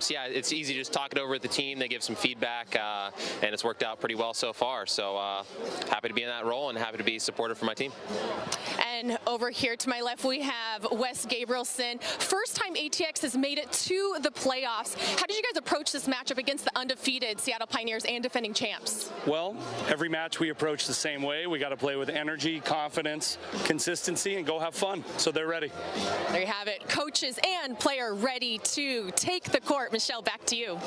So yeah, it's easy to just talk it over with the team. They give some feedback, and it's worked out pretty well so far. So happy to be in that role and happy to be supportive for my team. And over here to my left, we have Wes Gabrielson. First time ATX has made it to the playoffs. How did you guys approach this matchup against the undefeated Seattle Pioneers and defending champs? Well, every match we approach the same way. We got to play with energy, confidence, consistency, and go have fun. So they're ready. There you have it. Coaches and player ready to take the court. Michelle, back to you.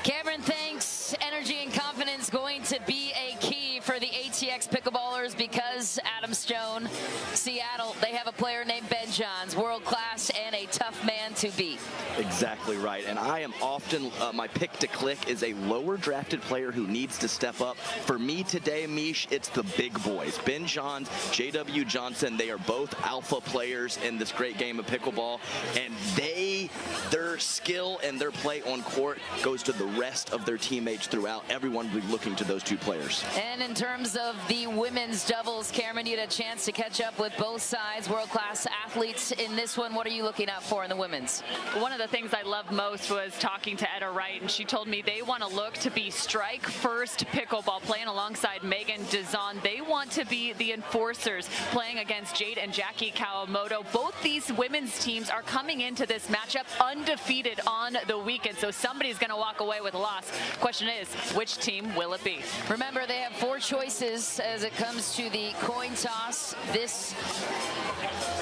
Cameron, thanks. Energy and confidence going to be a key for the ATX Pickleballers because Adam Stone, Seattle, they have a player named Ben Johns, world class and a tough man to beat. Exactly right. And I am often, my pick to click is a lower drafted player who needs to step up. For me today, Mish, it's the big boys. Ben Johns, J.W. Johnson, they are both alpha players in this great game of pickleball. And their skill and their play on court goes to the rest of their teammates throughout. Everyone will be looking to those two players. And in terms of the women's doubles, Cameron, you had a chance to catch up with both sides, world-class athletes in this one. What are you looking out for in the women's? One of the things I loved most was talking to Etta Wright, and she told me they want to look to be strike-first pickleball, playing alongside Megan Dazan. They want to be the enforcers, playing against Jade and Jackie Kawamoto. Both these women's teams are coming into this matchup undefeated on the weekend, so somebody's going to walk away with a loss. Question is, which team will it be? Remember, they have 4 choices as it comes to the coin toss this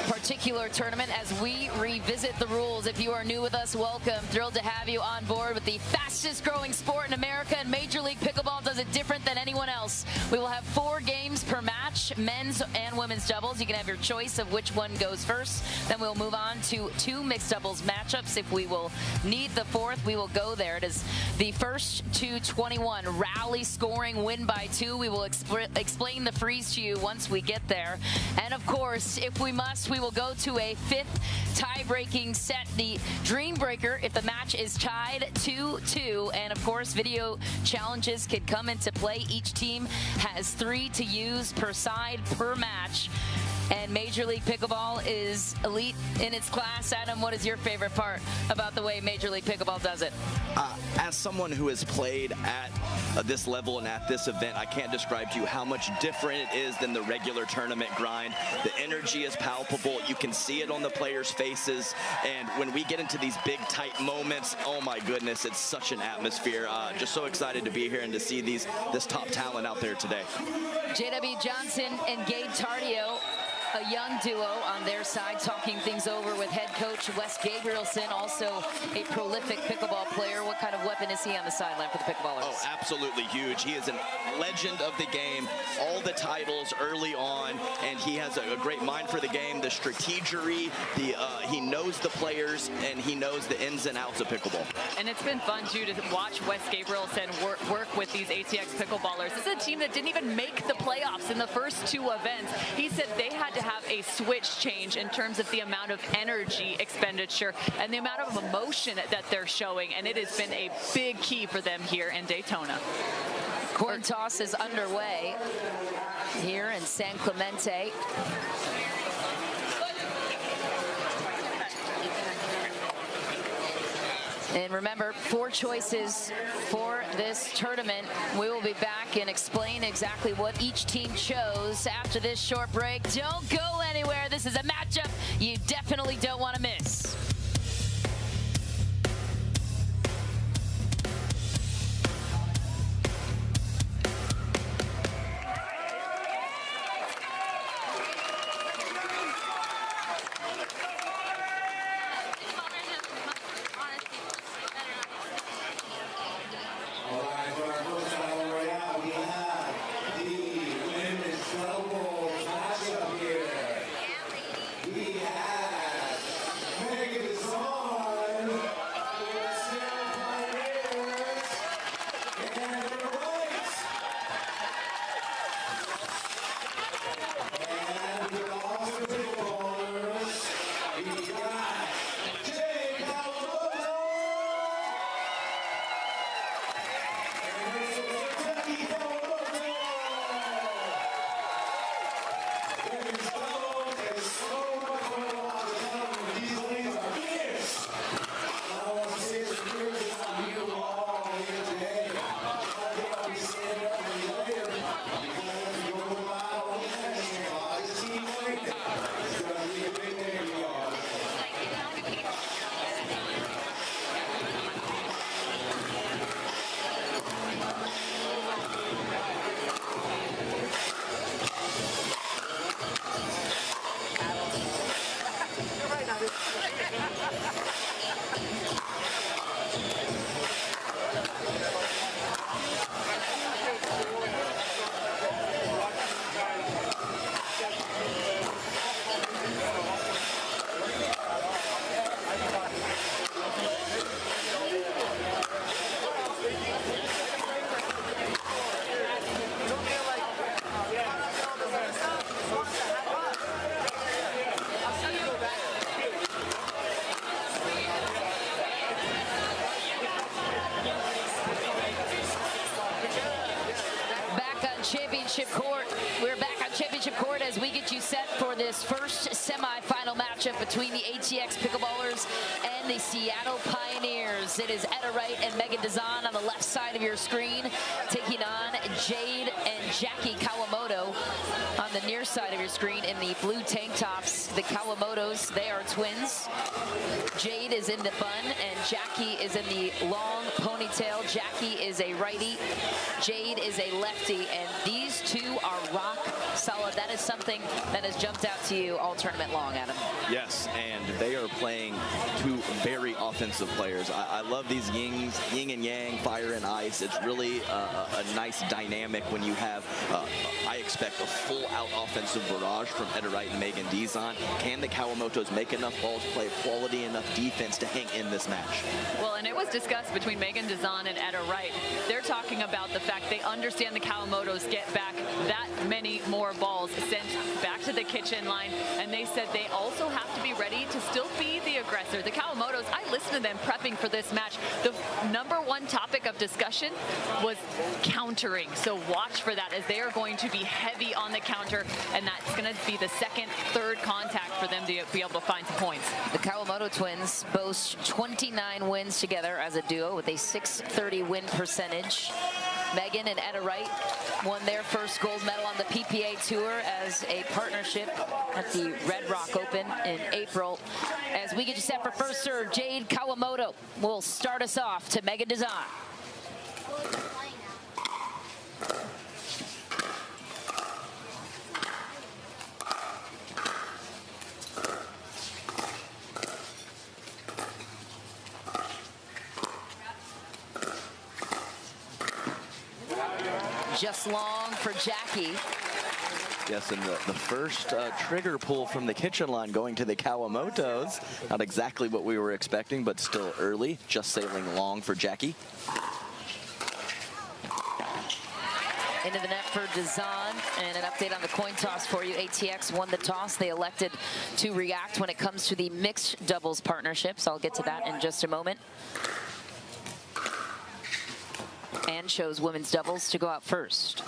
particular tournament as we revisit the rules. If you are new with us, welcome. Thrilled to have you on board with the fastest growing sport in America, and Major League Pickleball does it different than anyone else. We will have 4 games per match, men's and women's doubles. You can have your choice of which one goes first. Then we'll move on to 2 mixed doubles matchups. If we will need the 4th, we will go there. It is the first to 21 rally scoring win by 2. We will explain the freeze to you once we get there. And of course, if we must, we will go to a 5th tie-breaking set, the Dream Breaker, if the match is tied 2-2. And of course, video challenges could come into play. Each team has 3 to use per side per match. And Major League Pickleball is elite in its class. Adam, what is your favorite part about the way Major League Pickleball does it? As someone who has played at this level and at this event, I can't describe to you how much different it is than the regular tournament grind. The energy is palpable. You can see it on the players' faces. And when we get into these big, tight moments, oh my goodness, it's such an atmosphere. Just so excited to be here and to see this top talent out there today. J.W. Johnson and Gabe Tardio, a young duo on their side, talking things over with head coach Wes Gabrielson, also a prolific pickleball player. What kind of weapon is he on the sideline for the pickleballers? Oh, absolutely huge. He is a legend of the game, all the titles early on, and he has a great mind for the game, the strategery, he knows the players, and he knows the ins and outs of pickleball. And it's been fun, too, to watch Wes Gabrielson work with these ATX pickleballers. This is a team that didn't even make the playoffs in the first 2 events. He said they had to have a switch change in terms of the amount of energy expenditure and the amount of emotion that they're showing, and it has been a big key for them here in Daytona. Coin toss is underway here in San Clemente. And remember, 4 choices for this tournament. We will be back and explain exactly what each team chose after this short break. Don't go anywhere. This is a matchup you definitely don't want to miss. We have matchup between the ATX Pickleballers and the Seattle Pioneers. It is Etta Wright and Megan Dazan on the left side of your screen, taking on Jade and Jackie Kawamoto on the near side of your screen in the blue tank tops. The Kawamotos, they are twins. Jade is in the bun and Jackie is in the long ponytail. Jackie is a righty, Jade is a lefty, and these two are rock solid. That is something that has jumped out to you all tournament long, Adam. Yes, and they are playing two very offensive players. I love these yin and yang, fire and ice. It's really a nice dynamic when you have, I expect, a full-out offensive barrage from Etta Wright and Megan Dazan. Can the Kawamotos make enough balls, play quality enough defense to hang in this match? Well, and it was discussed between Megan Dazan and Etta Wright. They're talking about the fact they understand the Kawamotos get back that many more balls sent back to the kitchen line, and they said they also have to be ready to still be the aggressor. The Kawamotos, I listened to them prepping for this match. The #1 topic of discussion was countering, so watch for that, as they are going to be heavy on the counter, and that's going to be the second, third contact for them to be able to find some points. The Kawamoto twins boast 29 wins together as a duo with a .630 win percentage. Megan and Etta Wright won their first gold medal on the PPA Tour as a partnership at the Red Rock Open in April. As we get you set for first serve, Jade Kawamoto will start us off to Megan Dazan. Just long for Jackie. Yes, and the first trigger pull from the kitchen line going to the Kawamotos. Not exactly what we were expecting, but still early. Just sailing long for Jackie. Into the net for Dazan, and an update on the coin toss for you. ATX won the toss. They elected to react when it comes to the mixed doubles partnerships. I'll get to that in just a moment. And chose women's doubles to go out first.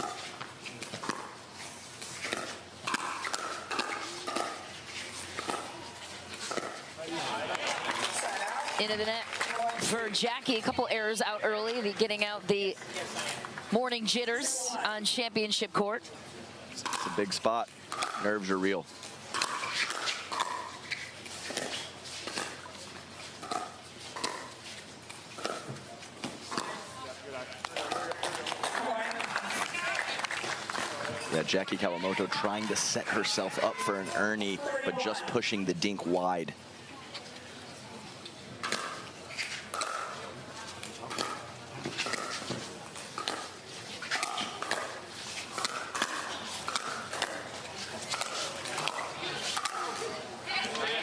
Into the net for Jackie. A couple errors out early, getting out the morning jitters on championship court. It's a big spot. Nerves are real. Jackie Kawamoto trying to set herself up for an Ernie, but just pushing the dink wide.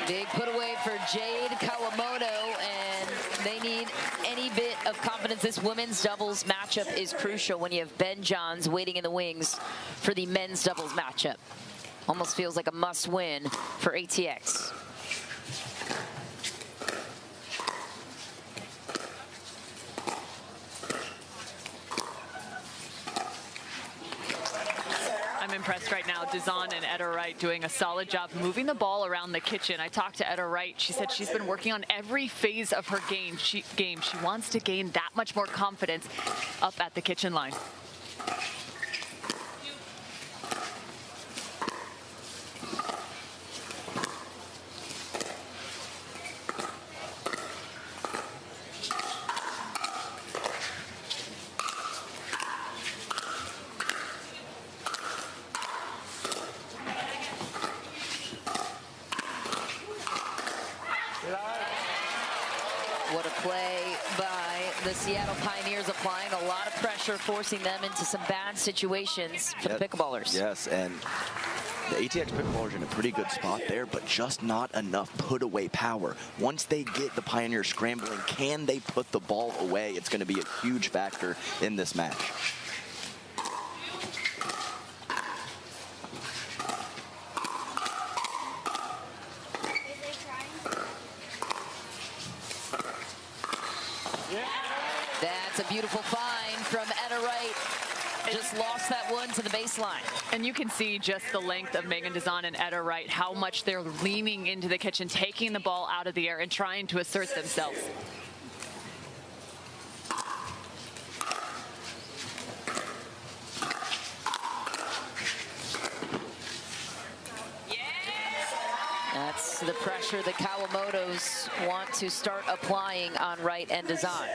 Big put away for Jade Kawamoto, and they need any bit of confidence. This women's doubles matchup is crucial when you have Ben Johns waiting in the wings for the men's doubles matchup. Almost feels like a must win for ATX. I'm impressed right now. Dazan and Etta Wright doing a solid job moving the ball around the kitchen. I talked to Etta Wright. She said she's been working on every phase of her game. She wants to gain that much more confidence up at the kitchen line. What a play by the Seattle Pioneers, applying a lot of pressure, forcing them into some bad situations for the Pickleballers. Yes, and the ATX Pickleballers are in a pretty good spot there, but just not enough put-away power. Once they get the Pioneers scrambling, can they put the ball away? It's going to be a huge factor in this match. That's a beautiful find from Etta Wright. just lost that one to the baseline. And you can see just the length of Megan Dazan and Etta Wright, how much they're leaning into the kitchen, taking the ball out of the air and trying to assert themselves. That's the pressure the Kawamotos want to start applying on Wright and Dazan.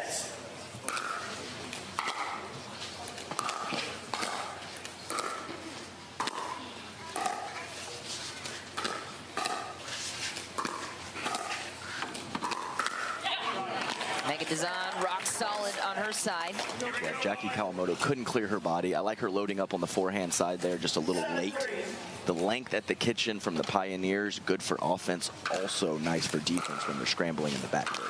Megan Dazan rock solid on her side. Yeah, Jackie Kawamoto couldn't clear her body. I like her loading up on the forehand side there, just a little late. The length at the kitchen from the Pioneers, good for offense, also nice for defense when they're scrambling in the backcourt.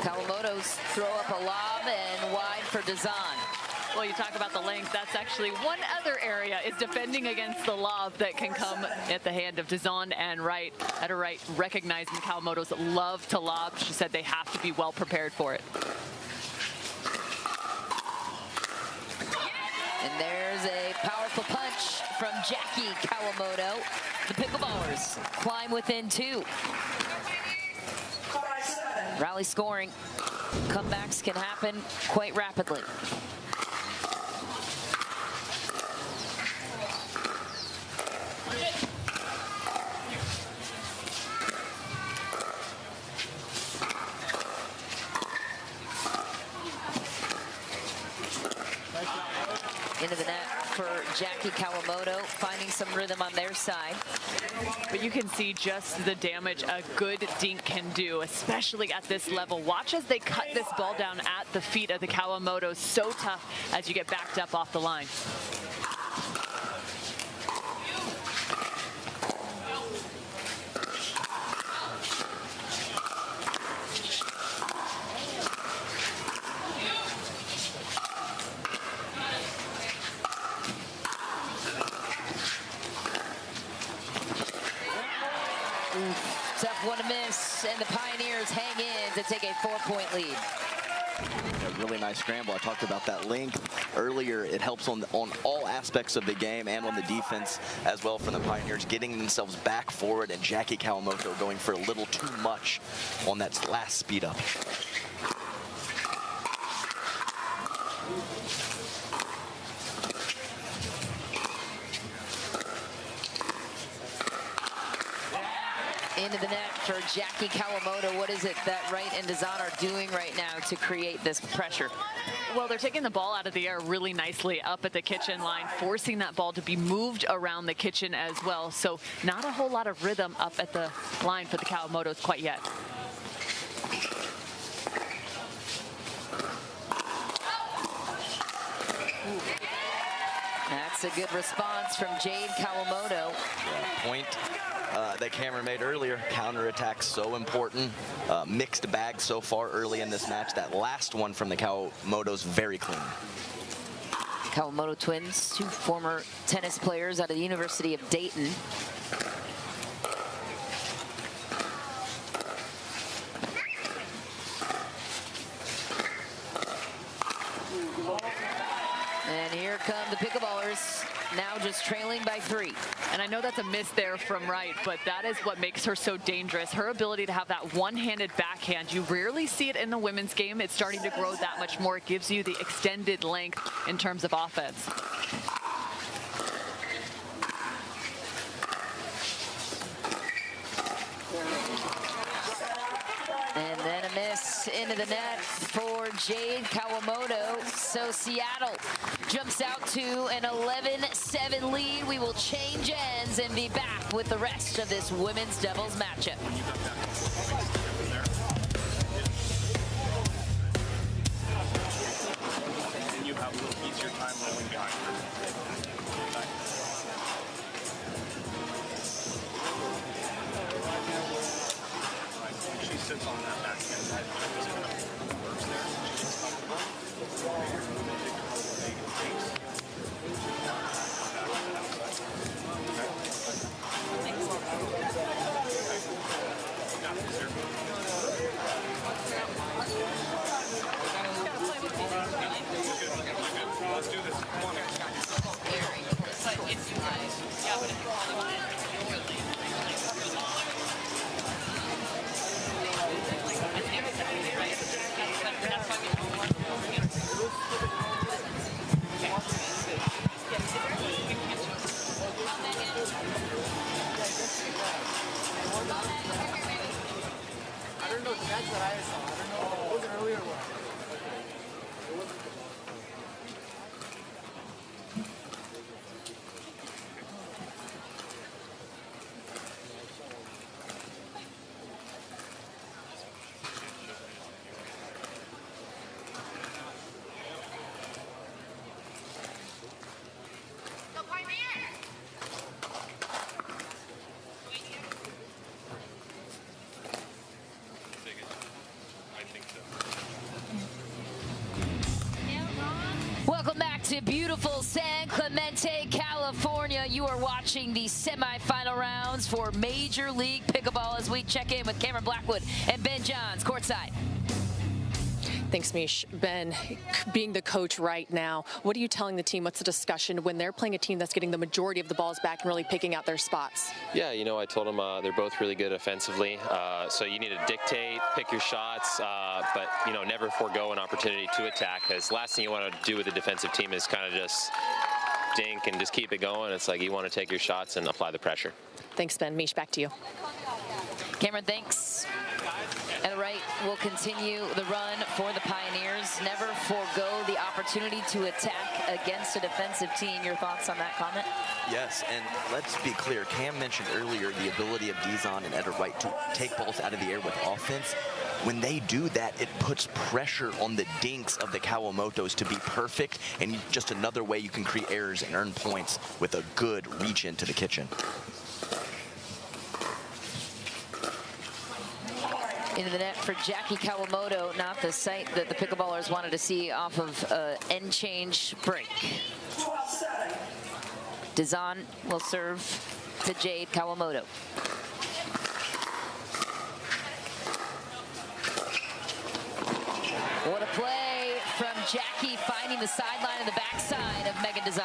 Kawamoto's throw up a lob and wide for Dazan. Well, you talk about the length. That's actually one other area is defending against the lob that can come at the hand of Dazan and Wright. Etta Wright recognizing Kawamoto's love to lob. She said they have to be well prepared for it. And there's a powerful punch from Jackie Kawamoto. The pickleballers climb within 2. Rally scoring. Comebacks can happen quite rapidly. Into the net for Jackie Kawamoto, finding some rhythm on their side. But you can see just the damage a good dink can do, especially at this level. Watch as they cut this ball down at the feet of the Kawamotos. So tough as you get backed up off the line. Tough one to miss, and the Pioneers hang in to take a 4-point lead. A really nice scramble. I talked about that length earlier. It helps on all aspects of the game and on the defense as well for the Pioneers, getting themselves back forward, and Jackie Kawamoto going for a little too much on that last speed up. Into the net for Jackie Kawamoto. What is it that Wright and Dazan are doing right now to create this pressure? Well, they're taking the ball out of the air really nicely up at the kitchen line, forcing that ball to be moved around the kitchen as well. So not a whole lot of rhythm up at the line for the Kawamotos quite yet. That's a good response from Jade Kawamoto. Point that Cameron made earlier, counterattack so important. Mixed bag so far early in this match. That last one from the Kawamotos, very clean. Kawamoto twins, 2 former tennis players out of the University of Dayton. And here come the pickleballers, now just trailing by 3. And I know that's a miss there from Wright, but that is what makes her so dangerous. Her ability to have that one-handed backhand. You rarely see it in the women's game. It's starting to grow that much more. It gives you the extended length in terms of offense. And then a miss into the net for Jade Kawamoto. So Seattle jumps out to an 11-7 lead. We will change ends and be back with the rest of this women's doubles matchup. And you have a little easier time rolling behind her. She sits on that backhand side, but just kind of works there. She's comfortable. Thanks. Welcome back to beautiful San Clemente, California. You are watching the semifinal rounds for Major League Pickleball as we check in with Cameron Blackwood and Ben Johns courtside. Thanks, Mish. Ben, being the coach right now, what are you telling the team? What's the discussion when they're playing a team that's getting the majority of the balls back and really picking out their spots? Yeah, you know, I told them they're both really good offensively, so you need to dictate, pick your shots, but, you know, never forego an opportunity to attack, because last thing you want to do with a defensive team is kind of just dink and just keep it going. It's like you want to take your shots and apply the pressure. Thanks, Ben. Mish, back to you. Cameron, thanks. At the right, will continue the run for the Pioneers. Never forego the opportunity to attack against a defensive team. Your thoughts on that comment? Yes, and let's be clear. Cam mentioned earlier the ability of Dizon and Etta Wright to take balls out of the air with offense. When they do that, it puts pressure on the dinks of the Kawamotos to be perfect, and just another way you can create errors and earn points with a good reach into the kitchen. Into the net for Jackie Kawamoto, not the sight that the pickleballers wanted to see off of end change break. Dizon will serve to Jade Kawamoto. What a play from Jackie, finding the sideline and the backside of Megan Dizon.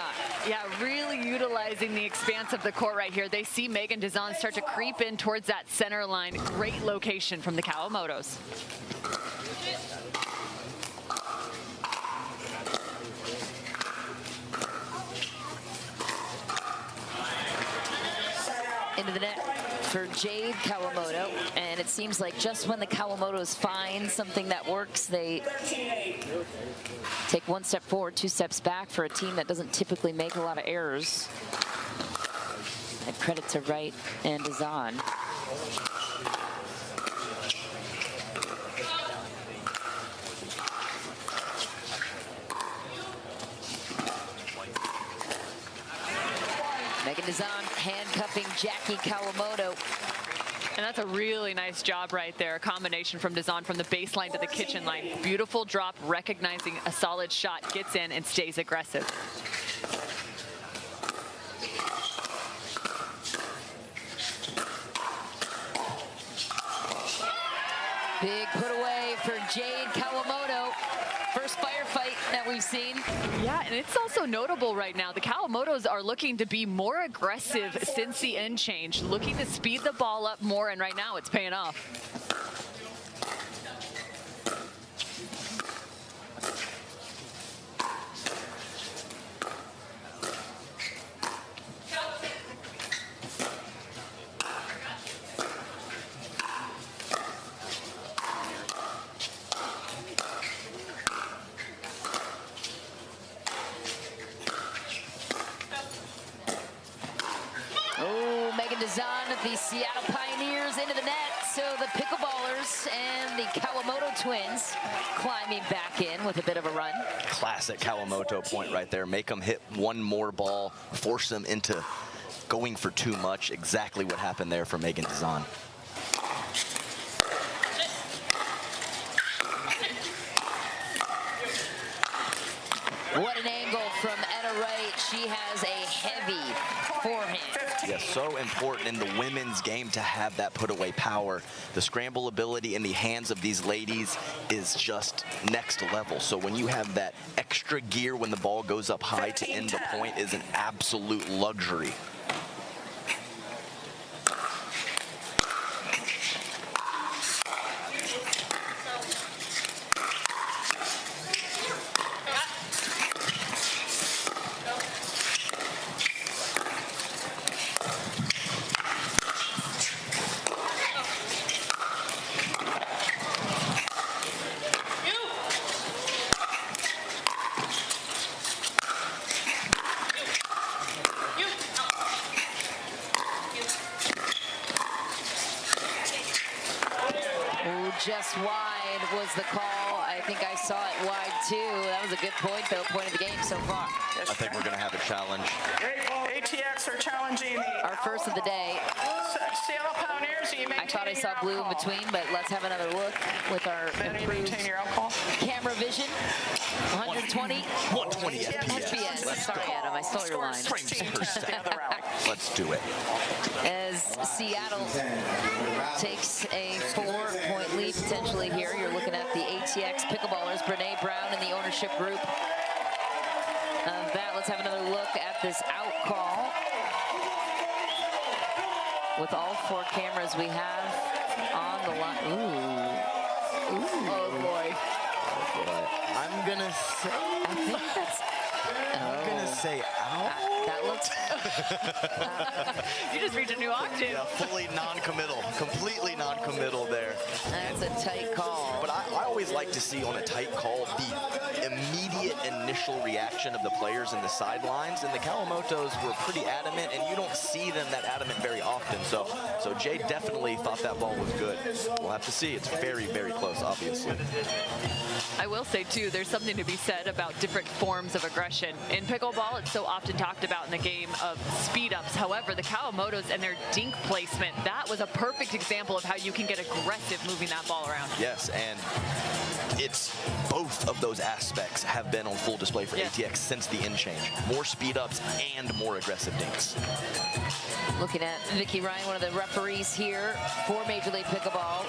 Yeah, really utilizing the expanse of the court right here. They see Megan Dizon start to creep in towards that center line. Great location from the Kawamotos. Into the net for Jade Kawamoto, and it seems like just when the Kawamotos find something that works, they take one step forward, two steps back for a team that doesn't typically make a lot of errors. And credit to Wright and Dizon. Megan Dizon handcuffing Jackie Kawamoto. And that's a really nice job right there. A combination from Dizon from the baseline to the kitchen line. Beautiful drop, recognizing a solid shot, gets in and stays aggressive. Big put away for Jade Kawamoto. First firefight that we've seen. Yeah, and it's also notable right now. The Kawamotos are looking to be more aggressive since the end change, looking to speed the ball up more, and right now it's paying off. The Seattle Pioneers into the net, so the Pickleballers and the Kawamoto twins climbing back in with a bit of a run. Classic Kawamoto point right there. Make them hit one more ball, force them into going for too much. Exactly what happened there for Megan Dizon. What an angle from Etta Wright she has a heavy forehand. Yeah, so important in the women's game to have that put-away power. The scramble ability in the hands of these ladies is just next level. So when you have that extra gear when the ball goes up high to end the point is an absolute luxury. Just wide was the call. I think I saw it wide too. That was a good point, though. Point of the game so far. I think we're going to have a challenge. ATX are challenging our first of the day. Seattle Pioneers. I thought I saw blue in between, but let's have another look with our improved camera vision. 120 FPS. Sorry, Adam, I stole your line. Let's do it. As Seattle takes a 4-point lead potentially here, you're looking at the ATX Pickleballers, Brene Brown in the ownership group of that. Let's have another look at this out call. With all 4 cameras we have on the line. Ooh. Ooh. Oh boy. I'm gonna say. I think that's. I'm gonna say ow. That looks. You just reached a new octave. Yeah, fully non-committal, completely non-committal there. That's a tight call. But I always like to see on a tight call the immediate initial reaction of the players in the sidelines, and the Kawamotos were pretty adamant, and you don't see them that adamant very often. So Jay definitely thought that ball was good. We'll have to see. It's very, very close, obviously. I will say, too, there's something to be said about different forms of aggression. In pickleball, it's so often talked about in the game of speed-ups. However, the Kawamotos and their dink placement, that was a perfect example of how you can get aggressive moving that ball around. Yes, and it's both of those aspects have been on full display for ATX since the end change. More speed-ups and more aggressive dinks. Looking at Vicky Ryan, one of the referees here for Major League Pickleball,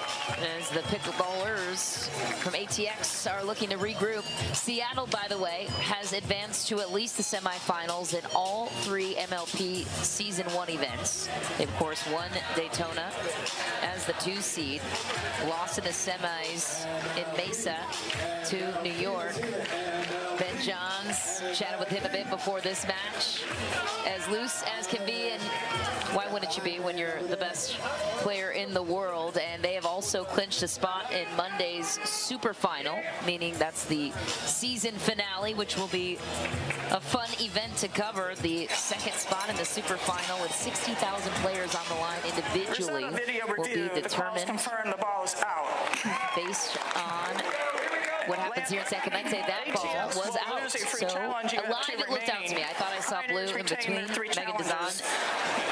as the Pickleballers from ATX are looking to regroup. Seattle, by the way, has advanced to at least the semifinals in all 3 MLP Season 1 events. They, of course, won Daytona as the 2 seed, lost in the semis in Mesa to New York. Ben Johns chatted with him a bit before this match. As loose as can be, and why wouldn't you be when you're the best player in the world? And they have also clinched a spot in Monday's super final, meaning that's the season finale, which will be a fun event to cover. The second spot in the super final with 60,000 players on the line individually will be determined the ball is out. based on what happens here in San Clemente. That ball was out. So a lot of it looked out to me. I thought I saw blue in between. Megan Dazan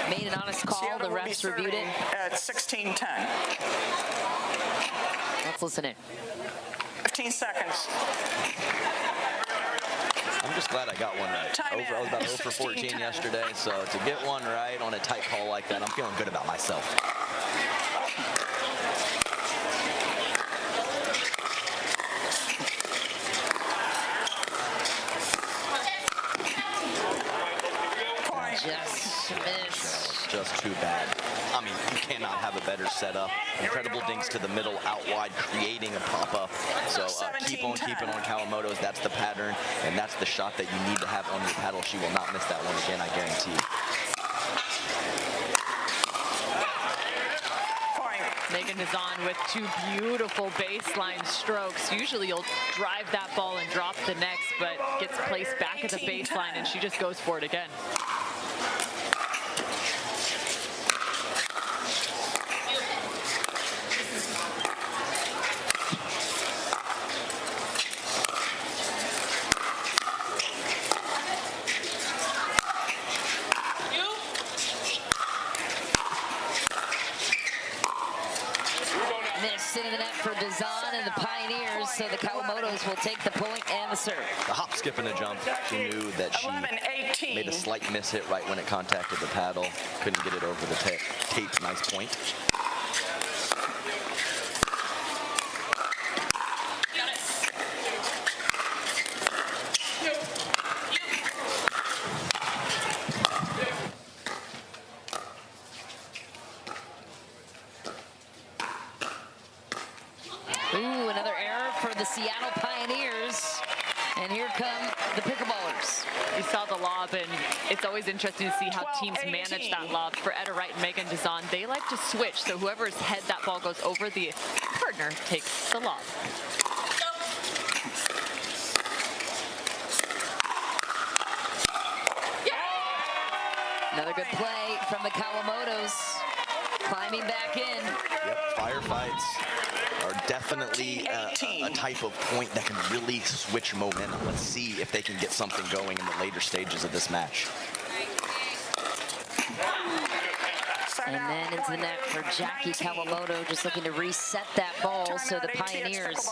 made an honest call. The refs reviewed it. At 16-10. Let's listen in. 15 seconds. I'm just glad I got one right. I was about 0 for 14 yesterday, so to get one right on a tight call like that, I'm feeling good about myself. Just too bad. I mean, you cannot have a better setup. Incredible dinks to the middle, out wide, creating a pop-up. So keep on keeping on Kawamoto's. That's the pattern, and that's the shot that you need to have on your paddle. She will not miss that one again, I guarantee. Megan is on with 2 beautiful baseline strokes. Usually you'll drive that ball and drop the next, but gets placed back at the baseline, and she just goes for it again. Miss into the net for Dazan and the Pioneers. So the Kawamotos will take the point and the serve. The hop, skip, and a jump. She knew that she 11-18. made a slight miss hit right when it contacted the paddle. Couldn't get it over the tape. Nice point. Ooh, another error for the Seattle Pioneers. And here come the Pickleballers. You saw the lob, and it's always interesting to see how teams manage that lob. For Etta Wright and Megan Dizon, they like to switch, so whoever's head that ball goes over, the partner takes the lob. Another good play from the Kawamotos, climbing back in. Yep, firefights are definitely a type of point that can really switch momentum. Let's see if they can get something going in the later stages of this match. And then into the net for Jackie Kawamoto, just looking to reset that ball. So the Pioneers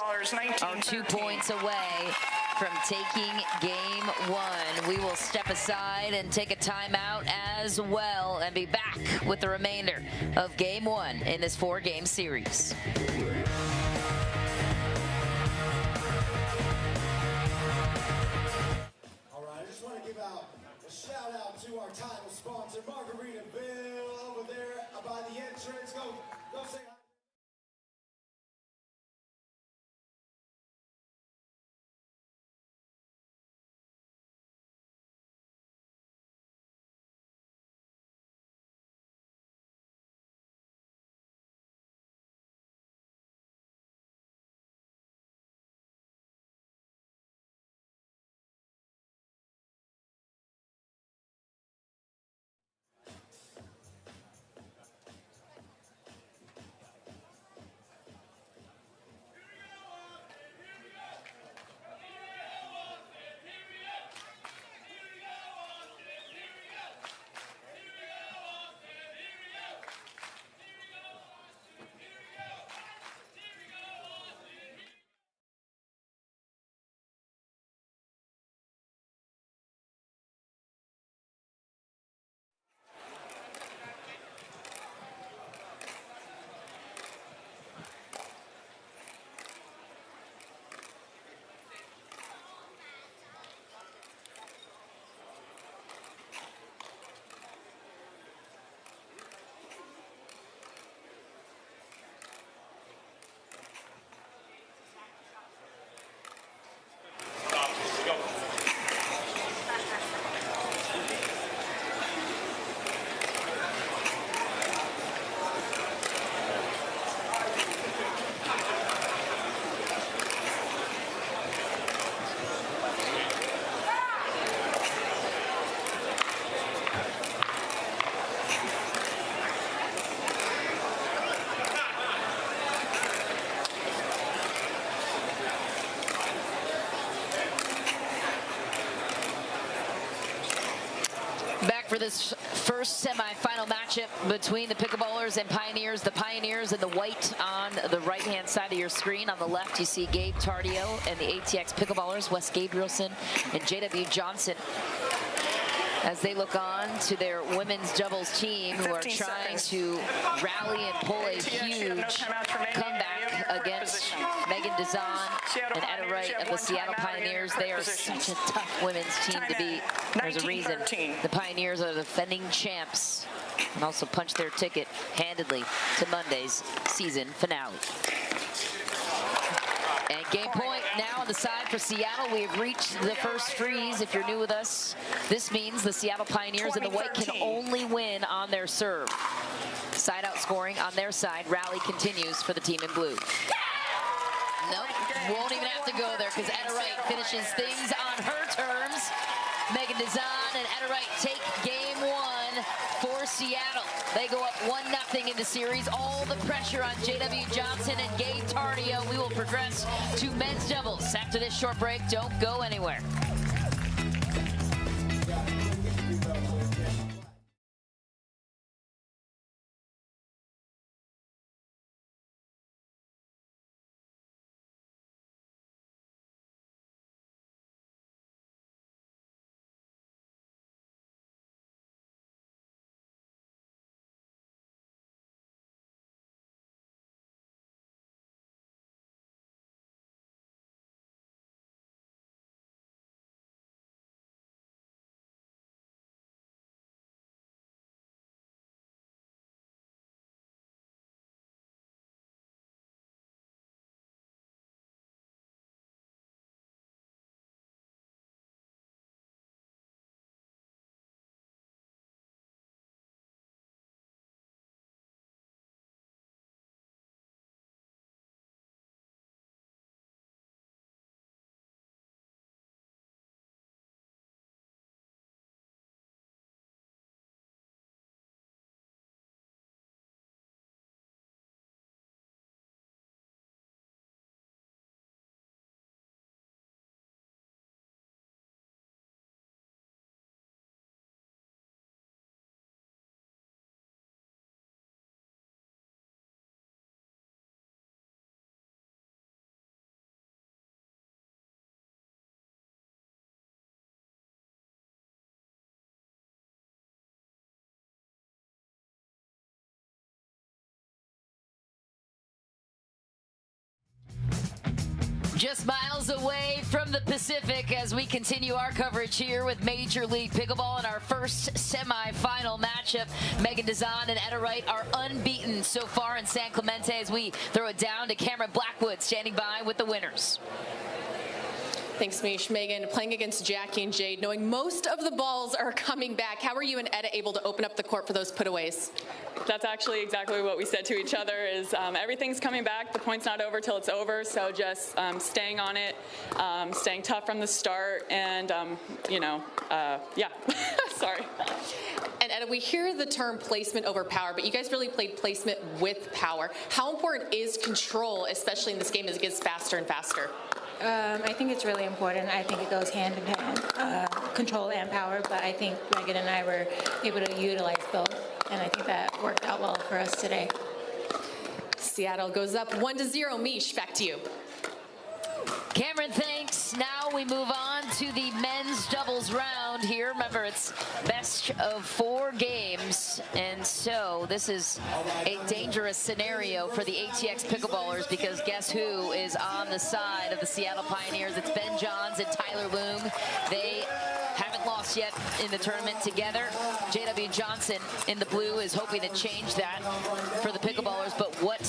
are 2 points away from taking game one. We will step aside and take a timeout as well and be back with the remainder of game one in this 4-game series. All right, I just want to give out a shout out to our title sponsor, Margaritaville, over there by the entrance. Go say hi. For this first semifinal matchup between the Pickleballers and Pioneers. The Pioneers in the white on the right-hand side of your screen. On the left, you see Gabe Tardio and the ATX Pickleballers, Wes Gabrielson and JW Johnson, as they look on to their women's doubles team, who are trying to rally and pull a huge comeback against Megan Dizon and Etta Wright of the Seattle Pioneers. They are such a tough women's team to beat. There's a reason the Pioneers are the defending champs and also punched their ticket handedly to Monday's season finale. And game point now on the side for Seattle. We have reached the first freeze. If you're new with us, this means the Seattle Pioneers in the white can only win on their serve. Side out scoring on their side. Rally continues for the team in blue. Nope, won't even have to go there because Etta Wright finishes things on her terms. Megan Dizon and Etta Wright take game one for Seattle. They go up 1-0 in the series. All the pressure on JW Johnson and Gabe Tardio. We will progress to men's doubles after this short break. Don't go anywhere. Just miles away from the Pacific as we continue our coverage here with Major League Pickleball in our first semifinal matchup. Megan Dizon and Etta Wright are unbeaten so far in San Clemente as we throw it down to Cameron Blackwood standing by with the winners. Thanks, Mish. Megan, playing against Jackie and Jade, knowing most of the balls are coming back, how are you and Etta able to open up the court for those putaways? That's actually exactly what we said to each other is everything's coming back. The point's not over till it's over. So just staying on it, staying tough from the start, and, yeah, sorry. And Etta, we hear the term placement over power, but you guys really played placement with power. How important is control, especially in this game as it gets faster and faster? I think it's really important. I think it goes hand in hand, control and power, but I think Megan and I were able to utilize both, and I think that worked out well for us today. Seattle goes up 1-0. Mish, back to you. Cameron, thanks. Now we move on to the men's doubles round here. Remember, it's best of 4 games, and so this is a dangerous scenario for the ATX pickleballers because guess who is on the side of the Seattle Pioneers? It's Ben Johns and Tyler Loong. They haven't lost yet in the tournament together. JW Johnson in the blue is hoping to change that for the pickleballers, but what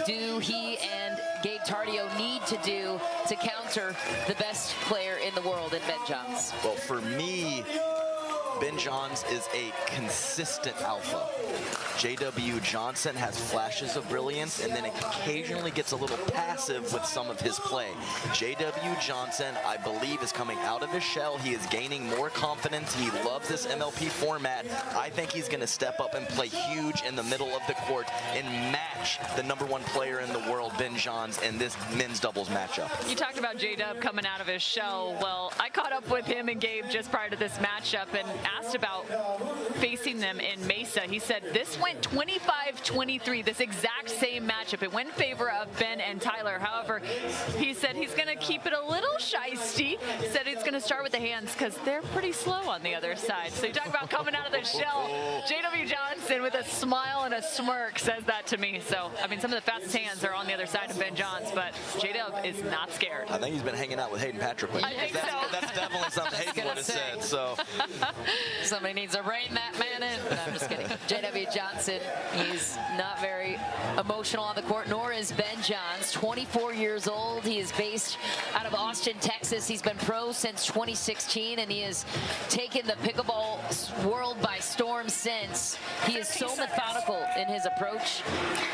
do he and Gabe Tardio need to do to counter the best player in the world in Ben Johns? Well, for me, Ben Johns is a consistent alpha. JW Johnson has flashes of brilliance and then occasionally gets a little passive with some of his play. JW Johnson, I believe, is coming out of his shell. He is gaining more confidence. He loves this MLP format. I think he's going to step up and play huge in the middle of the court and match the #1 player in the world, Ben Johns, in this men's doubles matchup. You talked about J-Dub coming out of his shell. Well, I caught up with him and Gabe just prior to this matchup and asked about facing them in Mesa. He said this went 25-23, this exact same matchup. It went in favor of Ben and Tyler. However, he said he's going to keep it a little shiesty. He said he's going to start with the hands because they're pretty slow on the other side. So you talk about coming out of the shell. JW Johnson with a smile and a smirk says that to me. So, I mean, some of the fastest hands are on the other side of Ben Johns, but J-Dub is not scared. I think he's been hanging out with Hayden Patrick lately. I think That's definitely something Hayden would have said. So somebody needs to rein that man in. No, I'm just kidding. JW Johnson, he's not very emotional on the court, nor is Ben Johns. 24 years old. He is based out of Austin, Texas. He's been pro since 2016, and he has taken the pickleball world by storm since. He is so methodical in his approach.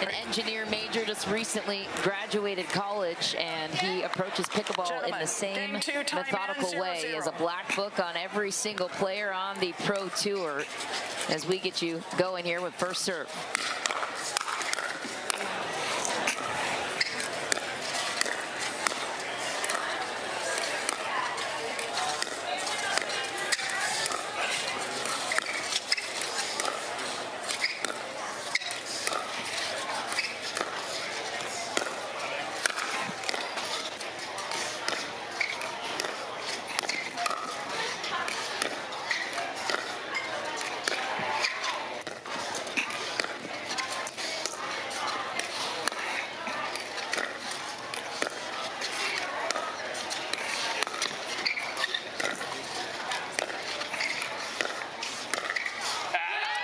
An engineer major, just recently graduated college, and he approaches pickleball in the same methodical way. As a black book on every single player on the pro tour as we get you going here with first serve.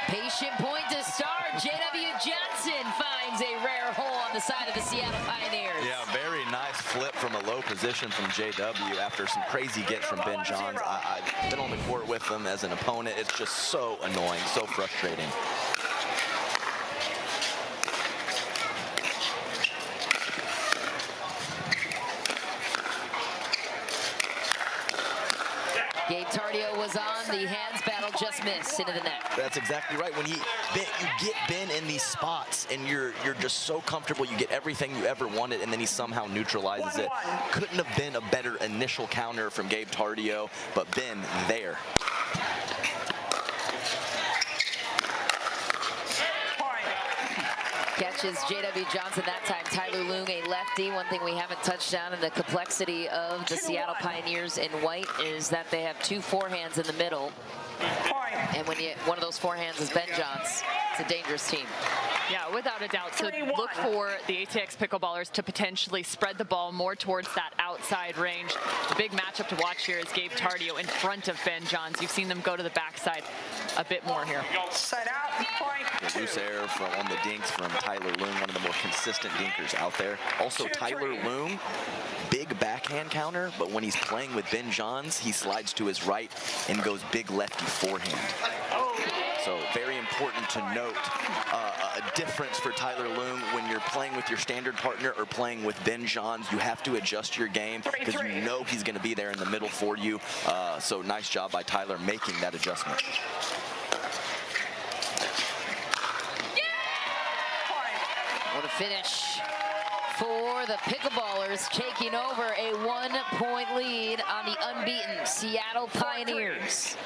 Patient point to start. JW Johnson finds a rare hole on the side of the Seattle Pioneers. yeah, very nice flip from a low position from JW after some crazy gets from Ben Johns. I've been on the court with him as an opponent. It's just so annoying, so frustrating. Gabe Tardio was on, the hands battle just missed into the net. That's exactly right. When you get Ben in these spots and you're just so comfortable, you get everything you ever wanted, and then he somehow neutralizes it. Couldn't have been a better initial counter from Gabe Tardio, but Ben there. Catches JW Johnson that time. Tyler Loong, a lefty. One thing we haven't touched on in the complexity of the Seattle Pioneers in white is that they have 2 forehands in the middle. And when one of those forehands is Ben Johns, it's a dangerous team. Yeah, without a doubt. So look for the ATX pickleballers to potentially spread the ball more towards that outside range. The big matchup to watch here is Gabe Tardio in front of Ben Johns. You've seen them go to the backside a bit more here. Set out, point The loose air on the dinks from Tyler Loom, one of the more consistent dinkers out there. Also, Tyler Loom, big backhand counter, but when he's playing with Ben Johns, he slides to his right and goes big lefty forehand. So very important to note a difference for Tyler Loom when you're playing with your standard partner or playing with Ben Johns. You have to adjust your game because you know he's going to be there in the middle for you. So nice job by Tyler making that adjustment. What a finish for the Pickleballers, taking over a 1-point lead on the unbeaten Seattle Pioneers.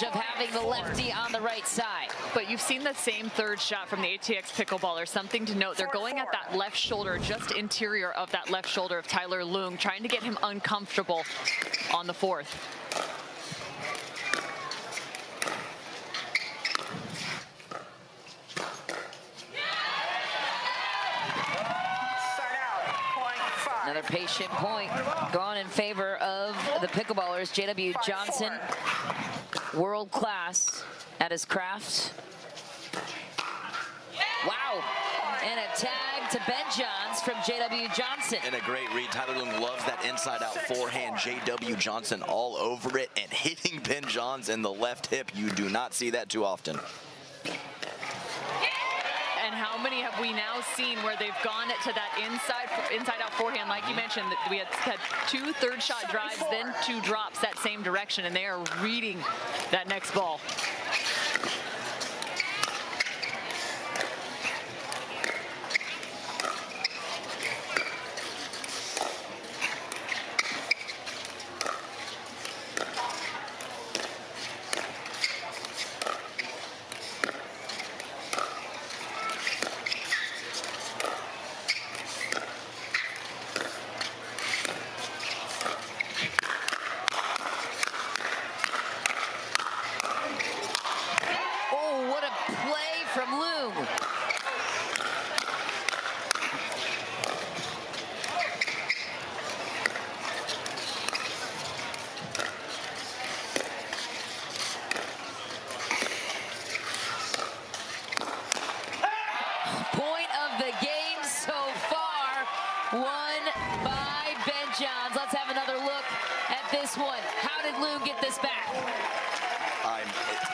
Of having the lefty on the right side. But you've seen the same third shot from the ATX pickleballer. Something to note, they're going at that left shoulder, just interior of that left shoulder of Tyler Loom, trying to get him uncomfortable on the fourth. Another patient point gone in favor of the pickleballers. J.W. Johnson, world class at his craft. Wow. And a tag to Ben Johns from J.W. Johnson. And a great read. Tyler Loom loves that inside-out forehand. J.W. Johnson all over it and hitting Ben Johns in the left hip. You do not see that too often. And how many have we now seen where they've gone to that inside-out forehand? Like you mentioned, that we had 2 third-shot drives, then 2 drops that same direction, and they are reading that next ball.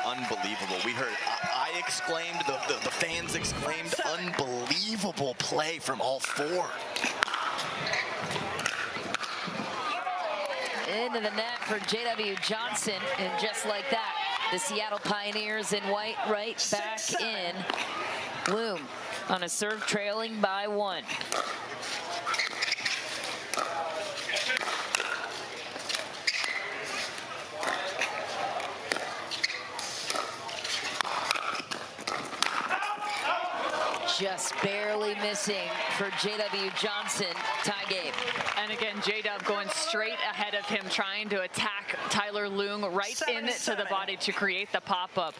Unbelievable. We heard, I exclaimed, the fans exclaimed, unbelievable play from all 4. Into the net for J.W. Johnson, and just like that, the Seattle Pioneers in white right back in. Loom on a serve trailing by 1. Just barely missing for J.W. Johnson, tie game. And again, J-Dub going straight ahead of him, trying to attack Tyler Loom right into the body to create the pop-up.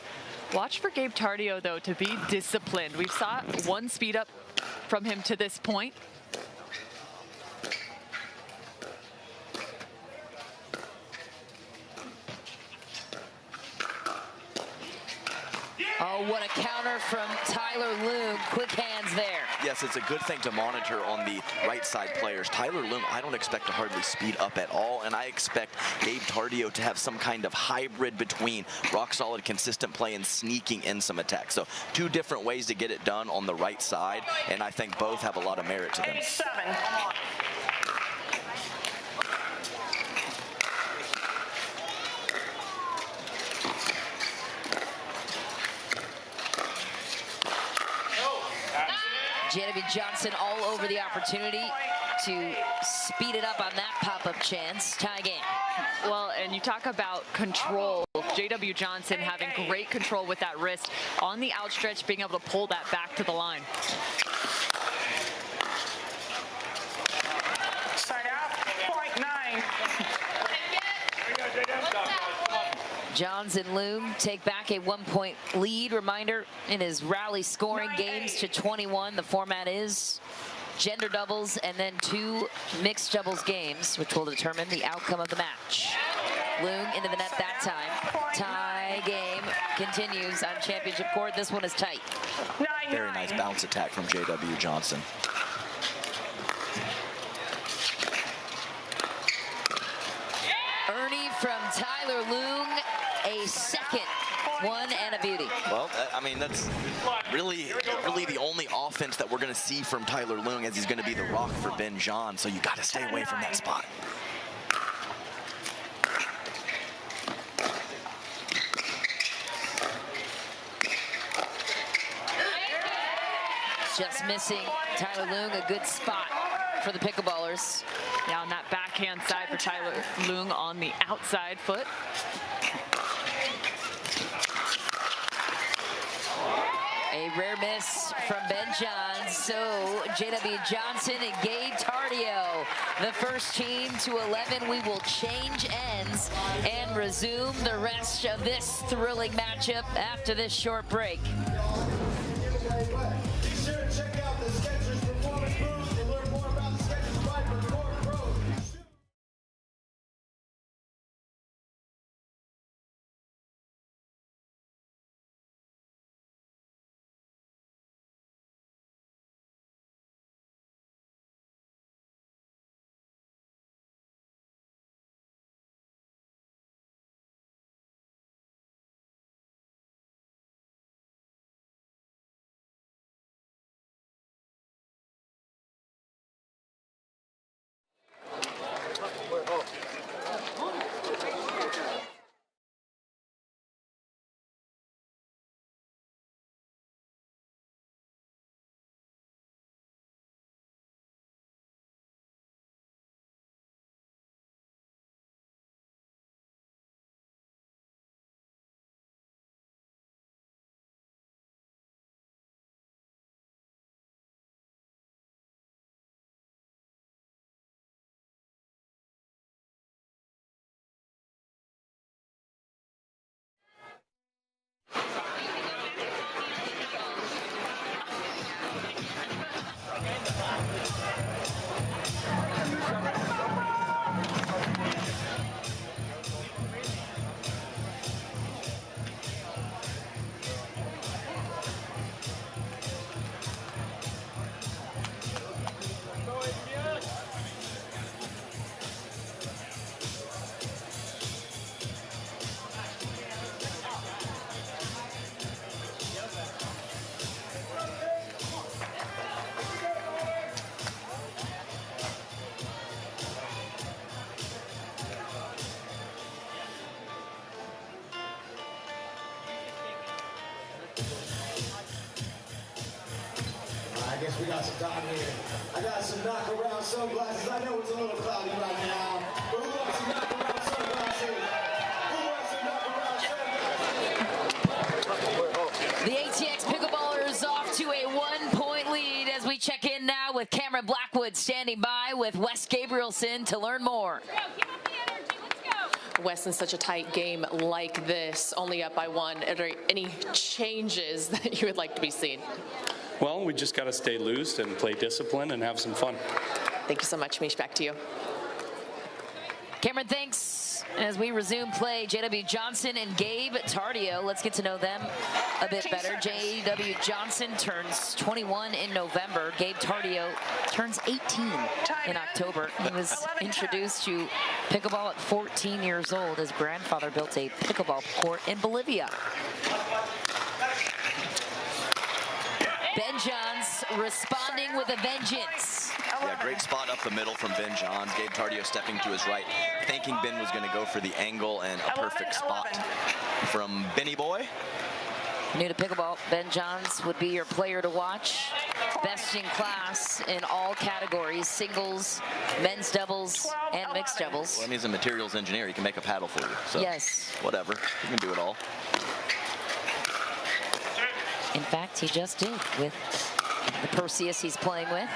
Watch for Gabe Tardio, though, to be disciplined. We've saw 1 speed up from him to this point. Oh, what a counter from Tyler Loom. Quick hands there. Yes, it's a good thing to monitor on the right side players. Tyler Loom, I don't expect to hardly speed up at all, and I expect Gabe Tardio to have some kind of hybrid between rock solid, consistent play and sneaking in some attacks. So 2 different ways to get it done on the right side, and I think both have a lot of merit to them. 87. J.W. Johnson all over the opportunity to speed it up on that pop-up chance. Tie game. Well, and you talk about control. J.W. Johnson having great control with that wrist on the outstretch, being able to pull that back to the line. Johns and Loom take back a 1-point lead. Reminder, in his rally scoring games to 21, the format is gender doubles and then 2 mixed doubles games, which will determine the outcome of the match. Loom into the net that time. Tie game continues on championship court. This one is tight. Very nice bounce attack from J.W. Johnson. Ernie from Tyler Loong, a second one and a beauty. Well, I mean, that's really the only offense that we're going to see from Tyler Loong, as he's going to be the rock for Ben John, so you got to stay away from that spot. Just missing Tyler Loong, a good spot for the pickleballers. Yeah, on that backhand side for Tyler Loong on the outside foot. A rare miss from Ben Johns. So J.W. Johnson and Gabe Tardio, the first team to 11. We will change ends and resume the rest of this thrilling matchup after this short break. Be sure to check out the Skechers performance booth and learn more about the Skechers Viper Core Pro. I guess we got some time here. I got some Knockaround sunglasses. I know it's a little cloudy right now, but who wants some Knockaround sunglasses? Who wants some Knockaround sunglasses? The ATX Pickleballers off to a 1-point lead as we check in now with Cameron Blackwood standing by with Wes Gabrielson to learn more. Wes, in such a tight game like this, only up by 1, are there any changes that you would like to be seen? Well, we just got to stay loose and play discipline and have some fun. Thank you so much, Mish. Back to you. Cameron, thanks. As we resume play, J.W. Johnson and Gabe Tardio. Let's get to know them a bit better. J.W. Johnson turns 21 in November. Gabe Tardio turns 18 in October. He was introduced to pickleball at 14 years old. His grandfather built a pickleball court in Bolivia. Ben Johns responding with a vengeance. Yeah, great spot up the middle from Ben Johns. Gabe Tardio stepping to his right, thinking Ben was going to go for the angle, and a perfect spot from Benny Boy. New to pickleball, Ben Johns would be your player to watch. Best in class in all categories, singles, men's doubles, and mixed doubles. Well, he's a materials engineer. He can make a paddle for you. So yes. Whatever. He can do it all. In fact, he just did with the Perseus he's playing with.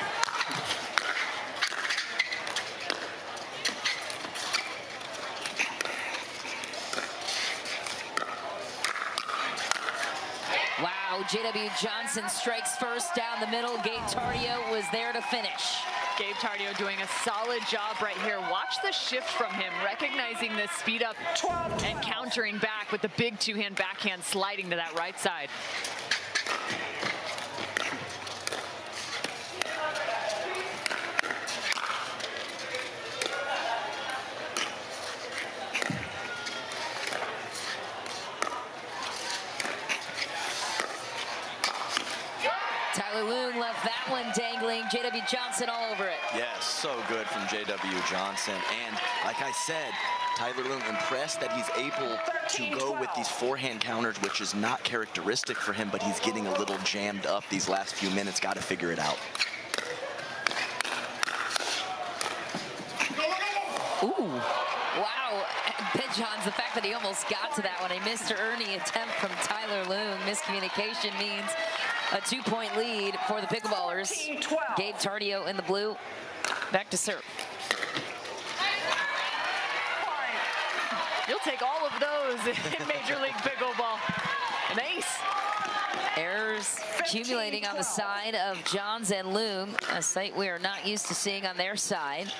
Wow, J.W. Johnson strikes first down the middle. Gabe Tardio was there to finish. Gabe Tardio doing a solid job right here. Watch the shift from him, recognizing the speed up and countering back with the big two-hand backhand sliding to that right side. Tyler Loon left that one dangling. J.W. Johnson all over it. Yes, so good from J.W. Johnson. And like I said, Tyler Loon impressed that he's able to go with these forehand counters, which is not characteristic for him, but he's getting a little jammed up these last few minutes. Got to figure it out. Ooh, wow. Ben Johns, the fact that he almost got to that one, a Mr. Ernie attempt from Tyler Loon. Miscommunication means a 2-point lead for the Pickleballers. Gabe Tardio in the blue. Back to serve. You'll take all of those in Major League Pickleball. An ace. Errors accumulating on the side of Johns and Loon, a sight we are not used to seeing on their side.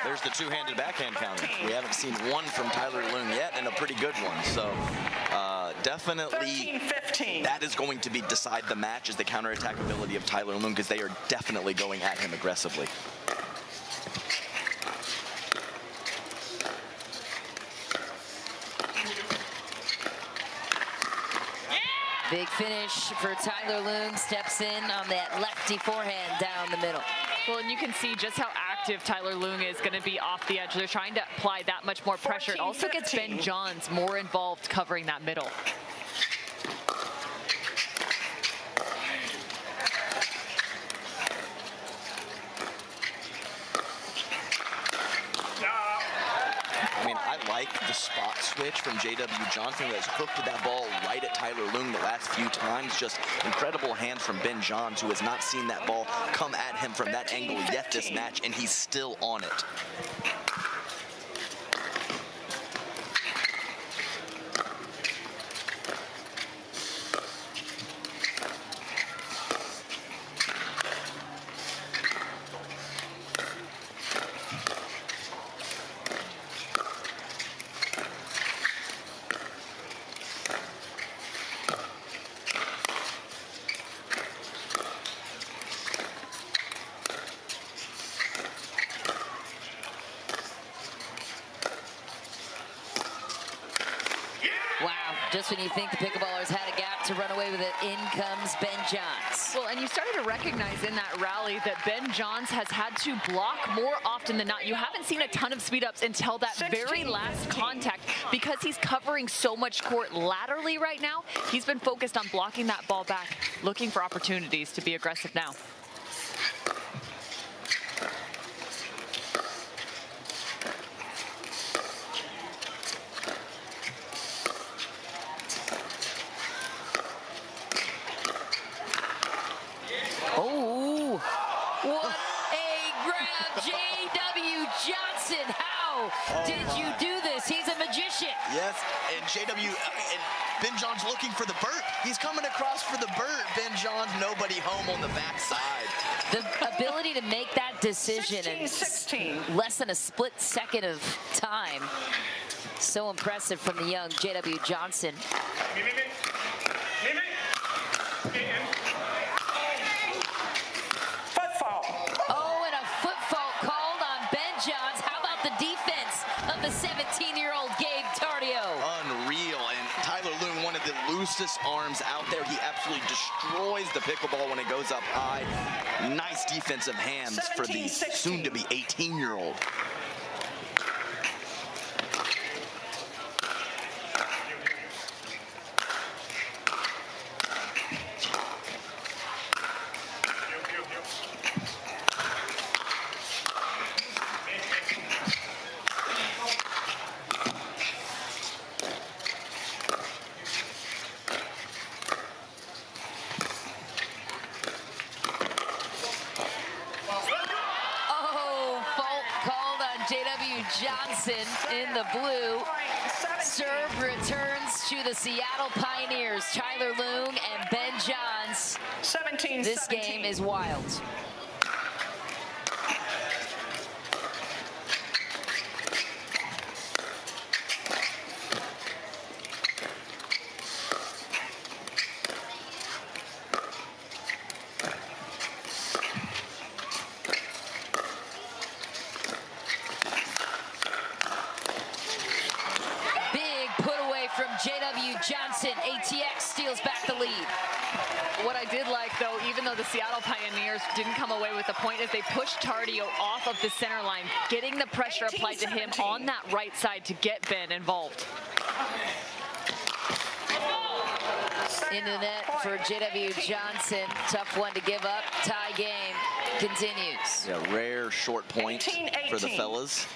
There's the two-handed backhand counter. We haven't seen one from Tyler Loon yet, and a pretty good one. So definitely that is going to decide the match, is the counterattack ability of Tyler Loon, because they are definitely going at him aggressively. Big finish for Tyler Loon. Steps in on that lefty forehand down the middle. Well, and you can see just how active Tyler Loon is going to be off the edge. They're trying to apply that much more pressure. It also gets Ben Johns more involved covering that middle. I mean, I like the spot switch from J.W. Johnson that has hooked that ball right at Tyler Loon the last few times. Just incredible hands from Ben Johns, who has not seen that ball come at him from that angle yet this match, and he's still on it. Just when you think the Pickleballers had a gap to run away with it, in comes Ben Johns. Well, and you started to recognize in that rally that Ben Johns has had to block more often than not. You haven't seen a ton of speed ups until that very last contact, because he's covering so much court laterally right now. He's been focused on blocking that ball back, looking for opportunities to be aggressive now. Did you do this? He's a magician. Yes, and J.W. and Ben Johns looking for the Burt. He's coming across for the Burt. Ben Johns, nobody home on the backside. The ability to make that decision in less than a split second of time. So impressive from the young J.W. Johnson. Oh, and a foot fault called on Ben Johns. How about the defense of the 17-year-old Gabe Tardio? Unreal, and Tyler Loon, one of the loosest arms out there. He absolutely destroys the pickleball when it goes up high. Nice defensive hands for the soon-to-be 18-year-old. Johnson in the blue. Serve returns to the Seattle Pioneers. Tyler Loong and Ben Johns. 17-17. This game is wild. Johnson, ATX steals back the lead. What I did like, though, even though the Seattle Pioneers didn't come away with the point, is they pushed Tardio off of the center line, getting the pressure applied to him on that right side to get Ben involved. Into the net for JW Johnson. Tough one to give up. Tie game continues. Yeah, rare short point for the fellas.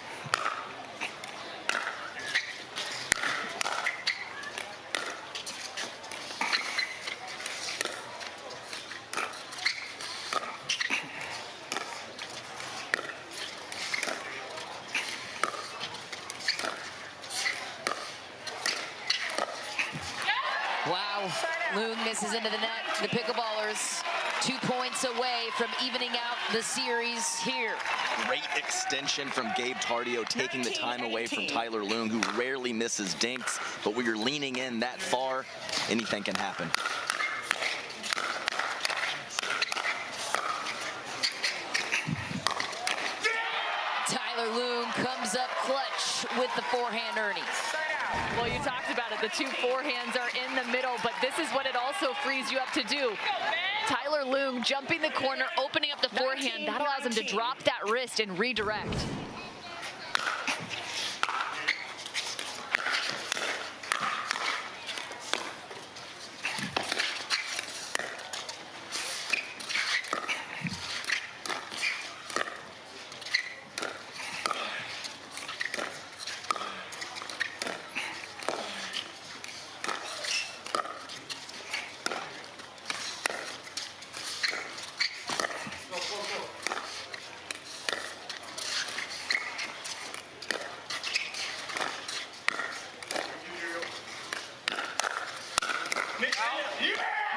Loong misses into the net. The Pickleballers 2 points away from evening out the series here. Great extension from Gabe Tardio, taking the time away from Tyler Loong, who rarely misses dinks. But when you're leaning in that far, anything can happen. Tyler Loong comes up clutch with the forehand Ernie. Well, you talked about it. The two forehands are in the middle, but this is what it also frees you up to do. Tyler Loong jumping the corner, opening up the forehand. That allows him to drop that wrist and redirect.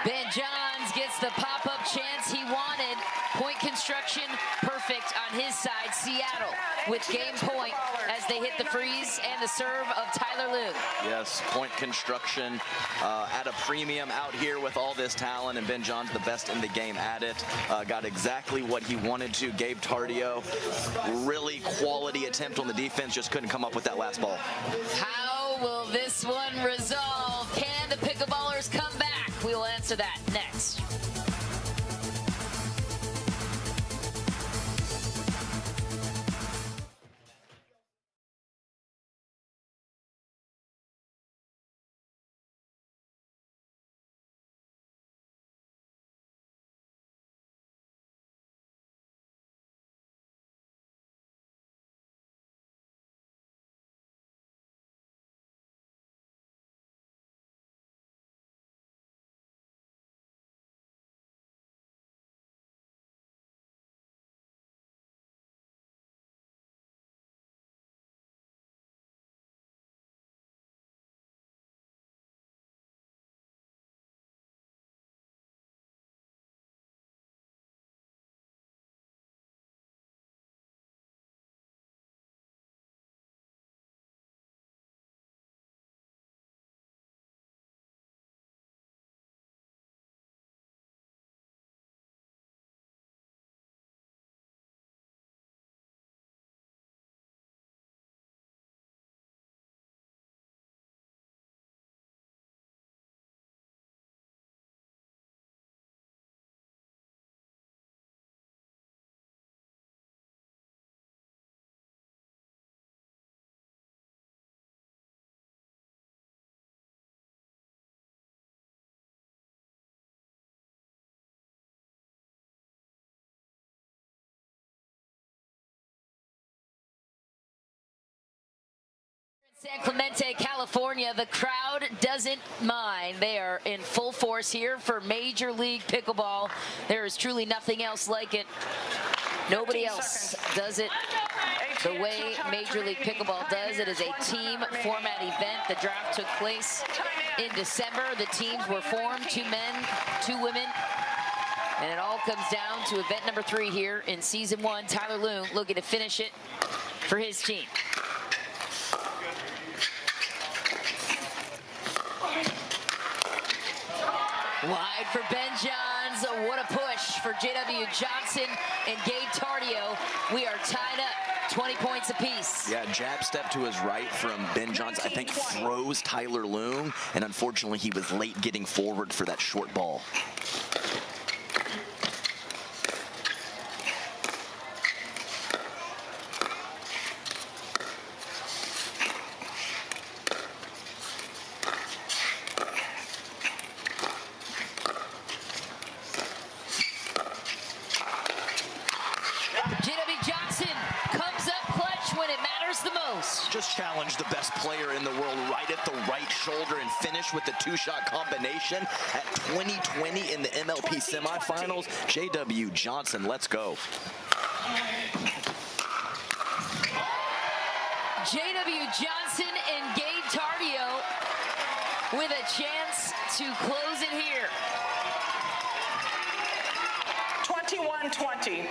Ben Johns gets the pop-up chance he wanted. Point construction perfect on his side. Seattle with game point as they hit the freeze and the serve of Tyler Loong. Yes, point construction at a premium out here with all this talent, and Ben Johns the best in the game at it. Got exactly what he wanted to. Gabe Tardio, really quality attempt on the defense, just couldn't come up with that last ball. How will this one resolve? Can the Pickleballers come back? We will answer that next. San Clemente, California, the crowd doesn't mind. They are in full force here for Major League Pickleball. There is truly nothing else like it. Nobody else does it the way Major League Pickleball does. It is a team format event. The draft took place in December. The teams were formed, 2 men, 2 women. And it all comes down to event number 3 here in season 1. Tyler Loon looking to finish it for his team. Wide for Ben Johns. What a push for J.W. Johnson and Gabe Tardio. We are tied up 20 points apiece. Yeah, jab step to his right from Ben Johns, I think froze Tyler Loon, and unfortunately he was late getting forward for that short ball. Just challenge the best player in the world right at the right shoulder and finish with the 2-shot combination at 20-20 in the MLP semifinals. J.W. Johnson, let's go. J.W. Johnson and Gabe Tardio with a chance to close it here. 21-20.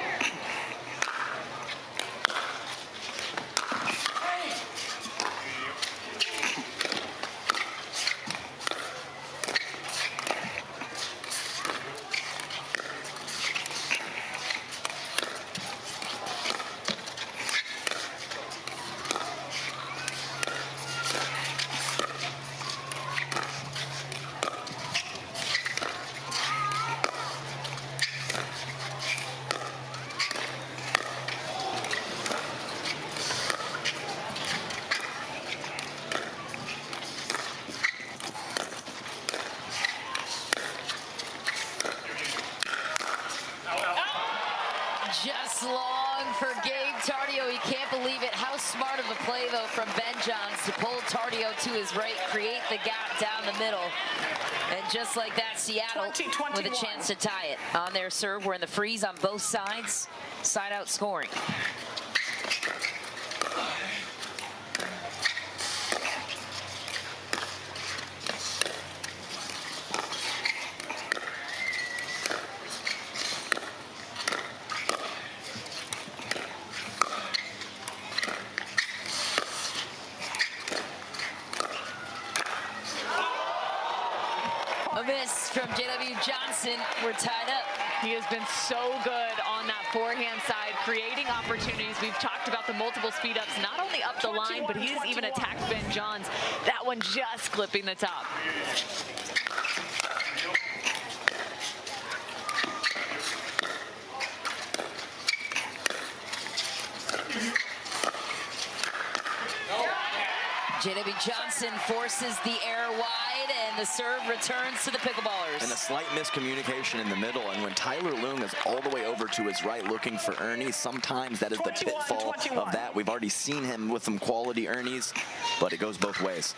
Just long for Gabe Tardio. He can't believe it. How smart of a play, though, from Ben Johns to pull Tardio to his right, create the gap down the middle. And just like that, Seattle with a chance to tie it. On their serve, we're in the freeze on both sides. Side out scoring. A miss from J.W. Johnson. We're tied up. He has been so good on that forehand side, creating opportunities. We've talked about the multiple speed ups, not only up the line, but he has even attacked Ben Johns. That one just clipping the top. J.W. Johnson forces the air wide, and the serve returns to the pickleballers. And a slight miscommunication in the middle, and when Tyler Loon is all the way over to his right looking for Ernie, sometimes that is the pitfall of that. We've already seen him with some quality Ernies, but it goes both ways.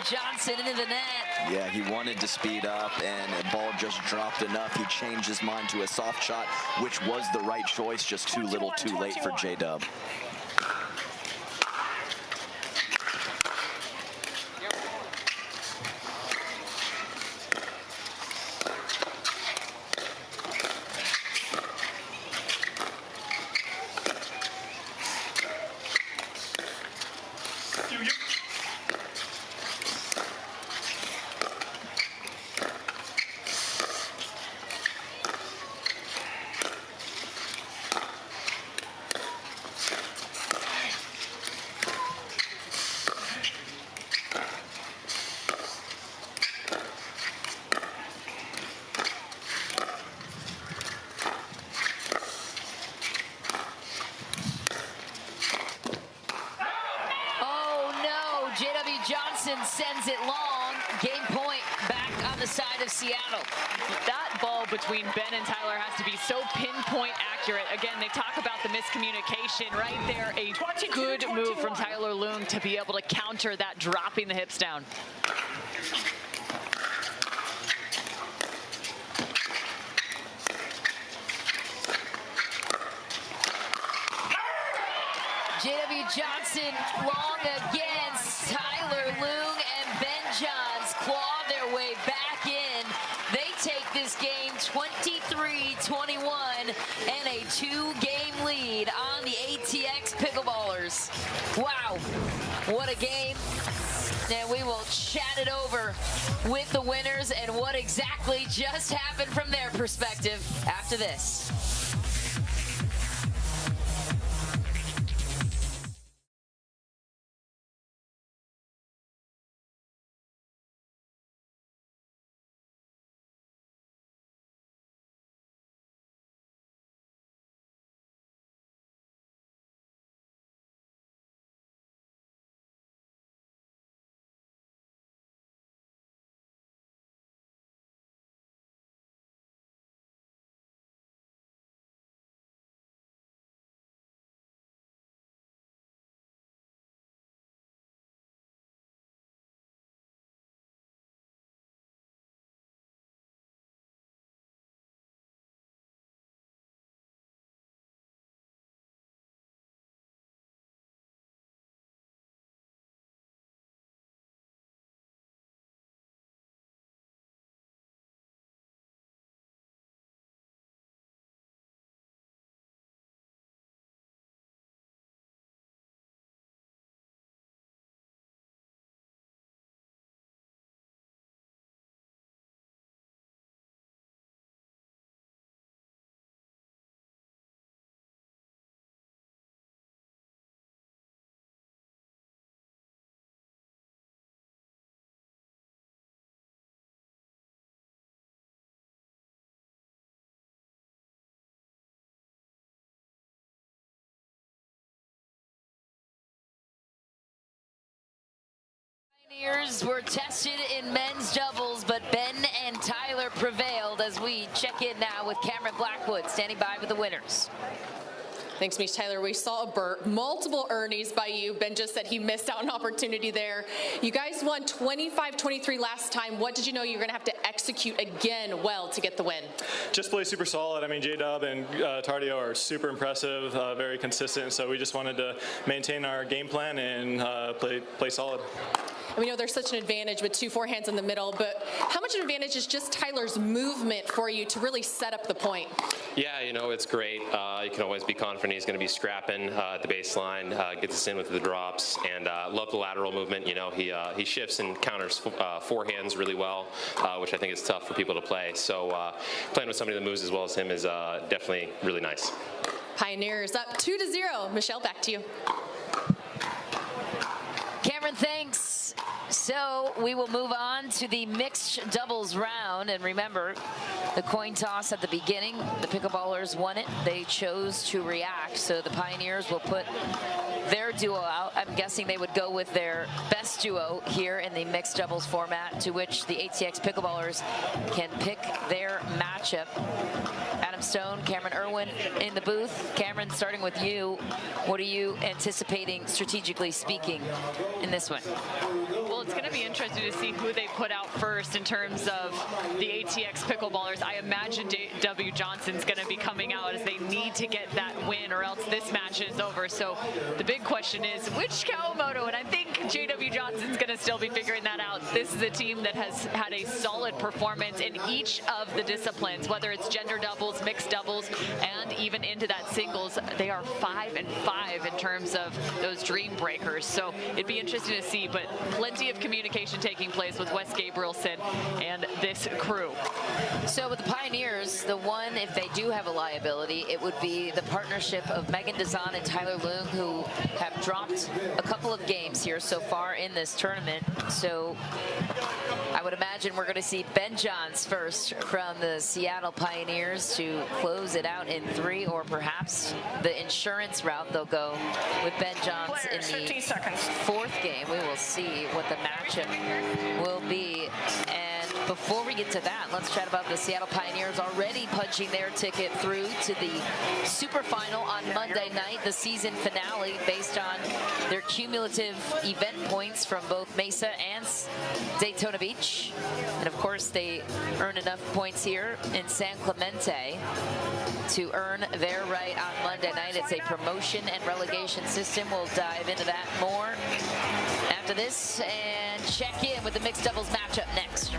Johnson into the net. Yeah, he wanted to speed up, and the ball just dropped enough. He changed his mind to a soft shot, which was the right choice, just too little, too late for J-Dub. Johnson sends it long. Game point back on the side of Seattle. That ball between Ben and Tyler has to be so pinpoint accurate. Again, they talk about the miscommunication right there. A good move from Tyler Loong to be able to counter that, dropping the hips down. J.W. Johnson long again. Tyler Loong and Ben Johns claw their way back in. They take this game 23-21 and a 2-game lead on the ATX Pickleballers. Wow, what a game. And we will chat it over with the winners and what exactly just happened from their perspective after this. Pioneers were tested in men's doubles, but Ben and Tyler prevailed as we check in now with Cameron Blackwood standing by with the winners. Thanks, Mish. Tyler, we saw multiple Ernies by you. Ben just said he missed out an opportunity there. You guys won 25-23 last time. What did you know you were going to have to execute again well to get the win? Just play super solid. I mean, J-Dub and Tardio are super impressive, very consistent. So we just wanted to maintain our game plan and play solid. And we know there's such an advantage with 2 forehands in the middle, but how much of an advantage is just Tyler's movement for you to really set up the point? Yeah, you know, it's great. You can always be confident he's going to be scrapping at the baseline, gets us in with the drops, and love the lateral movement. You know, he shifts and counters forehands really well, which I think is tough for people to play. So playing with somebody that moves as well as him is definitely really nice. Pioneers up 2-0. Michelle, back to you. Cameron, thanks. So we will move on to the mixed doubles round. And remember, the coin toss at the beginning, the pickleballers won it. They chose to react. So the Pioneers will put their duo out. I'm guessing they would go with their best duo here in the mixed doubles format, to which the ATX Pickleballers can pick their matchup. Adam Stone, Cameron Irwin in the booth. Cameron, starting with you, what are you anticipating, strategically speaking, in this one? Well, it's going to be interesting to see who they put out first in terms of the ATX Pickleballers. I imagine J.W. Johnson's going to be coming out as they need to get that win, or else this match is over. So the big question is, which Kawamoto? And I think J.W. Johnson's going to still be figuring that out. This is a team that has had a solid performance in each of the disciplines, whether it's gender doubles, mixed doubles, and even into that singles. They are 5-5 in terms of those dream breakers. So it'd be interesting to see, but plenty of communication taking place with Wes Gabrielson and this crew. So with the Pioneers, the one, if they do have a liability, it would be the partnership of Megan Dazan and Tyler Loong, who have dropped a couple of games here so far in this tournament. So I would imagine we're going to see Ben Johns first from the Seattle Pioneers to to close it out in 3, or perhaps the insurance route they'll go with Ben Johns in the 4th game. We will see what the matchup will be. And before we get to that, let's chat about the Seattle Pioneers already punching their ticket through to the super final on Monday night, the season finale, based on their cumulative event points from both Mesa and Daytona Beach. And of course, they earn enough points here in San Clemente to earn their right on Monday night. It's a promotion and relegation system. We'll dive into that more after this and check in with the mixed doubles matchup next.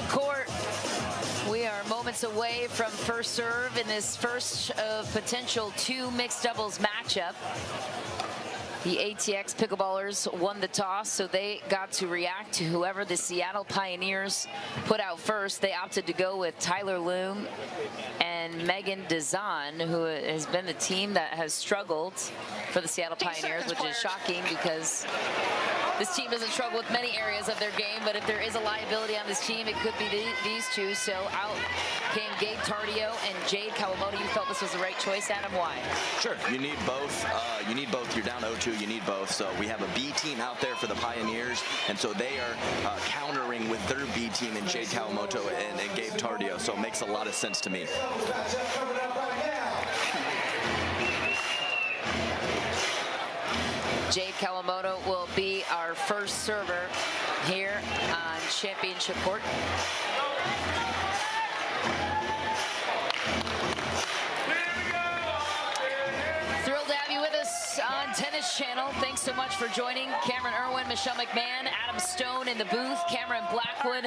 Court. We are moments away from first serve in this first of potential 2 mixed doubles matchup. The ATX Pickleballers won the toss, so they got to react to whoever the Seattle Pioneers put out first. They opted to go with Tyler Loom and Megan Dezan, who has been the team that has struggled for the Seattle Pioneers, which is shocking because this team doesn't struggle with many areas of their game, but if there is a liability on this team, it could be these two. So out came Gabe Tardio and Jade Kawamoto. You felt this was the right choice, Adam? Why? Sure, you need both. You're down 0-2, you need both. So we have a B team out there for the Pioneers, and so they are countering with their B team in Jade Kawamoto and Gabe Tardio. So it makes a lot of sense to me. Jade Kawamoto will be our first server here on Championship Court. Thrilled to have you with us on Tennis Channel. Thanks so much for joining. Cameron Irwin, Michelle McMahon, Adam Stone in the booth, Cameron Blackwood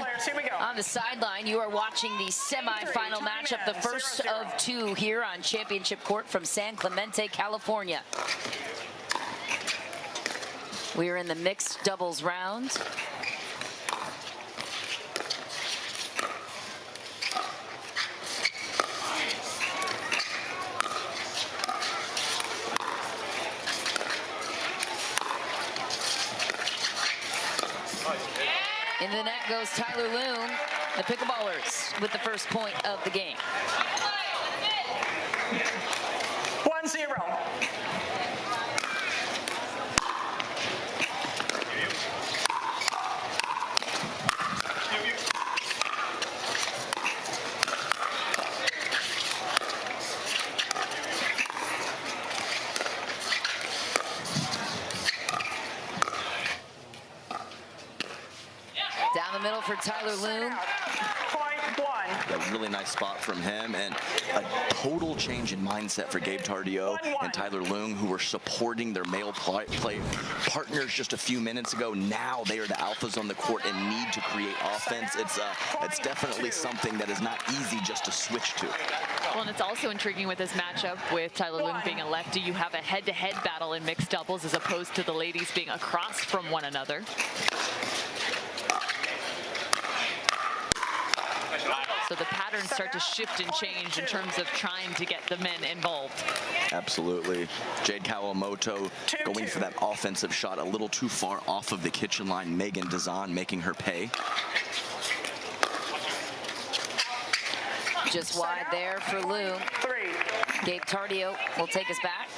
on the sideline. You are watching the semifinal matchup, the first of 2 here on Championship Court from San Clemente, California. We are in the mixed doubles round. In the net goes Tyler Loom, the Pickleballers, with the first point of the game. 1-0. Down the middle for Tyler Loom. A really nice spot from him, and a total change in mindset for Gabe Tardio and Tyler Leung, who were supporting their male play partners just a few minutes ago. Now they are the alphas on the court and need to create offense. It's definitely something that is not easy just to switch to. Well, and it's also intriguing with this matchup with Tyler Leung being a lefty. You have a head-to-head battle in mixed doubles as opposed to the ladies being across from one another. So the patterns start to shift and change in terms of trying to get the men involved. Absolutely. Jade Kawamoto going for that offensive shot a little too far off of the kitchen line. Megan Dazan making her pay. Just wide there for Leung. Gabe Tardio will take us back.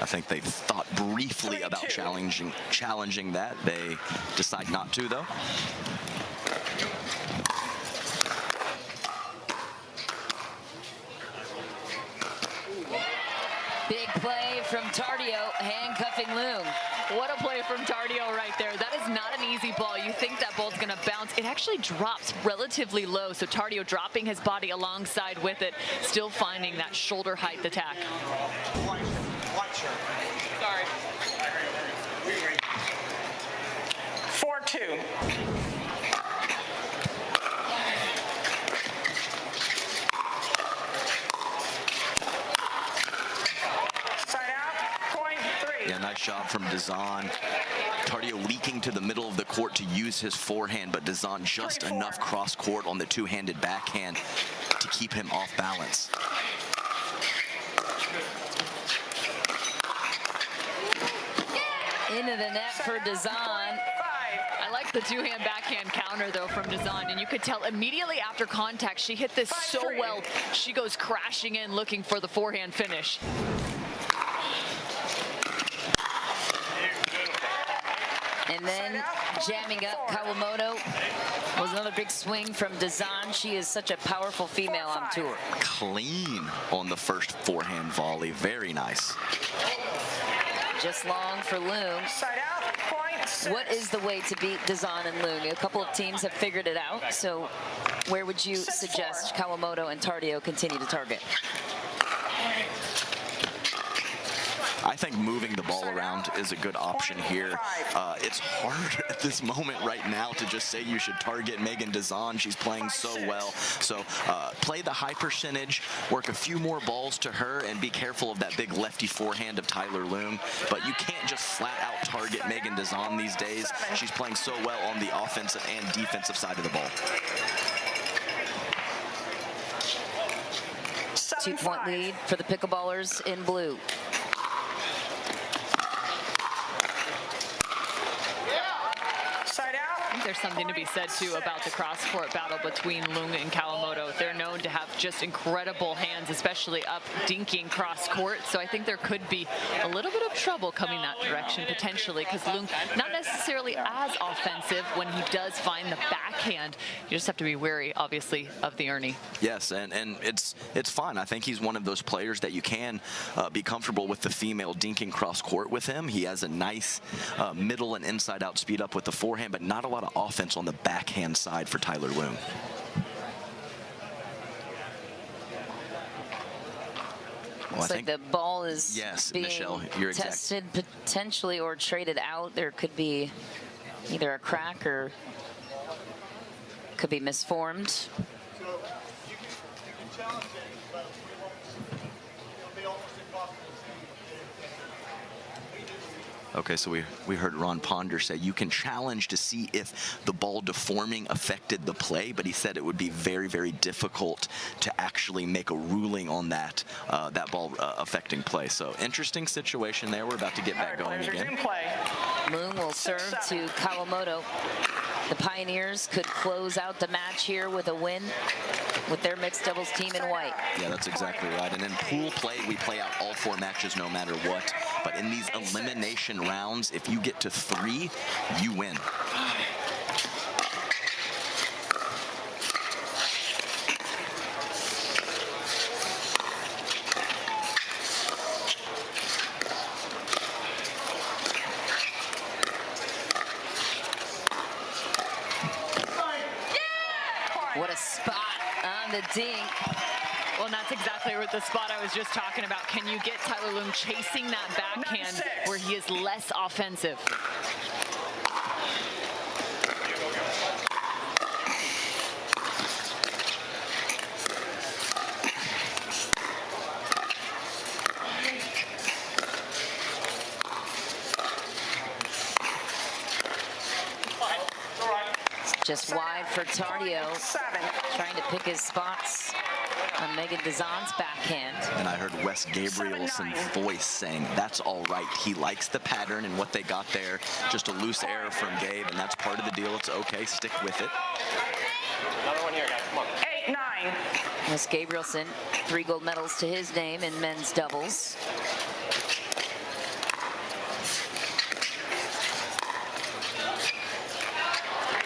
I think they thought briefly about challenging that. They decide not to, though. Big play from Tardio, handcuffing Leung. What a play from Tardio right there. That is not an easy ball. You think that ball's going to bounce. It actually drops relatively low, so Tardio dropping his body alongside with it, still finding that shoulder height attack. Sorry. 4-2. Yeah, nice job from Dazan. Tardio leaking to the middle of the court to use his forehand, but Dazan just enough cross court on the two-handed backhand to keep him off balance. Into the net for Dazan. I like the two-hand backhand counter, though, from Dazan, and you could tell immediately after contact, she hit this so well, she goes crashing in looking for the forehand finish. And then jamming up Kawamoto was another big swing from Dazan. She is such a powerful female on tour. Clean on the first forehand volley. Very nice. Just long for Leung. What is the way to beat Dazan and Leung? A couple of teams have figured it out. So where would you suggest Kawamoto and Tardio continue to target? I think moving the ball around is a good option here. It's hard at this moment right now to just say you should target Megan Dazan. She's playing so well. So play the high percentage, work a few more balls to her, and be careful of that big lefty forehand of Tyler Leung. But you can't just flat out target Megan Dazan these days. She's playing so well on the offensive and defensive side of the ball. 2-point lead for the pickleballers in blue. I think there's something to be said, too, about the cross-court battle between Leung and Kawamoto. They're known to have just incredible hands, especially up dinking cross-court. So I think there could be a little bit of trouble coming that direction, potentially, because Leung, not necessarily as offensive when he does find the backhand. You just have to be wary, obviously, of the Ernie. Yes, and it's fine. I think he's one of those players that you can be comfortable with the female dinking cross-court with him. He has a nice middle and inside-out speed up with the forehand, but not a lot of offense on the backhand side for Tyler Leung. Looks like the ball is being Michelle, you're tested potentially or traded out. There could be either a crack or could be misformed. Okay, so we heard Ron Ponder say you can challenge to see if the ball deforming affected the play, but he said it would be very, very difficult to actually make a ruling on that that ball affecting play. So interesting situation there. We're about to get back going again. Leung will serve to Kawamoto. The Pioneers could close out the match here with a win with their mixed doubles team in white. Yeah, that's exactly right. And in pool play, we play out all 4 matches no matter what. But in these elimination rounds, if you get to 3, you win. the dink. Well, and that's exactly what the spot I was just talking about. Can you get Tyler Loom chasing that backhand where he is less offensive? Just wide for Tardio, trying to pick his spots on Megan Dezon's backhand. And I heard Wes Gabrielson's voice saying, that's all right. He likes the pattern and what they got there. Just a loose error from Gabe, and that's part of the deal. It's okay, stick with it. Another one here, guys, come on. 8-9. Wes Gabrielson, 3 gold medals to his name in men's doubles.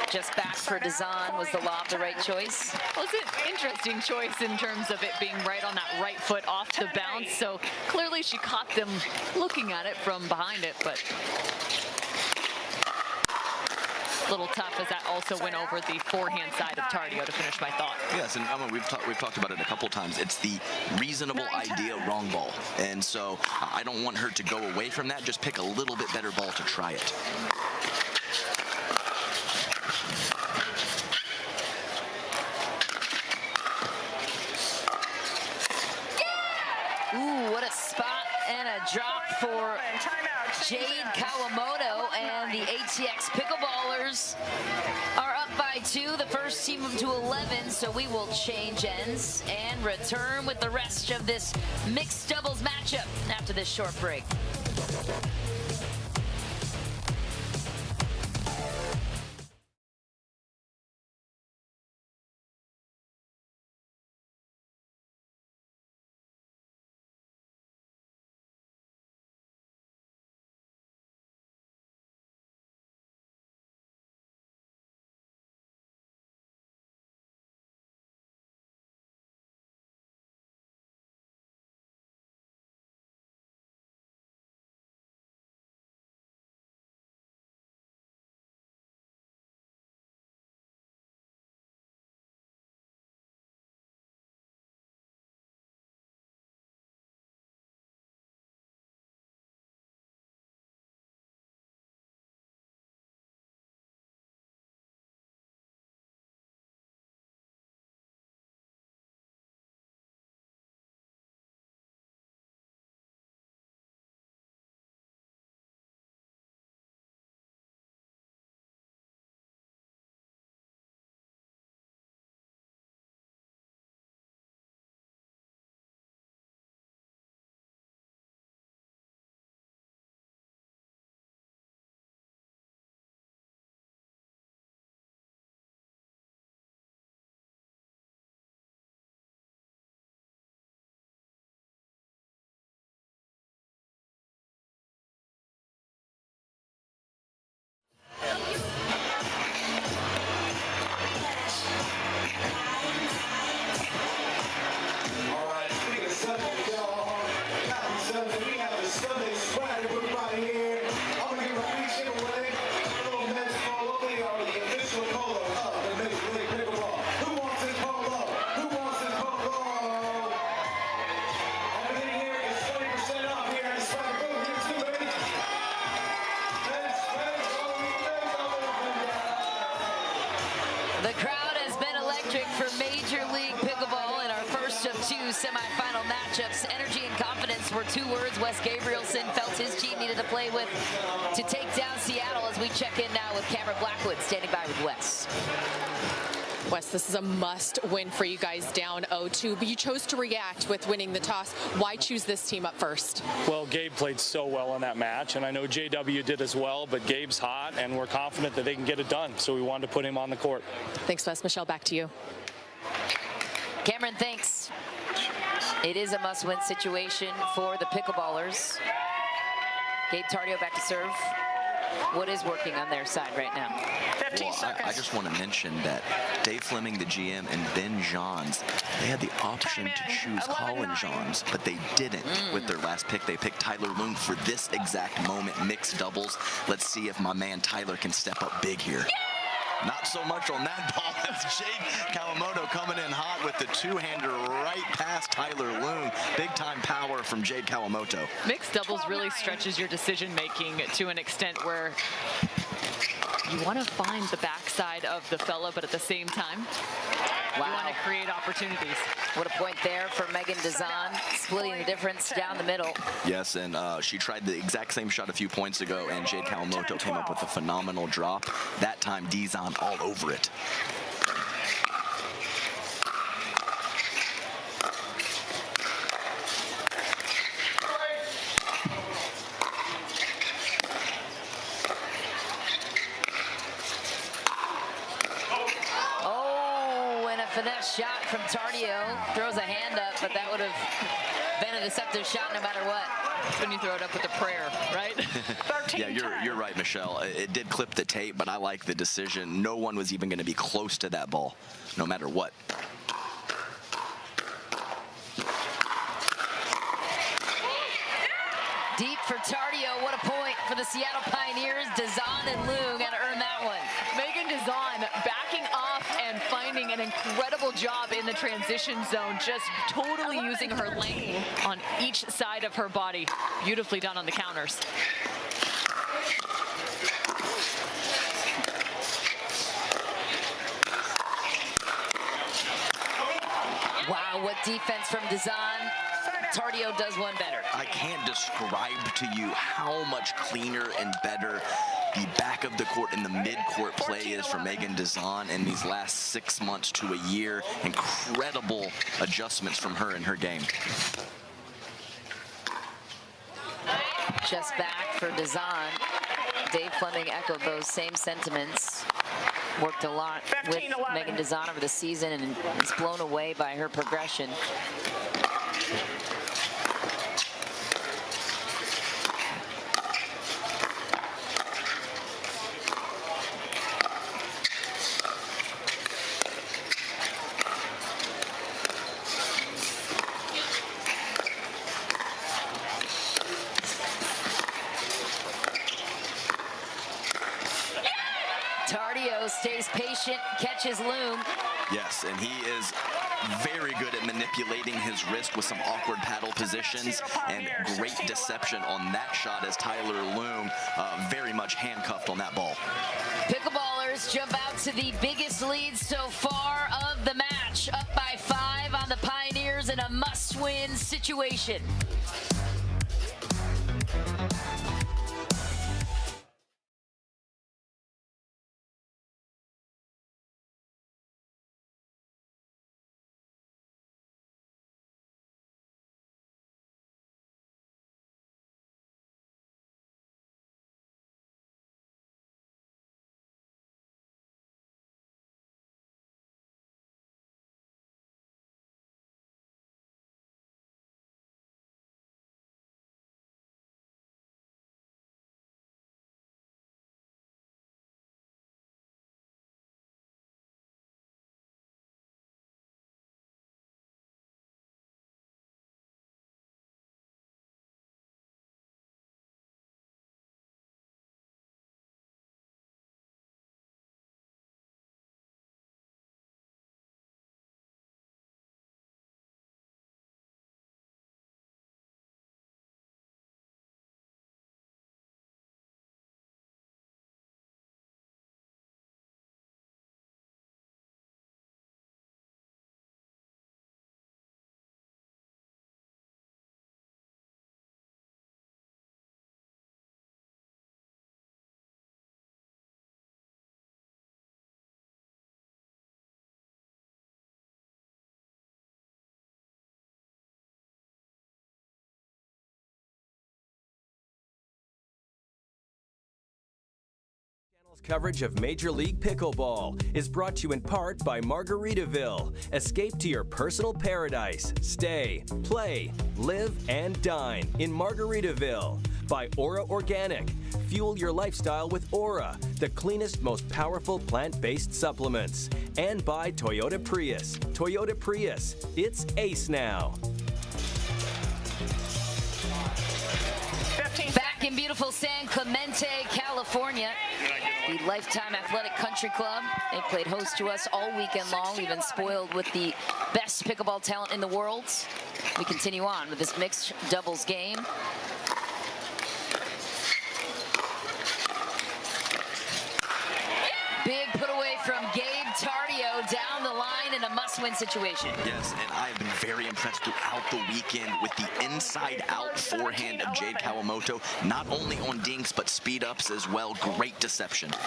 Just back for Dezon. Was the lob the right choice? Well, it's an interesting choice in terms of it being right on that right foot off the bounce. So clearly she caught them looking at it from behind it, but a little tough as that also went over the forehand side of Tardio to finish my thought. Yes, and Emma, we've talked about it a couple times. It's the reasonable idea wrong ball. And so I don't want her to go away from that. Just pick a little bit better ball to try it. Ooh, what a spot and a drop for Jade Kawamoto, and the ATX Pickleballers are up by 2. The first team up to 11, so we will change ends and return with the rest of this mixed doubles matchup after this short break. The crowd has been electric for Major League Pickleball in our first of 2 semifinal matchups. Energy and confidence were 2 words Wes Gabrielson felt his team needed to play with to take down Seattle, as we check in now with Cameron Blackwood standing by with Wes. Wes, this is a must-win for you guys down 0-2, but you chose to react with winning the toss. Why choose this team up first? Well, Gabe played so well in that match, and I know JW did as well, but Gabe's hot, and we're confident that they can get it done, so we wanted to put him on the court. Thanks, Wes. Michelle, back to you. Cameron, thanks. It is a must-win situation for the Pickleballers. Gabe Tardio back to serve. What is working on their side right now? 15 seconds. I just want to mention that Dave Fleming, the GM, and Ben Johns, they had the option to choose Colin Johns, but they didn't with their last pick. They picked Tyler Loom for this exact moment, mixed doubles. Let's see if my man Tyler can step up big here. Not so much on that ball. That's Jade Kawamoto coming in hot with the two-hander right past Tyler Loong. Big-time power from Jade Kawamoto. Mixed doubles really stretches your decision-making to an extent where you want to find the backside of the fella, but at the same time, you want to create opportunities. What a point there for Megan Dezan, splitting the difference down the middle. Yes, and she tried the exact same shot a few points ago, and Jade Kawamoto came up with a phenomenal drop. That time, Dezan all over it. Finesse shot from Tardio, throws a hand up, but that would have been a deceptive shot no matter what. When you throw it up with a prayer, right? Yeah, you're right, Michelle. It did clip the tape, but I like the decision. No one was even going to be close to that ball, no matter what. Deep for Tardio. What a point for the Seattle Pioneers. Dezan and Loong got to earn that one. Megan Dezan backing off and finding an incredible job in the transition zone, just totally using her length on each side of her body. Beautifully done on the counters. Wow, what defense from Dezan. Tardio does one better. I can't describe to you how much cleaner and better the back of the court and the mid-court play is for Megan Dezan in these last 6 months to a year. Incredible adjustments from her in her game. Just back for Dezan. Dave Fleming echoed those same sentiments. Worked a lot with Megan Dezan over the season and is blown away by her progression. Stays patient, catches Loong. Yes, and he is very good at manipulating his wrist with some awkward paddle positions and great deception on that shot as Tyler Loong very much handcuffed on that ball. Pickleballers jump out to the biggest lead so far of the match, up by 5 on the Pioneers in a must-win situation. Coverage of Major League Pickleball is brought to you in part by Margaritaville. Escape to your personal paradise. Stay, play, live, and dine in Margaritaville. By Aura Organic. Fuel your lifestyle with Aura, the cleanest, most powerful plant-based supplements. And by Toyota Prius. Toyota Prius. It's ace now. Back in beautiful San Clemente, California. The Lifetime Athletic Country Club. They played host to us all weekend long. We've been spoiled with the best pickleball talent in the world. We continue on with this mixed doubles game. Big put away from Gabe Tardio down the line in a must-win situation. Yes, and I've been very impressed throughout the weekend with the inside-out forehand of Jade Kawamoto, not only on dinks, but speed-ups as well. Great deception. Oh,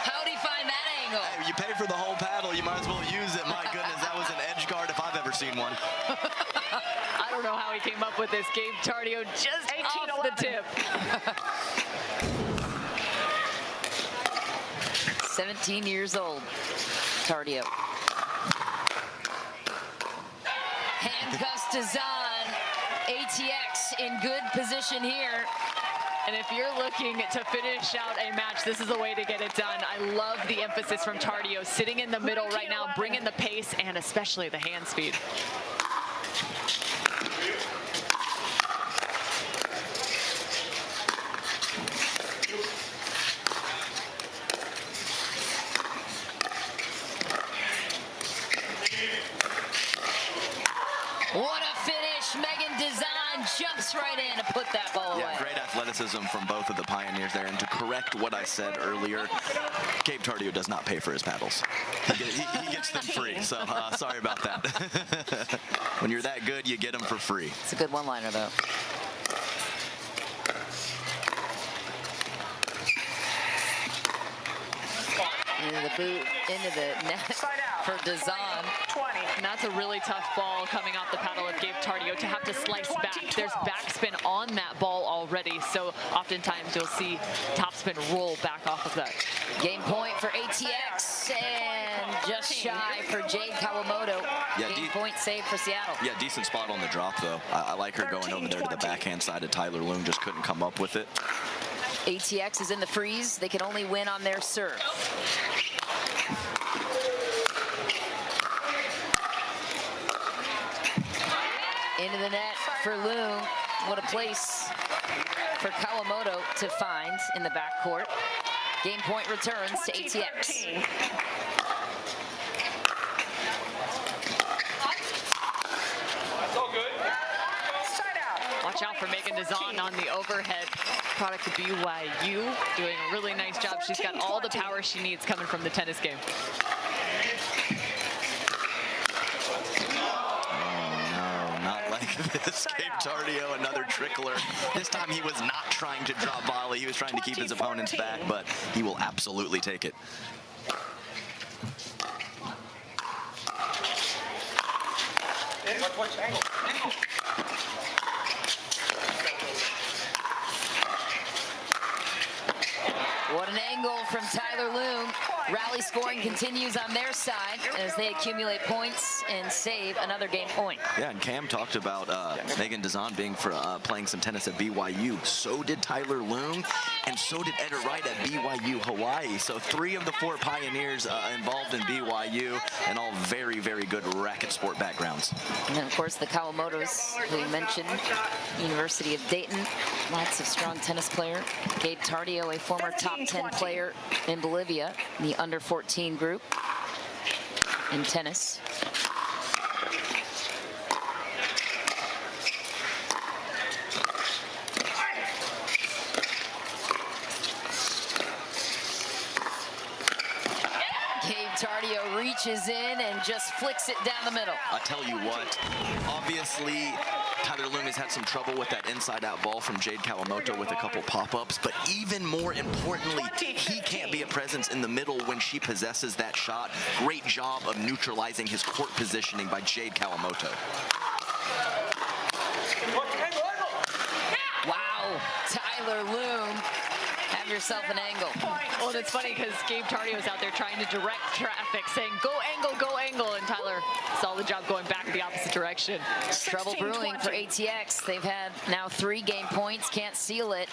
how'd he find that angle? Hey, you pay for the whole paddle, you might as well use it. My goodness, that was an edge guard if I've ever seen one. I don't know how he came up with this. Gabe Tardio just off the tip. 17 years old, Tardio. Handcuffs to Zahn. ATX in good position here. And if you're looking to finish out a match, this is the way to get it done. I love the emphasis from Tardio, sitting in the middle right now, bringing the pace and especially the hand speed. What a finish. Megan Dezan jumps right in to put that ball away. Yeah, great athleticism from both of the pioneers there. And to correct what I said earlier, Gabe Tardio does not pay for his paddles. He gets them free, so sorry about that. When you're that good, you get them for free. It's a good one-liner, though. Into the boot, into the net for Dezan. And that's a really tough ball coming off the paddle of Gabe Tardio to have to slice back. There's backspin on that ball already, so oftentimes you'll see topspin roll back off of that. Game point for ATX and just shy for Jade Kawamoto. Yeah, game point save for Seattle. Yeah, decent spot on the drop, though. I like her going over there to the backhand side of Tyler Loom, just couldn't come up with it. ATX is in the freeze. They can only win on their serve. Into the net for Loom. What a place for Kawamoto to find in the backcourt. Game point returns to ATX. Watch out for Megan Dezan on the overhead. Product of BYU, doing a really nice job. She's got all the power she needs coming from the tennis game. This Gabe Tardio, another trickler. This time he was not trying to drop volley. He was trying to keep his opponents back, but he will absolutely take it. What an angle from Tyler Loom. Rally scoring continues on their side as they accumulate points and save another game point. Yeah, and Cam talked about Megan Dezan being playing some tennis at BYU. So did Tyler Loom, and so did Etta Wright at BYU Hawaii. So 3 of the 4 pioneers involved in BYU, and all very, very good racket sport backgrounds. And then, of course, the Kawamotos, who you mentioned, University of Dayton, lots of strong tennis player. Gabe Tardio, a former top 10 player in Bolivia, the under 14 group in tennis. Gabe Tardio reaches in and just flicks it down the middle. I tell you what, obviously Tyler Loom has had some trouble with that inside-out ball from Jade Kawamoto with a couple pop-ups, but even more importantly, he can't be a presence in the middle when she possesses that shot. Great job of neutralizing his court positioning by Jade Kawamoto. Wow, Tyler Loom. Have yourself an angle. Well, it's funny because Gabe Tardio's out there trying to direct traffic, saying go angle, and Tyler saw the job going back the opposite direction. Trouble brewing for ATX. They've had now 3 game points, can't seal it.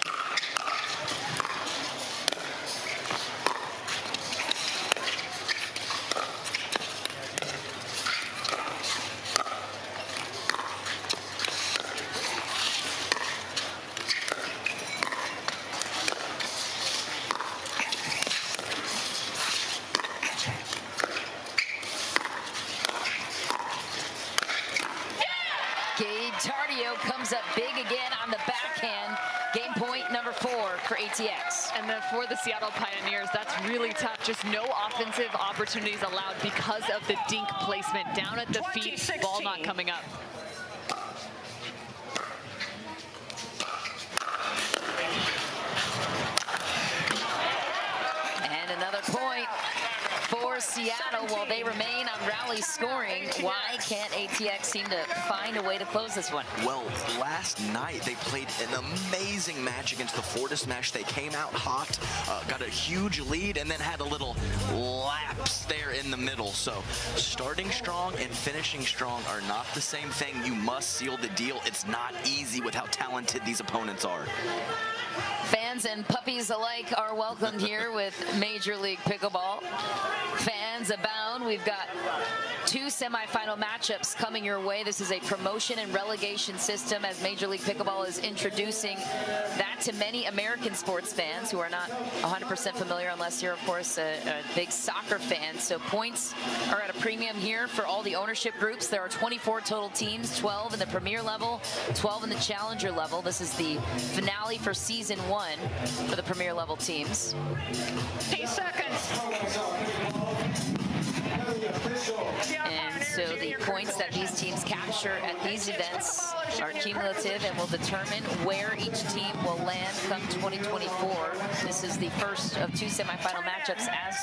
Tardio comes up big again on the backhand. Game point number 4 for ATX. And then for the Seattle Pioneers, that's really tough. Just no offensive opportunities allowed because of the dink placement down at the feet, ball not coming up. And another point for Seattle while they remain on rally scoring. Why can't ATX seem to find a way to close this one? Well, last night they played an amazing match against the Fortis Mesh. They came out hot, got a huge lead, and then had a little lapse there in the middle. So starting strong and finishing strong are not the same thing. You must seal the deal. It's not easy with how talented these opponents are. Fans and puppies alike are welcomed here with Major League Pickleball. Fans abound. We've got 2 semifinal matchups coming your way. This is a promotion and relegation system as Major League Pickleball is introducing that to many American sports fans who are not 100% familiar unless you're, of course, a big soccer fan. So points are at a premium here for all the ownership groups. There are 24 total teams, 12 in the Premier level, 12 in the Challenger level. This is the finale for Season 1 for the Premier level teams. 8 seconds. And so the points that these teams capture at these events are cumulative and will determine where each team will land come 2024. This is the first of 2 semifinal matchups, as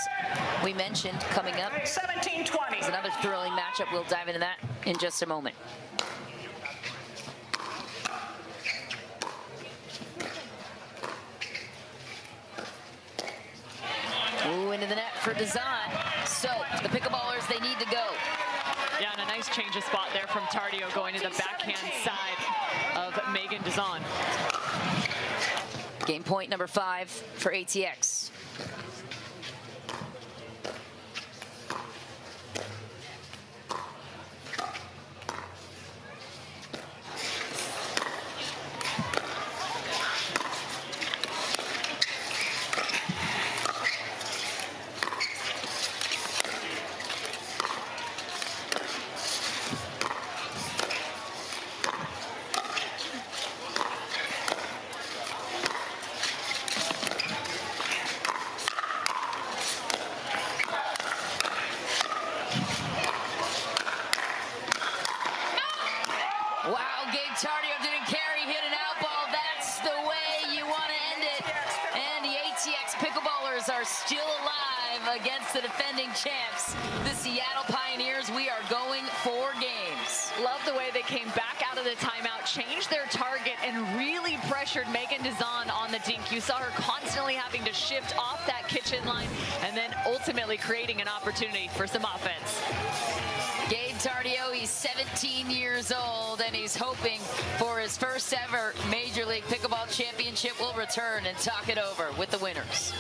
we mentioned, coming up. 17-20. There's another thrilling matchup. We'll dive into that in just a moment. Ooh, into the net for Dazan. So the pickleballers, they need to go. Yeah, and a nice change of spot there from Tardio going to the backhand side of Megan Dazan. Game point number 5 for ATX. Wow, Gabe Tardio didn't care. He hit an out ball. That's the way you want to end it. And the ATX Pickleballers are still alive against the defending champs, the Seattle Pioneers. We are going 4 games. Love the way they came back out of the timeout, changed their target, and really pressured Megan Dazan on the dink. You saw her constantly having to shift off that kitchen line and then ultimately creating an opportunity for some offense. Gabe Tardio, he's 17 years old, and he's hoping for his first ever Major League Pickleball Championship. Will return and talk it over with the winners.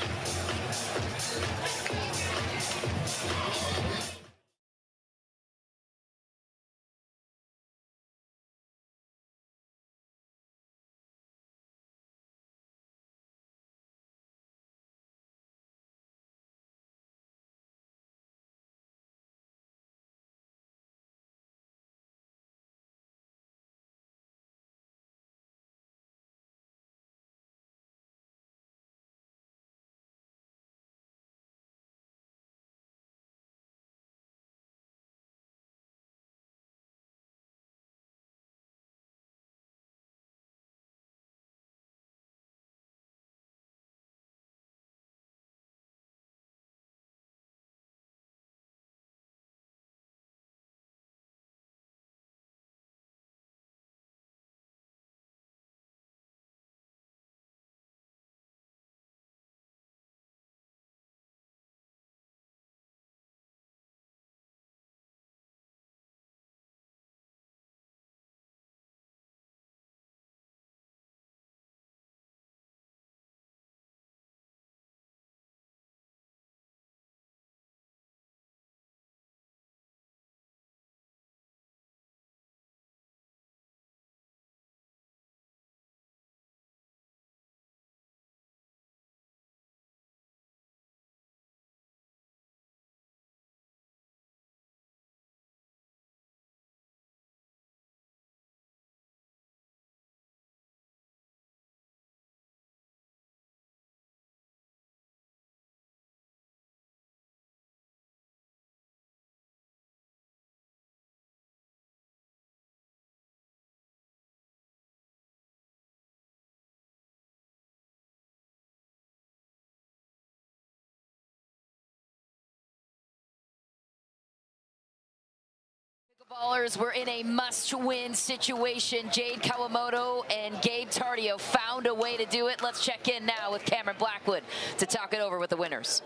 Ballers were in a must-win situation. Jade Kawamoto and Gabe Tardio found a way to do it. Let's check in now with Cameron Blackwood to talk it over with the winners.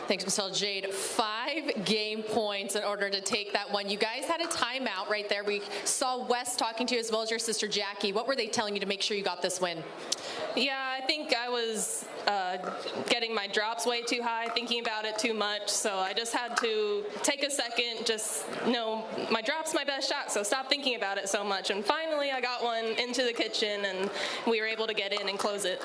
Thanks, Michelle. Jade, 5 game points in order to take that one. You guys had a timeout right there. We saw Wes talking to you as well as your sister Jackie. What were they telling you to make sure you got this win? Yeah, I think I was getting my drops way too high, thinking about it too much. So I just had to take a second, just know my drop's my best shot. So stop thinking about it so much. And finally, I got one into the kitchen, and we were able to get in and close it.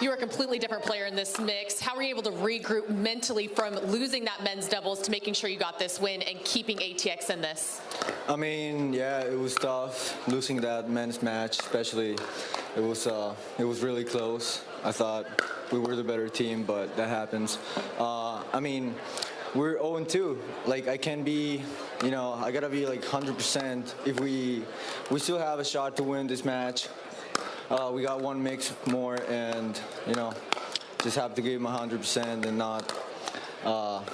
You were a completely different player in this mix. How were you able to regroup mentally from losing that men's doubles to making sure you got this win and keeping ATX in this? I mean, yeah, it was tough losing that men's match, especially. It was really close. I thought we were the better team, but that happens. I mean, we're 0-2. Like, I can be, you know, I gotta be like 100%. If we still have a shot to win this match. We got one mix more, and you know, just have to give him 100% and not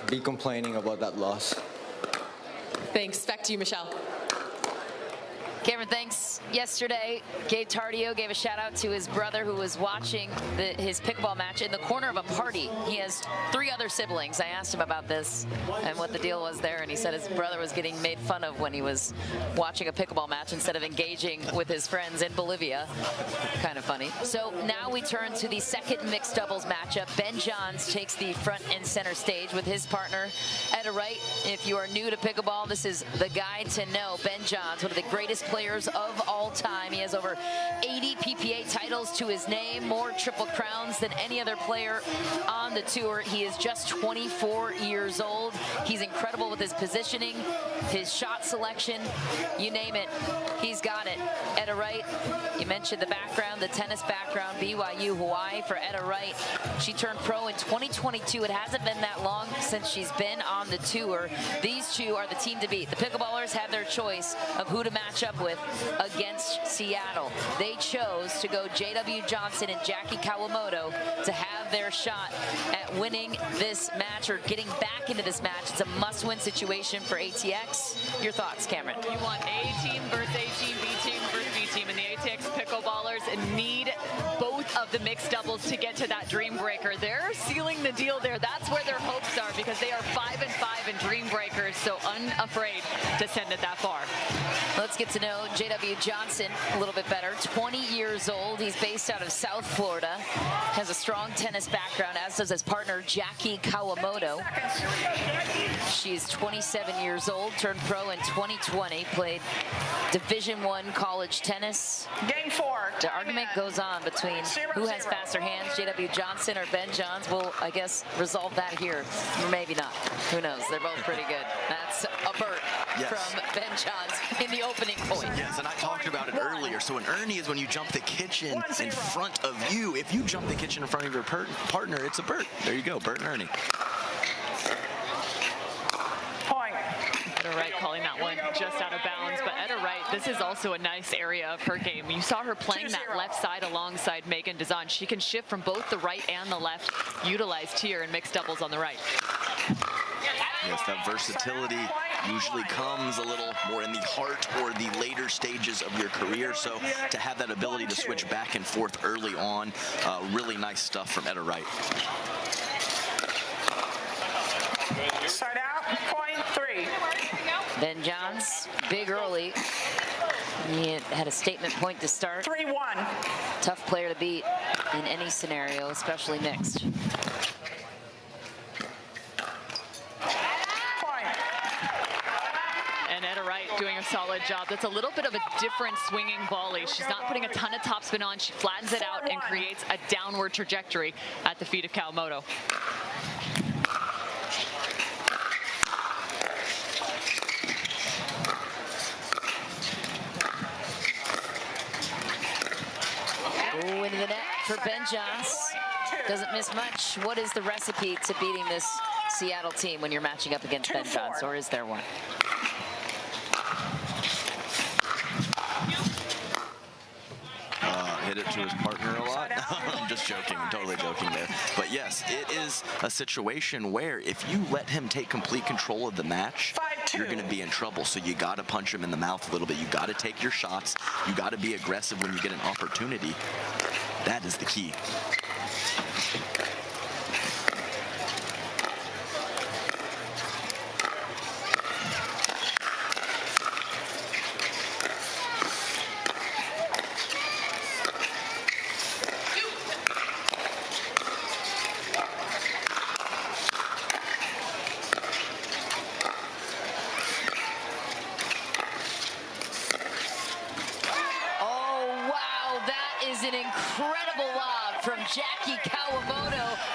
be complaining about that loss. Thanks. Back to you, Michelle. Cameron, thanks. Yesterday, Gabe Tardio gave a shout out to his brother who was watching his pickleball match in the corner of a party. He has 3 other siblings. I asked him about this and what the deal was there, and he said his brother was getting made fun of when he was watching a pickleball match instead of engaging with his friends in Bolivia. Kind of funny. So now we turn to the second mixed doubles matchup. Ben Johns takes the front and center stage with his partner, Etta Wright. If you are new to pickleball, this is the guy to know. Ben Johns, one of the greatest players of all time. He has over 80 PPA titles to his name, more Triple Crowns than any other player on the tour. He is just 24 years old. He's incredible with his positioning, his shot selection, you name it, he's got it. Etta Wright, you mentioned the background, the tennis background, BYU, Hawaii for Etta Wright. She turned pro in 2022. It hasn't been that long since she's been on the tour. These two are the team to beat. The pickleballers had their choice of who to match up with against Seattle. They chose to go JW Johnson and Jackie Kawamoto to have their shot at winning this match or getting back into this match. It's a must-win situation for ATX. Your thoughts, Cameron? You want A team versus A team, B team versus B team, and the ATX pickleballers need both of the mixed doubles to get to that dream breaker. They're sealing the deal there. That's where their hopes are because they are 5-5 in dream breakers, so unafraid to send it that far. Let's get to know JW Johnson a little bit better. 20 years old. He's based out of South Florida. Has a strong tennis background, as does his partner, Jackie Kawamoto. She's 27 years old, turned pro in 2020, played Division I college tennis. Game 4. The argument goes on between who has faster hands, JW Johnson or Ben Johns. We'll, I guess, resolve that here. Or maybe not. Who knows? They're both pretty good. That's a Bert from Ben Johns in the opening point. Yes, and I talked about it earlier. So an Ernie is when you jump the kitchen in front of you. If you jump the kitchen in front of your partner, it's a Bert. There you go, Bert and Ernie. Etta Wright calling that one just out of bounds, but Etta Wright, this is also a nice area of her game. You saw her playing that left side alongside Megan Dazan. She can shift from both the right and the left, utilize tier and mixed doubles on the right. Yes, that versatility usually comes a little more in the heart or the later stages of your career. So to have that ability to switch back and forth early on, really nice stuff from Etta Wright. Start out, point 3. Ben Johns, big early. He had a statement point to start. 3-1. Tough player to beat in any scenario, especially mixed. And Etta Wright doing a solid job. That's a little bit of a different swinging volley. She's not putting a ton of topspin on. She flattens it out and creates a downward trajectory at the feet of Kawamoto. Oh, into the net for Ben Johns. Doesn't miss much. What is the recipe to beating this Seattle team when you're matching up against Ben Johns, or is there one? Hit it to his partner a lot. I'm just joking, I'm totally joking there. But yes, it is a situation where if you let him take complete control of the match, you're going to be in trouble. So you got to punch him in the mouth a little bit. You got to take your shots. You got to be aggressive when you get an opportunity. That is the key.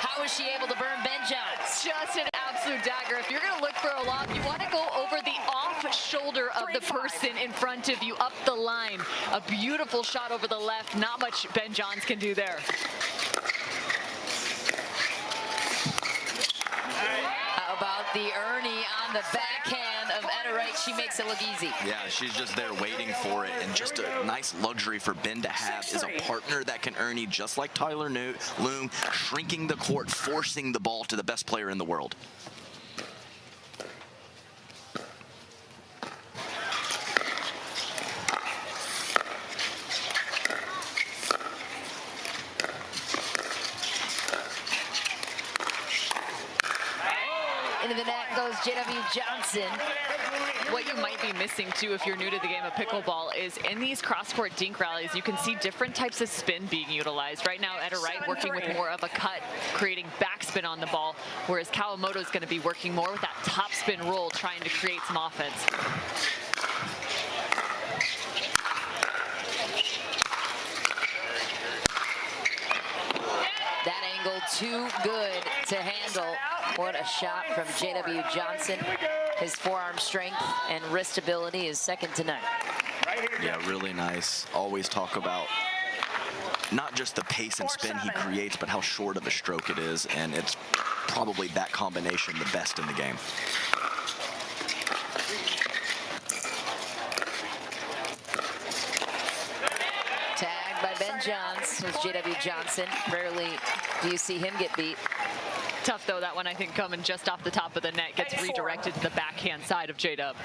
How was she able to burn Ben Johns? Just an absolute dagger. If you're going to look for a lob, you want to go over the off shoulder of the person in front of you, up the line. A beautiful shot over the left. Not much Ben Johns can do there. How about the Ernie on the backhand of Etta Wright? She makes it look easy. Yeah, she's just there waiting for it, and just a nice luxury for Ben to have is a partner that can Ernie, just like Tyler Loom, shrinking the court, forcing the ball to the best player in the world. Into the net goes J.W. Johnson. What you might be missing too if you're new to the game of pickleball is in these cross-court dink rallies, you can see different types of spin being utilized. Right now, Etta Wright working with more of a cut, creating backspin on the ball, whereas Kawamoto is going to be working more with that top spin roll, trying to create some offense. That angle too good to handle. What a shot from J.W. Johnson. His forearm strength and wrist ability is second to none. Yeah, really nice. Always talk about not just the pace and spin he creates, but how short of a stroke it is, and it's probably that combination the best in the game. Tagged by Ben Johns was J.W. Johnson. Rarely do you see him get beat. Tough though, that one I think coming just off the top of the net, gets redirected to the backhand side of J-Dub.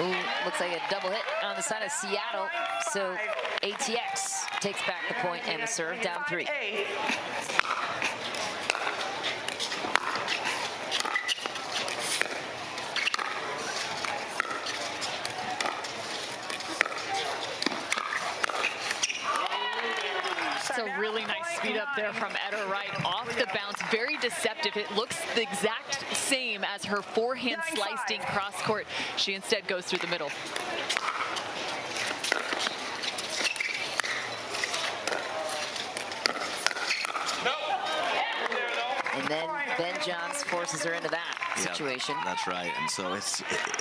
Ooh, looks like a double hit on the side of Seattle. So ATX takes back the point and the serve, down 3. A really nice speed up there from Etta Wright off the bounce, very deceptive. It looks the exact same as her forehand slice dink cross court. She instead goes through the middle. And then Ben Johns forces her into that situation. Yeah, that's right. And so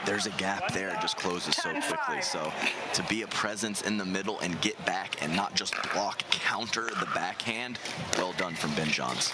there's a gap there. It just closes so quickly. So to be a presence in the middle and get back and not just block, counter the backhand, well done from Ben Johns.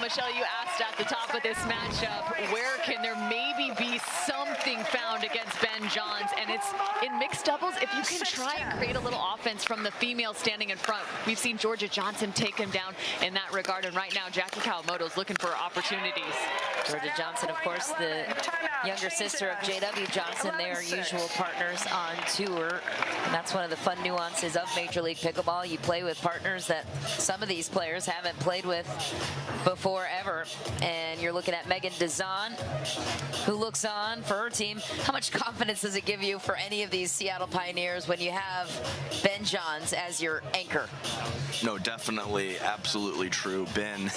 Michelle, you asked at the top of this matchup, where can there maybe be something found against Ben Johns? And it's in mixed doubles, if you can try and create a little offense from the female standing in front. We've seen Georgia Johnson take him down in that regard, and right now Jackie Kawamoto is looking for opportunities. Georgia Johnson, of course, the younger sister of J.W. Johnson. They are usual partners on tour, and that's one of the fun nuances of Major League Pickleball. You play with partners that some of these players haven't played with before. forever. And you're looking at Megan Dezon, who looks on for her team. How much confidence does it give you for any of these Seattle Pioneers when you have Ben Johns as your anchor? No, definitely, absolutely true. Ben,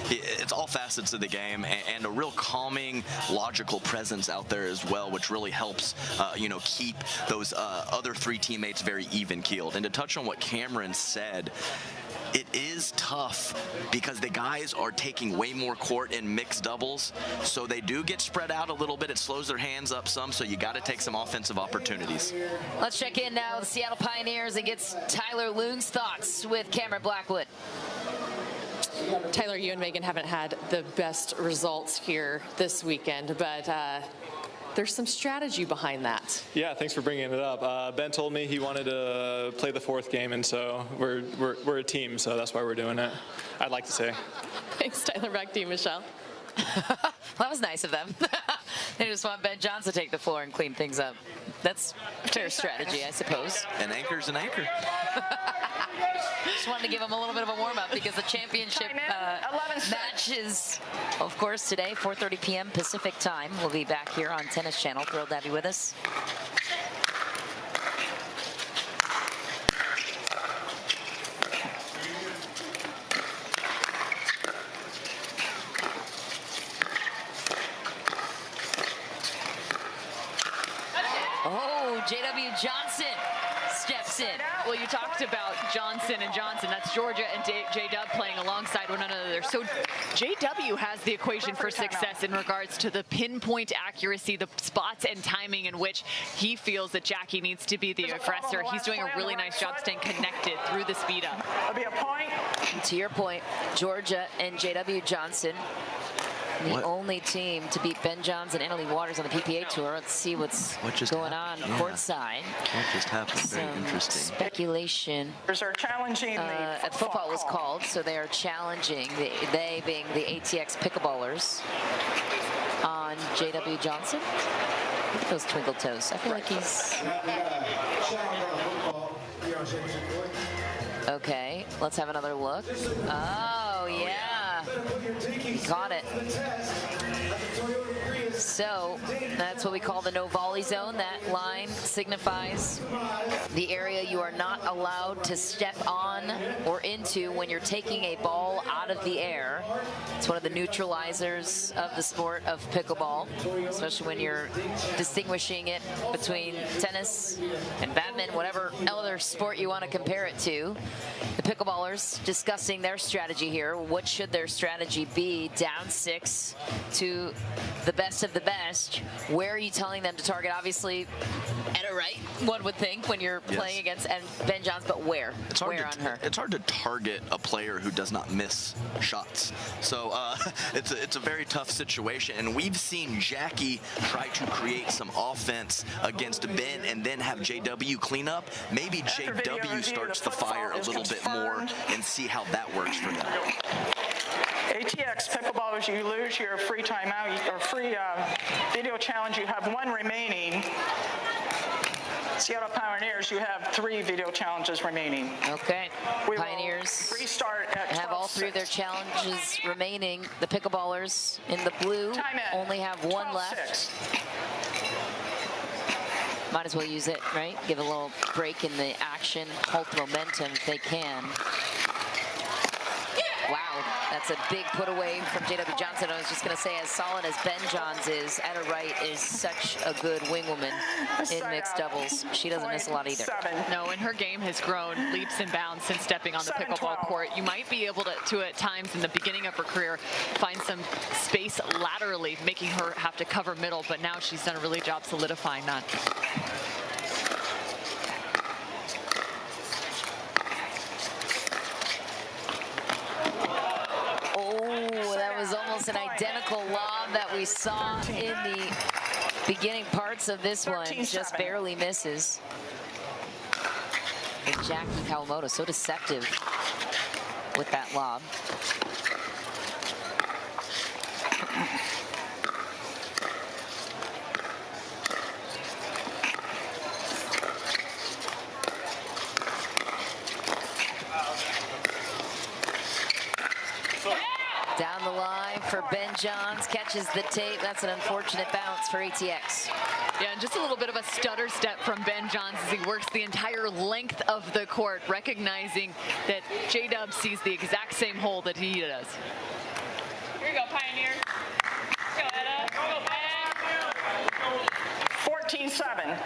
it's all facets of the game, and a real calming, logical presence out there as well, which really helps, keep those other three teammates very even-keeled. And to touch on what Cameron said, it is tough because the guys are taking way more court in mixed doubles, so they do get spread out a little bit. It slows their hands up some, so you got to take some offensive opportunities. Let's check in now with the Seattle Pioneers and get Tyler Loon's thoughts with Cameron Blackwood. Tyler, you and Megan haven't had the best results here this weekend, but there's some strategy behind that. Yeah, thanks for bringing it up. Ben told me he wanted to play the fourth game, and so we're a team, so that's why we're doing it, I'd like to say. Thanks, Tyler. Back to you, Michelle. Well, that was nice of them. They just want Ben Johns to take the floor and clean things up. That's fair strategy, I suppose. An anchor's an anchor. Just wanted to give him a little bit of a warm-up because the championship match is, of course, today, 4:30 p.m. Pacific time. We'll be back here on Tennis Channel. Thrilled to have you with us. Oh, J.W. Johnson steps in. Well, you talked about Johnson and Johnson. That's Georgia and J-Dub playing alongside one another. So J.W. has the equation for success in regards to the pinpoint accuracy, the spots and timing in which he feels that Jackie needs to be the aggressor. He's doing a really nice job staying connected through the speed up. It'll be a point. To your point, Georgia and J.W. Johnson, the only team to beat Ben Johns and Annalie Waters on the PPA Tour. Let's see what's going on courtside. What just happened? Very interesting. Speculation. Are challenging a football was called, so they are challenging, they being the ATX Pickleballers, on J.W. Johnson. Look at those twinkle toes. I feel like he's... Okay, let's have another look. Oh, yeah. He caught it. So that's what we call the no volley zone. That line signifies the area you are not allowed to step on or into when you're taking a ball out of the air. It's one of the neutralizers of the sport of pickleball, especially when you're distinguishing it between tennis and badminton, whatever other sport you want to compare it to. The pickleballers discussing their strategy here. What should their strategy be? Down 6 to the best of the best. Where are you telling them to target? Obviously, at a right, one would think, when you're playing against Ben Johns, but where? Where on her? It's hard to target a player who does not miss shots. So it's a very tough situation, and we've seen Jackie try to create some offense against Ben and then have JW clean up. Maybe JW starts the fire a little bit more and see how that works for them. ATX Pickleballers, you lose your free timeout or free video challenge. You have one remaining. Seattle Pioneers, you have 3 video challenges remaining. Okay. We Pioneers restart at have all 3 of their challenges remaining. The pickleballers in the blue only have 1 left. Might as well use it, right? Give a little break in the action, halt the momentum if they can. Wow, that's a big put away from J.W. Johnson. I was just going to say, as solid as Ben Johns is, Etta Wright is such a good wingwoman in mixed doubles. She doesn't miss a lot either. No, and her game has grown leaps and bounds since stepping on the pickleball court. You might be able to at times in the beginning of her career, find some space laterally, making her have to cover middle, but now she's done a really good job solidifying that. Almost an identical lob that we saw in the beginning parts of this one. Just barely misses. And Jackie Kawamoto, so deceptive with that lob. Down the line. for Ben Johns, catches the tape. That's an unfortunate bounce for ATX. Yeah, and just a little bit of a stutter step from Ben Johns as he works the entire length of the court, recognizing that J-Dub sees the exact same hole that he does. Here you go, Pioneer. Go, Etta. Go, Ben. 14-7.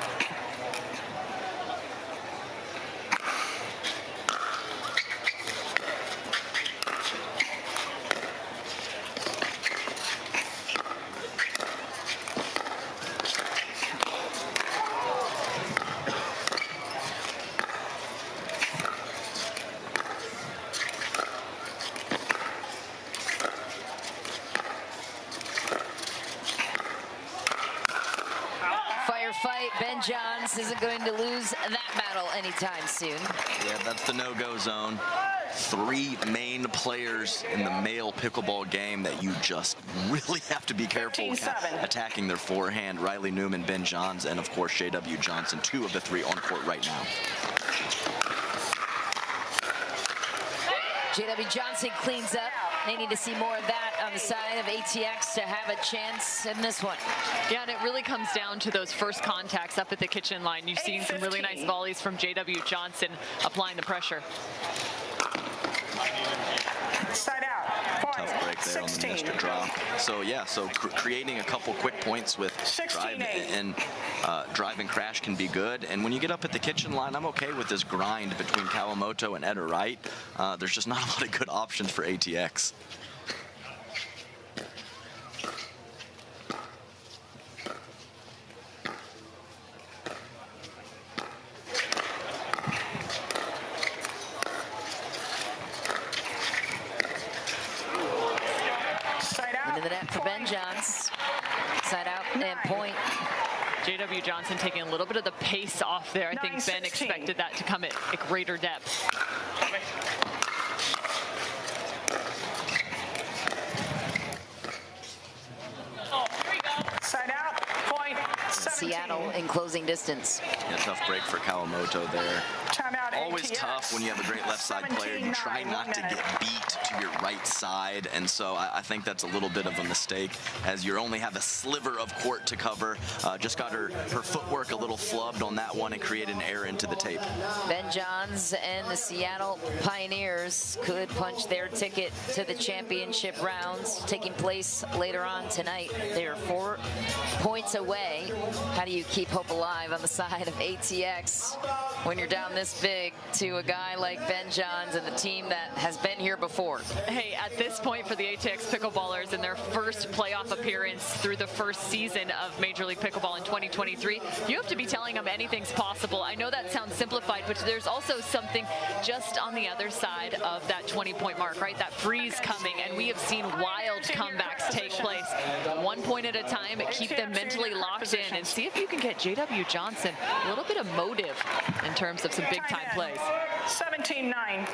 Fight. Ben Johns isn't going to lose that battle anytime soon. Yeah, that's the no-go zone. 3 main players in the male pickleball game that you just really have to be careful attacking their forehand. Riley Newman, Ben Johns, and of course J.W. Johnson, 2 of the 3 on court right now. J.W. Johnson cleans up. They need to see more of that on the side of ATX to have a chance in this one. Yeah, and it really comes down to those first contacts up at the kitchen line. You've seen some really nice volleys from J.W. Johnson applying the pressure. Side out. Tough break there 16. On the Mr. drop. So yeah, so creating a couple quick points with drive and crash can be good. And when you get up at the kitchen line, I'm okay with this grind between Kawamoto and Etta Wright. There's just not a lot of good options for ATX. Into the net for Ben Johns. Side out and point. J.W. Johnson taking a little bit of the pace off there. I think Ben expected that to come at a greater depth. Side out, point 17. Seattle in closing distance. Yeah, tough break for Kawamoto there. Timeout. Always tough when you have a great left side player. You try not to get beat to your right side, and so I think that's a little bit of a mistake, as you only have a sliver of court to cover. Just got her footwork a little flubbed on that one and created an error into the tape. Ben Johns and the Seattle Pioneers could punch their ticket to the championship rounds taking place later on tonight. They are 4 points away. How do you keep hope alive on the side of ATX when you're down this big to a guy like Ben Johns and the team that has been here before? Hey, at this point for the ATX Pickleballers in their first playoff appearance through the first season of Major League Pickleball in 2023, you have to be telling them anything's possible. I know that sounds simplified, but there's also something just on the other side of that 20-point mark, right? That freeze coming, and we have seen wild comebacks take place. 1 point at a time, keep them mentally locked in, and see if you can get J.W. Johnson a little bit of motive in terms of some big-time plays. 17-9.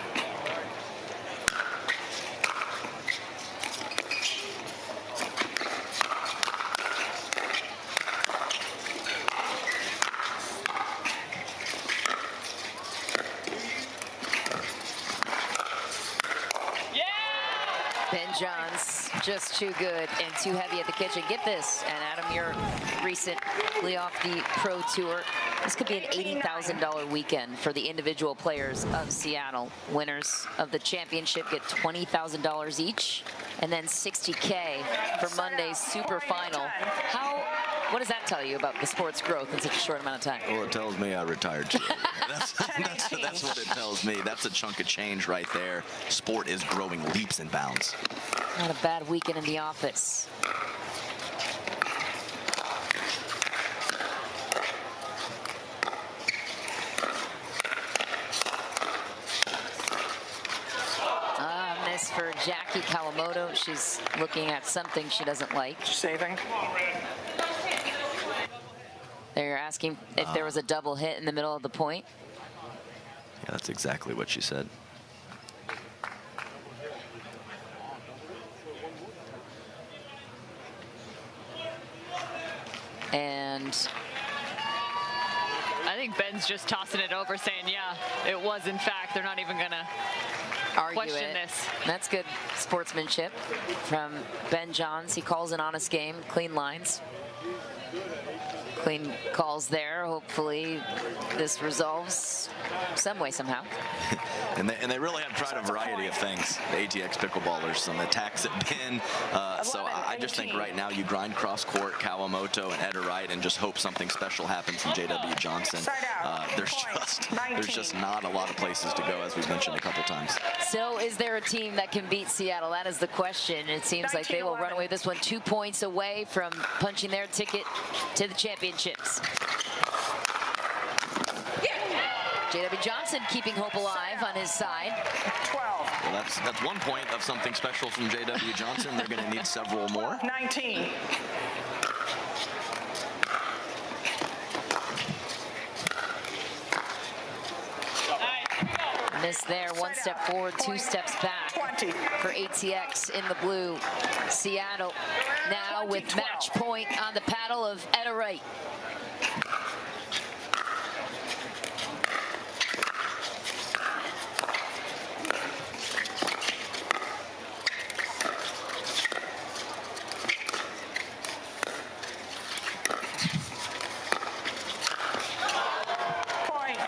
Ben Johns, just too good and too heavy at the kitchen. Get this, and Adam, you're recently off the Pro Tour. This could be an $80,000 weekend for the individual players of Seattle. Winners of the championship get $20,000 each, and then $60K for Monday's super final. What does that tell you about the sport's growth in such a short amount of time? Well, it tells me I retired too early. That's what it tells me. That's a chunk of change right there. Sport is growing leaps and bounds. Not a bad weekend in the office. Miss for Jackie Kawamoto. She's looking at something she doesn't like. Saving. They're asking if there was a double hit in the middle of the point. Yeah, that's exactly what she said. And I think Ben's just tossing it over, saying, yeah, it was in fact. They're not even gonna argue question it. this. That's good sportsmanship from Ben Johns. He calls an honest game, clean lines. Clean calls there. Hopefully this resolves some way, somehow. And they really have tried a variety of things, the ATX pickleballers, some attacks at pin. So I just think right now you grind cross-court, Kawamoto and Etta Wright, and just hope something special happens from JW Johnson. There's just not a lot of places to go, as we've mentioned a couple times. So is there a team that can beat Seattle? That is the question. It seems like they will run away with this one, 2 points away from punching their ticket to the championships. JW Johnson keeping hope alive on his side. 12. Well, that's 1 point of something special from JW Johnson. They're going to need several more. 19. Miss there, 1 step forward, 2 steps back for ATX in the blue. Seattle now with match point on the paddle of Etta Wright.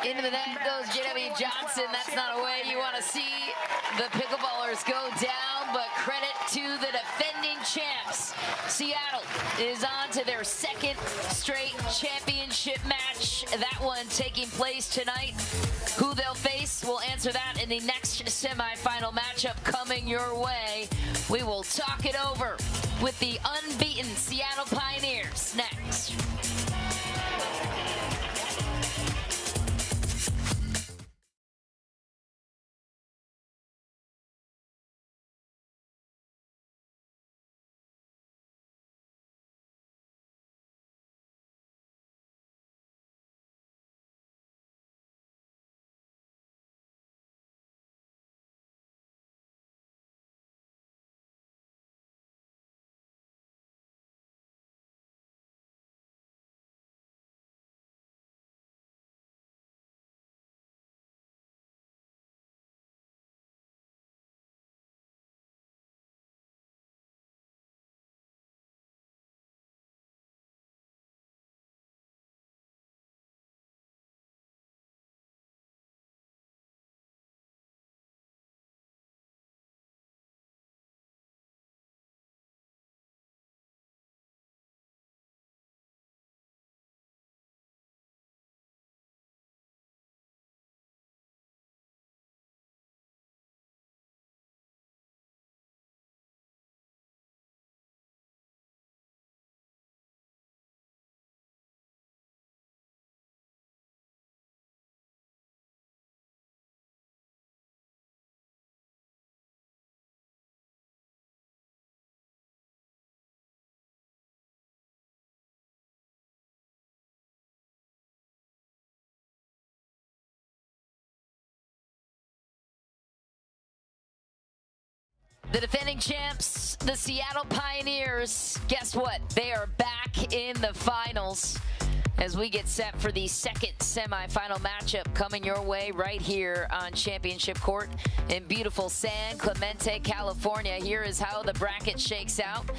Into the net goes JW Johnson. That's not a way you want to see the pickleballers go down, but credit to the defending champs. Seattle is on to their 2nd straight championship match. That one taking place tonight. Who they'll face, we'll answer that in the next semifinal matchup coming your way. We will talk it over with the unbeaten Seattle Pioneers next. The defending champs, the Seattle Pioneers, guess what? They are back in the finals as we get set for the 2nd semifinal matchup coming your way right here on Championship Court in beautiful San Clemente, California. Here is how the bracket shakes out.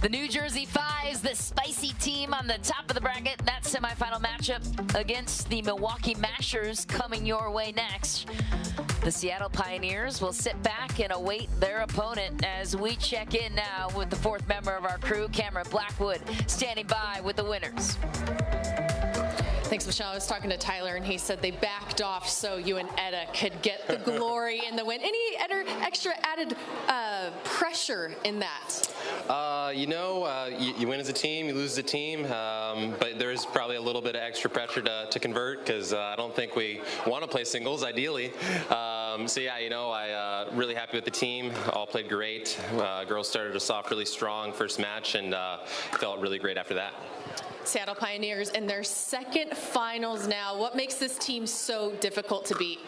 The New Jersey Fives, the spicy team on the top of the bracket. That semifinal matchup against the Milwaukee Mashers coming your way next. The Seattle Pioneers will sit back and await their opponent as we check in now with the 4th member of our crew, Cameron Blackwood, standing by with the winners. Thanks, Michelle. I was talking to Tyler, and he said they backed off so you and Etta could get the glory in the win. Any extra added pressure in that? You win as a team, you lose as a team, but there's probably a little bit of extra pressure to convert because I don't think we want to play singles, ideally. I really happy with the team. All played great. Girls started us off really strong first match and felt really great after that. Seattle Pioneers in their 2nd finals now. What makes this team so difficult to beat?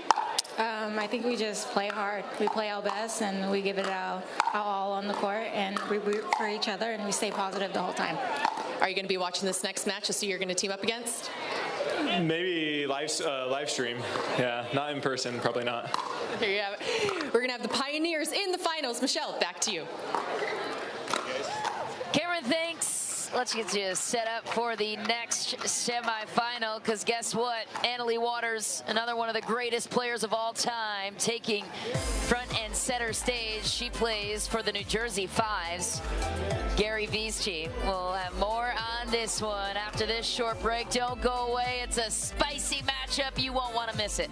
I think we just play hard. We play our best, and we give it our all on the court, and we root for each other, and we stay positive the whole time. Are you going to be watching this next match to see who you're going to team up against? Maybe live stream. Yeah, not in person, probably not. There you have it. We're going to have the Pioneers in the finals. Michelle, back to you. Cameron, thanks. Let's get you set up for the next semifinal, because guess what? Annalie Waters, another one of the greatest players of all time, taking front and center stage. She plays for the New Jersey Fives. Gary V's team. We'll have more on this one after this short break. Don't go away. It's a spicy matchup. You won't want to miss it.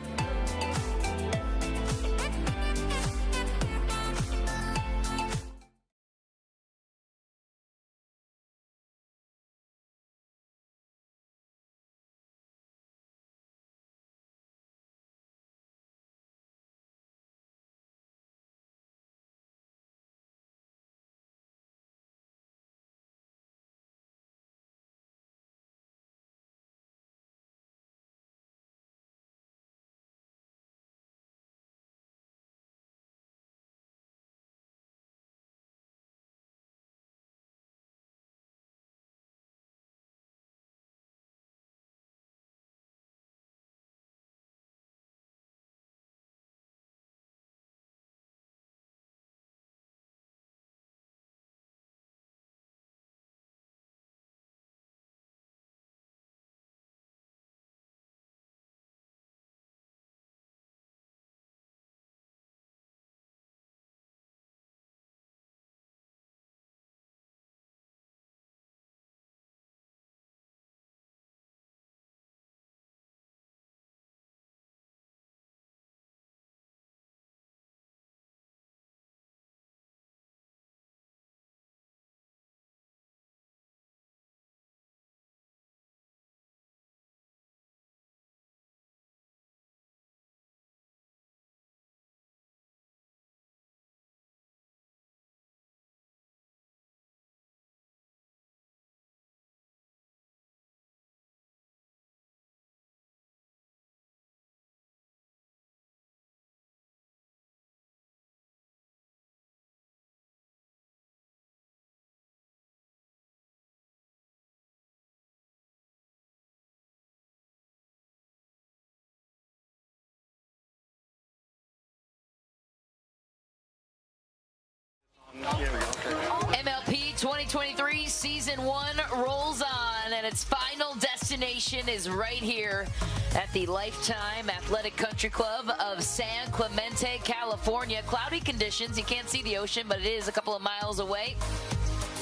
MLP 2023 Season 1 rolls on, and its final destination is right here at the Lifetime Athletic Country Club of San Clemente, California. Cloudy conditions. You can't see the ocean, but it is a couple of miles away.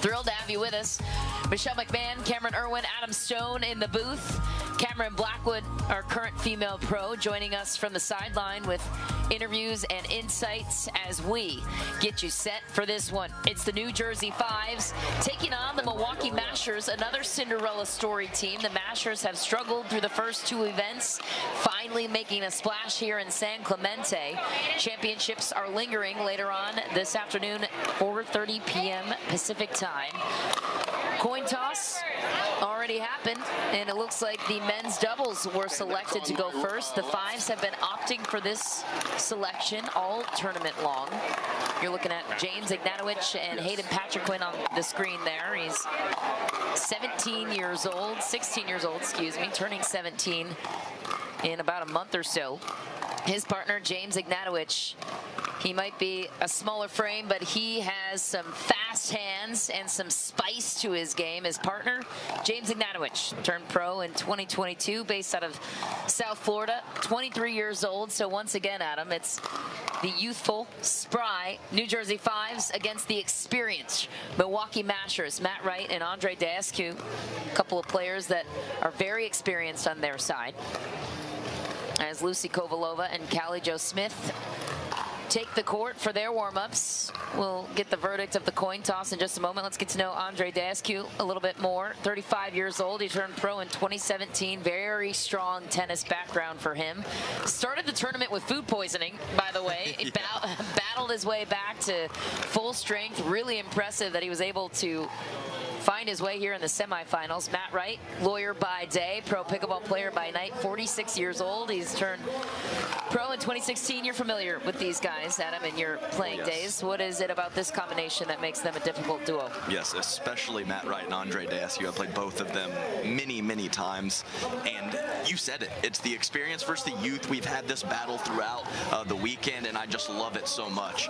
Thrilled to have you with us. Michelle McMahon, Cameron Irwin, Adam Stone in the booth. Cameron Blackwood, our current female pro, joining us from the sideline with interviews and insights as we get you set for this one. It's the New Jersey Fives taking on the Milwaukee Mashers, another Cinderella story team. The Mashers have struggled through the first two events, finally making a splash here in San Clemente. Championships are lingering later on this afternoon, 4:30 p.m. Pacific time. Coin toss already happened, and it looks like the men's doubles were selected to go first. The Fives have been opting for this selection all tournament long. You're looking at James Ignatowicz and Hayden Patriquin on the screen there. He's 16 years old, excuse me, turning 17 in about a month or so. His partner, James Ignatowicz, he might be a smaller frame, but he has some fast hands and some spice to his game. His partner, James Ignatowicz, turned pro in 2022, based out of South Florida, 23 years old. So once again, Adam, it's the youthful, spry New Jersey Fives against the experienced Milwaukee Mashers, Matt Wright and Andre Dascu, a couple of players that are very experienced on their side, as Lucy Kovalova and Callie Jo Smith take the court for their warm-ups. We'll get the verdict of the coin toss in just a moment. Let's get to know Andre Dascu a little bit more. 35 years old. He turned pro in 2017. Very strong tennis background for him. Started the tournament with food poisoning, by the way. He battled his way back to full strength. Really impressive that he was able to find his way here in the semifinals. Matt Wright, lawyer by day, pro pickleball player by night, 46 years old. He's turned pro in 2016. You're familiar with these guys. guys, Adam, in your playing days. What is it about this combination that makes them a difficult duo? Yes, especially Matt Wright and Andre Deascu. I've played both of them many, many times. And you said it. It's the experience versus the youth. We've had this battle throughout the weekend, and I just love it so much.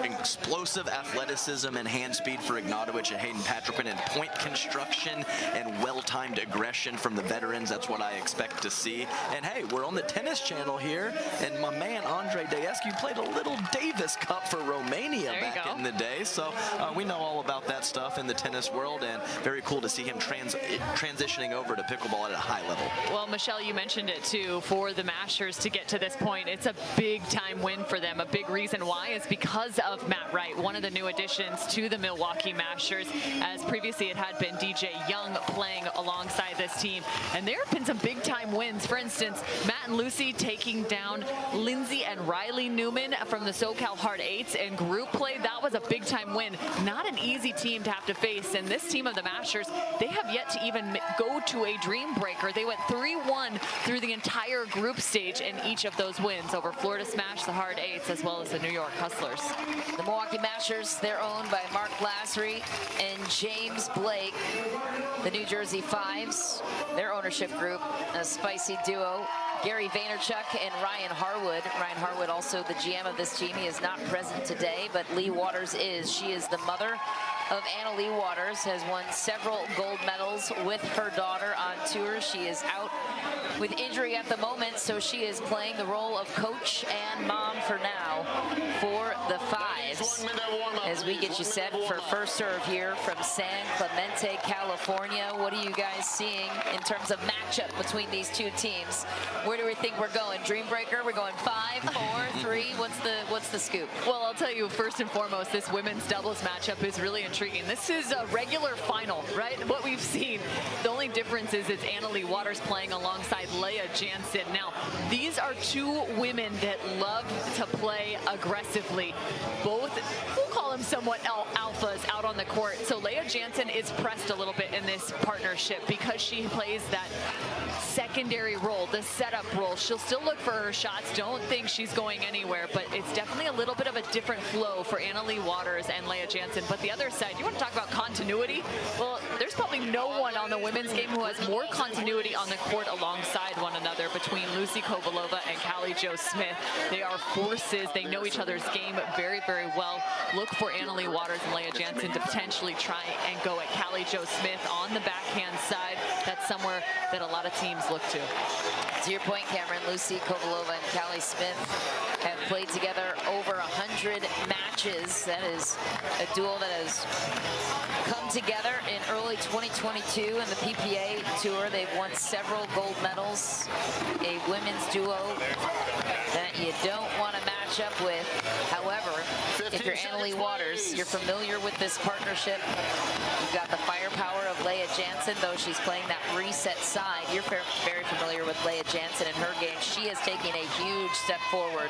Explosive athleticism and hand speed for Ignatovic and Hayden Patrickman, and point construction and well-timed aggression from the veterans. That's what I expect to see. And hey, we're on the tennis channel here, and my man Andre Deascu played a little Davis Cup for Romania back in the day. So we know all about that stuff in the tennis world, and very cool to see him transitioning over to pickleball at a high level. Well, Michelle, you mentioned it too. For the Mashers to get to this point, it's a big-time win for them. A big reason why is because of Matt Wright, one of the new additions to the Milwaukee Mashers, as previously it had been DJ Young playing alongside this team. And there have been some big-time wins. For instance, Matt and Lucy taking down Lindsay and Riley Newman from the SoCal Hard Eights in group play. That was a big-time win. Not an easy team to have to face. And this team of the Mashers, they have yet to even go to a dream breaker. They went 3-1 through the entire group stage in each of those wins over Florida Smash, the Hard Eights, as well as the New York Hustlers. The Milwaukee Mashers, they're owned by Mark Lassery and James Blake. The New Jersey Fives, their ownership group, a spicy duo. Gary Vaynerchuk and Ryan Harwood. Ryan Harwood, also the GM of this team. He is not present today, but Lee Waters is. She is the mother of Anna Lee Waters, has won several gold medals with her daughter on tour. She is out with injury at the moment, so she is playing the role of coach and mom for now for the Fives. As we get you set for first serve here from San Clemente, California. What are you guys seeing in terms of matchup between these two teams? Where do we think we're going? Dream breaker? We're going 5, 4, 3. What's the scoop? Well, I'll tell you, first and foremost, this women's doubles matchup is really intriguing. This is a regular final, right? What we've seen. The only difference is it's Anna Lee Waters playing alongside Leah Jansen. Now, these are two women that love to play aggressively. Both, we'll call them somewhat alphas out on the court. So Leah Jansen is pressed a little bit in this partnership because she plays that secondary role, the setup role. She'll still look for her shots. Don't think she's going anywhere, but it's definitely a little bit of a different flow for Anna Lee Waters and Leah Jansen. But the other side, you want to talk about continuity? Well, there's probably no one on the women's game who has more continuity on the court alongside one another between Lucy Kovalova and Callie Jo Smith. They are forces. They know each other's game very, very well. Look for Anna Lee Waters and Leah Jansen to potentially try and go at Callie Jo Smith on the backhand side. That's somewhere that a lot of teams look to. To your point, Cameron, Lucy Kovalova and Callie Smith have played together over 100 matches. That is a duel that has come together in early 2022 in the PPA Tour. They've won several gold medals. A women's duo that you don't want to match up with. However, if you're Anna Lee Waters, you're familiar with this partnership. You've got the firepower of Leah Jansen, though she's playing that reset side. You're very familiar with Leah Jansen and her game. She has taken a huge step forward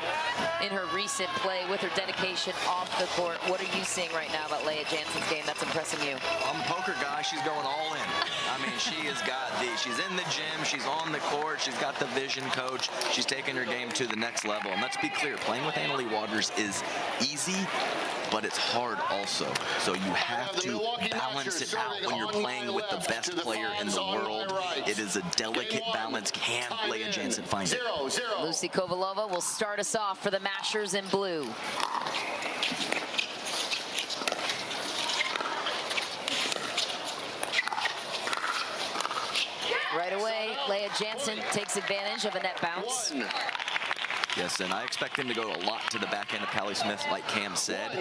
in her recent play with her dedication off the court. What are you seeing right now about Leah Jansen's game that's impressing you? I'm a poker guy. She's going all in. I mean, she's in the gym. She's on the court. She's got the vision coach. She's taking her game to the next level. And let's be clear, playing with Anna Lee Waters is easy, but it's hard also. So you have to balance it out when you're playing with the best player in the world. It is a delicate balance. Can Leah Jansen find it? Lucy Kovalova will start us off for the Mashers in blue. Right away, Leah Jansen takes advantage of a net bounce. Yes, and I expect him to go a lot to the back end of Callie Smith, like Cam said.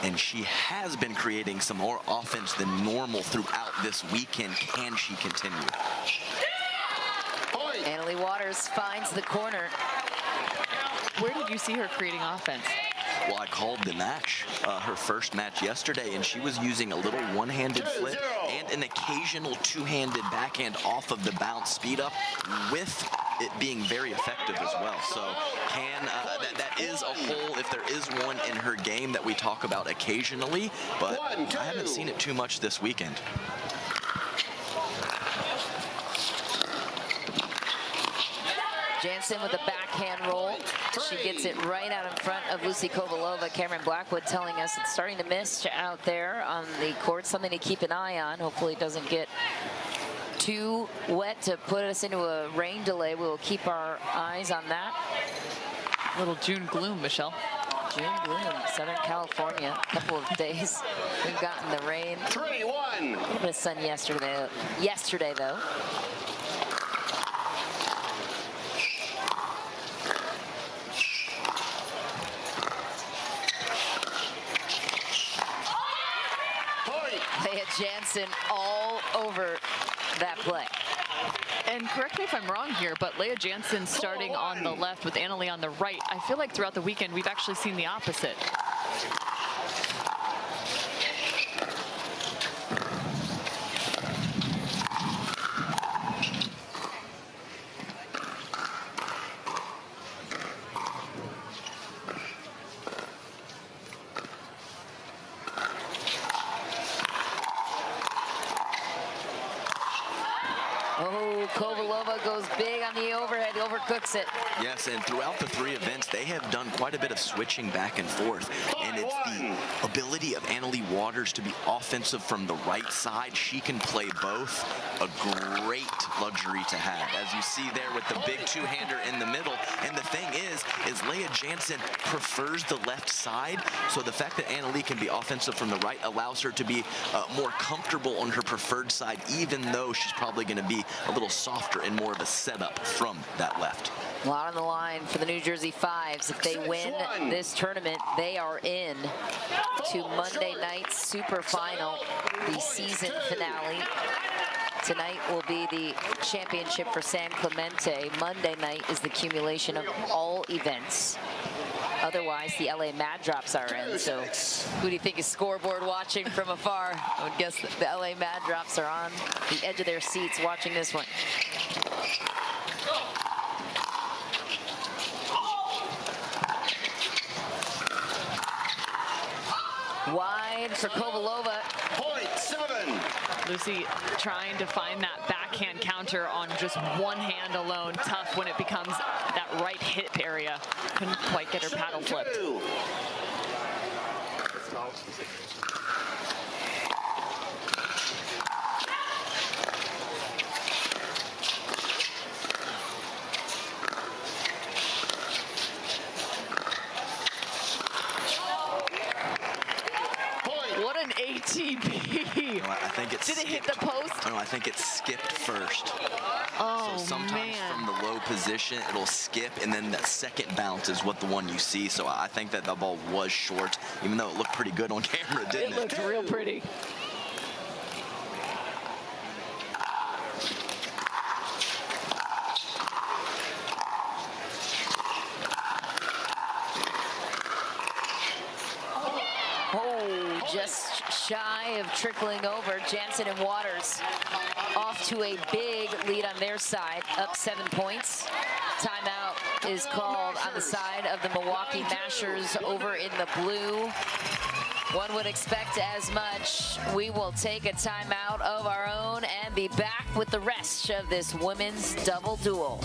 And she has been creating some more offense than normal throughout this weekend. Can she continue? Anna Lee Waters finds the corner. Where did you see her creating offense? Well, I called the match, her first match yesterday, and she was using a little one-handed flip and an occasional two-handed backhand off of the bounce speed up, with it being very effective as well. So that is a hole, if there is one in her game, that we talk about occasionally, but I haven't seen it too much this weekend. Jansen with a backhand roll. She gets it right out in front of Lucy Kovalova. Cameron Blackwood telling us it's starting to miss out there on the court. Something to keep an eye on. Hopefully it doesn't get too wet to put us into a rain delay. We will keep our eyes on that. Little June gloom, Michelle. June gloom, Southern California. A couple of days we've gotten the rain. 3-1. A little bit of sun yesterday though. Leah Jansen all over that play. And correct me if I'm wrong here, but Leah Jansen starting on the left with Annalie on the right. I feel like throughout the weekend we've actually seen the opposite. Kovalova goes big on the overhead, overcooks it. Yes, and throughout the 3 events, they have done quite a bit of switching back and forth. And it's the ability of Annalie Waters to be offensive from the right side. She can play both. A great luxury to have, as you see there with the big two-hander in the middle. And the thing is Leah Jansen prefers the left side. So the fact that Annalie can be offensive from the right allows her to be more comfortable on her preferred side, even though she's probably going to be a little softer and more of a setup from that left. A lot on the line for the New Jersey Fives. If they win this tournament, they are in to Monday night's super final, the season finale. Tonight will be the championship for San Clemente. Monday night is the accumulation of all events. Otherwise, the LA Mad Drops are in. So who do you think is scoreboard watching from afar? I would guess that the LA Mad Drops are on the edge of their seats watching this one. Wide for Kovalova. Lucy trying to find that backhand counter on just one hand alone. Tough when it becomes that right hip area. Couldn't quite get her paddle flipped. What an ATP. No, I think it's Did it hit the post? No, I think it skipped first. Oh, so sometimes from the low position, it'll skip, and then that second bounce is what the one you see. So I think that the ball was short, even though it looked pretty good on camera, didn't it? It looked real pretty. Just shy of trickling over. Jansen and Waters off to a big lead on their side, up 7 points. Timeout is called on the side of the Milwaukee Mashers over in the blue. One would expect as much. We will take a timeout of our own and be back with the rest of this women's double duel.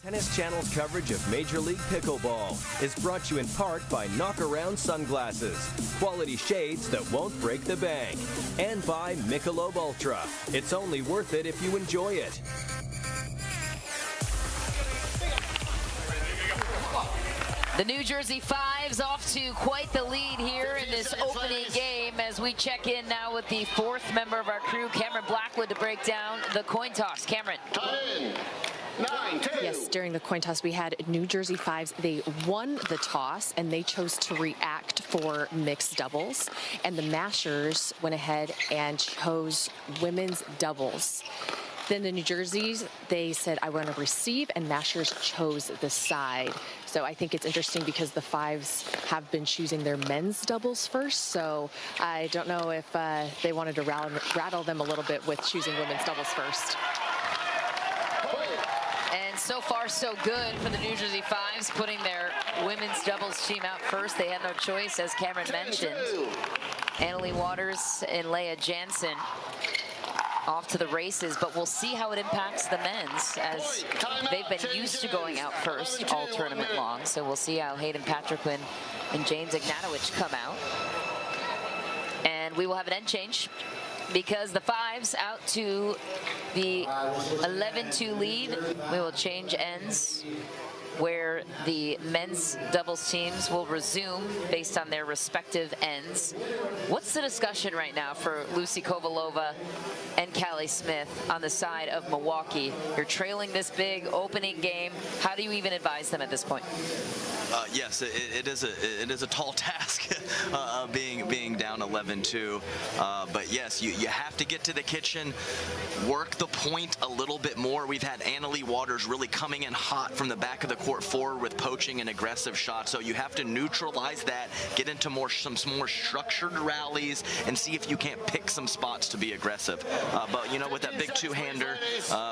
Tennis Channel's coverage of Major League Pickleball is brought to you in part by Knockaround Sunglasses, quality shades that won't break the bank, and by Michelob Ultra. It's only worth it if you enjoy it. The New Jersey Fives off to quite the lead here in this opening game as we check in now with the fourth member of our crew, Cameron Blackwood, to break down the coin toss. Cameron. Yes, during the coin toss, we had New Jersey Fives. They won the toss, and they chose to react for mixed doubles. And the Mashers went ahead and chose women's doubles. Then the New Jerseys, they said, I want to receive, and Mashers chose the side. So I think it's interesting because the Fives have been choosing their men's doubles first. So I don't know if they wanted to rattle them a little bit with choosing women's doubles first. And so far, so good for the New Jersey Fives, putting their women's doubles team out first. They had no choice, as Cameron mentioned. Annalie Waters and Leah Jansen off to the races, but we'll see how it impacts the men's, as they've been used to going out first all tournament long. So we'll see how Hayden Patriquin and James Ignatowicz come out. And we will have an end change, because the Fives out to the 11-2 lead. We will change ends, where the men's doubles teams will resume based on their respective ends. What's the discussion right now for Lucy Kovalova and Callie Smith on the side of Milwaukee? You're trailing this big opening game. How do you even advise them at this point? Yes, it is a tall task being down 11-2. But yes, you have to get to the kitchen, work the point a little bit more. We've had Annalie Waters really coming in hot from the back of the court forward with poaching and aggressive shots. So you have to neutralize that, get into some more structured rallies, and see if you can't pick some spots to be aggressive. But you know, with that big two-hander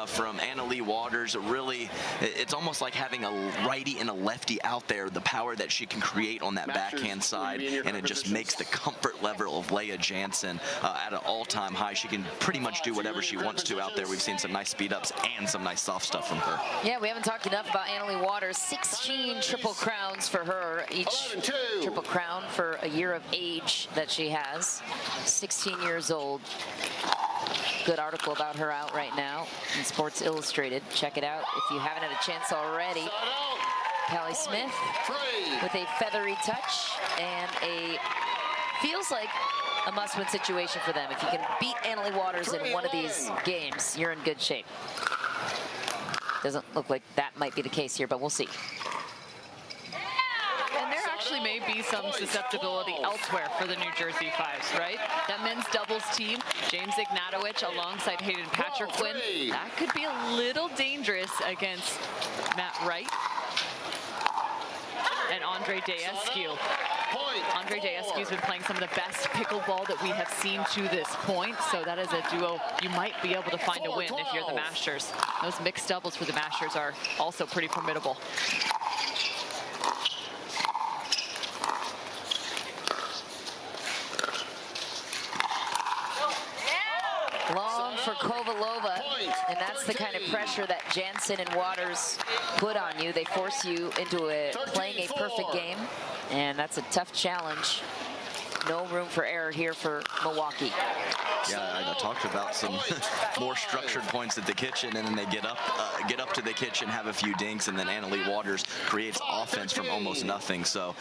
from Annalie Waters, really, it's almost like having a righty and a lefty out there. The power that she can create on that backhand side, and it just makes the comfort level of Leah Jansen at an all-time high. She can pretty much do whatever she wants to out there. We've seen some nice speed-ups and some nice soft stuff from her. Yeah, we haven't talked enough about Annalie Waters. 16 triple crowns for her, each triple crown for a year of age that she has. 16 years old. Good article about her out right now in Sports Illustrated. Check it out if you haven't had a chance already. Callie Smith with a feathery touch, and feels like a must-win situation for them. If you can beat Annalie Waters in one of these games, you're in good shape. Doesn't look like that might be the case here, but we'll see. And there actually may be some susceptibility elsewhere for the New Jersey Fives, right? That men's doubles team, James Ignatowicz alongside Hayden Patriquin, that could be a little dangerous against Matt Wright and Andre Daescu. Andre Daescu's been playing some of the best pickleball that we have seen to this point, so that is a duo you might be able to find a win if you're the Masters. Those mixed doubles for the Masters are also pretty formidable. Long for Kovalova, and that's the kind of pressure that Jansen and Waters put on you. They force you into playing a perfect game, and that's a tough challenge. No room for error here for Milwaukee. Yeah, I talked about some more structured points at the kitchen, and then they get up to the kitchen, have a few dinks, and then Annalie Waters creates offense from almost nothing. So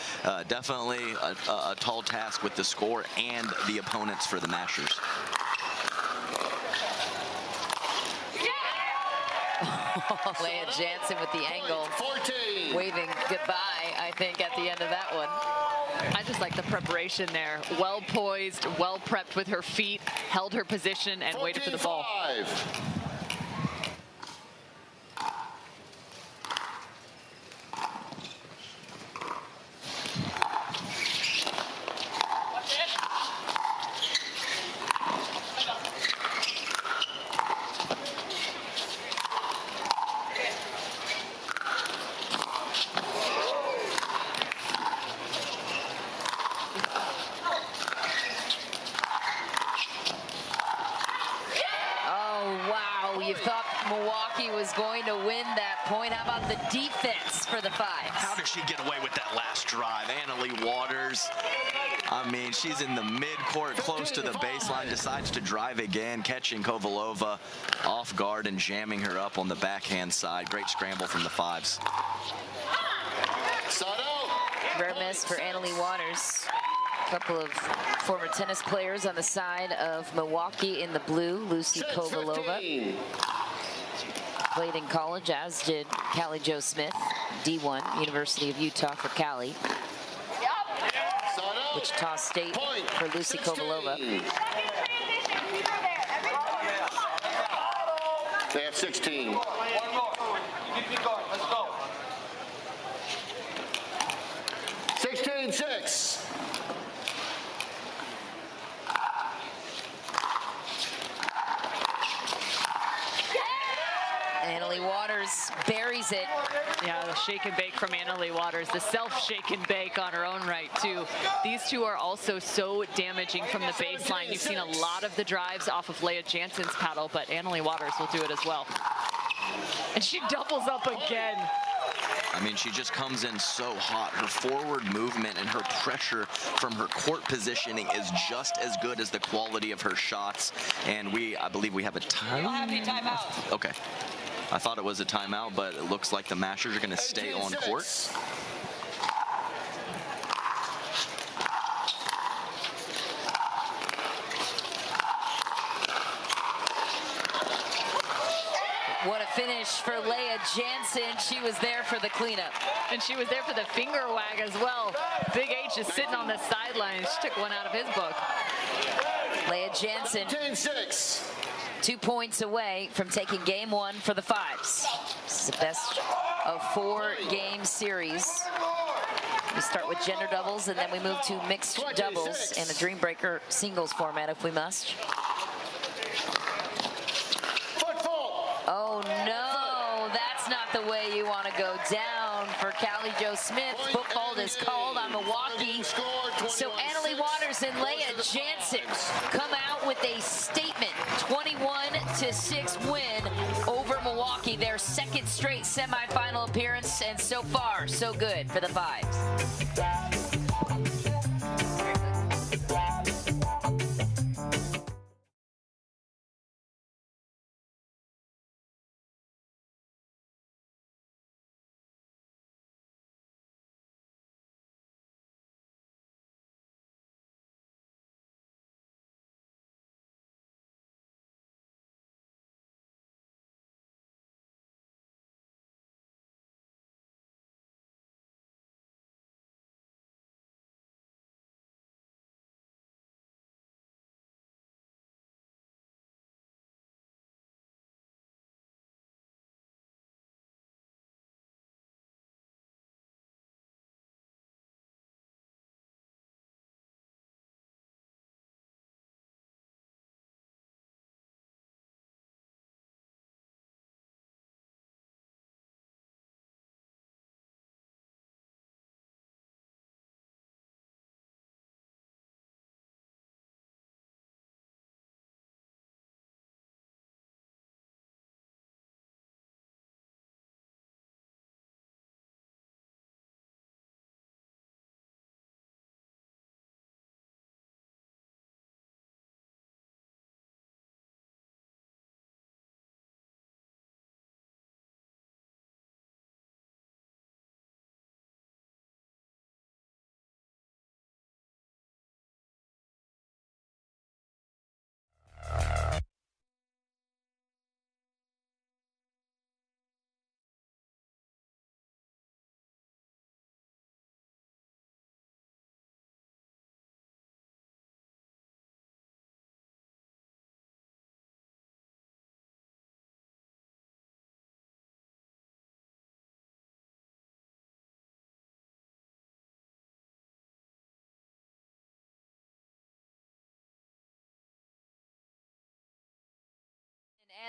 definitely a tall task with the score and the opponents for the Mashers. Leah Jansen with the angle, waving goodbye, I think, at the end of that one. I just like the preparation there. Well poised, well prepped with her feet, held her position, and waited for the ball. you thought Milwaukee was going to win that point. How about the defense for the Fives? How did she get away with that last drive? Annalie Waters, I mean, she's in the midcourt, close to the baseline, decides to drive again, catching Kovalova off guard and jamming her up on the backhand side. Great scramble from the Fives. Rare miss for Annalie Waters. A couple of former tennis players on the side of Milwaukee in the blue. Lucy Kovalova played in college, as did Callie Jo Smith, D1, University of Utah for Callie. Wichita State for Lucy Kovalova. They have 16. One more. You keep going. Let's go. 16-6. Annalie Waters buries it. Yeah, the shake and bake from Annalie Waters, the self-shake and bake on her own right, too. These two are also so damaging from the baseline. You've seen a lot of the drives off of Leah Jansen's paddle, but Annalie Waters will do it as well. And she doubles up again. I mean, she just comes in so hot. Her forward movement and her pressure from her court positioning is just as good as the quality of her shots. And I believe we have a timeout. Okay. I thought it was a timeout, but it looks like the Mashers are going to stay on court. What a finish for Leah Jansen. She was there for the cleanup. And she was there for the finger wag as well. Big H is sitting on the sidelines. She took one out of his book. Leah Jansen, 10-6. 2 points away from taking game one for the Fives. This is the best of 4-game series. We start with gender doubles, and then we move to mixed doubles in a Dreambreaker singles format if we must. Oh no, that's not the way you want to go down for Callie Jo Smith. Football is called on Milwaukee. So Annalie Waters and Leah Jansen come out with a statement 21-6 win over Milwaukee. Their second straight semifinal appearance, and so far, so good for the Fives.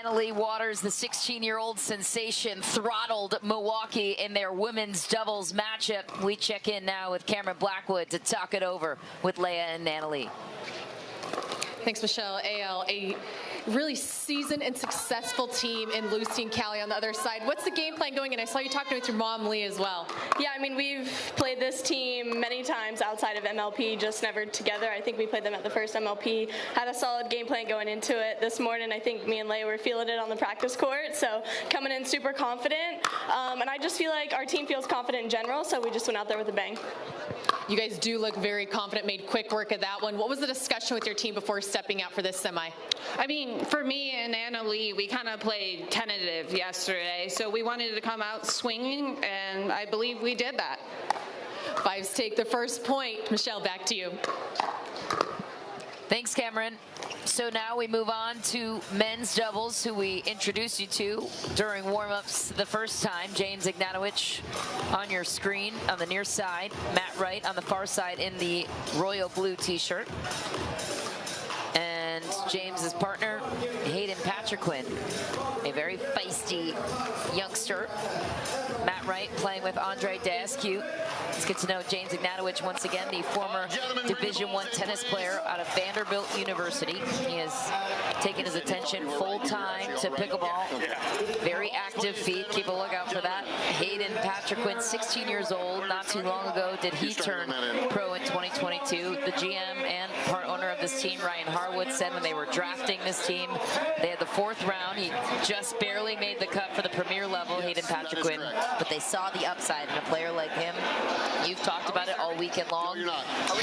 Annalie Waters, the 16-year-old sensation, throttled Milwaukee in their women's doubles matchup. We check in now with Cameron Blackwood to talk it over with Leah and Annalie. Thanks, Michelle. really seasoned and successful team in Lucy and Callie on the other side. What's the game plan going? And I saw you talking with your mom, Lee, as well. Yeah, I mean, we've played this team many times outside of MLP, just never together. I think we played them at the first MLP, had a solid game plan going into it. This morning, I think me and Leigh were feeling it on the practice court, so coming in super confident. And I just feel like our team feels confident in general, so we just went out there with a bang. You guys do look very confident, made quick work of that one. What was the discussion with your team before stepping out for this semi? I mean, for me and Anna Lee, we kind of played tentative yesterday, so we wanted to come out swinging, and I believe we did that. Fives take the first point. Michelle, back to you. Thanks, Cameron. So now we move on to men's doubles, who we introduced you to during warm-ups the first time. James Ignatowicz on your screen on the near side. Matt Wright on the far side in the royal blue t-shirt. And James's partner, Hayden Patriquin, a very feisty youngster. Matt Wright playing with Andre Dascu. Let's get to know James Ignatowicz once again, the former Division I tennis player out of Vanderbilt University. He has taken his attention full-time to pickleball. Very active feet. Keep a lookout for that. Hayden Patriquin, 16 years old. Not too long ago did he turn pro in 2022. The GM and part owner of this team, Ryan Harwood, said when they were drafting this team, they had the 4th round. He just barely made the cut for the premier level, Hayden Patriquin, but they saw the upside in a player like him. You've talked about it all weekend long.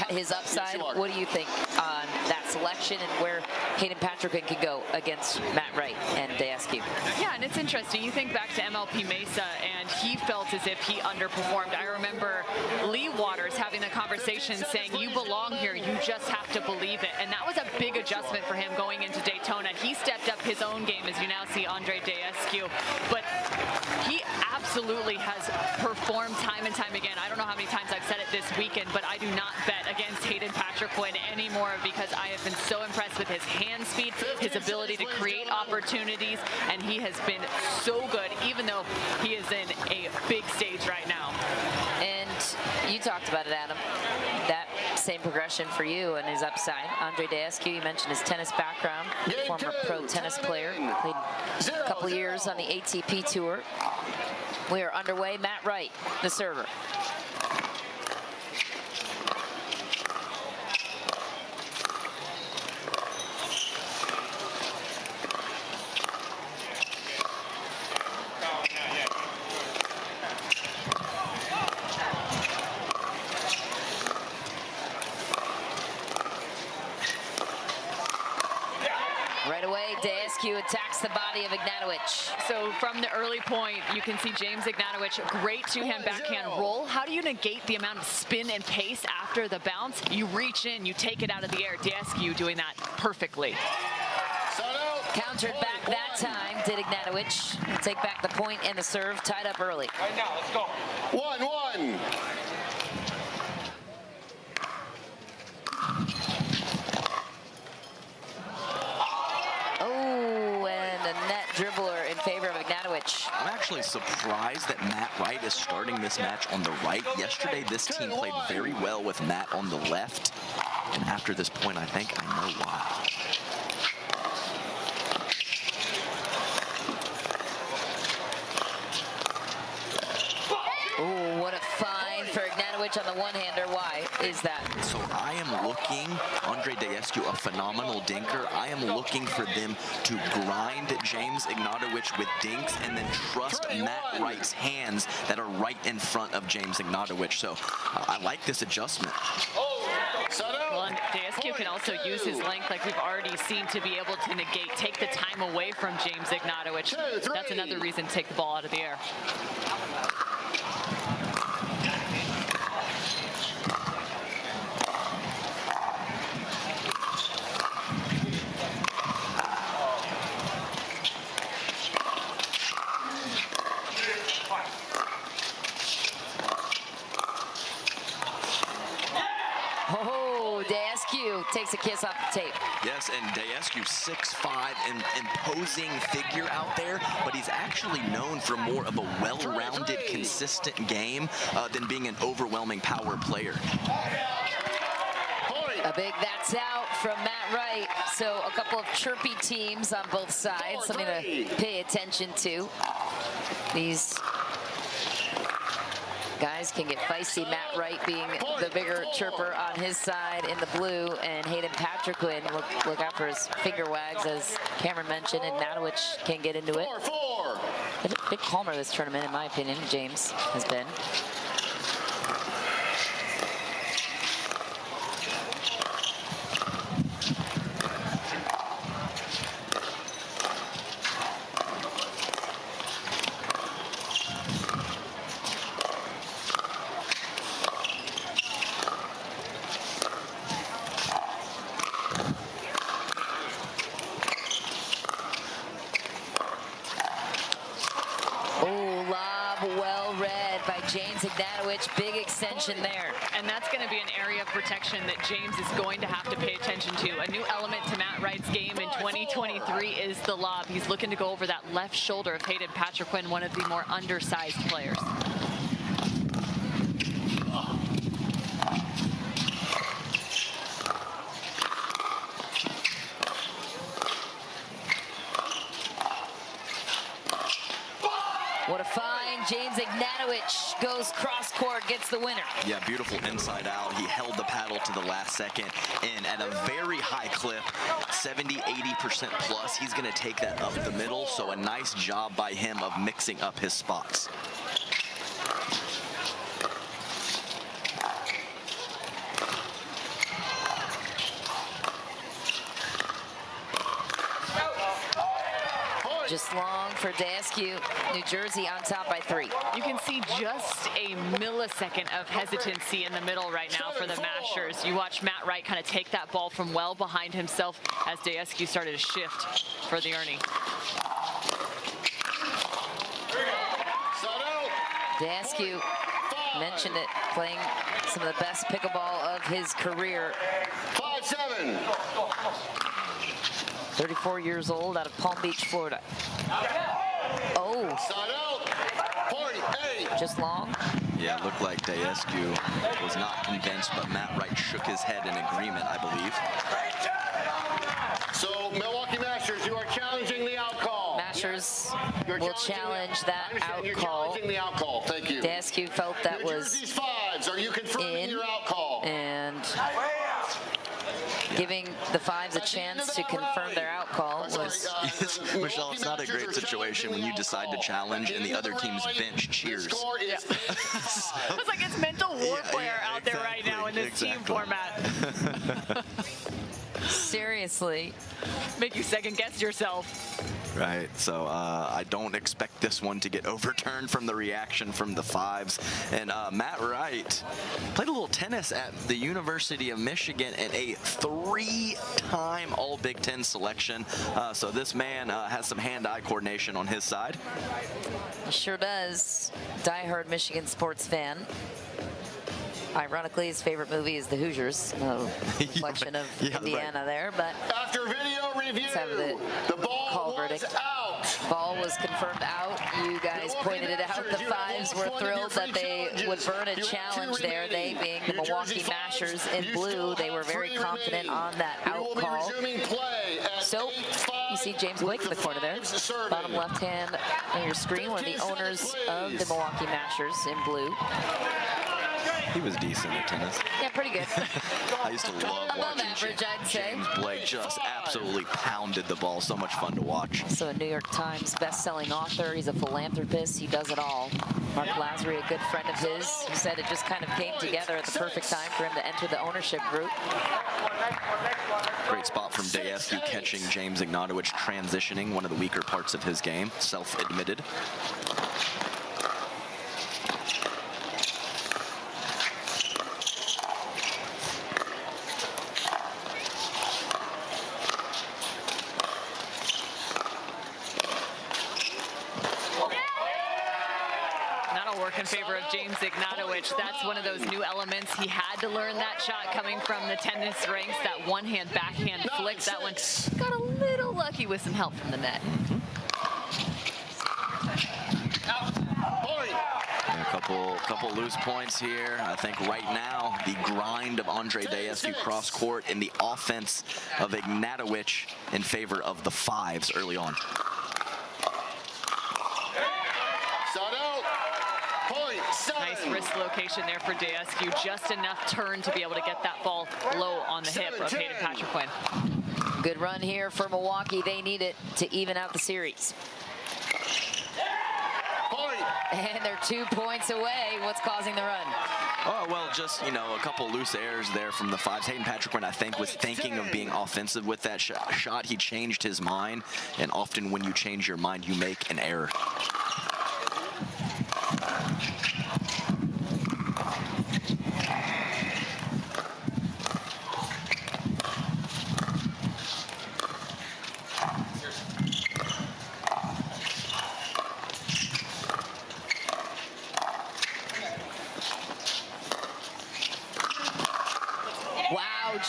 His upside, what do you think on that selection and where Hayden Patriquin could go against Matt Wright and Dascu? Yeah, and it's interesting. You think back to MLP Mesa, and he felt as if he underperformed. I remember Lee Waters having the conversation saying, you belong here, you just have to believe it. And that was a big adjustment for him going into Daytona. He stepped up his own game, as you now see Andre Dascu. But he absolutely has performed time and time again. I don't know how many times I've said it this weekend, but I do not bet against Hayden Patriquin anymore because I have been so impressed with his hand speed, his ability to create opportunities, and he has been so good, even though he is in a big stage right now. And you talked about it, Adam. That same progression for you and his upside. Andre Dascu, you mentioned his tennis background, former pro tennis player, played a couple years on the ATP Tour. We are underway. Matt Wright, the server. Dascu attacks the body of Ignatowicz. So from the early point, you can see James Ignatowicz, great two-hand backhand roll. How do you negate the amount of spin and pace after the bounce? You reach in, you take it out of the air. Dascu doing that perfectly. Countered back that time, did Ignatowicz. He'll take back the point and the serve, tied up early. Right now, let's go. 1-1. Oh, and a net dribbler in favor of Ignatowicz. I'm actually surprised that Matt Wright is starting this match on the right. Yesterday, this team played very well with Matt on the left. And after this point, I think I know why. Oh, what a find for Ignatowicz on the one-hander. Why is that? So I am looking, Andre Dascu, a phenomenal dinker. I am looking for them to grind James Ignatowicz with dinks and then trust Matt Wright's hands that are right in front of James Ignatowicz. So I like this adjustment. Well, and Dascu can also use his length, like we've already seen, to be able to negate, take the time away from James Ignatowicz. That's another reason to take the ball out of the air. Takes a kiss off the tape. Yes, and Dascu 6'5", an imposing figure out there, but he's actually known for more of a well-rounded, consistent game than being an overwhelming power player. A big that's out from Matt Wright. So a couple of chirpy teams on both sides, something to pay attention to. These guys can get feisty. Matt Wright being the bigger chirper on his side in the blue, and Hayden Patriquin, look out for his finger wags, as Cameron mentioned, and Natowich can get into it. Big calmer this tournament, in my opinion, James has been. Big extension there. And that's going to be an area of protection that James is going to have to pay attention to. A new element to Matt Wright's game in 2023 is the lob. He's looking to go over that left shoulder of Hayden Patriquin, one of the more undersized players. What a find. James Ignatowicz goes cross court, gets the winner. Yeah, beautiful inside out. He held the paddle to the last second, and at a very high clip, 70–80% plus. He's going to take that up the middle, so a nice job by him of mixing up his spots. Just long for Daskew. New Jersey on top by 3. You can see just a millisecond of hesitancy in the middle right now for the Mashers. You watch Matt Wright kind of take that ball from well behind himself as Daskew started to shift for the Ernie. Daskew mentioned it, playing some of the best pickleball of his career. 5-7. 34 years old, out of Palm Beach, Florida. Oh. Just long. Yeah, it looked like Daskew was not convinced, but Matt Wright shook his head in agreement, I believe. So, Milwaukee Masters, you are challenging the out call. Masters will challenge that out you're call. challenging the out call. Thank you. Daskew felt that New was Jersey's fives. Are you confirming in, your out call? And giving the fives a chance to confirm their out call was... Michelle, it's not a great situation when you decide to challenge and the other team's bench cheers. Yeah. It's like it's mental warfare out there right now in this team format. Seriously. Make you second guess yourself. Right, so I don't expect this one to get overturned from the reaction from the fives. And Matt Wright played a little tennis at the University of Michigan and a 3-time All Big Ten selection. So this man has some hand-eye coordination on his side. He sure does. Die-hard Michigan sports fan. Ironically, his favorite movie is The Hoosiers, a reflection of Indiana there, but after video review, the ball was out. Ball was confirmed out. You guys pointed it out. The fives were thrilled that they would burn a challenge there, they being the Milwaukee Mashers in blue. They were very confident on that out call. So you see James Blake in the corner there, bottom left hand on your screen, one of the owners of the Milwaukee Mashers in blue. He was decent at tennis. Yeah, pretty good. I used to love watching average, I'd say. James Blake just absolutely pounded the ball. So much fun to watch. So a New York Times best-selling author. He's a philanthropist. He does it all. Mark Lazary, a good friend of his, who said it just kind of came together at the perfect time for him to enter the ownership group. Great spot from Daskew catching James Ignatowicz transitioning, one of the weaker parts of his game, self-admitted. In favor of James Ignatowicz. That's one of those new elements. He had to learn that shot coming from the tennis ranks, that one-hand backhand flick. That one got a little lucky with some help from the net. And a couple Couple loose points here. I think right now the grind of Andre Daescu cross court and the offense of Ignatowicz in favor of the fives early on. Nice wrist location there for Daescu. Just enough turn to be able to get that ball low on the hip of Hayden Patriquin. Good run here for Milwaukee. They need it to even out the series. And they're 2 points away. What's causing the run? Oh, well, just, you know, a couple loose errors there from the fives. Hayden Patriquin, I think, was thinking of being offensive with that shot. He changed his mind, and often when you change your mind, you make an error.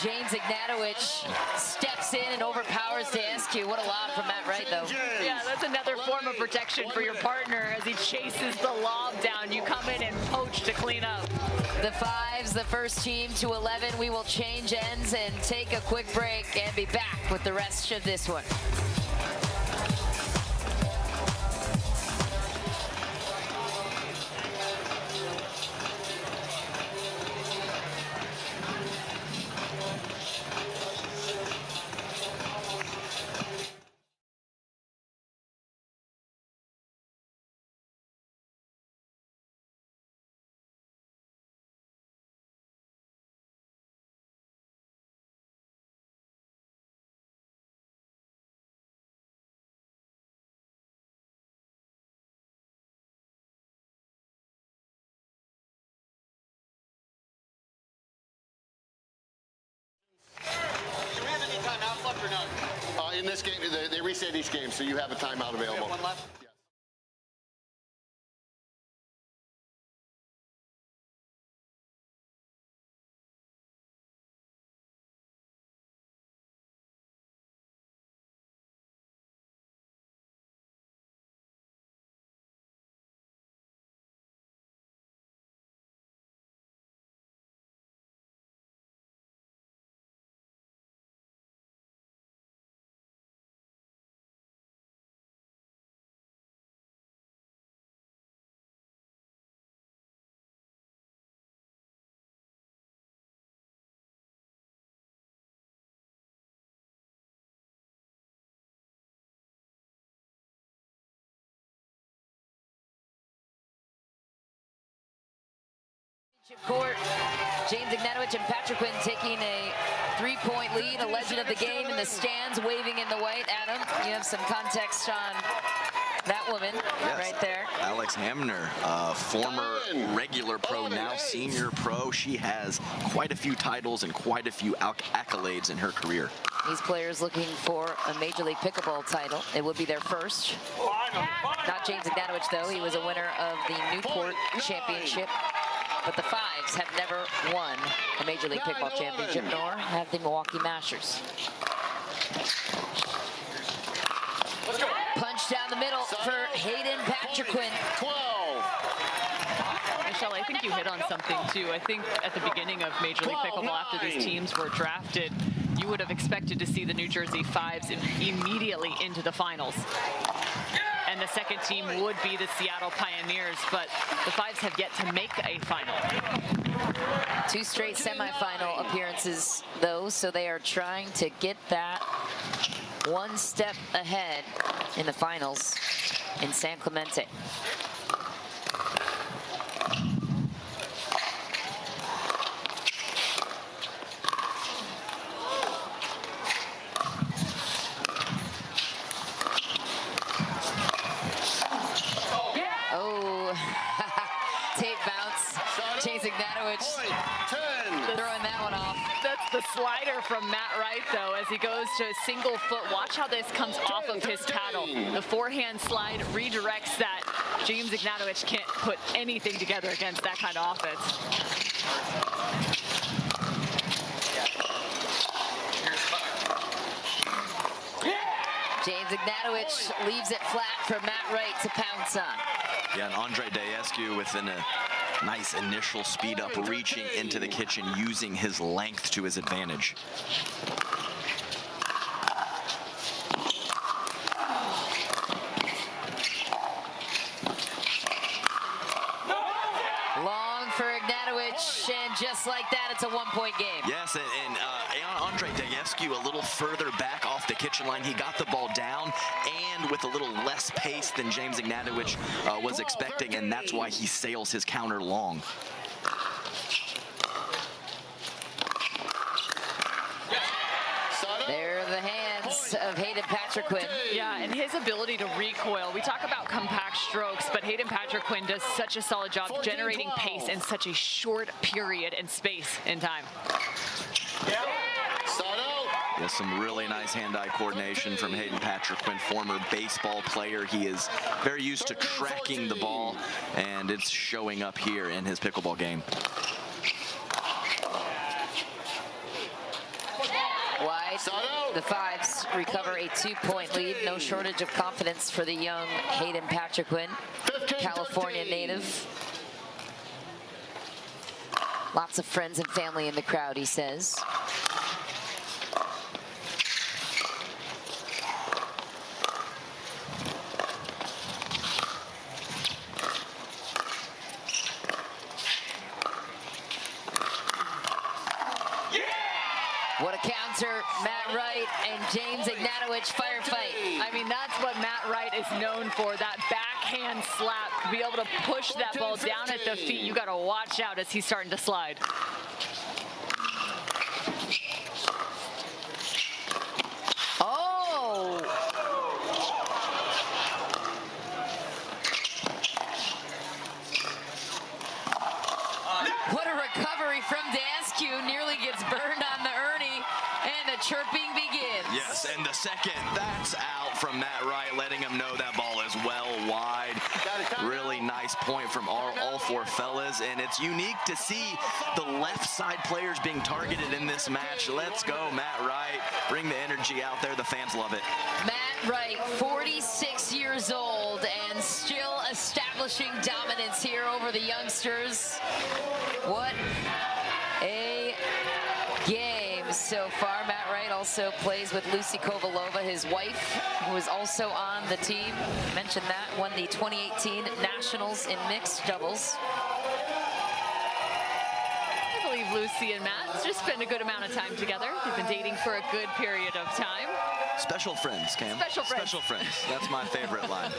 James Ignatowicz steps in and overpowers Daescu. What a lob from Matt Wright, though. Yeah, that's another form of protection for your partner as he chases the lob down. You come in and poach to clean up. The fives, the first team to 11. We will change ends and take a quick break and be back with the rest of this one. In this game, they reset each game, so you have a timeout available. One left? Yes. Court, James Ignatowicz and Patriquin taking a 3-point lead. A legend of the game in the stands, waving in the white. Adam, you have some context on that woman right there. Alex Hamner, former regular pro, now senior pro. She has quite a few titles and quite a few accolades in her career. These players looking for a Major League Pickleball title. It would be their first. Not James Ignatowicz, though. He was a winner of the Newport Championship. But the fives have never won a Major League Pickleball Championship, nor have the Milwaukee Masters. Punch down the middle for Hayden Patriquin. Michelle, I think you hit on something, too. I think at the beginning of Major League Pickleball, after these teams were drafted, you would have expected to see the New Jersey Fives immediately into the finals. And the second team would be the Seattle Pioneers, but the Fives have yet to make a final. 2 straight semifinal appearances, though, so they are trying to get that one step ahead in the finals in San Clemente. Throwing that one off. That's the slider from Matt Wright, though, as he goes to a single foot. Watch how this comes off of his paddle. The forehand slide redirects that. James Ignatowicz can't put anything together against that kind of offense. James Ignatowicz leaves it flat for Matt Wright to pounce on. Yeah, and Andre Daescu within Nice initial speed up, reaching into the kitchen, using his length to his advantage. Long for Ignatowicz, and just like that, it's a one-point game. Yes, and Andre Dayescu a little further back off the kitchen line. He got the ball down and with a little less pace than James Ignatowicz was expecting, and that's why he sails his counter long. There are the hands of Hayden Patriquin. Yeah, and his ability to recoil. We talk about compact strokes, but Hayden Patriquin does such a solid job generating pace in such a short period and space in time. Yeah, some really nice hand-eye coordination from Hayden Patriquin, former baseball player. He is very used to tracking the ball, and it's showing up here in his pickleball game. Wide, the Fives recover a 2-point lead. No shortage of confidence for the young Hayden Patriquin, California native. Lots of friends and family in the crowd, he says. What a counter, Matt Wright and James Ignatowicz firefight. I mean, that's what Matt Wright is known for, that backhand slap. To be able to push that ball down at the feet, you got to watch out as he's starting to slide. Oh! What a recovery from Dayescu, nearly gets burned on the Ernie, and the chirping begins. Yes, and the second, that's out from Matt Wright, letting him know that ball is well wide. Really nice point from all four fellas, and it's unique to see the left side players being targeted in this match. Let's go, Matt Wright. Bring the energy out there. The fans love it. Matt Wright, 46 years old, and still establishing dominance here over the youngsters. What a game so far. Matt Wright also plays with Lucy Kovalova, his wife, who is also on the team. Mentioned that, won the 2018 Nationals in mixed doubles. I believe Lucy and Matt just spent a good amount of time together. They've been dating for a good period of time. Special friends, Cam. Special friends. Special friends. That's my favorite line.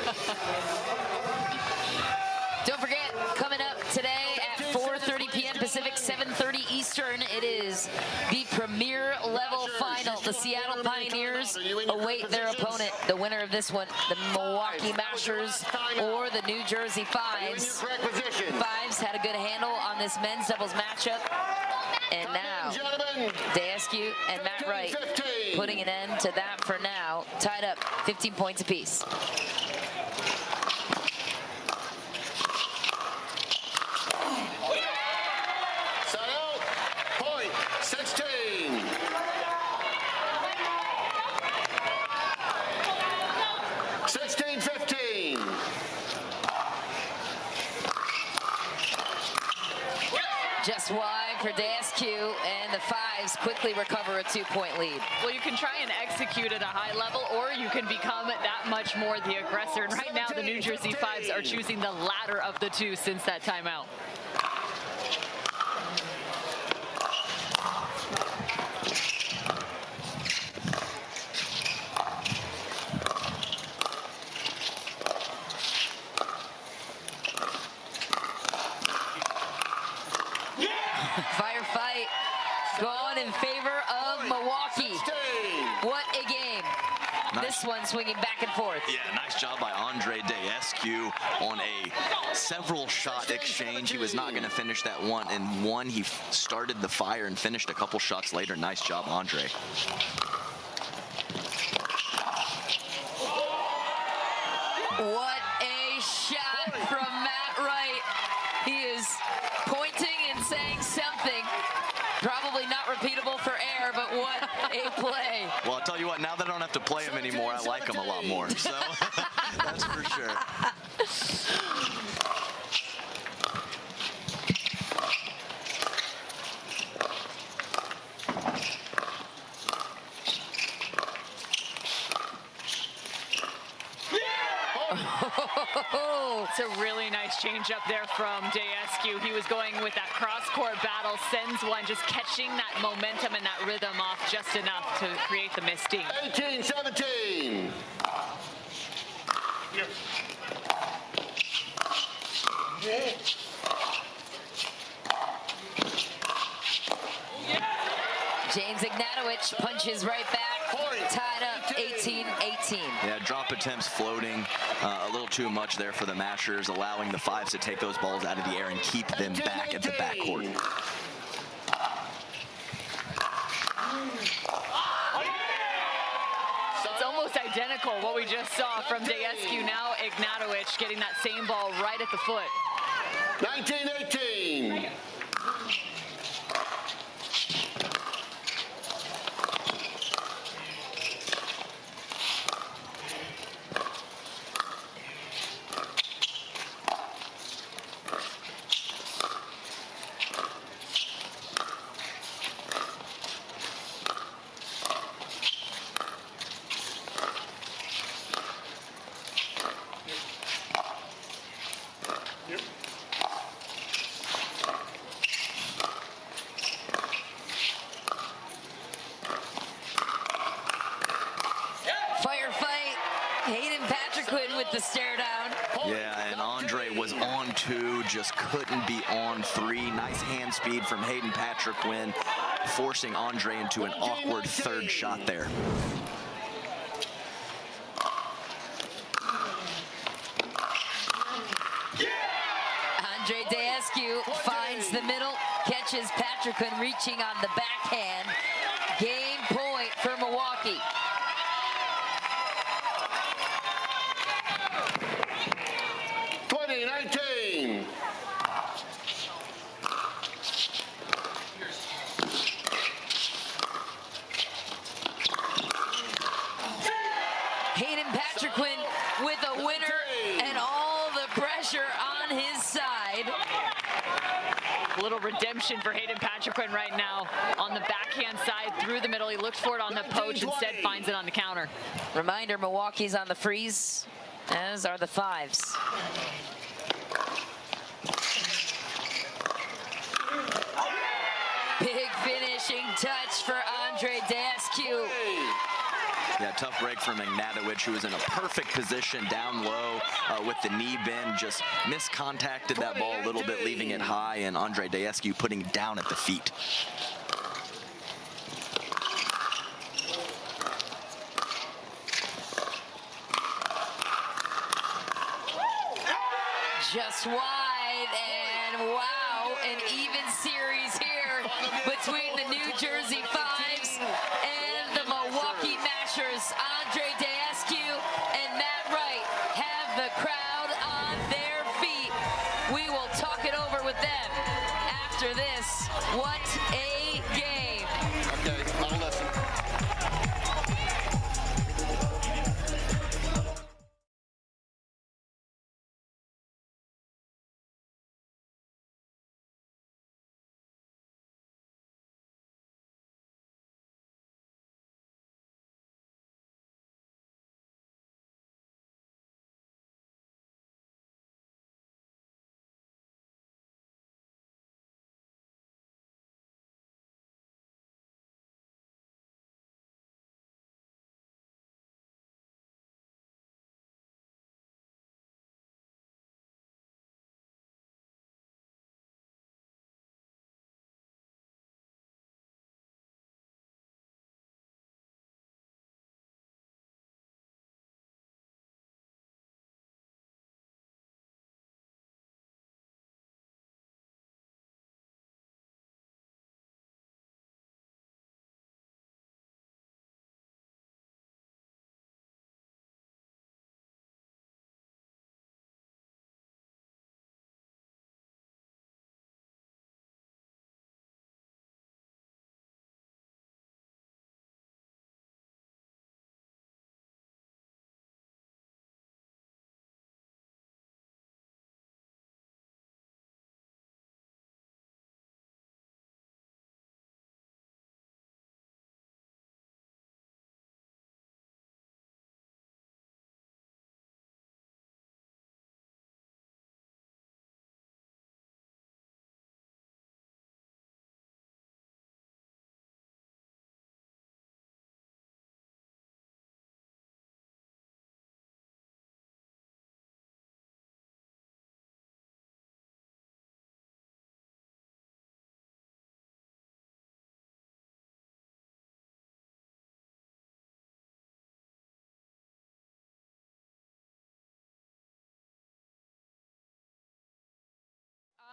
Don't forget, coming up today at 4:30 p.m. Pacific, 7:30 Eastern, it is the premier level final. The Seattle Pioneers await their opponent. The winner of this one, the Milwaukee Mashers or the New Jersey Fives. Fives had a good handle on this men's doubles matchup. And now, Dayescu and Matt Wright putting an end to that for now. Tied up 15 points apiece. Point 16. Just wide for Dayescu, and the Fives quickly recover a 2-point lead. Well, you can try and execute at a high level, or you can become that much more the aggressor. And right now, the New Jersey Fives are choosing the latter of the two since that timeout. Firefight going in favor of Milwaukee. What a game. This one swinging back and forth. Yeah, nice job by Andre Dayescu on a several shot exchange. He was not going to finish that one, and one he started the fire and finished a couple shots later. Nice job, Andre. What a shot from Matt Wright. He is pointing and saying something. Probably not repeatable for air, but what a play. Well, I'll tell you what, now that I don't have to play him anymore, I like him a lot more. So that's for sure. It's a really nice change up there from Daescu. He was going with that cross-court battle, sends one, just catching that momentum and that rhythm off just enough to create the misting. 18-17. James Ignatowicz punches right back, tied up 18-18. Yeah, drop attempts floating a little too much there for the Mashers, allowing the fives to take those balls out of the air and keep them back at the backcourt. It's almost identical what we just saw from Daescu. Now Ignatowicz getting that same ball right at the foot. 19-18. The stare down. Yeah, and Andre was on two, just couldn't be on three. Nice hand speed from Hayden Patrick-Quinn, forcing Andre into an awkward third shot there. Andre Daescu finds the middle, catches Patrick-Quinn reaching on the backhand. Game point for Milwaukee. Hayden Patrick-Quinn with a winner and all the pressure on his side. A little redemption for Hayden Patrick-Quinn right now on the backhand side through the middle. He looked for it on the poach, instead finds it on the counter. Reminder, Milwaukee's on the freeze, as are the fives. Big finishing touch for Andre Daescu. Yeah, tough break from Ignatowicz, who was in a perfect position down low with the knee bend, just miscontacted that ball a little bit, leaving it high, and Andre Daescu putting it down at the feet. Just wide, and wow, an even series here between the New Jersey Fives and the Milwaukee Mashers. Andre Daescu and Matt Wright have the crowd on their feet. We will talk it over with them after this. What a game. Okay, I'll listen.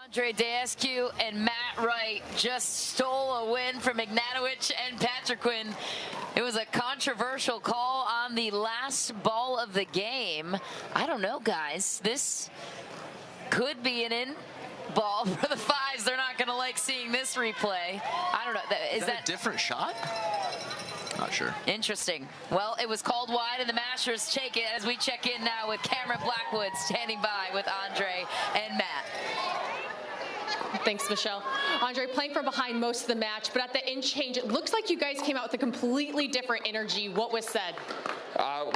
Andre Dascu and Matt Wright just stole a win from Ignatowicz and Patrick Quinn. It was a controversial call on the last ball of the game. I don't know, guys. This could be an in ball for the fives. They're not going to like seeing this replay. I don't know. Is that a different shot? Not sure. Interesting. Well, it was called wide, and the Mashers take it as we check in now with Cameron Blackwood standing by with Andre and Matt. Thanks, Michelle. Andre, playing from behind most of the match, but at the end change, it looks like you guys came out with a completely different energy. What was said?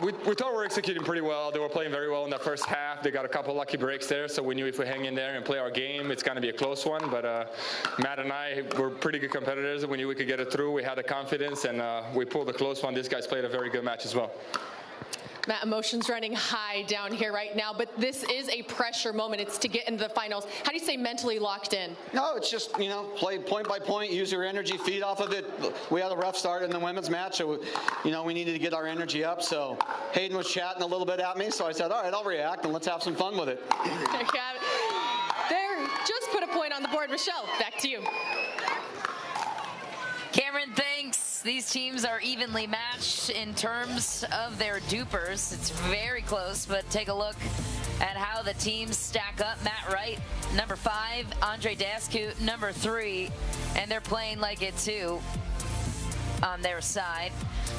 We thought we were executing pretty well. They were playing very well in the first half. They got a couple lucky breaks there, so we knew if we hang in there and play our game, it's going to be a close one. But Matt and I were pretty good competitors. We knew we could get it through. We had the confidence, and we pulled a close one. These guys played a very good match as well. Matt, emotions running high down here right now, but this is a pressure moment. It's to get into the finals. How do you stay mentally locked in? No, it's just, play point by point, use your energy, feed off of it. We had a rough start in the women's match, so, we needed to get our energy up. So Hayden was chatting a little bit at me, so I said, all right, I'll react, and let's have some fun with it. There, just put a point on the board. Michelle, back to you. Cameron, thanks. These teams are evenly matched in terms of their dupers. It's very close, but take a look at how the teams stack up. Matt Wright, number 5, Andre Dascu, number 3, and they're playing like it too on their side.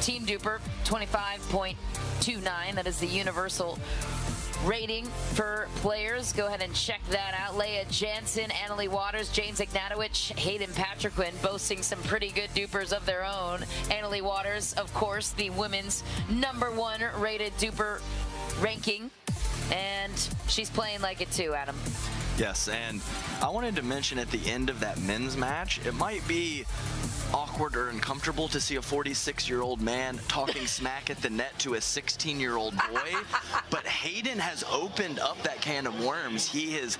Team duper, 25.29. That is the universal rating for players. Go ahead and check that out. Leah Jansen, Annalie Waters, James Ignatowicz, Hayden Patrickquin boasting some pretty good dupers of their own. Annalie Waters, of course, the women's #1 rated duper ranking. And she's playing like it too, Adam. Yes, and I wanted to mention at the end of that men's match, it might be awkward or uncomfortable to see a 46-year-old man talking smack at the net to a 16-year-old boy, but Hayden has opened up that can of worms. He has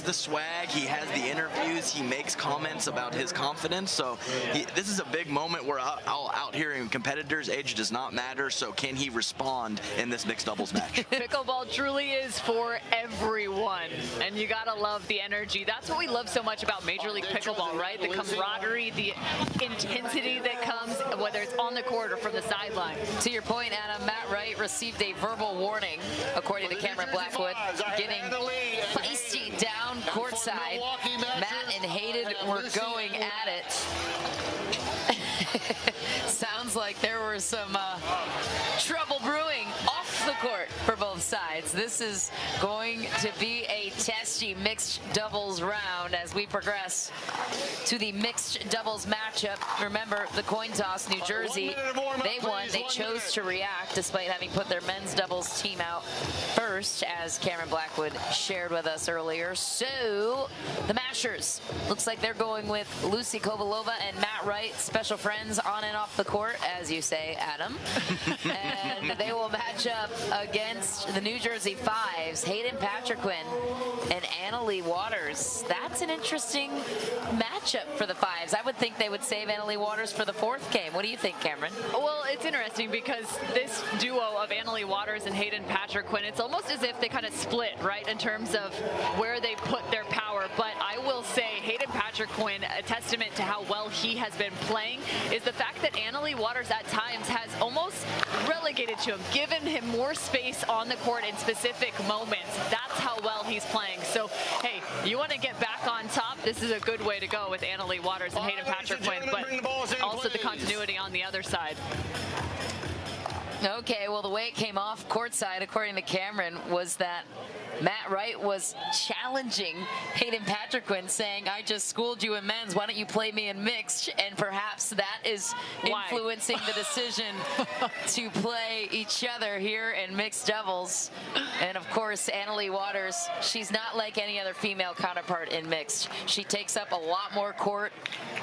the swag, he has the interviews, he makes comments about his confidence, so this is a big moment where out here in competitors, age does not matter, so can he respond in this mixed doubles match? Pickleball truly is for everyone, and you gotta love the energy. That's what we love so much about Major League Pickleball, right? The camaraderie, the intensity that comes, whether it's on the court or from the sideline. To your point, Adam, Matt Wright received a verbal warning, according to Cameron Blackwood, getting feisty down courtside. Matt and Hayden were going at it. Sounds like there were some trouble brewing off the court for both sides. This is going to be a testy mixed doubles round as we progress to the mixed doubles matchup. Remember, the coin toss, New Jersey, they won. They chose to react despite having put their men's doubles team out first, as Cameron Blackwood shared with us earlier. So the Mashers, looks like they're going with Lucy Kovalova and Matt Wright, special friends on and off the court, as you say, Adam. And they will match up against the New Jersey Fives, Hayden Patrickquin and Annalie Waters. That's an interesting matchup for the Fives. I would think they would save Annalie Waters for the 4th game. What do you think, Cameron? Well, it's interesting because this duo of Annalie Waters and Hayden Patrickquin, it's almost as if they kind of split, right, in terms of where they put their power. But I will say Hayden Patrickquin, a testament to how well he has been playing, is the fact that Annalie Waters at times has almost relegated to him, given him more space on the court in specific moments. That's how well he's playing. So, hey, you want to get back on top, this is a good way to go with Annalie Waters and Hayden Patrickquin, but also the continuity on the other side. Okay, well, the way it came off courtside, according to Cameron, was that Matt Wright was challenging Hayden Patrickquin, saying, I just schooled you in men's, why don't you play me in mixed? And perhaps that is influencing the decision to play each other here in mixed doubles. And of course, Annalie Waters, she's not like any other female counterpart in mixed. She takes up a lot more court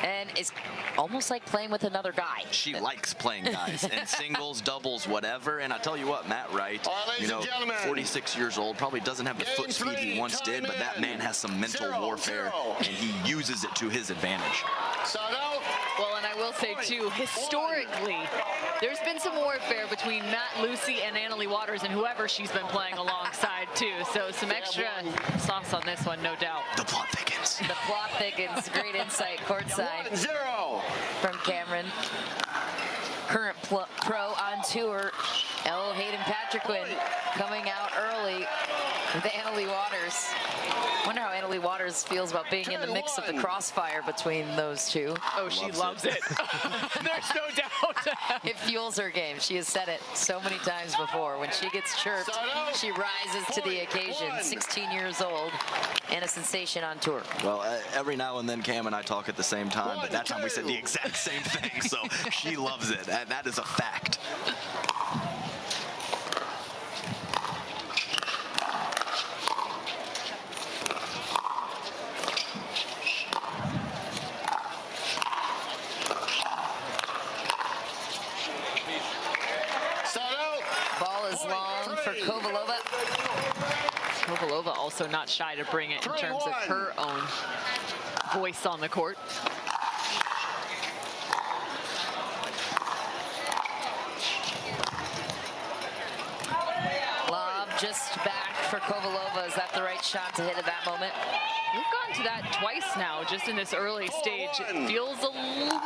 and is almost like playing with another guy. She likes playing guys in singles, doubles, whatever. And I tell you what, Matt Wright, 46 years old, probably doesn't have the foot speed he once did, but that man has some mental warfare, and he uses it to his advantage. Sado. Well, and I will say, too, historically, there's been some warfare between Matt Lucy and Annalie Waters and whoever she's been playing alongside, too. So some extra sauce on this one, no doubt. The plot thickens. The plot thickens. Great insight courtside 1-0 from Cameron. Current pro on tour, Hayden Patriquin coming out early with Annalie Waters. Wonder how Annalie Waters feels about being in the mix of the crossfire between those two. Oh, she loves it. There's no doubt. It fuels her game. She has said it so many times before. When she gets chirped, she rises to the occasion. 16 years old and a sensation on tour. Well, every now and then Cam and I talk at the same time, but that time we said the exact same thing, so she loves it. That is a fact. Ball is long for Kovalova. Kovalova also not shy to bring it in terms of her own voice on the court. Lob just back for Kovalova. Is that the right shot to hit at that moment? We've gone to that twice now, just in this early stage. It feels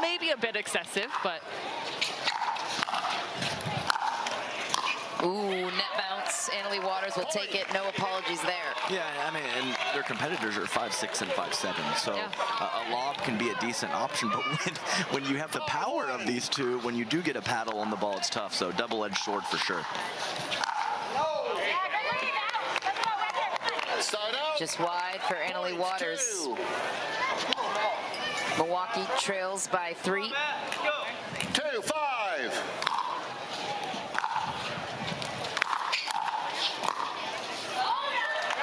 maybe a bit excessive, but... Ooh, net bounce. Annalie Waters will take it. No apologies there. Yeah, I mean, and their competitors are 5'6" and 5'7", so a lob can be a decent option, but when you have the power of these two, when you do get a paddle on the ball, it's tough, so double-edged sword for sure. Just wide for Annalie Waters. Milwaukee trails by 3. 2-5.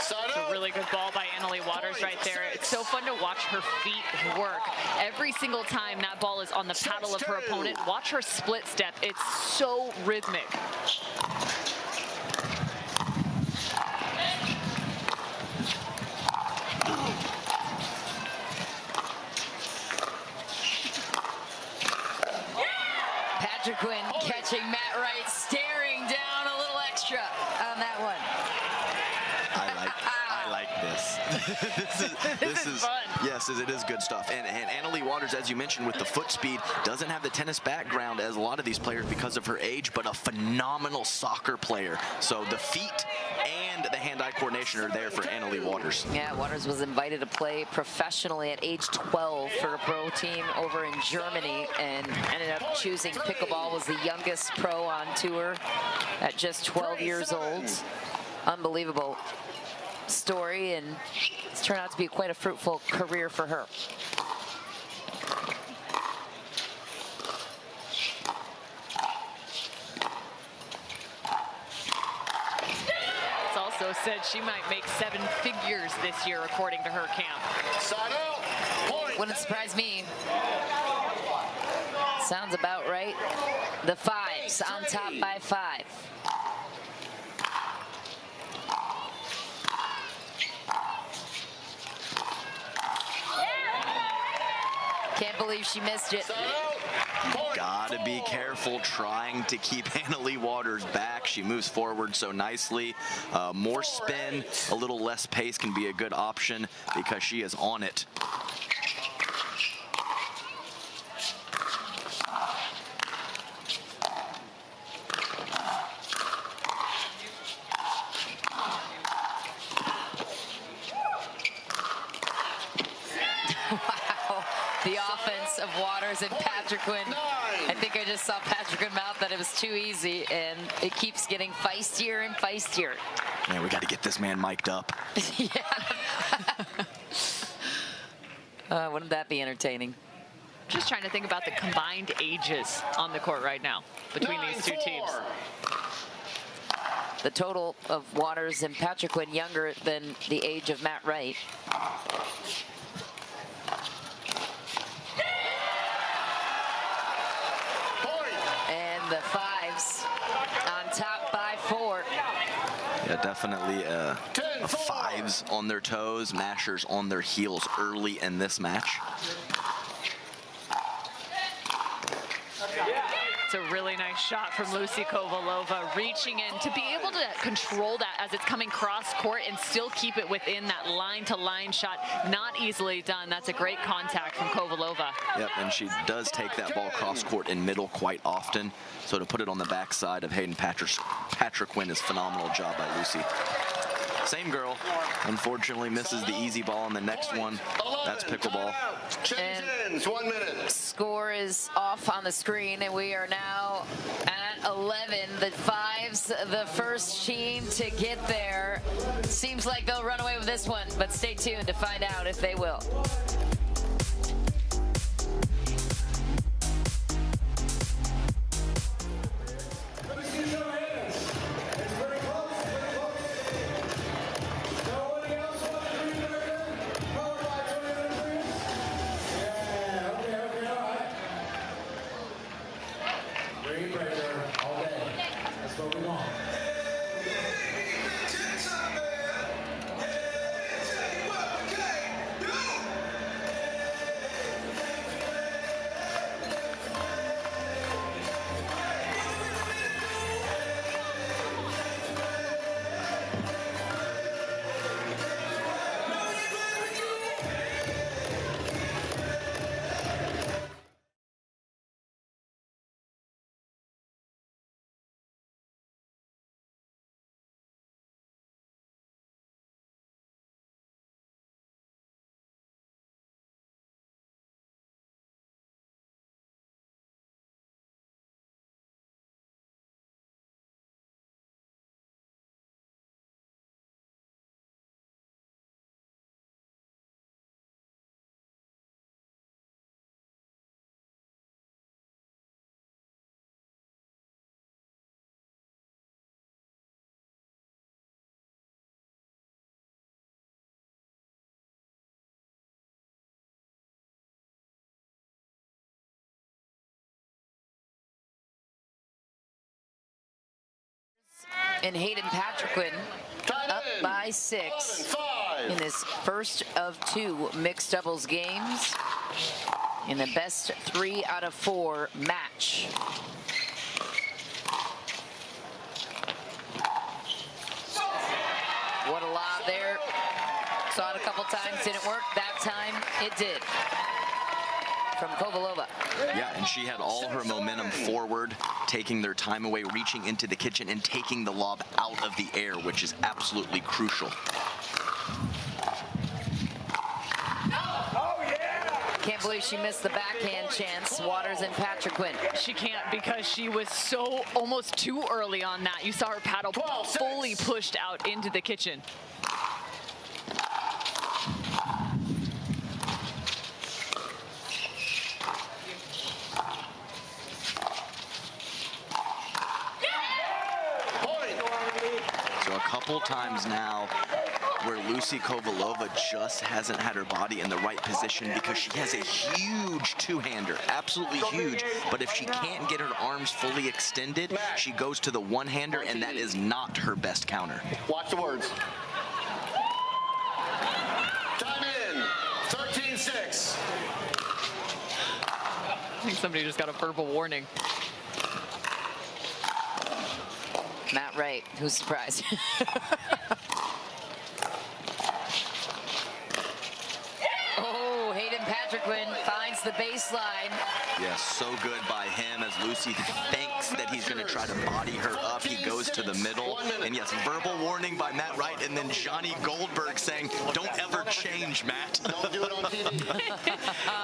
It's a really good ball by Annalie Waters right there. It's so fun to watch her feet work. Every single time that ball is on the paddle of her opponent, watch her split step. It's so rhythmic. Patriquin catching Matt Wright, staring down a little extra on that one. I like this. this is fun. Yes, it is good stuff. And Annalie Waters, as you mentioned, with the foot speed, doesn't have the tennis background as a lot of these players because of her age, but a phenomenal soccer player. So the feet and the hand-eye coordination are there for Annalie Waters. Yeah, Waters was invited to play professionally at age 12 for a pro team over in Germany and ended up choosing pickleball, was the youngest pro on tour at just 12 years old. Unbelievable story, and it's turned out to be quite a fruitful career for her. It's also said she might make 7 figures this year, according to her camp. Wouldn't surprise me. Sounds about right. The 5s on top by 5. Can't believe she missed it. Gotta be careful trying to keep Annalie Waters back. She moves forward so nicely. More spin, a little less pace can be a good option because she is on it. The offense of Waters and Patriquin. I think I just saw Patriquin mouth that it was too easy, and it keeps getting feistier and feistier. Man, we got to get this man mic'd up. Wouldn't that be entertaining? Just trying to think about the combined ages on the court right now between these two teams. The total of Waters and Patriquin younger than the age of Matt Wright. And the 5s on top by 4. Yeah, definitely 5s on their toes, mashers on their heels early in this match. That's a really nice shot from Lucy Kovalova, reaching in to be able to control that as it's coming cross court and still keep it within that line-to-line shot. Not easily done. That's a great contact from Kovalova. Yep, and she does take that ball cross court in middle quite often. So to put it on the backside of Hayden Patrick-Quinn is phenomenal job by Lucy. Same girl, unfortunately misses the easy ball on the next one. That's pickleball. And 1 minute. Score is off on the screen, and we are now at 11. The Fives, the first team to get there. Seems like they'll run away with this one, but stay tuned to find out if they will. And Hayden Patrick-Quinn up by 6 in this first of 2 mixed doubles games in the best 3 out of 4 match. What a lob there. Saw it a couple times, didn't work. That time it did. From Kovalova. Yeah, and she had all her momentum forward, taking their time away, reaching into the kitchen and taking the lob out of the air, which is absolutely crucial. Can't believe she missed the backhand chance. Waters and Patrick-Quinn. She can't because she was so almost too early on that. You saw her paddle fully pushed out into the kitchen. Couple times now where Lucy Kovalova just hasn't had her body in the right position because she has a huge two-hander, absolutely huge, but if she can't get her arms fully extended, she goes to the one-hander, and that is not her best counter. Watch the words. Time in, 13-6. I think somebody just got a verbal warning. Not right. Who's surprised? Oh, Hayden Patrick-Quinn finds the baseline. Yes, so good by him as Lucy thinks that he's going to try to body her up. He goes to the middle. And yes, verbal warning by Matt Wright, and then Johnny Goldberg saying, don't ever change, Matt. Don't do it on TV.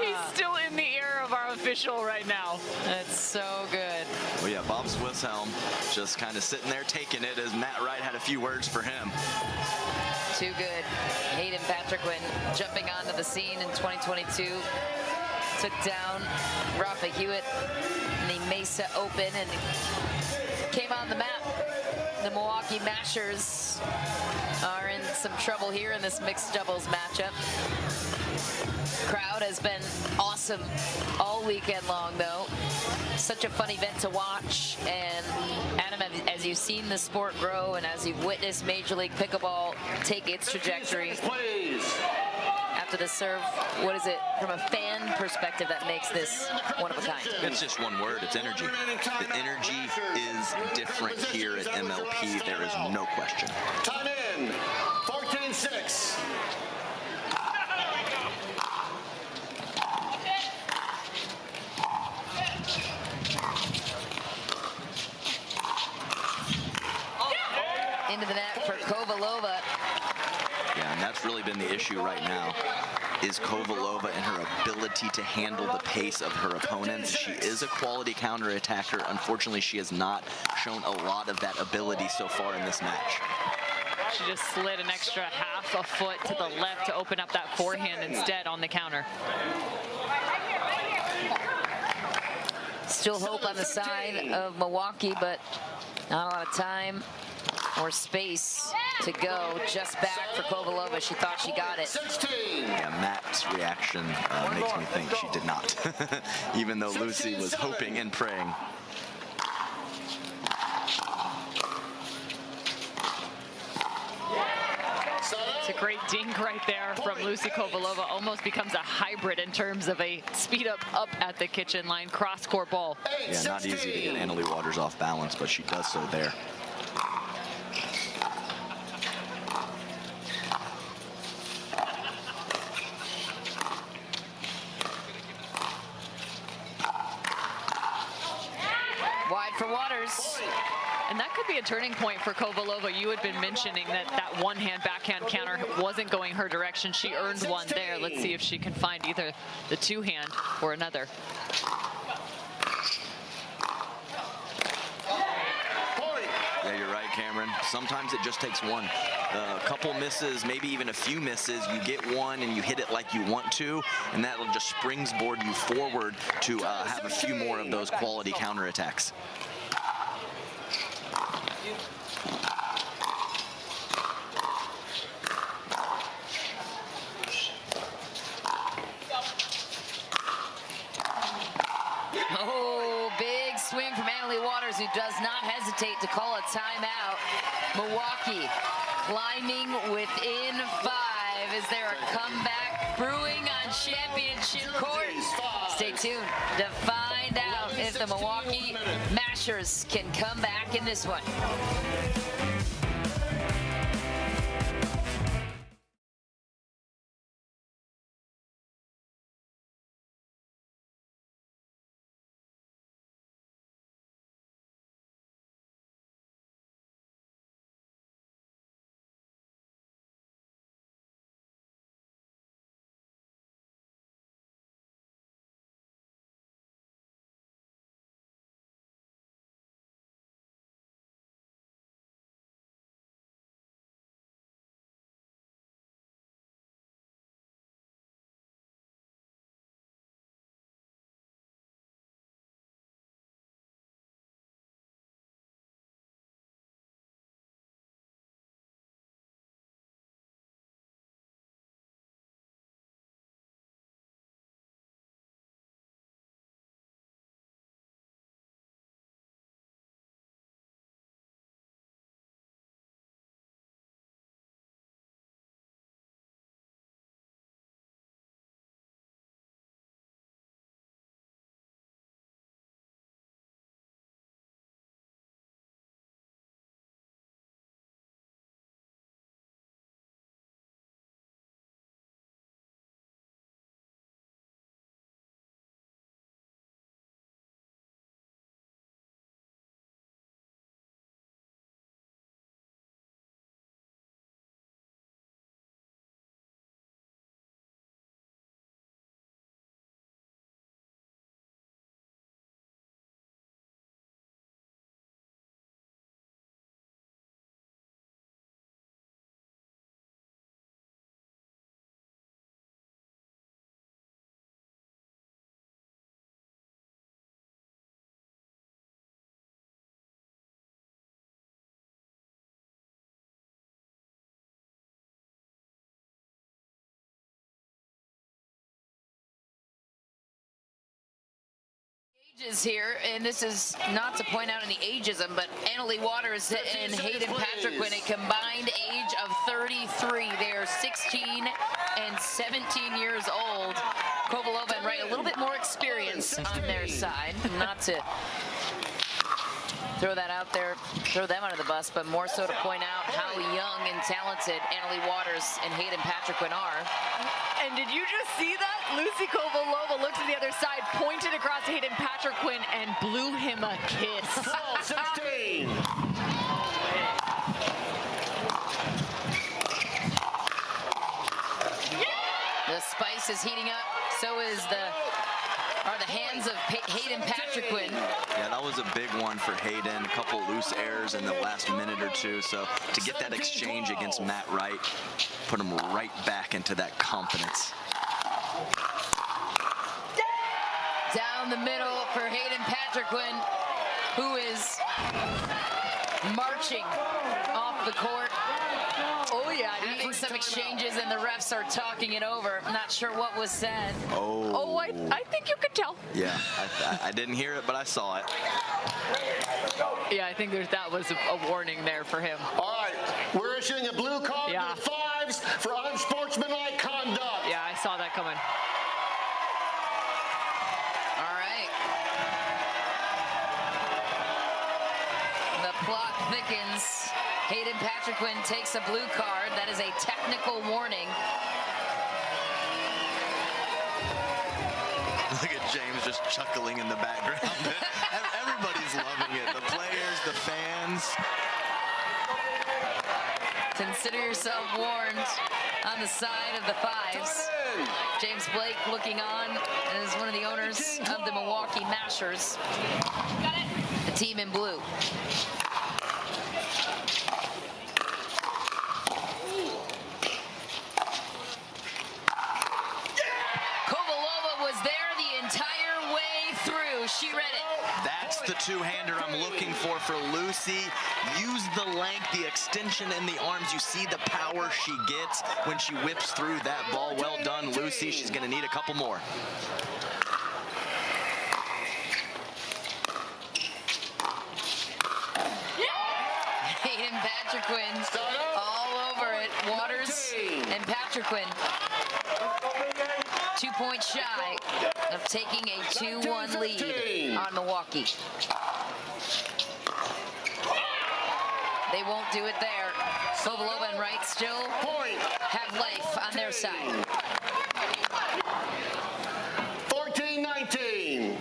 He's still in the ear of our official right now. That's so good. Well, yeah, Bob Swisshelm just kind of sitting there taking it as Matt Wright had a few words for him. Too good. Hayden Patrick-Quinn jumping onto the scene in 2022. Took down Rafa Hewitt in the Mesa Open and came on the map. The Milwaukee Mashers are in some trouble here in this mixed doubles matchup. Crowd has been awesome all weekend long, though. Such a fun event to watch. And Adam, as you've seen the sport grow and as you've witnessed Major League Pickleball take its trajectory, after the serve. What is it from a fan perspective that makes this one of a kind? It's just one word. It's energy. The energy is different here at MLP. There is no question. Time in. 14-6. Into the net for Kovalova. Yeah, and that's really been the issue right now, is Kovalova and her ability to handle the pace of her opponents. She is a quality counterattacker. Unfortunately, she has not shown a lot of that ability so far in this match. She just slid an extra half a foot to the left to open up that forehand instead on the counter. Still hope on the side of Milwaukee, but not a lot of time or space to go. Just back for Kovalova. She thought she got it. Yeah, Matt's reaction makes me think she did not, even though Lucy was hoping and praying. It's a great dink right there from Lucy Kovalova. Almost becomes a hybrid in terms of a speed up at the kitchen line. Cross-court ball. Yeah, not easy to get Annalie Waters off balance, but she does so there. Wide for Waters. And that could be a turning point for Kovalova. You had been mentioning that that one-hand backhand counter wasn't going her direction. She earned one there. Let's see if she can find either the two-hand or another. Yeah, you're right, Cameron. Sometimes it just takes one. A couple misses, maybe even a few misses. You get one and you hit it like you want to, and that'll just springboard you forward to have a few more of those quality counterattacks. Oh, big swing from Annalie Waters, who does not hesitate to call a timeout. Milwaukee climbing within 5. Is there a comeback brewing on championship court? Stay tuned to find out if the Milwaukee Mashers can come back in this one. Here, and this is not to point out any ageism, but Annalie Waters and Hayden Patrickquin, a combined age of 33. They are 16 and 17 years old. Kovalova and Wright a little bit more experience on their side. Not to throw that out there, throw them under the bus, but more so to point out how young and talented Annalie Waters and Hayden Patrickquin are. And did you just see that? Lucy Kovalova looked to the other side, pointed across Hayden Patrickquin, and blew him a kiss. 12-16. The spice is heating up. So is the hands of Hayden Patrickquin. Yeah, that was a big one for Hayden. A couple loose errors in the last minute or two. So to get that exchange against Matt Wright, put him right back into that confidence. Down the middle for Hayden Patrickquin, who is marching off the court. Oh yeah, making some exchanges and the refs are talking it over. I'm not sure what was said. Oh, I think you could tell. Yeah, I didn't hear it, but I saw it. Yeah, I think that was a warning there for him. All right, we're issuing a blue card with 5s for unsportsmanlike conduct. Yeah, I saw that coming. All right. The plot thickens. Hayden Patrickquin takes a blue card. That is a technical warning. Look at James just chuckling in the background. Everybody's loving it. The players, the fans. Consider yourself warned on the side of the 5s. James Blake looking on as one of the owners of the Milwaukee Mashers. The team in blue. She read it. That's the two-hander I'm looking for Lucy. Use the length, the extension in the arms. You see the power she gets when she whips through that ball. Well done, Lucy. She's going to need a couple more. Hayden Patrickquin all over it. Waters and Patrickquin 2 points shy of taking a 2-1 lead on Milwaukee. They won't do it there. Kovalova and Wright still have life on their side. 14-19.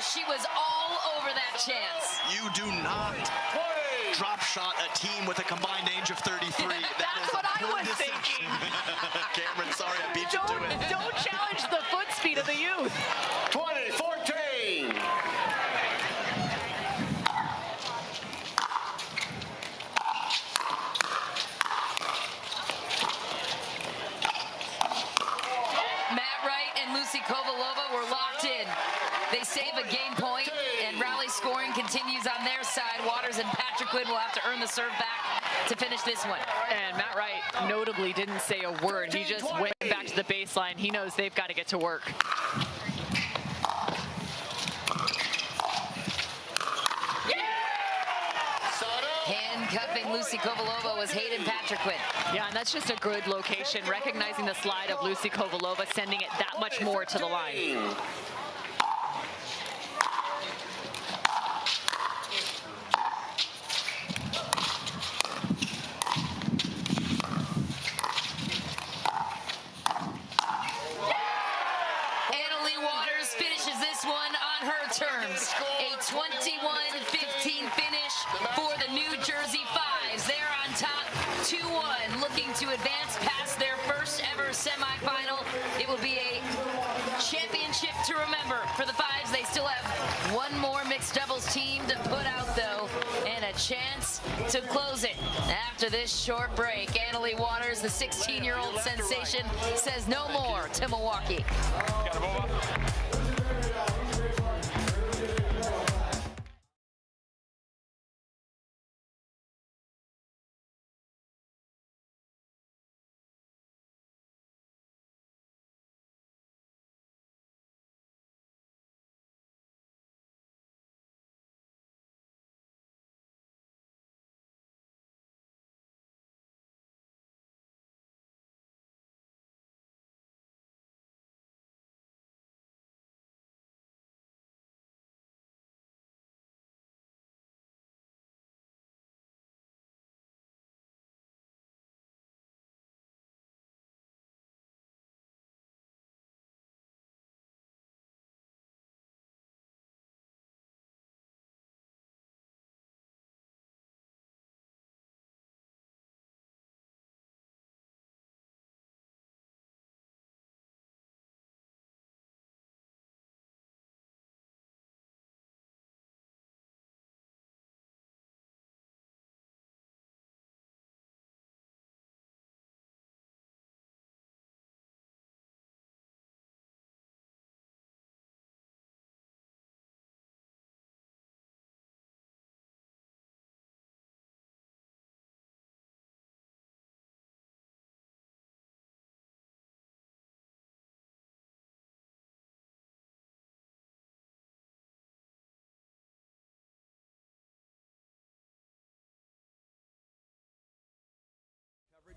She was all over that chance. You do not drop shot a team with a combined age of 33. That's what I was thinking. Cameron, sorry I beat you to it. Don't challenge the foot speed of the youth. 20-14. Matt Wright and Lucy Kovalova were locked in. They save a game point, and rally scoring continues on their side. Waters and Patrickquin will have to earn the serve back to finish this one. And Matt Wright notably didn't say a word. He just went back to the baseline. He knows they've got to get to work. Handcuffing Lucy Kovalova was Hayden Patrickquin. Yeah, and that's just a good location, recognizing the slide of Lucy Kovalova, sending it that much more to the line. Terms. A 21-15 finish for the New Jersey Fives. They're on top 2-1, looking to advance past their first ever semifinal. It will be a championship to remember for the Fives. They still have one more mixed doubles team to put out, though, and a chance to close it. After this short break, Annalie Waters, the 16-year-old sensation, says no more to Milwaukee.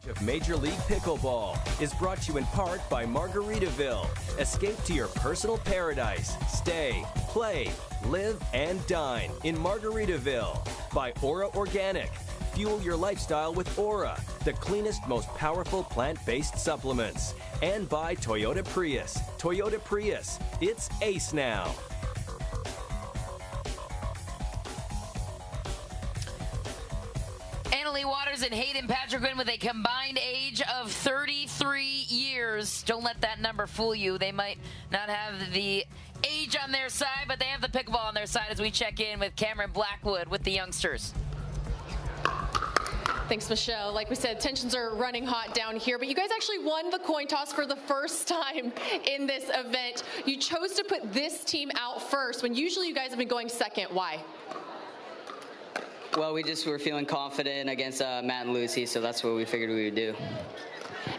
Of Major League Pickleball is brought to you in part by Margaritaville. Escape to your personal paradise. Stay, play, live, and dine in Margaritaville. By Aura Organic. Fuel your lifestyle with Aura, the cleanest, most powerful plant-based supplements. And by Toyota Prius. Toyota Prius. It's ace now. Annalie Waters and Hayden Patrick with a combined age of 33 years. Don't let that number fool you. They might not have the age on their side, but they have the pickleball on their side as we check in with Cameron Blackwood with the youngsters. Thanks, Michelle. Like we said, tensions are running hot down here, but you guys actually won the coin toss for the first time in this event. You chose to put this team out first when usually you guys have been going second. Why? Well, we just were feeling confident against Matt and Lucy, so that's what we figured we would do.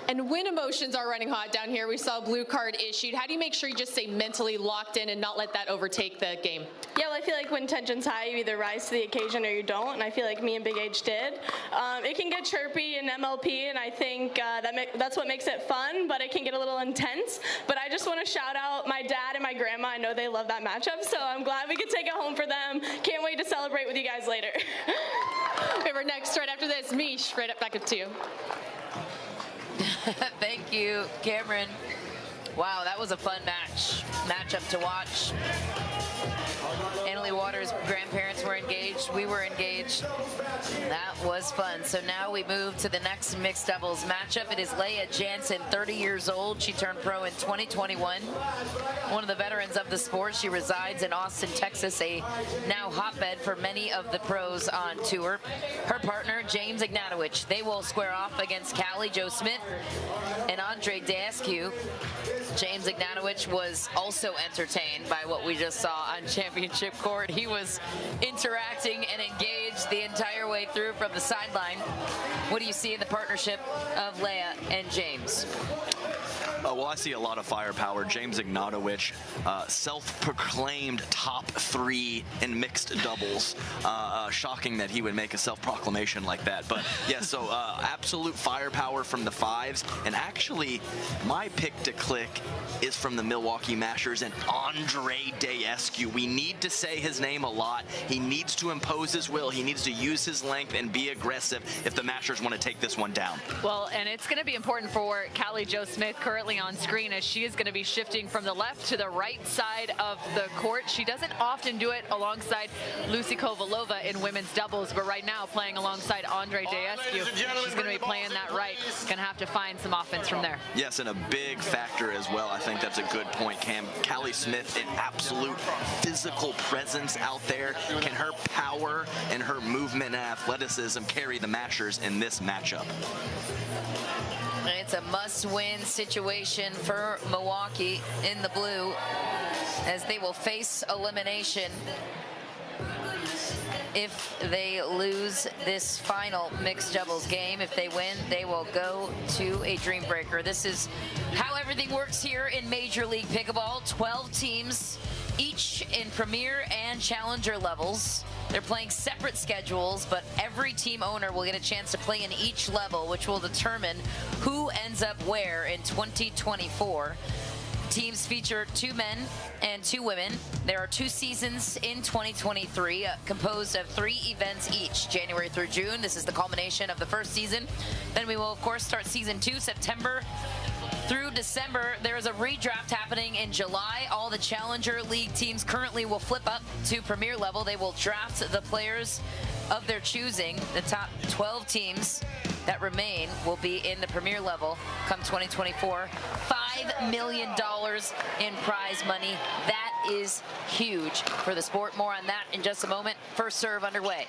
And when emotions are running hot down here, we saw a blue card issued. How do you make sure you just stay mentally locked in and not let that overtake the game? Yeah, well, I feel like when tension's high, you either rise to the occasion or you don't, and I feel like me and Big H did. It can get chirpy in MLP, and I think that's what makes it fun, but it can get a little intense. But I just want to shout out my dad and my grandma. I know they love that matchup, so I'm glad we could take it home for them. Can't wait to celebrate with you guys later. Okay, we're next right after this. Mish, right up back up to you. Thank you, Cameron. Wow, that was a fun matchup to watch. Annalie Waters' grandparents were engaged. We were engaged. That was fun. So now we move to the next mixed doubles matchup. It is Leah Jansen, 30 years old. She turned pro in 2021. One of the veterans of the sport. She resides in Austin, Texas, a now hotbed for many of the pros on tour. Her partner, James Ignatowicz. They will square off against Callie Joe Smith and Andre Dascu. James Ignatowicz was also entertained by what we just saw on championship court. He was interacting and engaged the entire way through from the sideline. What do you see in the partnership of Leah and James? Well, I see a lot of firepower. James Ignatowicz, self-proclaimed top 3 in mixed doubles. Shocking that he would make a self-proclamation like that. But yeah, so absolute firepower from the 5s. And actually, my pick to click is from the Milwaukee Mashers and Andre Dascu. We need to say his name a lot. He needs to impose his will. He needs to use his length and be aggressive if the Mashers want to take this one down. Well, and it's going to be important for Callie Joe Smith, currently on screen, as she is going to be shifting from the left to the right side of the court. She doesn't often do it alongside alongside Lucy Kovalova in women's doubles, but right now playing alongside Andre Deescu. She's going to be playing that right. Going to have to find some offense from there. Yes, and a big factor as well. I think that's a good point, Cam. Callie Smith, an absolute physical presence out there. Can her power and her movement and athleticism carry the Mashers in this matchup? It's a must-win situation for Milwaukee in the blue as they will face elimination if they lose this final mixed doubles game. If they win, they will go to a dream breaker. This is how everything works here in Major League Pickleball. 12 teams, each in Premier and Challenger levels. They're playing separate schedules, but every team owner will get a chance to play in each level, which will determine who ends up where in 2024. Teams feature 2 men and 2 women. There are 2 seasons in 2023, composed of 3 events each, January through June. This is the culmination of the first season. Then we will, of course, start season 2, September through December. There is a redraft happening in July. All the Challenger League teams currently will flip up to Premier level. They will draft the players of their choosing. The top 12 teams that remain will be in the Premier level come 2024. $5 million in prize money. That is huge for the sport. More on that in just a moment. First serve underway.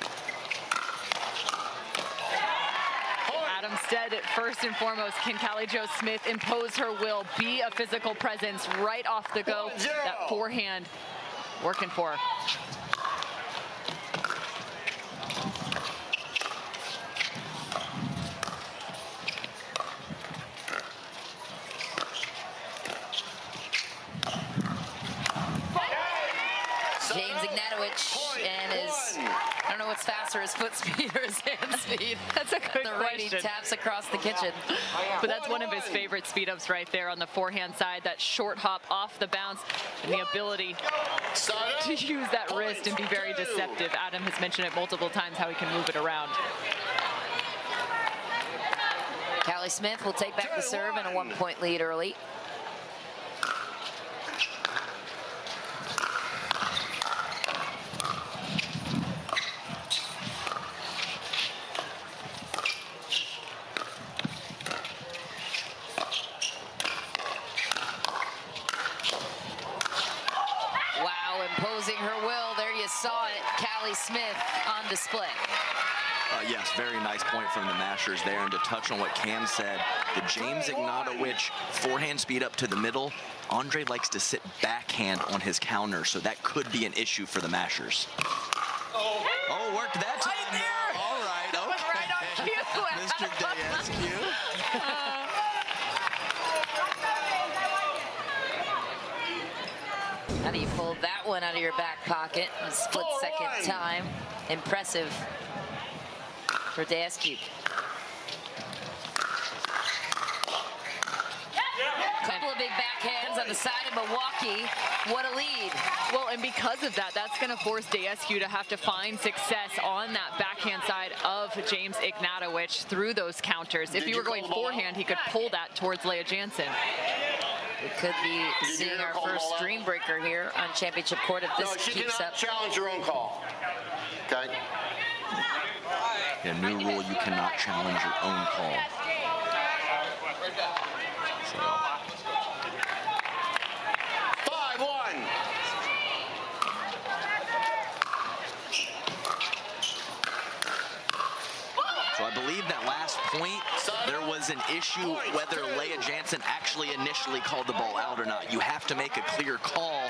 Adam Stead, first and foremost, can Callie Jo Smith impose her will, be a physical presence right off the go? That forehand working for her. James Ignatowicz and his, I don't know what's faster, his foot speed or his hand speed. That's a good the right, he question. taps across the kitchen. But that's one of his favorite speed ups right there on the forehand side, that short hop off the bounce and the ability to use that wrist and be very deceptive. Adam has mentioned it multiple times how he can move it around. Callie Smith will take back the serve and a 1-point lead early. Imposing her will. There you saw it. Callie Smith on display. Yes, very nice point from the Mashers there. And to touch on what Cam said, the James Ignatowicz forehand speed up to the middle, Andre likes to sit backhand on his counter, so that could be an issue for the Mashers. Oh, worked that time. Right there. All right, okay. Right on cue. Mr. Deescu. How do you pull that one out of your back pocket in a split-second time? Impressive for Deescu. Couple of big backhands on the side of Milwaukee. What a lead. Well, and because of that, that's going to force Deescu to have to find success on that backhand side of James Ignatowicz through those counters. If he were going forehand, he could pull that towards Leah Jansen. We could be seeing our first stream breaker here on championship court if this keeps up. Challenge your own call. Okay. A new rule: you cannot challenge your own call. So. 5-1. So I believe that last point, there was an issue whether Leah Jansen actually initially called the ball out or not. You have to make a clear call,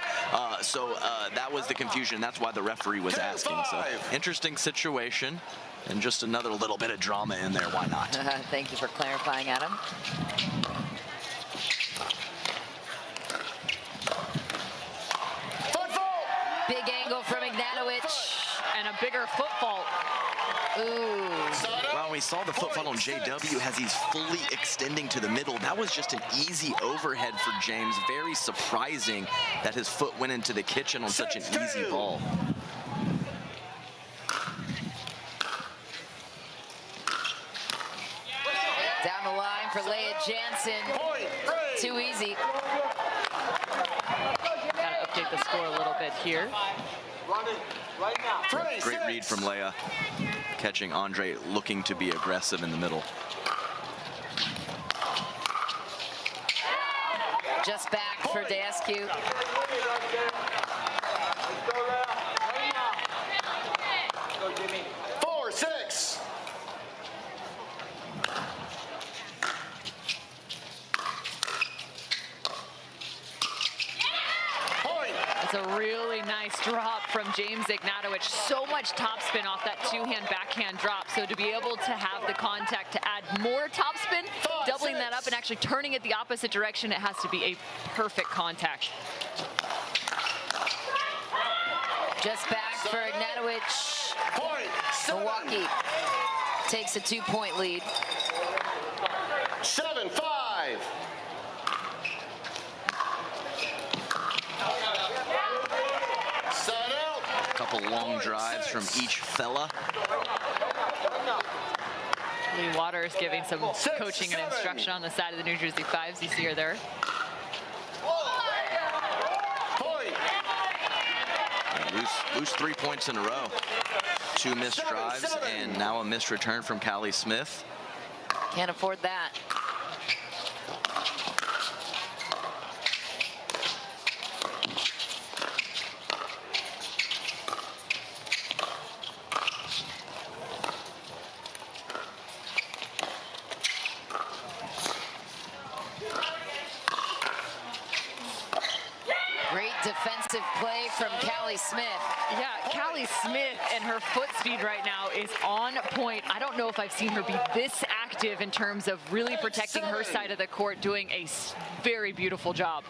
so that was the confusion. That's why the referee was asking. So interesting situation, and just another little bit of drama in there. Why not? Thank you for clarifying, Adam. Big angle from Ignatowicz. And a bigger foot fault. Ooh. Well, we saw the foot fault on JW as he's fully extending to the middle. That was just an easy overhead for James. Very surprising that his foot went into the kitchen on such an easy ball. Down the line for Leah Jansen. Too easy. Gotta update the score a little bit here. Great read from Leia, catching Andre looking to be aggressive in the middle. Just back for Dascu. 4-6. It's a really nice drop from James Ignatowicz. So much topspin off that two-hand backhand drop. So to be able to have the contact to add more topspin, doubling that up and actually turning it the opposite direction, it has to be a perfect contact. Just back for Ignatowicz. Milwaukee takes a 2-point lead. 7-5. A couple long drives from each fella. Lee Waters giving some coaching and instruction on the side of the New Jersey Fives. You see her there. Loose 3 points in a row. 2 missed drives and now a missed return from Callie Smith. Can't afford that. Defensive play from Callie Smith. Yeah, Callie Smith and her foot speed right now is on point. I don't know if I've seen her be this active in terms of really protecting her side of the court, doing a very beautiful job.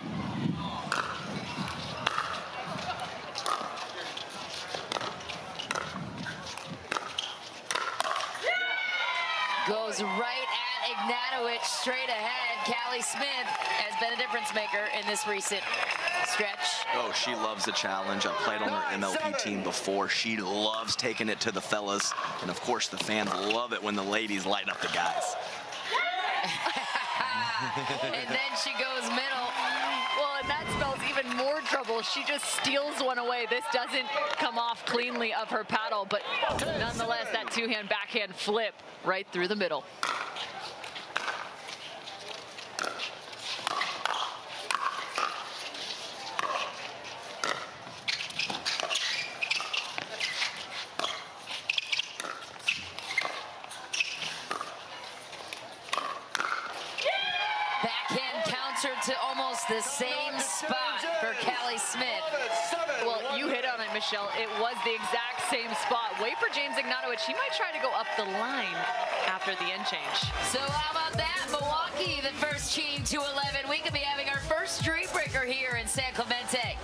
Goes right at Ignatowicz, straight ahead. Callie Smith has been a difference maker in this recent stretch. Oh, she loves the challenge. I've played on her MLP team before. She loves taking it to the fellas. And of course, the fans love it when the ladies light up the guys. And then she goes middle. Well, and that spells even more trouble. She just steals one away. This doesn't come off cleanly of her paddle, but nonetheless, that two-hand backhand flip right through the middle. To almost the same spot for Callie Smith. Well, you hit on it, Michelle. It was the exact same spot. Wait for James Ignatowicz. He might try to go up the line after the end change. So how about that? Milwaukee, the first team to 11. We could be having our first street breaker here in San Clemente.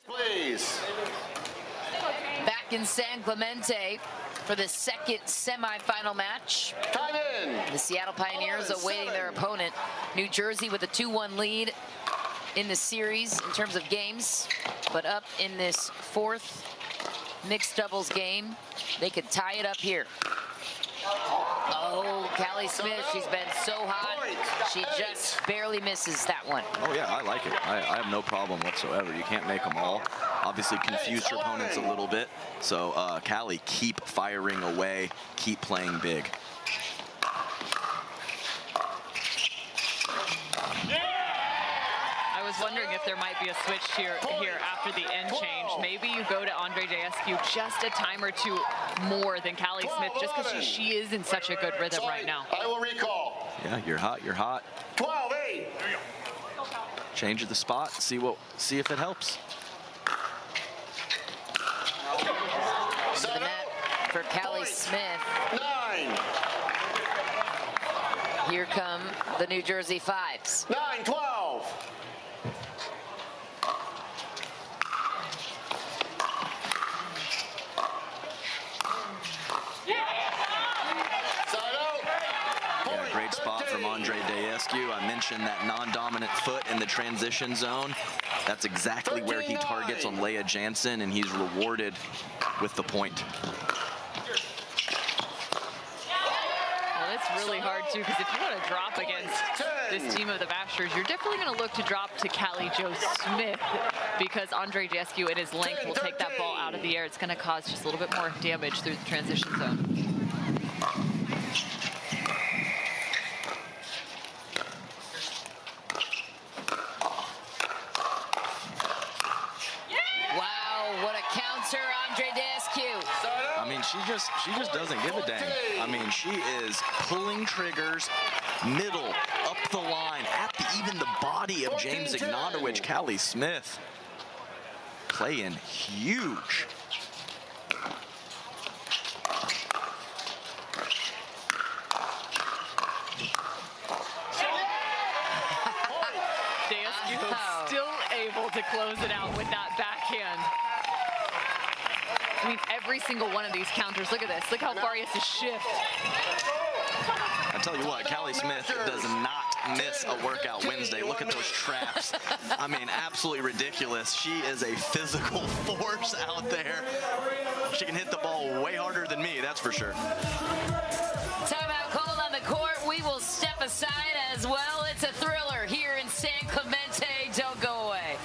Please. Back back in San Clemente for the second semifinal match. Time in. The Seattle Pioneers awaiting their opponent, New Jersey, with a 2-1 lead in the series in terms of games, but up in this fourth mixed doubles game. They could tie it up here. Oh, Callie Smith, she's been so hot. She just barely misses that one. Oh yeah, I like it. I have no problem whatsoever. You can't make them all. Obviously confuse your opponents a little bit. So Callie, keep firing away, keep playing big. I was wondering if there might be a switch here after the end change. Maybe you go to Andre Jescu just a time or two more than Callie Smith, just because she is in such a good rhythm right now. I will recall. Yeah, you're hot. You're hot. 12-8. Change the spot. See if it helps. Into the net for Callie Smith. 9. Here come the New Jersey Fives. 9-12. Yeah, great spot from Andre Jescu. I mentioned that non-dominant foot in the transition zone. That's exactly where he targets on Leah Jansen, and he's rewarded with the point. Well, it's really hard too, because if you want to drop against this team of the Bashers, you're definitely going to look to drop to Callie Jo Smith, because Andre Jescu and his length will take that ball out of the air. It's going to cause just a little bit more damage through the transition zone. I mean, she just doesn't give a dang. I mean, she is pulling triggers, middle, up the line, at even the body of James Ignatowicz. Callie Smith playing huge. Still able to close it out with that backhand. I mean, every single one of these counters, look at this. Look how far he has to shift. I tell you what, Callie Smith does not miss a workout Wednesday. Look at those traps. I mean, absolutely ridiculous. She is a physical force out there. She can hit the ball way harder than me, that's for sure. Timeout called on the court. We will step aside as well. It's a thriller here in San Clemente. Don't go away.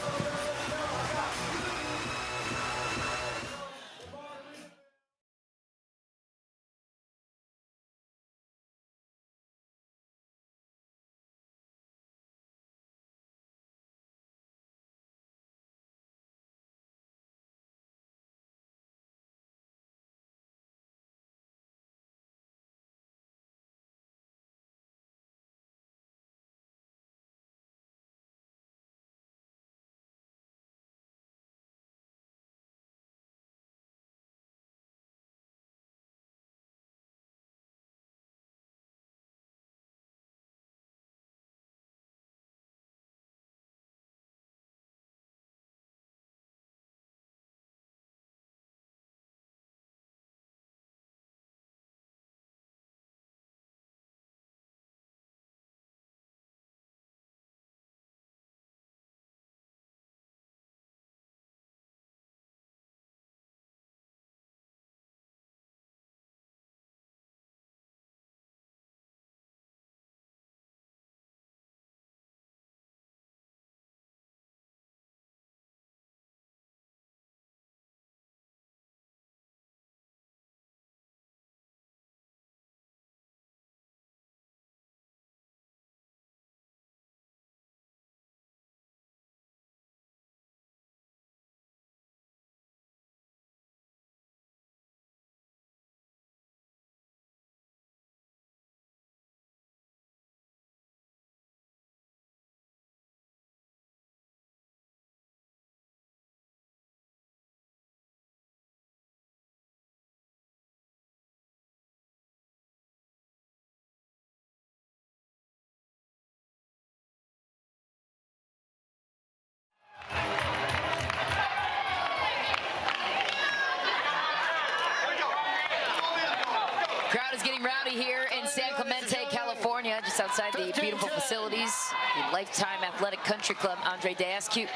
Crowd is getting rowdy here in San Clemente, California, just outside the beautiful facilities. The Lifetime Athletic Country Club. Andre Dascu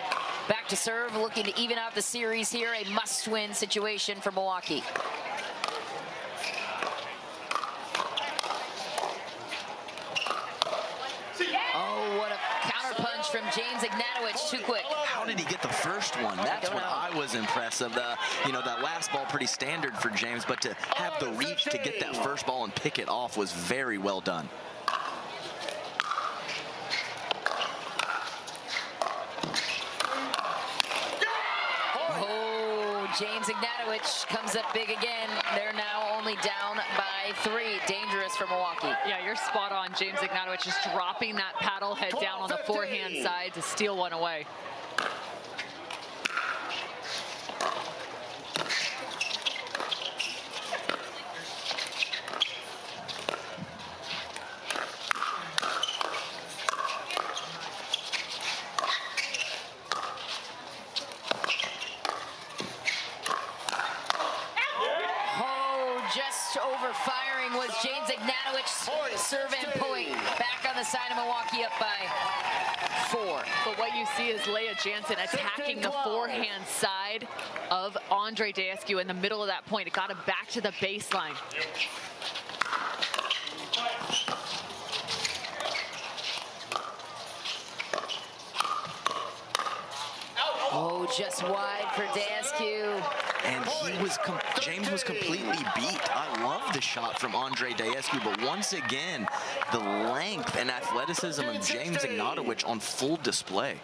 back to serve, looking to even out the series here. A must-win situation for Milwaukee. Oh, what a counterpunch from James Ignatowicz, too quick. How did he get the first one? That's what I was impressed of. You know, that last ball pretty standard for James, but to have the reach to get that first ball and pick it off was very well done. James Ignatowicz comes up big again. They're now only down by 3. Dangerous for Milwaukee. Yeah, you're spot on. James Ignatowicz just dropping that paddle head down on the forehand side to steal one away. Overfiring was James Ignatowicz. Serve and point. Back on the side of Milwaukee, up by 4. But what you see is Leah Jansen attacking the forehand side of Andre Dascu in the middle of that point. It got him back to the baseline. Oh, just wide for Dascu. And James was completely beat. I love the shot from Andre Dascu, but once again, the length and athleticism of James Ignatowicz on full display.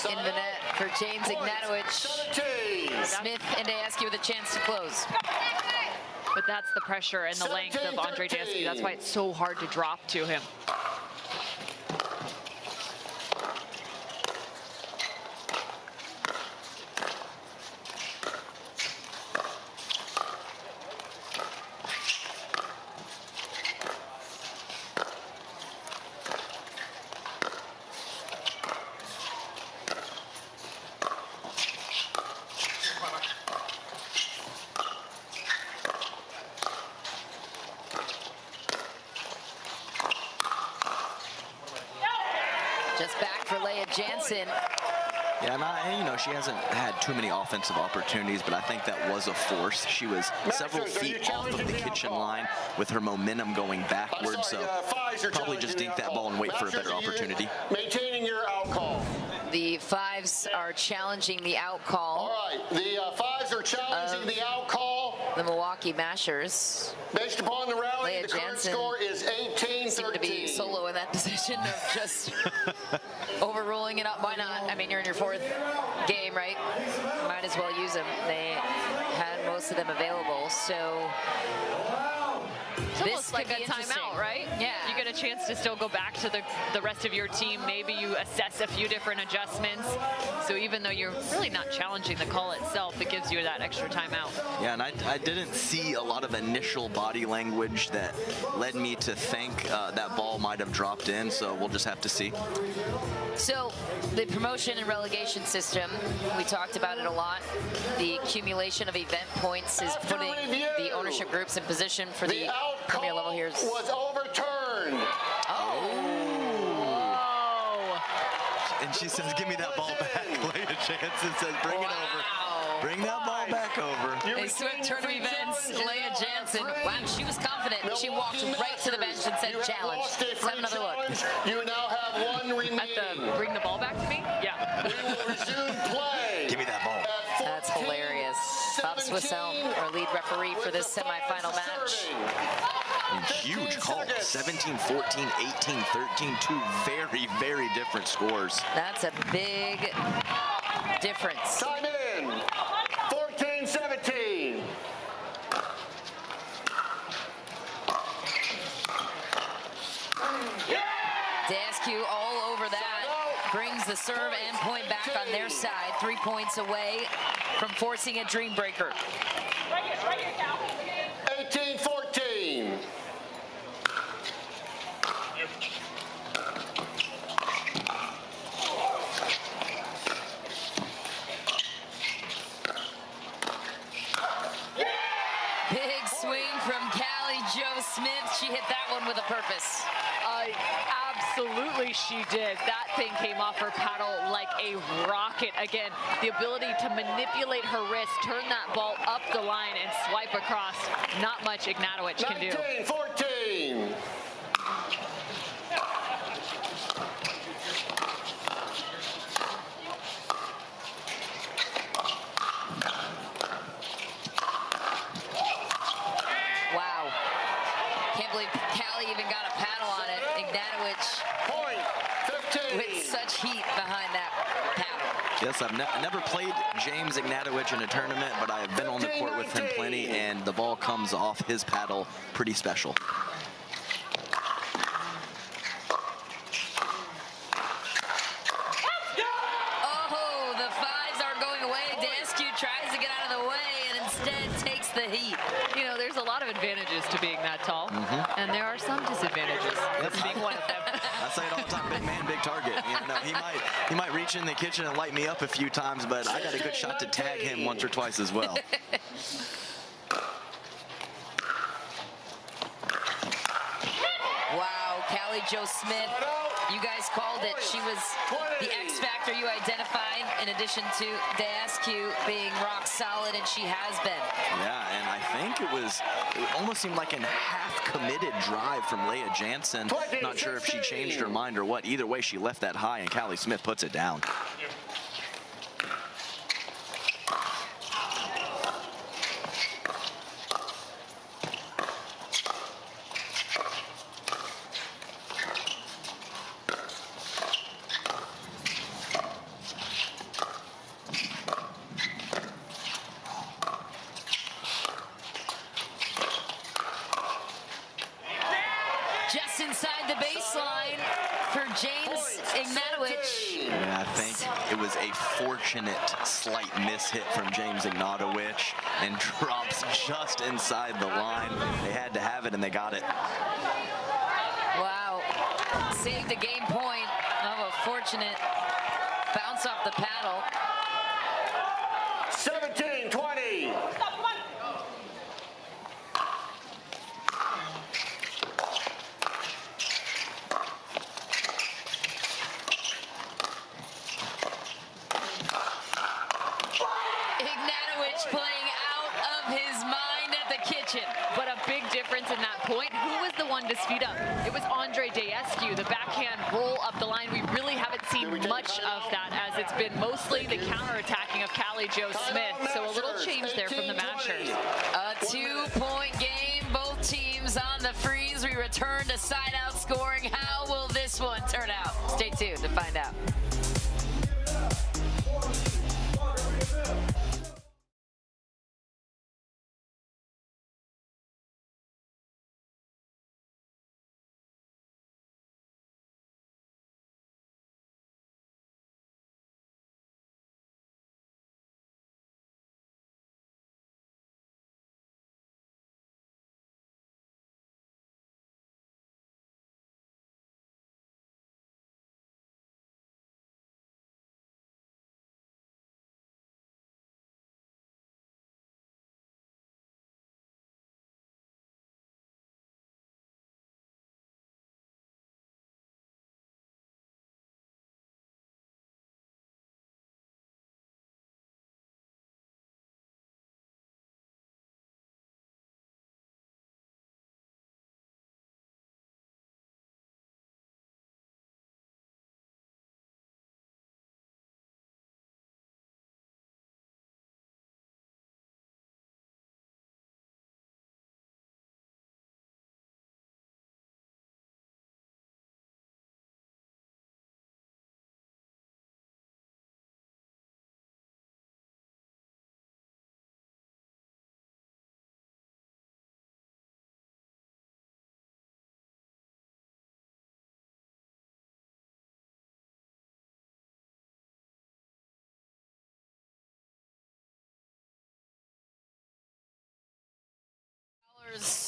In the net for James Ignatowicz. Smith and Dascu with a chance to close. But that's the pressure and the length of Andre Dascu. That's why it's so hard to drop to him. Just back for Leah Jansen. Yeah, and you know, she hasn't had too many offensive opportunities, but I think that was a force. She was several feet off of the kitchen line with her momentum going backwards, so probably just dink that ball and wait for a better opportunity. Maintaining your out call. The Fives are challenging the out call. All right, the Fives are challenging the out call. The Milwaukee Mashers. Based upon the rally, Leah the current Jansen score is 18-13. Seem to be solo in that position of just overruling it up. Why not? I mean, you're in your 4th game, right? Might as well use them. They had most of them available, so It's almost like a timeout, right? Yeah. You get a chance to still go back to the rest of your team. Maybe you assess a few different adjustments. So even though you're really not challenging the call itself, it gives you that extra timeout. Yeah, and I didn't see a lot of initial body language that led me to think that ball might have dropped in, so we'll just have to see. So the promotion and relegation system, we talked about it a lot. The accumulation of event points is putting the ownership groups in position for the premier level here. Was overturned. And she says, give me that ball back. Leah Jansen says, bring it over. Bring that ball back over. A swift turn of events. Leah Jansen, wow, she was confident. She walked right to the bench and said, challenge. Let's have another look. You now have 1 remaining. Bring the ball back to me? Yeah. We will resume play. Give me that ball. That's hilarious. Bob Swissell, our lead referee for this semifinal match. Huge call. 17-14, 18-13. 2 very, very different scores. That's a big difference. Time in. 14-17. Dascu all over that. Brings the serve and point back on their side. 3 points away from forcing a dream breaker. 18-14. Absolutely she did. That thing came off her paddle like a rocket. Again, the ability to manipulate her wrist, turn that ball up the line and swipe across. Not much Ignatowicz can do. 19-14. Wow. Can't believe Callie even got a paddle on it. Ignatowicz with such heat behind that paddle. Yes, I've never played James Ignatowicz in a tournament, but I have been on the court with him plenty, and the ball comes off his paddle pretty special. Oh, the fives aren't going away. Danskew tries to get out of the way and instead takes the heat. You know, there's a lot of advantages to being that tall, and there are some disadvantages to being one of them. I say it all the time, big man, big target. You know, he might reach in the kitchen and light me up a few times, but I got a good shot to tag him once or twice as well. Wow, Callie Jo Smith, you guys called it. She was the X factor you identified, in addition to Danskew being rock solid, and she has been. Yeah, and I think it almost seemed like a half-committed drive from Leah Jansen. Not sure if she changed her mind or what. Either way, she left that high, and Callie Smith puts it down. Just inside the baseline for James Ignatowicz. Yeah, I think it was a fortunate slight miss hit from James Ignatowicz and drops just inside the line. They had to have it, and they got it. Wow. Saved a game point of a fortunate bounce off the paddle. 17-20. Ignatowicz playing out of his mind at the kitchen. But a big difference in that point. Who was the one to speed up? It was Andre Daescu, the backhand roll up the line. We really haven't seen much of that, as it's been mostly the counterattacking of Callie Jo Smith. So a little change there from the Mashers. A 2-point game, both teams on the freeze. We return to side-out scoring. How will this one turn out? Stay tuned to find out.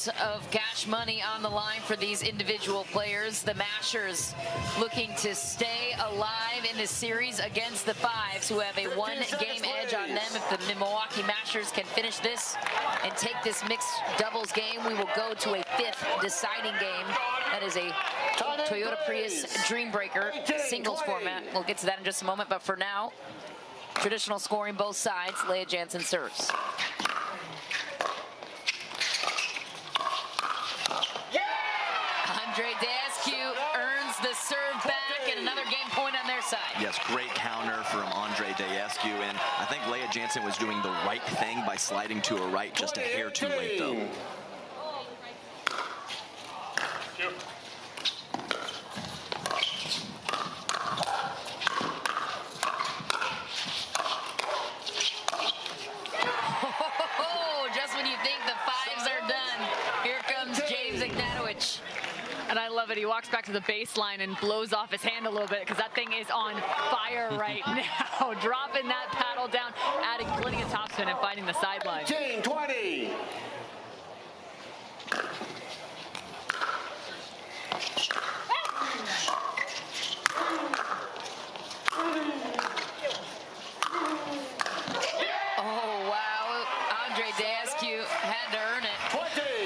Lots of cash money on the line for these individual players. The Mashers looking to stay alive in this series against the Fives, who have a one-game edge on them. If the Milwaukee Mashers can finish this and take this mixed doubles game, we will go to a fifth deciding game. That is a Toyota Prius Dreambreaker singles format. We'll get to that in just a moment, but for now, traditional scoring both sides. Leah Jansen serves. Andre Dascu earns the serve back and another game point on their side. Yes, great counter from Andre Dascu, and I think Leah Jansen was doing the right thing by sliding to her right, just a hair too late though. Just when you think the Fives are done, here comes James Ignatowicz. And I love it. He walks back to the baseline and blows off his hand a little bit because that thing is on fire right now. Dropping that paddle down, adding plenty of topspin and finding the sideline. 19-20. Oh, wow. Andre Dascu had to earn it.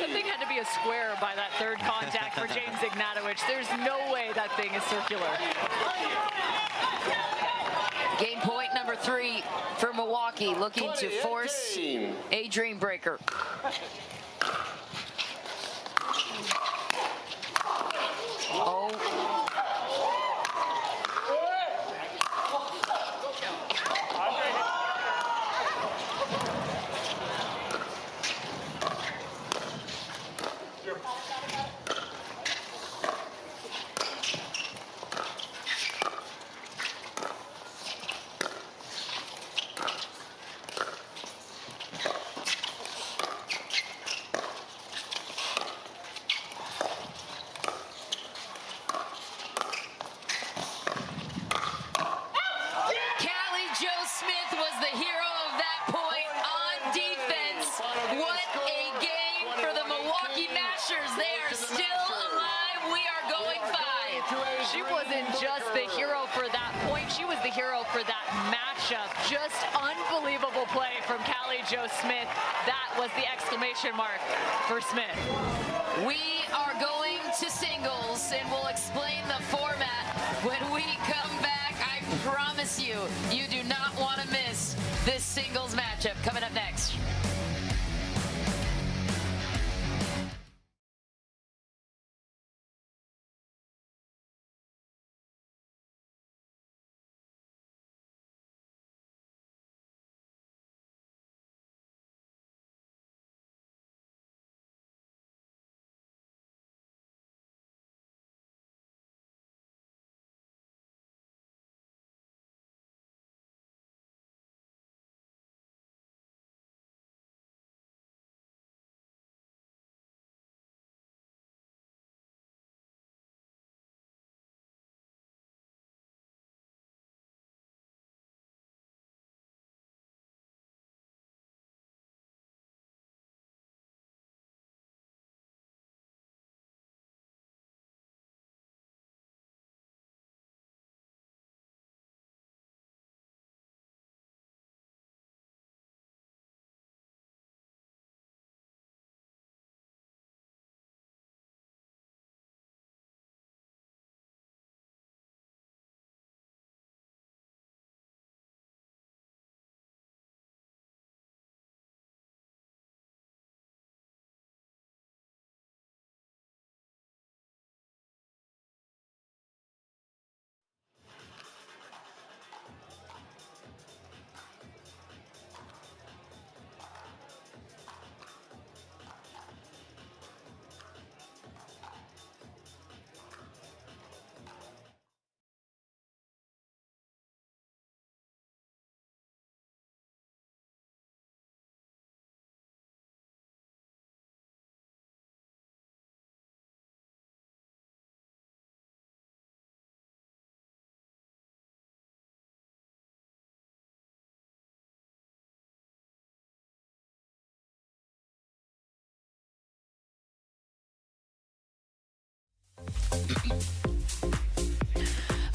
That thing had to be a square by that third contact for James Ignatowicz. There's no way that thing is circular. Game point number 3 for Milwaukee, looking to force a Dreambreaker. Oh. She wasn't just the hero for that point, she was the hero for that matchup. Just unbelievable play from Callie Jo Smith. That was the exclamation mark for Smith. We are going to singles, and we'll explain the format when we come back. I promise you, you do not want to miss this singles matchup. Coming up next.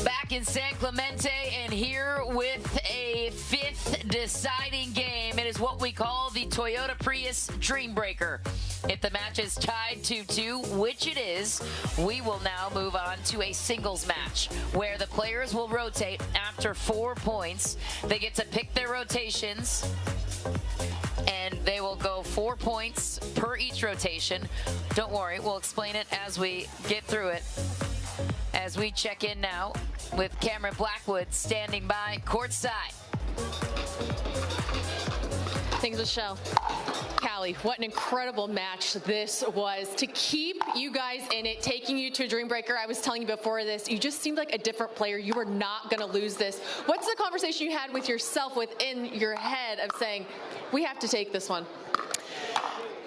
Back in San Clemente and here with a fifth deciding game. It is what we call the Toyota Prius Dream Breaker. If the match is tied 2-2, which it is, we will now move on to a singles match where the players will rotate after 4 points. They get to pick their rotations and they will go 4 points per each rotation. Don't worry, we'll explain it as we get through it. As we check in now with Cameron Blackwood standing by courtside. Thanks, Michelle. Callie, what an incredible match this was. To keep you guys in it, taking you to a Dream Breaker, I was telling you before this, you just seemed like a different player. You were not going to lose this. What's the conversation you had with yourself within your head of saying, we have to take this one?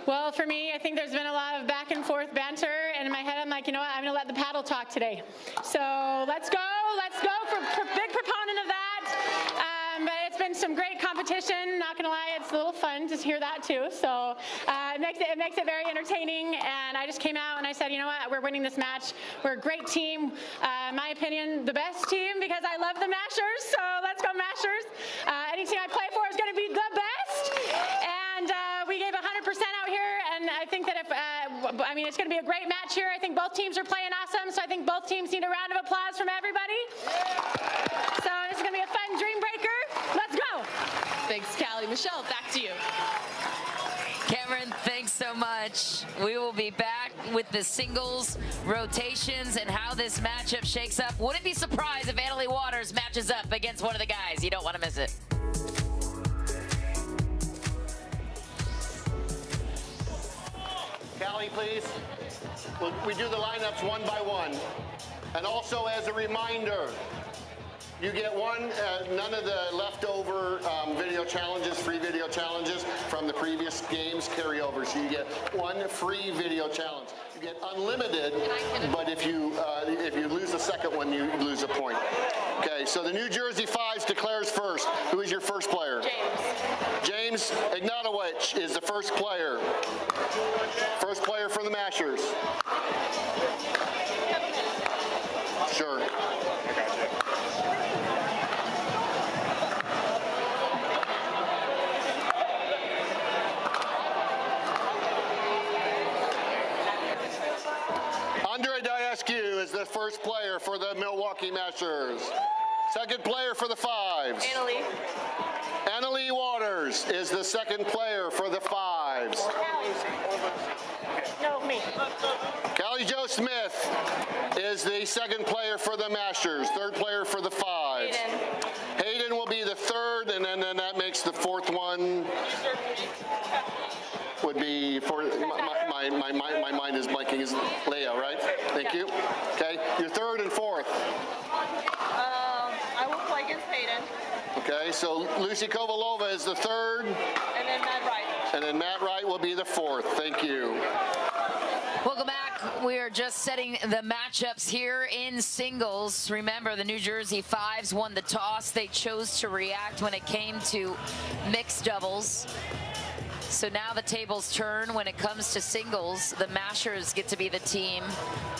Well, for me, I think there's been a lot of back and forth banter, and in my head, I'm like, you know what, I'm going to let the paddle talk today. So let's go for big proponent of that. But it's been some great competition. Not going to lie, it's a little fun to hear that too. So it makes it very entertaining. And I just came out and I said, you know what, we're winning this match. We're a great team. In my opinion, the best team because I love the Mashers. So let's go Mashers. Any team I play for is going to be the best. And we gave 100% out here. And I think that it's going to be a great match here. I think both teams are playing awesome. So I think both teams need a round of applause from everybody. So this is going to be a fun Dream Breaker. Let's go. Thanks, Callie. Michelle, back to you. Cameron, thanks so much. We will be back with the singles rotations and how this matchup shakes up. Wouldn't be surprised if Annalie Waters matches up against one of the guys. You don't want to miss it. Callie, please. We do the lineups one by one. And also as a reminder, you get none of the leftover video challenges, free video challenges from the previous games carry over. So you get one free video challenge. You get unlimited, but if you lose the second one, you lose a point. Okay, so the New Jersey Fives declares first. Who is your first player? James Ignatowicz is the first player. First player for the Mashers. Sure. Is the first player for the Milwaukee Mashers. Second player for the Fives. Annalie Waters is the second player for the Fives. No, me. Callie Jo Smith is the second player for the Mashers. Third player for the Fives. Hayden will be the third, and then that makes the fourth one. Would be for my mind is blanking. Is Leo, right? Thank you. Okay, your third and fourth. I will play against Hayden. Okay, so Lucy Kovalova is the third. And then Matt Wright. And then Matt Wright will be the fourth. Thank you. Welcome back. We are just setting the matchups here in singles. Remember, the New Jersey Fives won the toss. They chose to react when it came to mixed doubles. So now the tables turn when it comes to singles. The Mashers get to be the team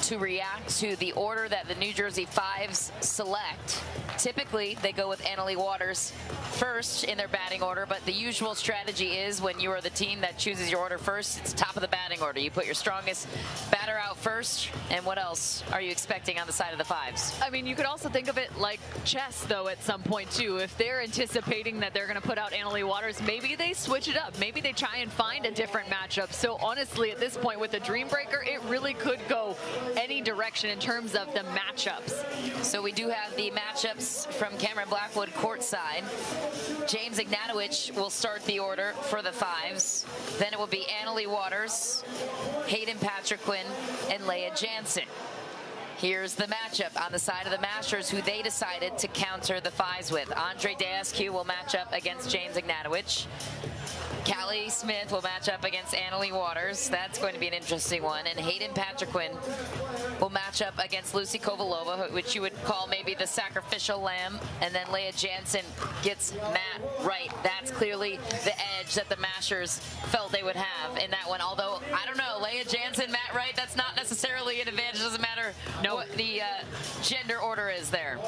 to react to the order that the New Jersey Fives select. Typically, they go with Annalie Waters first in their batting order, but the usual strategy is when you are the team that chooses your order first, it's top of the batting order. You put your strongest batter out first, and what else are you expecting on the side of the Fives? I mean, you could also think of it like chess, though, at some point, too. If they're anticipating that they're going to put out Annalie Waters, maybe they switch it up. Maybe they try and find a different matchup. So honestly, at this point with the Dream Breaker, it really could go any direction in terms of the matchups. So we do have the matchups from Cameron Blackwood courtside. James Ignatowicz will start the order for the Fives. Then it will be Annalie Waters, Hayden Patriquin, and Leah Jansen. Here's the matchup on the side of the Mashers, who they decided to counter the Fives with. Andre Dascu will match up against James Ignatowicz. Callie Smith will match up against Annalie Waters. That's going to be an interesting one. And Hayden Patriquin will match up against Lucy Kovalova, which you would call maybe the sacrificial lamb, and then Leah Jansen gets Matt Wright. That's clearly the edge that the Mashers felt they would have in that one. Although, I don't know, Leah Jansen, Matt Wright, that's not necessarily an advantage. Doesn't matter what the gender order is there.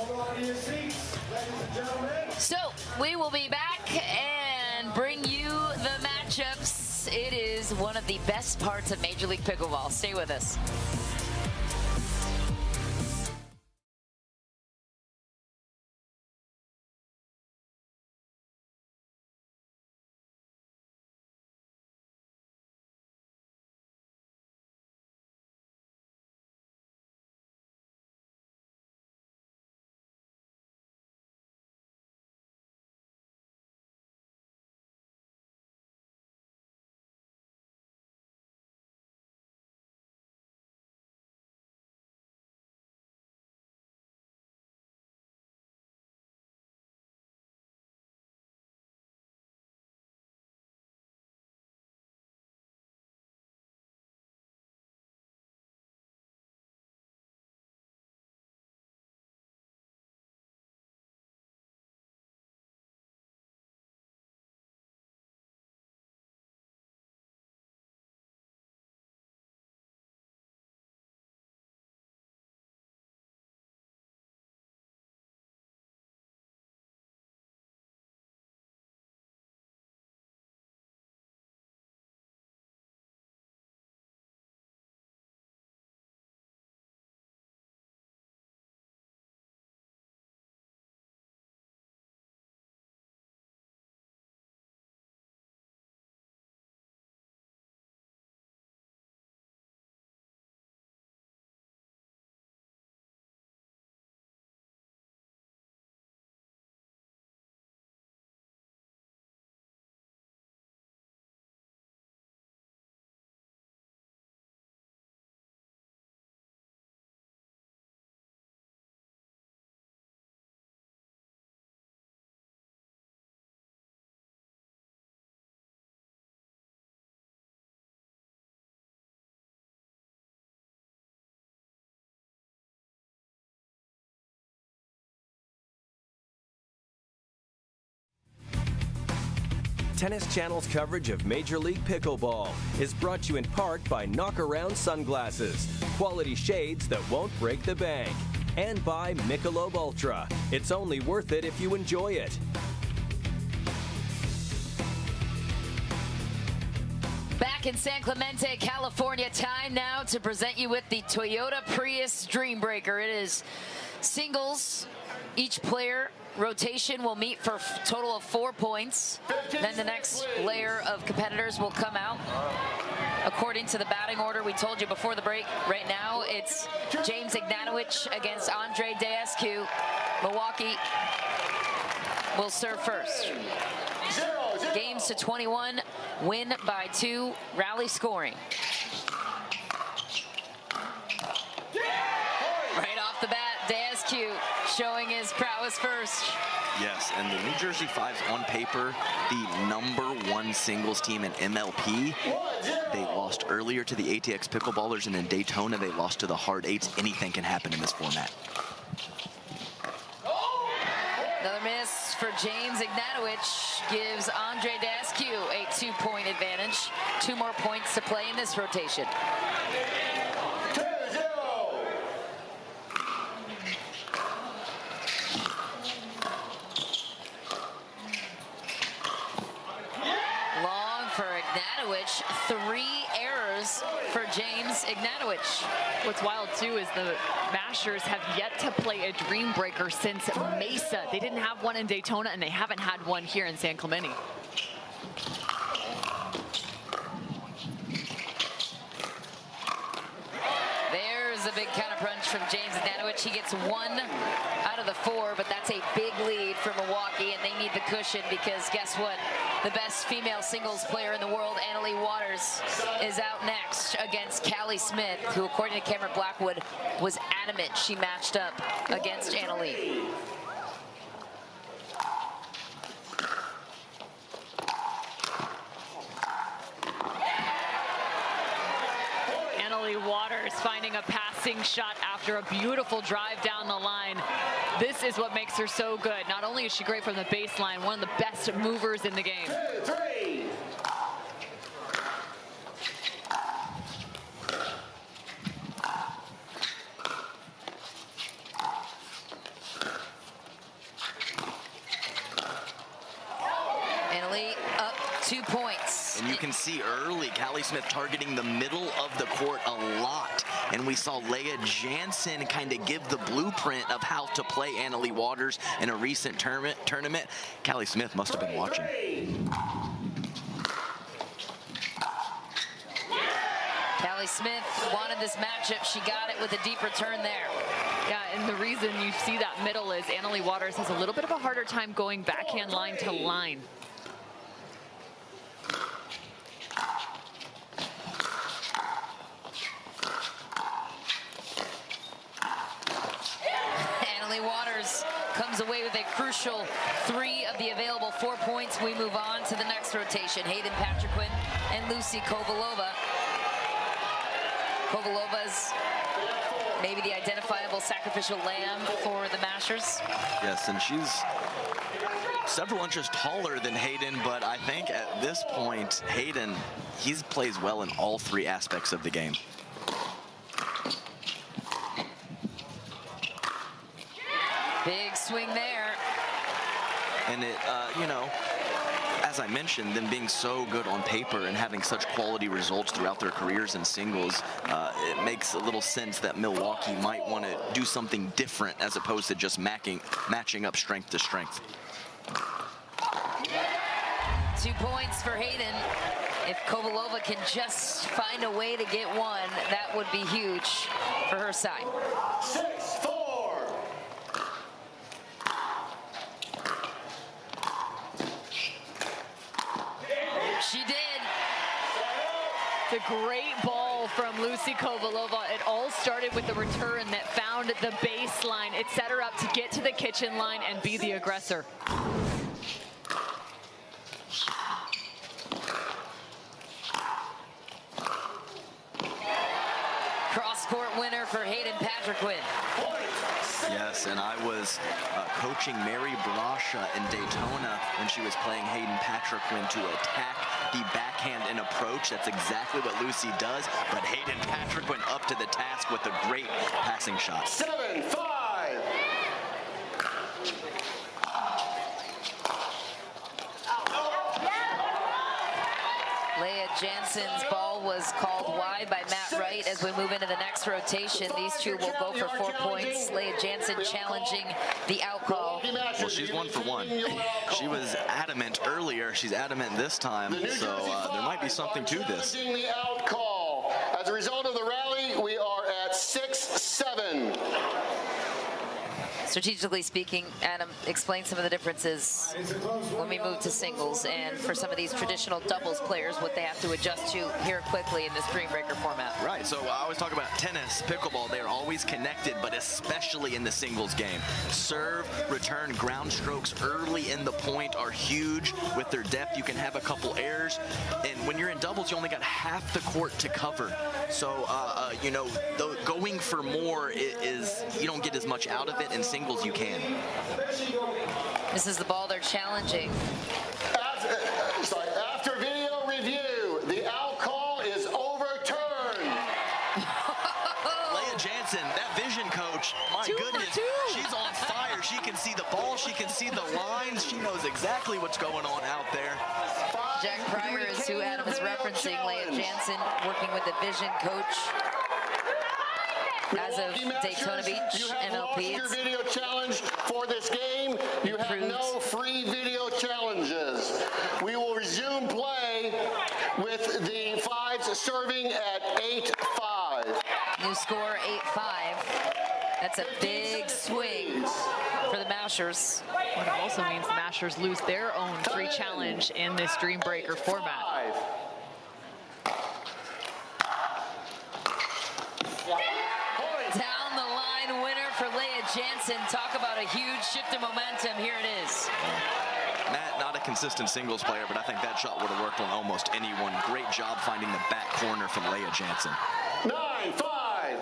So, we will be back and bring you the matchups. It is one of the best parts of Major League Pickleball. Stay with us. Tennis Channel's coverage of Major League Pickleball is brought to you in part by Knockaround Sunglasses, quality shades that won't break the bank, and by Michelob Ultra. It's only worth it if you enjoy it. Back in San Clemente, California, time now to present you with the Toyota Prius Dreambreaker. It is singles. Each player rotation will meet for a total of 4 points. Then the next layer of competitors will come out. According to the batting order we told you before the break, right now it's James Ignatowicz against Andre Descu. Milwaukee will serve first. Games to 21, win by 2, rally scoring. Right off the bat, Descu showing his prowess first. Yes, and the New Jersey Fives on paper, the #1 singles team in MLP. They lost earlier to the ATX Pickleballers, and in Daytona they lost to the Hard Eights. Anything can happen in this format. Another miss for James Ignatowicz gives Andre Descu a 2-point advantage. 2 more points to play in this rotation. Long for Ignatowicz, 3 errors for James Ignatowicz. What's wild too is the Mashers have yet to play a Dreambreaker since Mesa. They didn't have one in Daytona, and they haven't had one here in San Clemente. There's a big counter punch from James Ignatowicz. He gets 1 out of the 4, but that's a big lead for Milwaukee, and they need the cushion because guess what? The best female singles player in the world, Annalie Waters, is out next against Callie Smith, who, according to Cameron Blackwood, was adamant she matched up against Annalie. Waters finding a pass missing shot after a beautiful drive down the line. This is what makes her so good. Not only is she great from the baseline, one of the best movers in the game. 2-3. Annalie up 2 points. And you can see early Callie Smith targeting the middle of the court a lot. And we saw Leah Jansen kind of give the blueprint of how to play Annalie Waters in a recent tournament. Callie Smith must have been watching. Callie Smith wanted this matchup. She got it with a deep return there. Yeah, and the reason you see that middle is Annalie Waters has a little bit of a harder time going backhand line to line. Waters comes away with a crucial 3 of the available 4 points. We move on to the next rotation. Hayden Patriquin and Lucy Kovalova. Kovalova's maybe the identifiable sacrificial lamb for the Mashers. Yes, and she's several inches taller than Hayden, but I think at this point, Hayden, he plays well in all 3 aspects of the game. Big swing there. And it, you know, as I mentioned, them being so good on paper and having such quality results throughout their careers in singles, it makes a little sense that Milwaukee might want to do something different as opposed to just matching up strength to strength. 2 points for Hayden. If Kovalova can just find a way to get one, that would be huge for her side. 6-4. She did. The great ball from Lucy Kovalova. It all started with the return that found the baseline. It set her up to get to the kitchen line and be the aggressor. Cross-court winner for Hayden Patriquin. Yes, and I was coaching Mary Brasha in Daytona when she was playing Hayden Patriquin to attack the backhand and approach. That's exactly what Lucy does, but Hayden Patriquin up to the task with a great passing shot. 7-5. Leah Jansen's ball was called wide by Matt Wright. As we move into the next rotation, these two will go for 4 points. Leah Jansen challenging the out call. Well, she's 1 for 1. She was adamant earlier. She's adamant this time, so there might be something to this. The out call. As a result of the rally, we are at 6-7. Strategically speaking, Adam, explain some of the differences when we move to singles and for some of these traditional doubles players, what they have to adjust to here quickly in this Dream Breaker format. Right, so I always talk about tennis, pickleball, they are always connected, but especially in the singles game. Serve, return, ground strokes early in the point are huge. With their depth, you can have a couple errors, and when you're in doubles, you only got half the court to cover. So, you know, going for more is, you don't get as much out of it. In singles, you can. This is the ball they're challenging. After video review, the out call is overturned. Leah Jansen, that vision coach, my goodness, she's on fire. She can see the ball, she can see the lines, she knows exactly what's going on out there. Jack Pryor is who Adam is referencing. Leah Jansen working with the vision coach. As of Daytona Beach, MLP, your video challenge for this game. You have no free video challenges. We will resume play with the fives serving at 8-5. New score 8-5. That's a big swing for the Mashers. What it also means the Mashers lose their own free challenge in this Dream Breaker format. Down the line winner for Leah Jansen. Talk about a huge shift in momentum. Here it is. Matt, not a consistent singles player, but I think that shot would have worked on almost anyone. Great job finding the back corner from Leah Jansen. 9-5.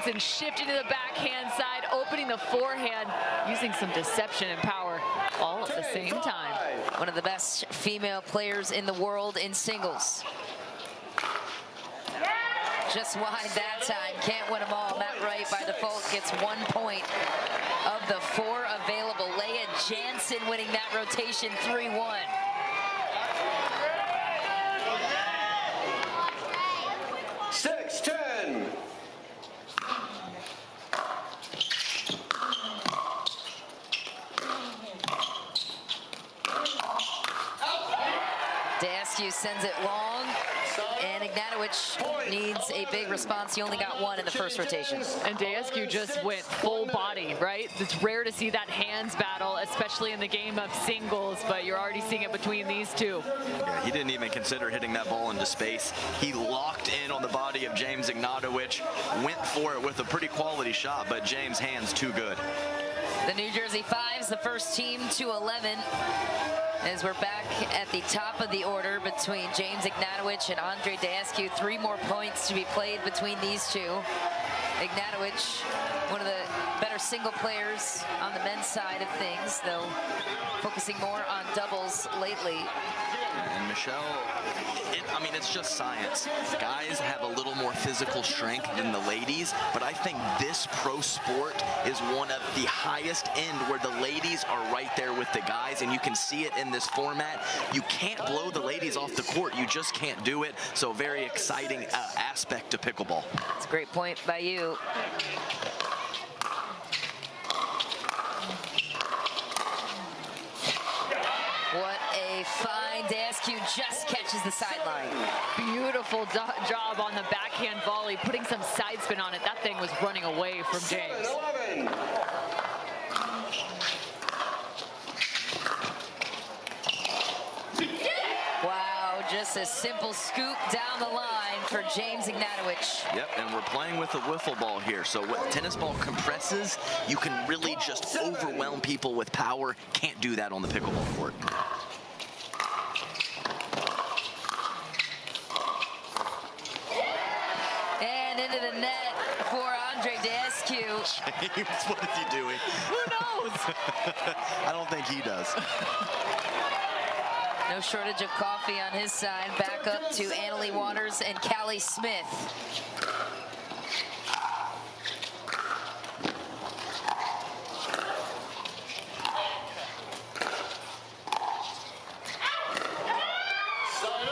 and shifting to the backhand side, opening the forehand, using some deception and power all at the same time. One of the best female players in the world in singles. Just wide that time, can't win them all. Matt Wright by default gets 1 point of the 4 available. Leah Jansen winning that rotation 3-1. Daskew sends it long, and Ignatowicz needs a big response. He only got 1 in the first rotation. And Daskew just went full body, right? It's rare to see that hands battle, especially in the game of singles, but you're already seeing it between these two. Yeah, he didn't even consider hitting that ball into space. He locked in on the body of James Ignatowicz, went for it with a pretty quality shot, but James' hands too good. The New Jersey Fives, the first team to 11, as we're back at the top of the order between James Ignatowicz and Andre Daskew. 3 more points to be played between these two. Ignatowicz, one of the better single players on the men's side of things, though focusing more on doubles lately. And Michelle, I mean, it's just science. Guys have a little more physical strength than the ladies, but I think this pro sport is one of the highest end where the ladies are right there with the guys, and you can see it in this format. You can't blow the ladies off the court. You just can't do it. So very exciting aspect to pickleball. That's a great point by you. What a fine Daskew, just catches the sideline. Beautiful job on the backhand volley, putting some side spin on it. That thing was running away from James. 7-11. Wow, just a simple scoop down the line for James Ignatowicz. Yep, and we're playing with a wiffle ball here. So what tennis ball compresses, you can really just overwhelm people with power. Can't do that on the pickleball court. And into the net for Andre Daskew. James, what is he doing? Who knows? I don't think he does. No shortage of coffee on his side. Back up to Annalie Waters and Callie Smith.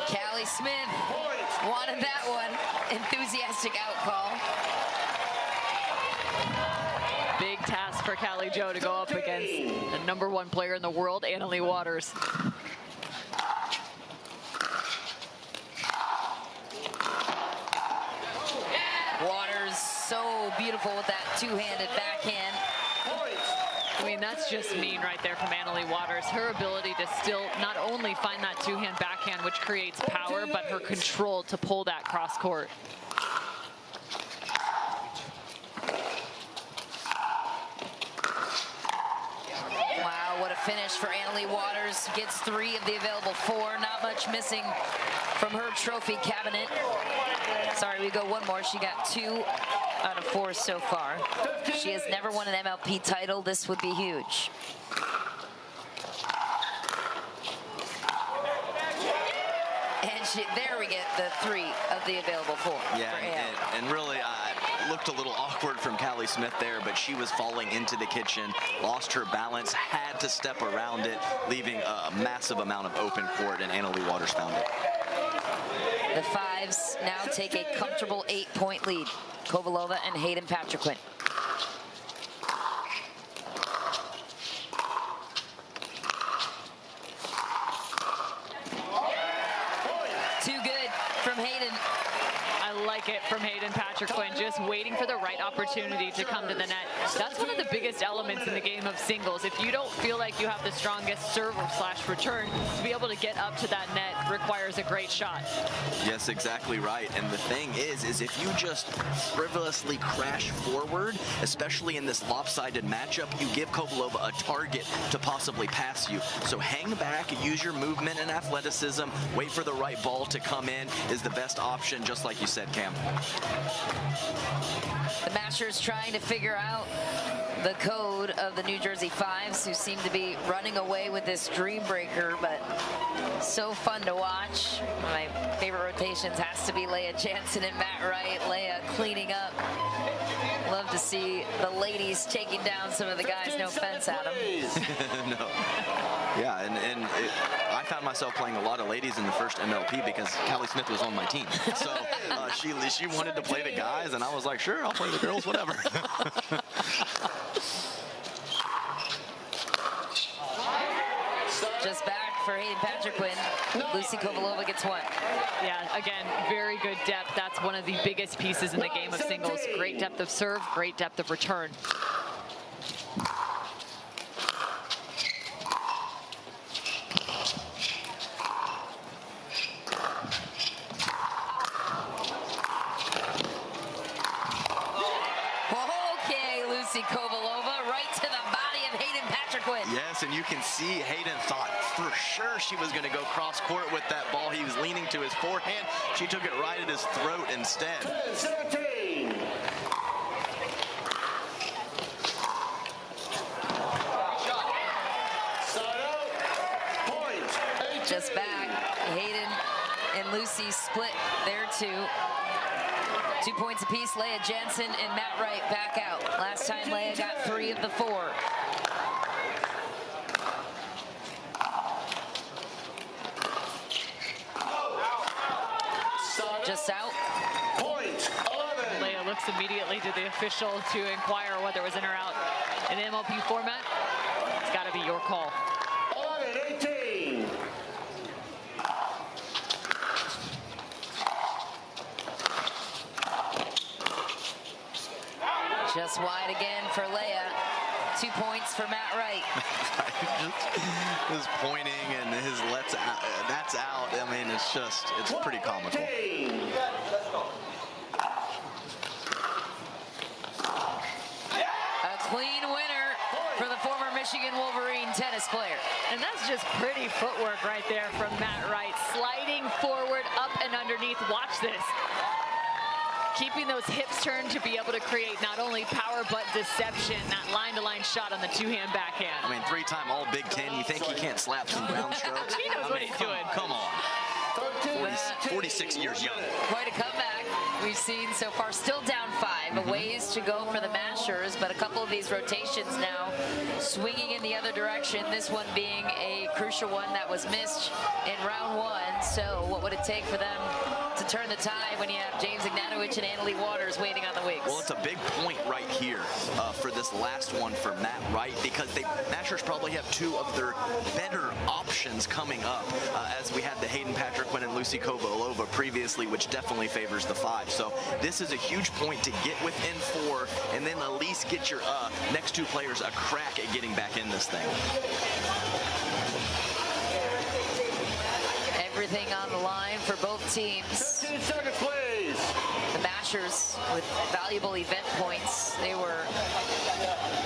Callie Smith wanted that one. Enthusiastic out call. Big task for Callie Jo to go up against the #1 player in the world, Annalie Waters. Waters so beautiful with that two-handed backhand. I mean, that's just mean right there from Annalie Waters. Her ability to still not only find that two-hand backhand, which creates power, but her control to pull that cross court. Wow, what a finish for Annalie Waters. Gets 3 of the available 4. Not much missing from her trophy cabinet. Sorry, we go 1 more. She got 2 out of 4 so far. She has never won an MLP title. This would be huge. And there we get the 3 of the available 4. Yeah, and really looked a little awkward from Callie Smith there, but she was falling into the kitchen, lost her balance, had to step around it, leaving a massive amount of open court, and Annalie Waters found it. The Fives now take a comfortable 8-point lead. Kovalova and Hayden Patriquin. Too good from Hayden. I like it from Hayden Patriquin, just waiting for the right opportunity to come to the net. That's one of the biggest elements in the game of singles. If you don't feel like you have the strongest serve/return, to be able to get up to that net requires a great shot. Yes, exactly right. And the thing is if you just frivolously crash forward, especially in this lopsided matchup, you give Kovalova a target to possibly pass you. So hang back, use your movement and athleticism, wait for the right ball to come in is the best option, just like you said, Cam. The Mashers trying to figure out the code of the New Jersey Fives, who seem to be running away with this dream breaker, but so fun to watch. My favorite rotations has to be Leah Jansen and Matt Wright. Leah cleaning up. Love to see the ladies taking down some of the guys. No offense, Adam. No. Yeah, and I found myself playing a lot of ladies in the first MLP because Callie Smith was on my team. So she wanted to play the guys, and I was like, sure, I'll play the girls, whatever. Just back for Hayden Patrick-Quinn. Lucy Kovalova gets one. Yeah, again, very good depth. That's one of the biggest pieces in the game of singles. Great depth of serve, great depth of return. Okay, Lucy Kovalova right to the body of Hayden Patrick-Quinn. Yes, and you can see Hayden thought for sure she was going to go cross court with that ball. He was leaning to his forehand. She took it right at his throat instead. 17. Just back, Hayden and Lucy split their two. 2 points apiece. Leah Jansen and Matt Wright back out. Last time Leah got 3 of the 4. Just out. Point 11. Leah looks immediately to the official to inquire whether it was in or out. In the MLP format, it's got to be your call. 11-18. Just wide again for Leah. 2 points for Matt Wright. His pointing and his lets out, that's out. I mean, it's pretty comical. A clean winner for the former Michigan Wolverine tennis player. And that's just pretty footwork right there from Matt Wright. Sliding forward, up and underneath. Watch this. Keeping those hips turned to be able to create not only power but deception. That line-to-line shot on the two-hand backhand. I mean, 3-time all Big Ten. You think he can't slap some ground strokes? He knows what he's doing. Come on. 46 years young. Quite a comeback we've seen so far. Still down 5. A ways to go for the Mashers, but a couple of these rotations now swinging in the other direction. This one being a crucial one that was missed in round 1. So what would it take for them to turn the tide when you have James Ignatowicz and Annalie Waters waiting on the wings? Well, it's a big point right here for this last one for Matt Wright, because Mashers probably have 2 of their better options coming up, as we had the Hayden Patrick-Quinn and Lucy Kovalova previously, which definitely favors the 5. So this is a huge point to get within 4 and then at least get your next 2 players a crack at getting back in this thing. Everything on the line for both teams. 15 seconds, please. The Mashers with valuable event points. They were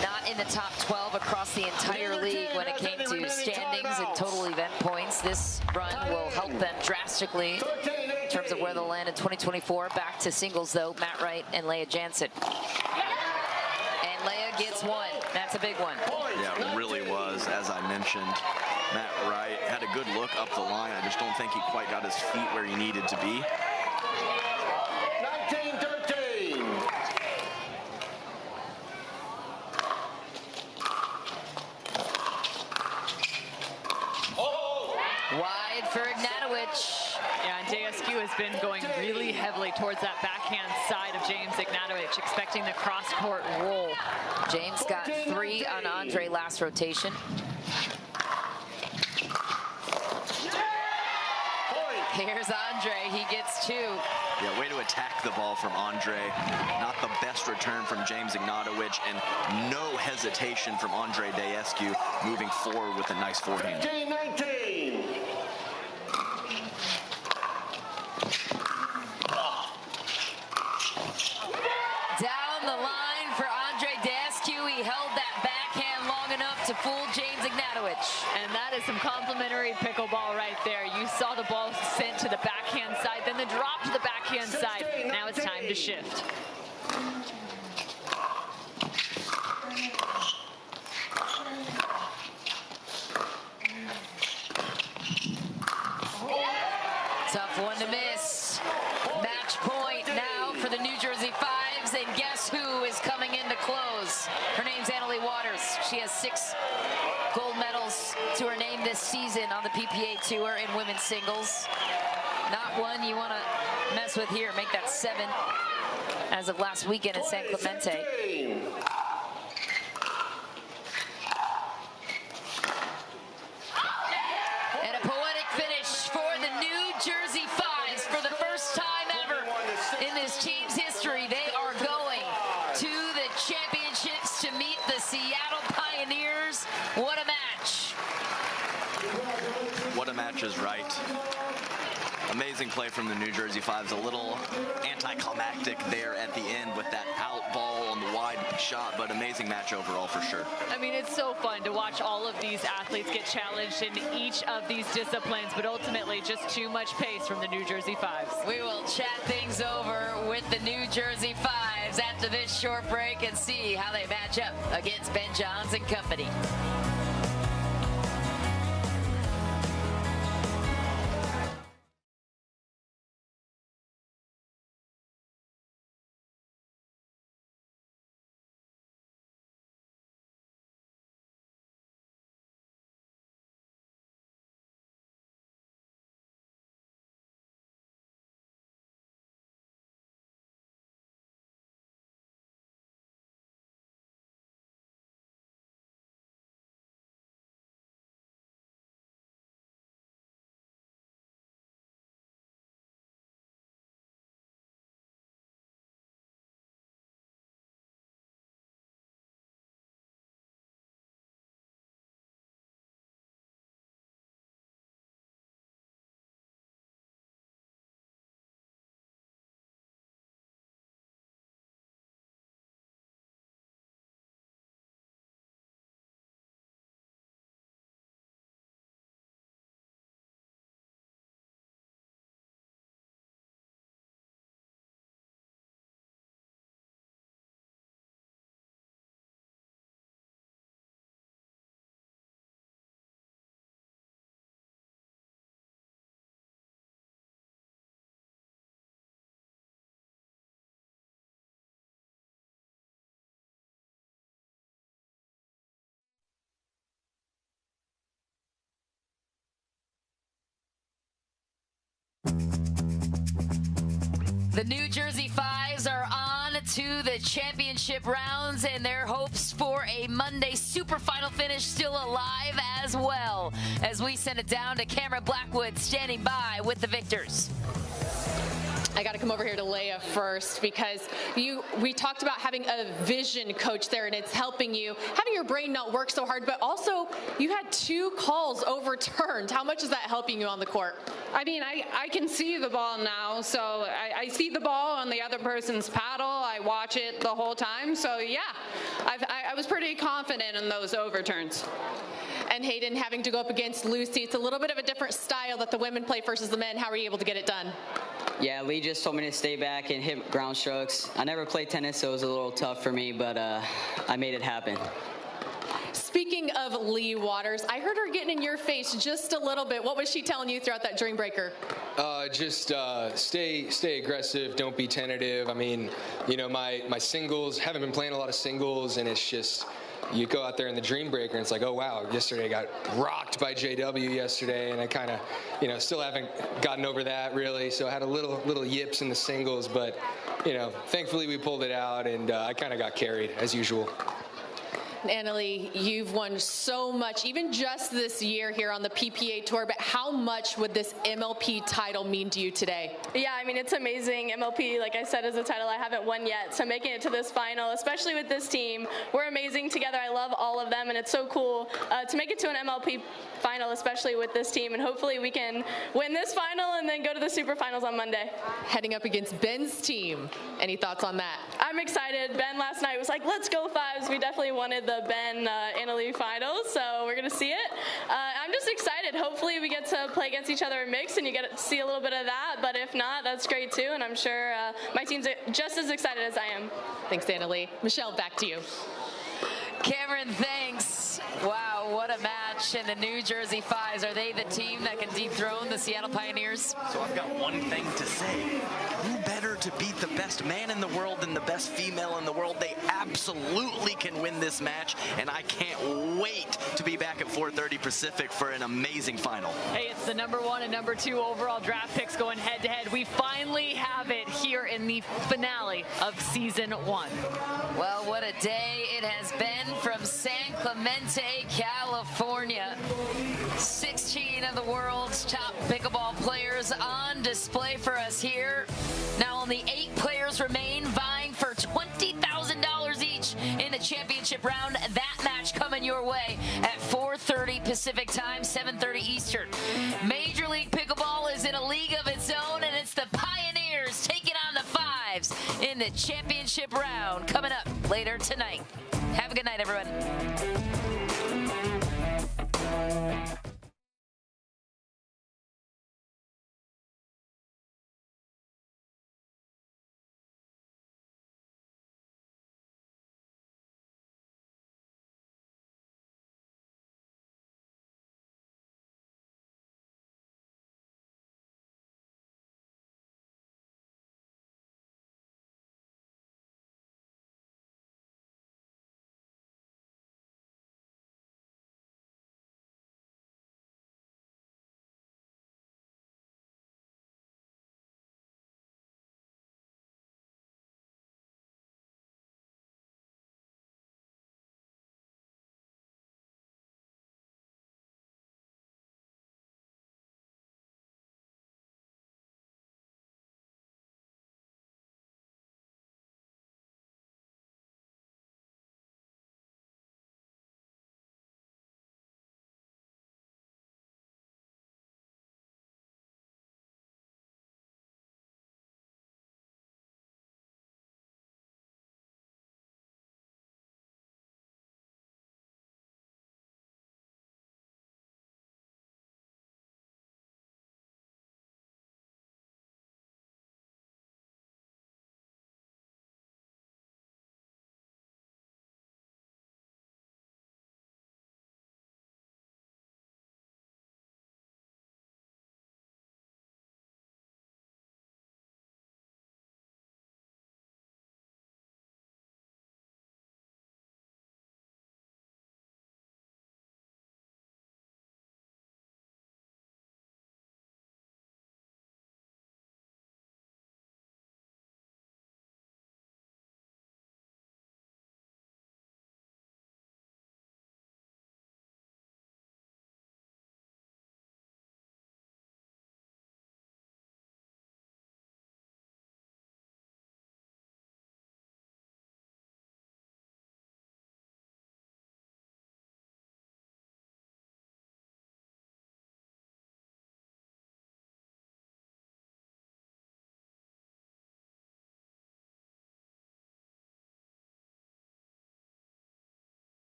not in the top 12 across the entire league when it came to standings and total event points. This run will help them drastically in terms of where they'll land in 2024. Back to singles, though, Matt Wright and Leah Jansen. And Leah gets 1. That's a big one. Yeah, it really was, as I mentioned. Matt Wright had a good look up the line. I just don't think he quite got his feet where he needed to be. 19-13. Wide for Ignatowicz. Yeah, and JSQ has been going really heavily towards that backhand side of James Ignatowicz, expecting the cross-court roll. James got 3 on Andre last rotation. Here's Andre, he gets 2. Yeah, way to attack the ball from Andre. Not the best return from James Ignatowicz, and no hesitation from Andre Daescu moving forward with a nice forehand. 15-19. Down the line for Andre Daescu. He held that backhand long enough to fool James Ignatowicz. And that is some complimentary pickleball right there. You saw the ball sent to the backhand backhand side, then the drop to the backhand side. Now it's time to shift. Tough one to miss. Match point now for the New Jersey Fives, and guess who is coming in to close? Her name's Annalie Waters. She has 6 gold medals to her name this season on the PPA Tour in women's singles. Not one you want to mess with here. Make that 7 as of last weekend in San Clemente. And a poetic finish for the New Jersey Fives. For the first time ever in this team's history, they are going to the championships to meet the Seattle Pioneers. What a match. What a match is right. Amazing play from the New Jersey Fives. A little anticlimactic there at the end with that out ball on the wide shot, but amazing match overall for sure. I mean, it's so fun to watch all of these athletes get challenged in each of these disciplines, but ultimately just too much pace from the New Jersey Fives. We will chat things over with the New Jersey Fives after this short break and see how they match up against Ben Johns and company. The New Jersey Fives are on to the championship rounds, and their hopes for a Monday super final finish still alive as well, as we send it down to Cameron Blackwood standing by with the victors. I got to come over here to Leia first, because we talked about having a vision coach there, and it's helping you, having your brain not work so hard, but also you had 2 calls overturned. How much is that helping you on the court? I mean, I can see the ball now, so I see the ball on the other person's paddle. I watch it the whole time, so yeah, I was pretty confident in those overturns. And Hayden, having to go up against Lucy, it's a little bit of a different style that the women play versus the men. How are you able to get it done? Yeah, Lee just told me to stay back and hit ground strokes. I never played tennis, so it was a little tough for me, but I made it happen. Speaking of Lee Waters, I heard her getting in your face just a little bit. What was she telling you throughout that dream breaker? Just stay aggressive. Don't be tentative. I mean, you know, my singles, haven't been playing a lot of singles, and it's just, you go out there in the dream breaker and it's like, oh wow, yesterday I got rocked by JW yesterday, and I kind of, you know, still haven't gotten over that really. So I had a little yips in the singles, but, you know, thankfully we pulled it out, and I kind of got carried as usual. Annalie, you've won so much, even just this year here on the PPA Tour, but how much would this MLP title mean to you today? Yeah, I mean, it's amazing. MLP, like I said, is a title I haven't won yet, so making it to this final, especially with this team, we're amazing together. I love all of them, and it's so cool to make it to an MLP final, especially with this team, and hopefully we can win this final and then go to the super finals on Monday. Heading up against Ben's team, any thoughts on that? I'm excited. Ben last night was like, let's go Fives. We definitely wanted the the Ben Annalee finals, so we're going to see it. I'm just excited. Hopefully we get to play against each other in mixed and you get to see a little bit of that, but if not, that's great too, and I'm sure my team's just as excited as I am. Thanks, Annalee. Michelle, back to you. Cameron, thanks. Wow, what a match. And the New Jersey Fives, are they the team that can dethrone the Seattle Pioneers? So I've got one thing to say. Who better to beat the best man in the world than the best female in the world? They absolutely can win this match, and I can't wait to be back at 4:30 Pacific for an amazing final. Hey, it's the #1 and #2 overall draft picks going head-to-head. We finally have it here in the finale of Season 1. Well, what a day it has been from San Clemente, California. 16 of the world's top pickleball players on display for us here. Now only 8 players remain vying for $20,000 each in the championship round. That match coming your way at 4:30 Pacific time, 7:30 Eastern. Major League Pickleball is in a league of its own, and it's the Pioneers taking on the Fives in the championship round coming up later tonight. Have a good night, everyone.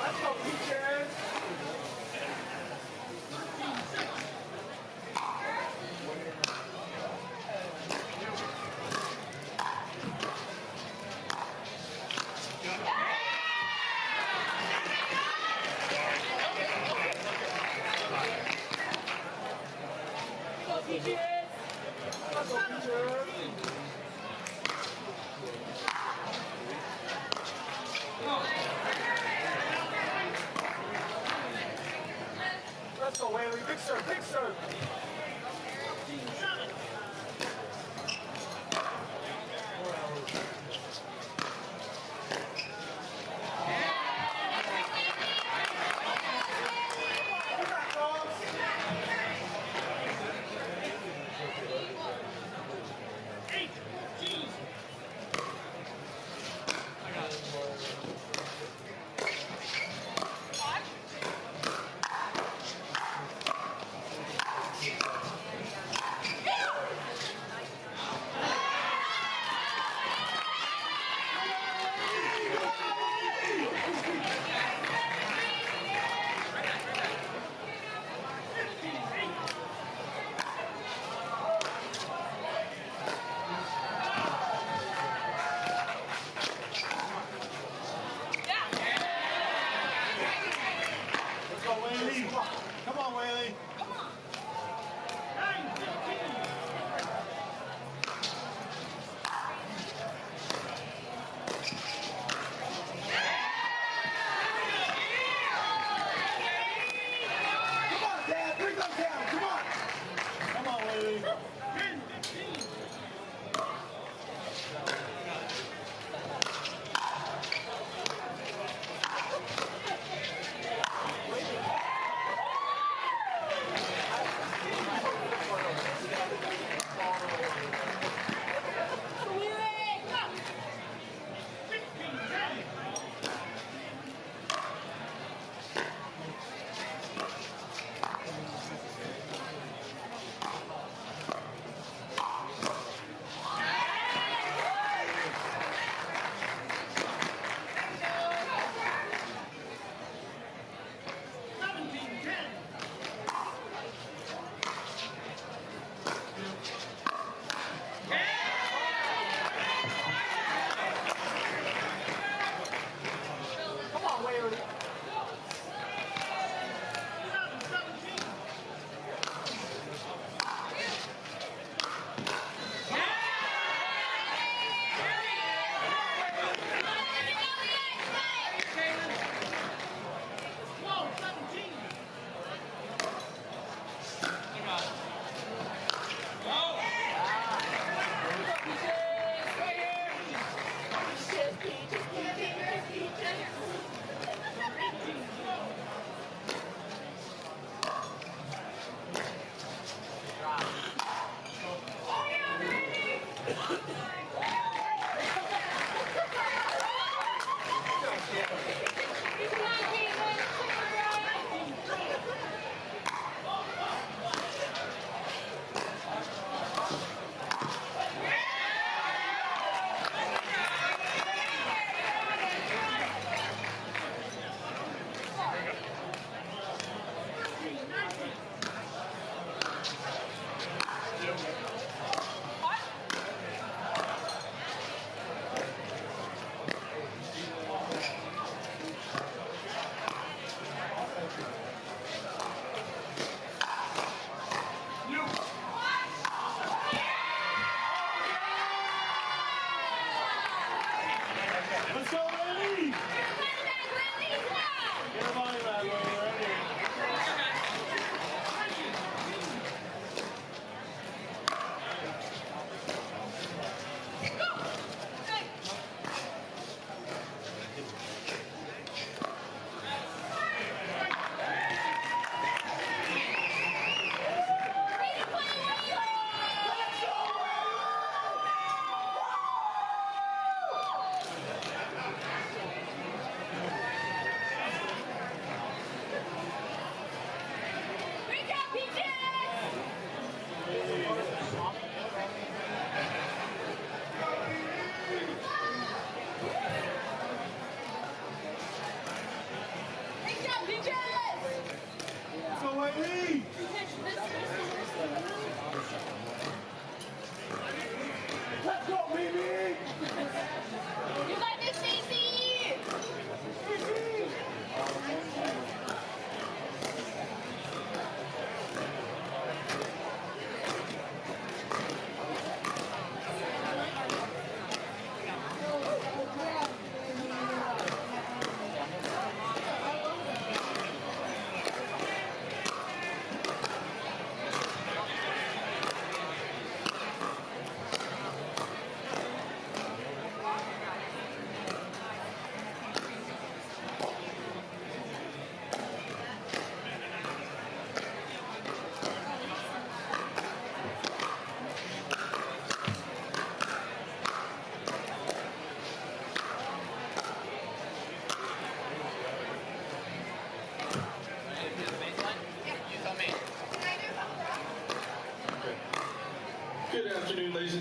Let's go, Let's go, Whaley. Big serve, big serve. Come on, Whaley.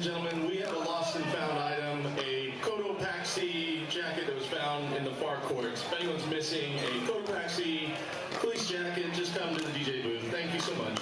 and gentlemen, we have a lost and found item, a Cotopaxi jacket that was found in the far courts. If anyone's missing a Cotopaxi police jacket, just come to the DJ booth. Thank you so much.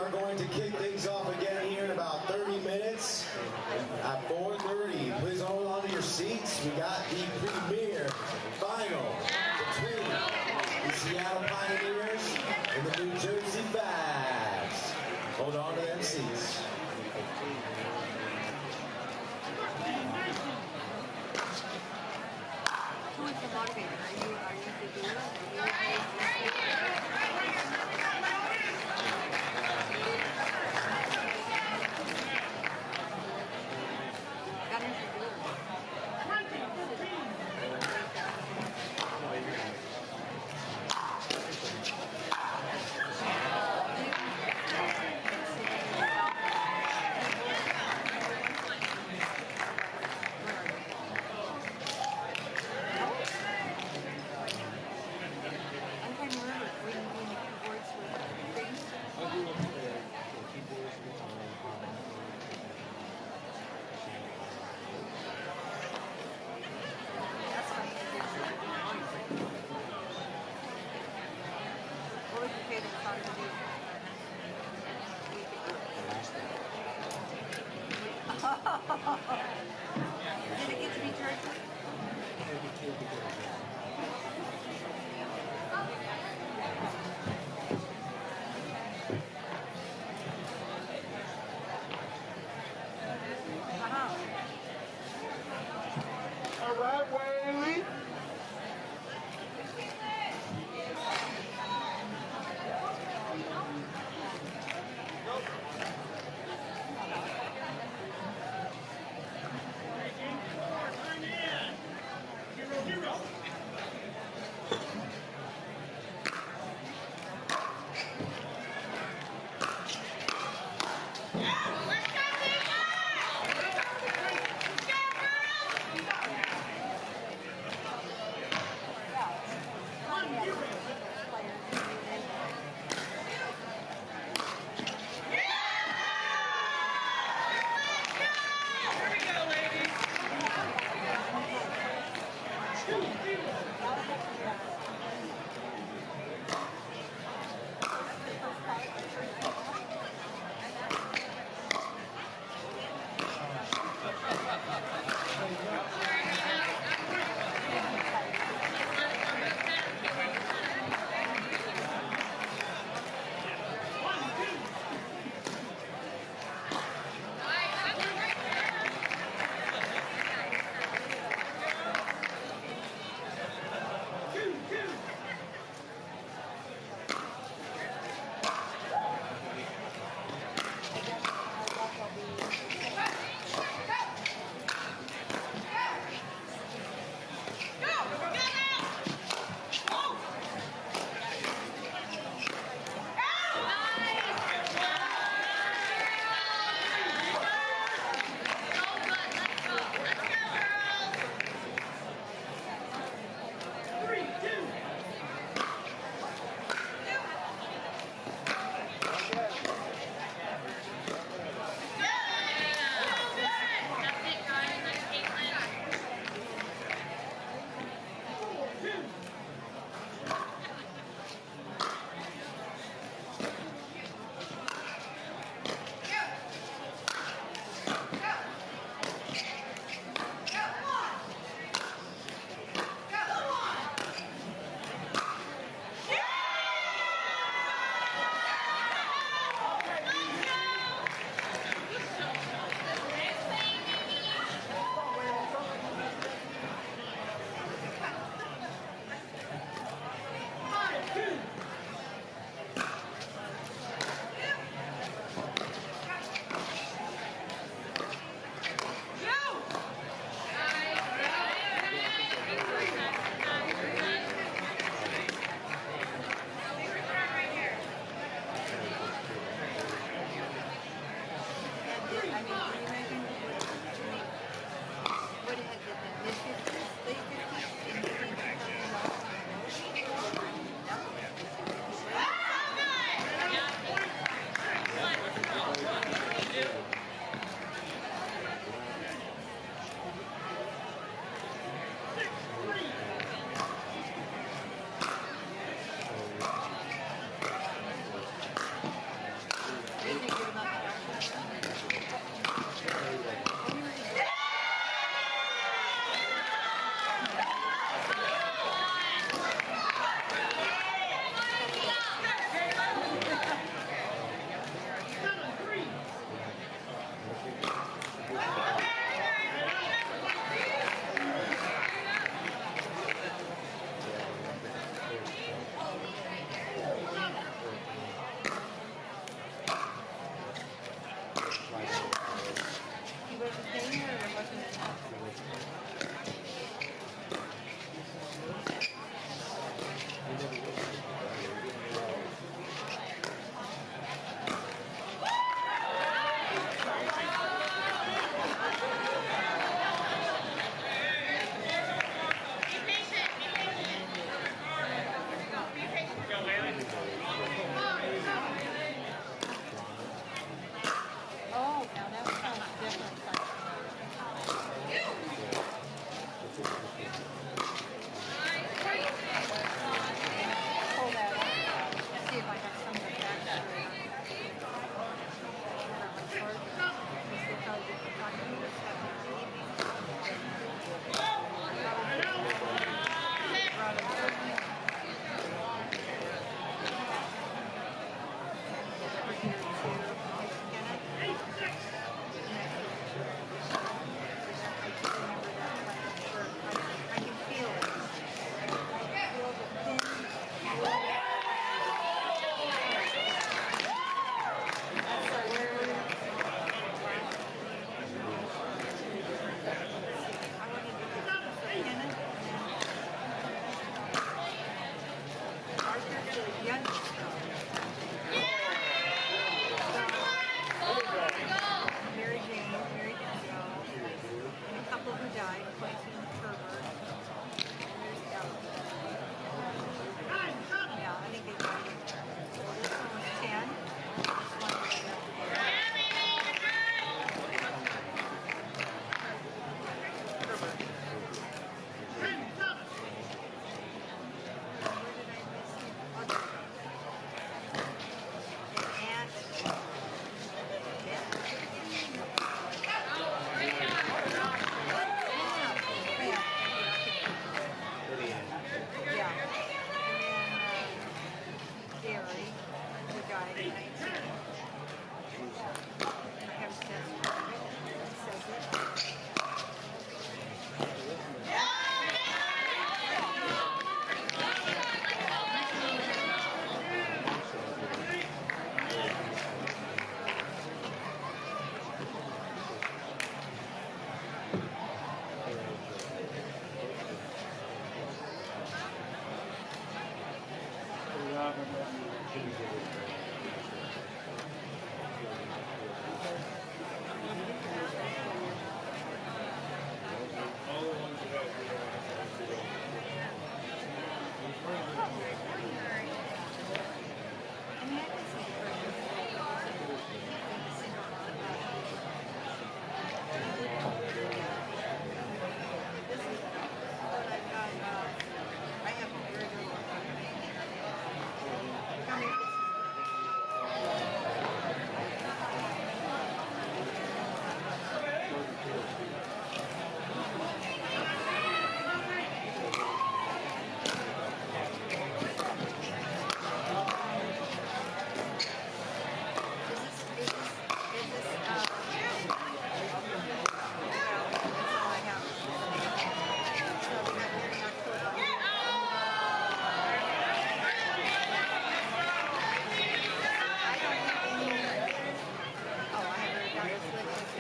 are going to kick things off again here in about 30 minutes at 4:30. Please hold on to your seats. We got the premier final between the Seattle Pioneers and the New Jersey Babs. Hold on to them seats. Who is the motivator? Are you the doula? Did it get to be Jersey? All right, Whaley.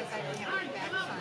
guess I didn't have any back sign.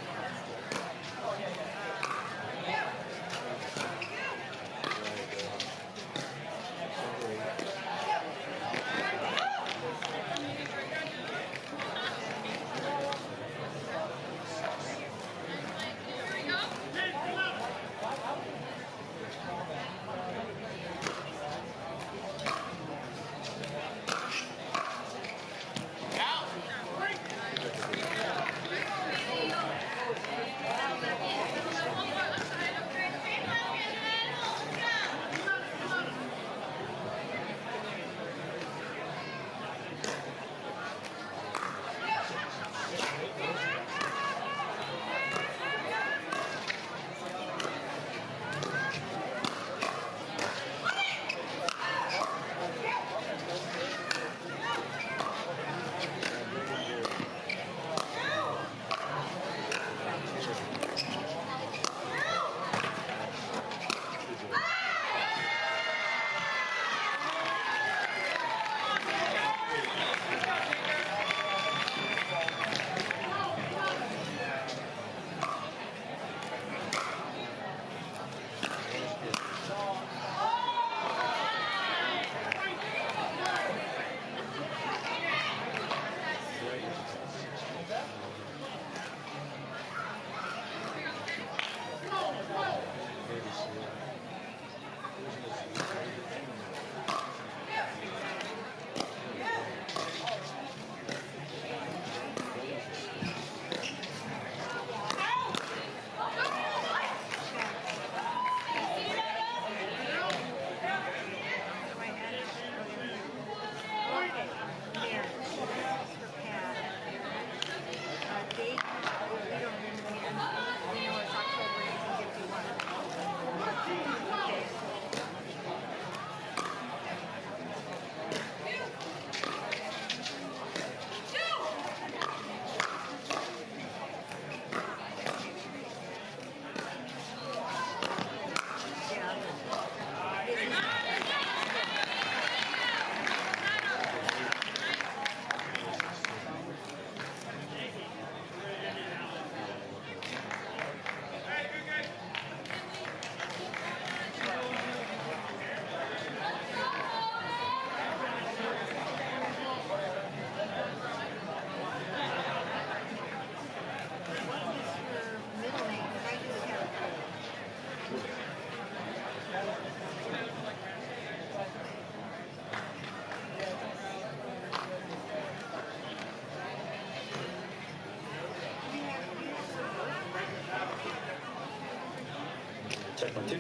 Check 1, 2.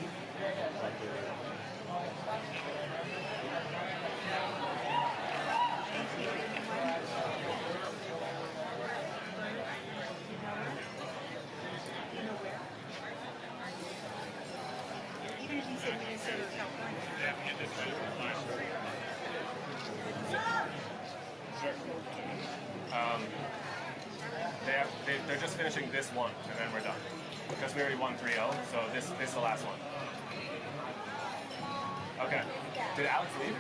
Even if you said Minnesota, California. They're just finishing this one, and then we're done. Because we already won 3-0, so this is the last one. Okay. Did Alex leave?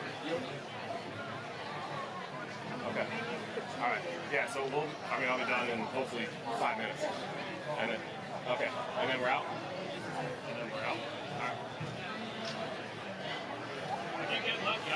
Okay. All right. Yeah. So I'll be done in hopefully 5 minutes, and then okay, and then we're out. And then we're out. All right. I keep getting lucky.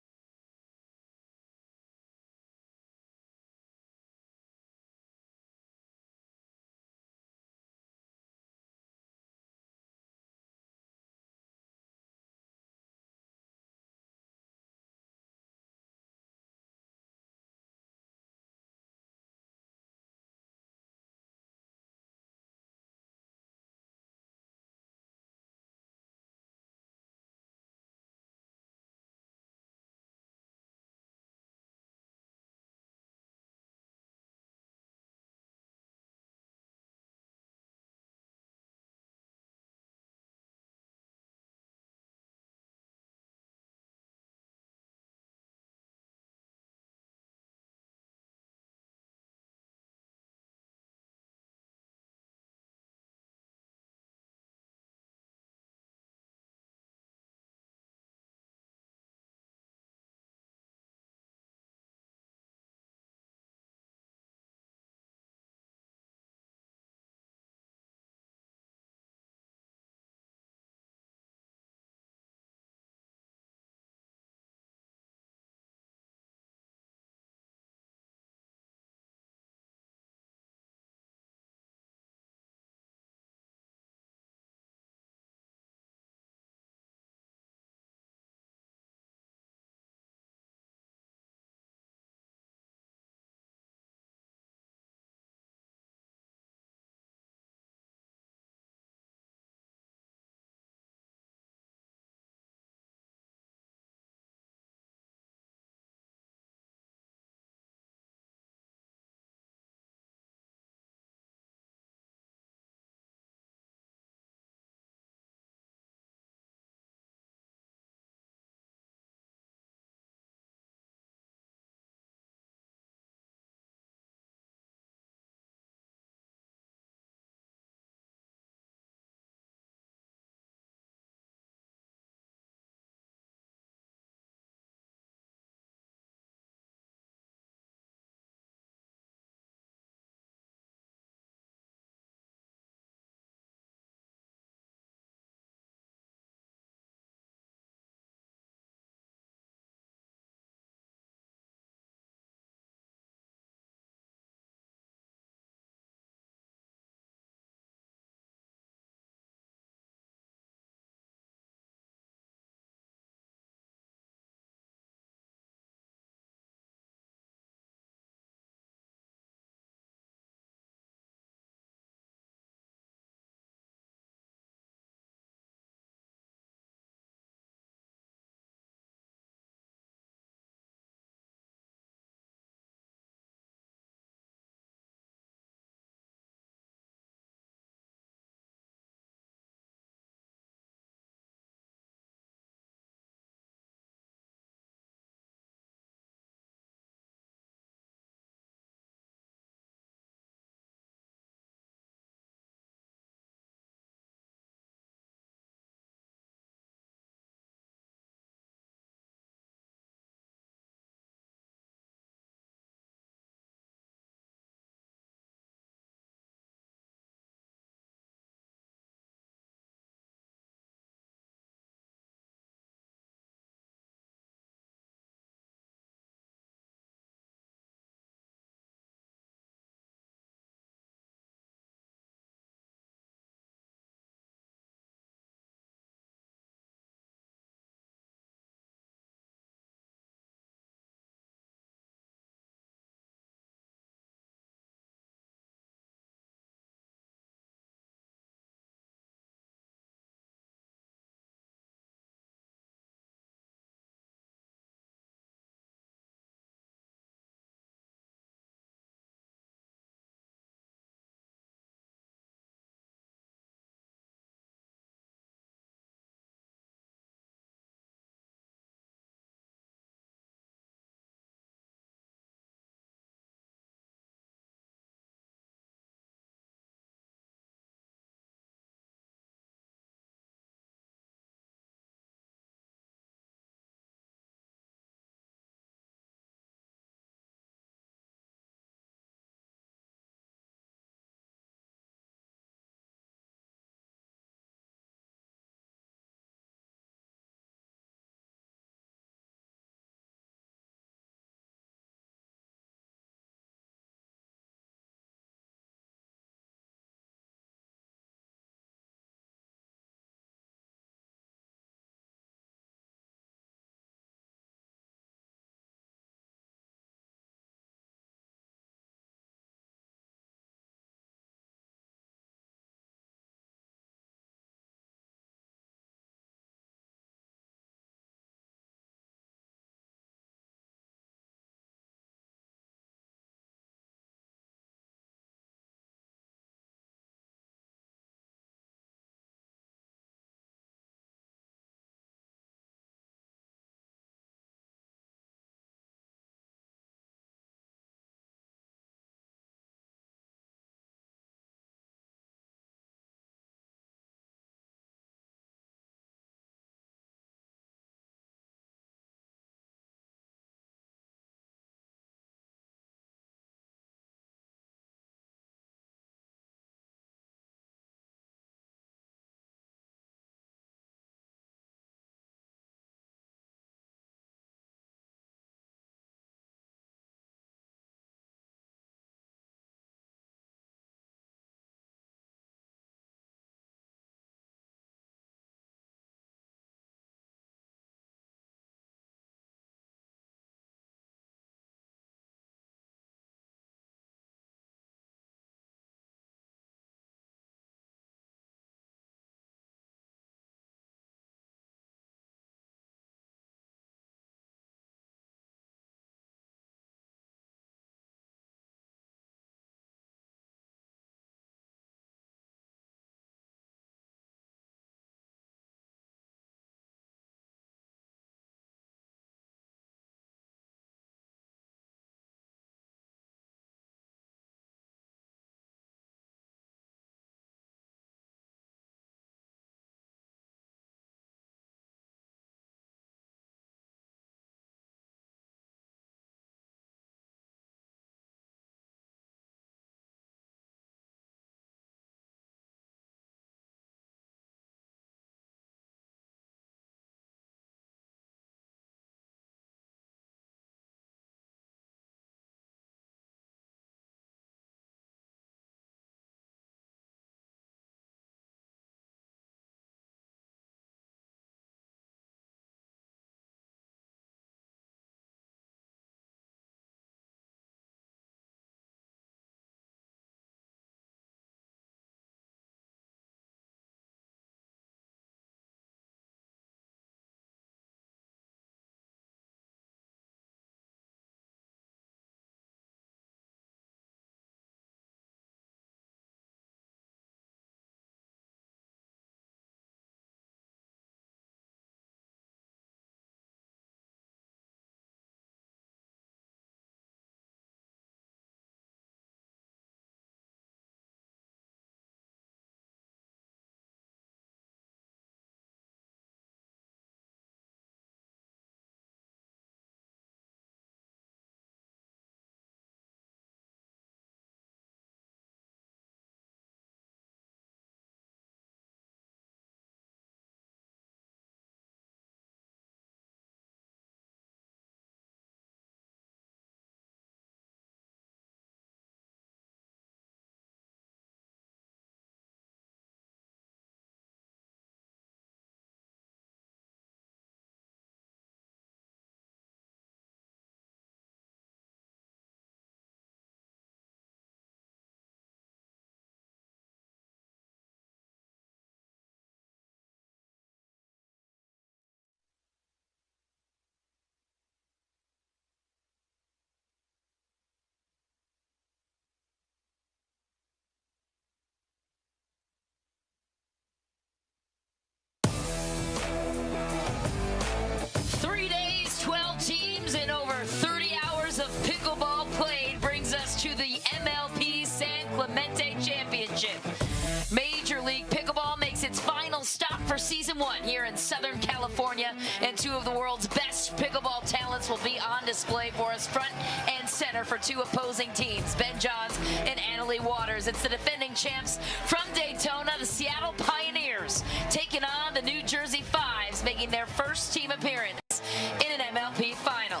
Season 1 here in Southern California, and 2 of the world's best pickleball talents will be on display for us front and center for 2 opposing teams, Ben Johns and Annalie Waters. It's the defending champs from Daytona, the Seattle Pioneers, taking on the New Jersey Fives, making their first team appearance in an MLP final.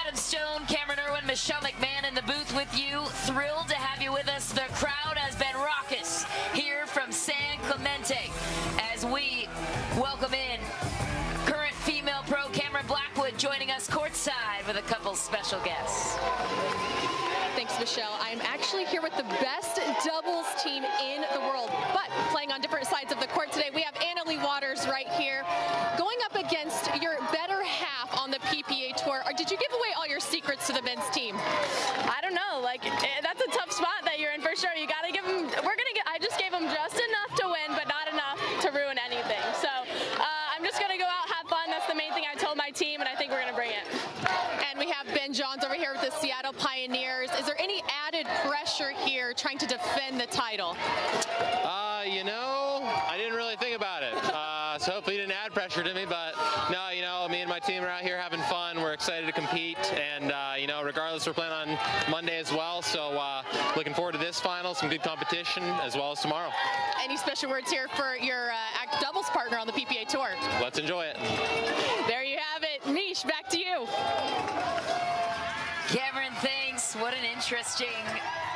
Adam Stone, Cameron Irwin, Michelle McMahon in the booth with you. Thrilled to have you with us. The crowd has been raucous here from San Clemente as we welcome in current female pro Cameron Blackwood joining us courtside with a couple special guests. Thanks, Michelle. I'm actually here with the best doubles team in the world, but playing on different sides of the court today. We have Annalie Waters right here going up against your better half on the PPA tour. Did you give away all your secrets to the men's team? I don't know. Like, that's a tough spot that you're in for sure. You got to give them, I just gave them just enough to win, but not enough to ruin anything. So I'm just going to go out, have fun. That's the main thing I told my team, and I think we're going to bring it. And we have Ben Johns over here with the Seattle Pioneers. Is there any added pressure here trying to defend the title? You know, I didn't really think about it. So hopefully it didn't add pressure to me, but no, you know, me and my team are out here having fun. We're excited to compete, and you know, regardless, we're playing on Monday as well, so looking forward to this final, some good competition, as well as tomorrow. Any special words here for your doubles partner on the PPA tour? Let's enjoy it. There you have it. Mish, back to you. Cameron, thanks. What an interesting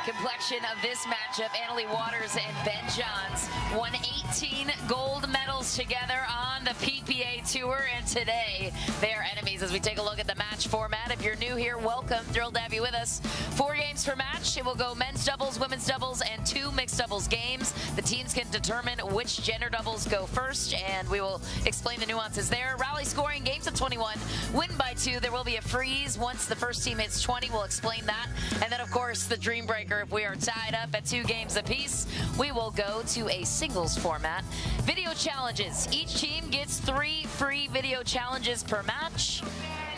complexion of this matchup. Annalie Waters and Ben Johns won 18 gold medals together on the PPA Tour, and today they are enemies as we take a look at the match format. If you're new here, welcome. Thrilled to have you with us. 4 games per match. It will go men's doubles, women's doubles, and 2 mixed doubles games. The teams can determine which gender doubles go first, and we will explain the nuances there. Rally scoring, games of 21, win by 2. There will be a freeze once the first team hits 20. We'll explain that. And then, of course, the Dream Breaker. If we are tied up at 2 games apiece, we will go to a singles format. Video challenges. Each team gets 3 free video challenges per match.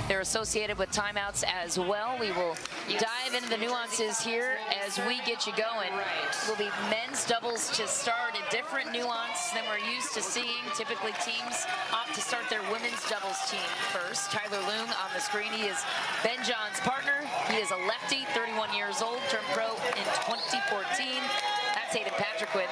They're associated with timeouts as well. We will dive into the nuances here as we get you going. It will be men's doubles to start, a different nuance than we're used to seeing. Typically, teams opt to start their women's doubles team first. Tyler Loong on the screen. He is Ben Johns' partner. He is a lefty, 31 years old, turned pro in 2014. That's Hayden Patrickwood.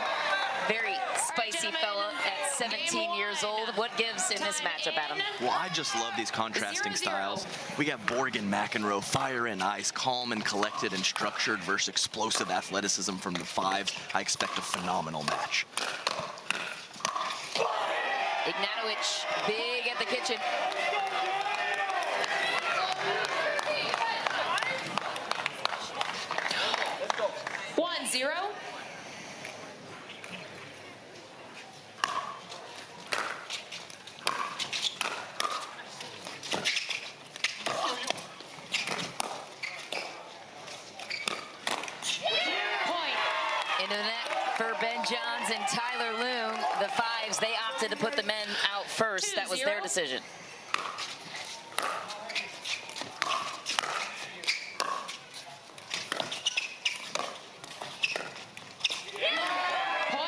Very spicy fella at 17 years old. What gives in this matchup, Adam? Well, I just love these contrasting styles. We got Borgen McEnroe, fire and ice, calm and collected and structured versus explosive athleticism from the 5. I expect a phenomenal match. Ignatowicz, big at the kitchen. One, 0. Into the net for Ben Johns and Tyler Loong. The 5s, they opted to put the men out first. That was their decision.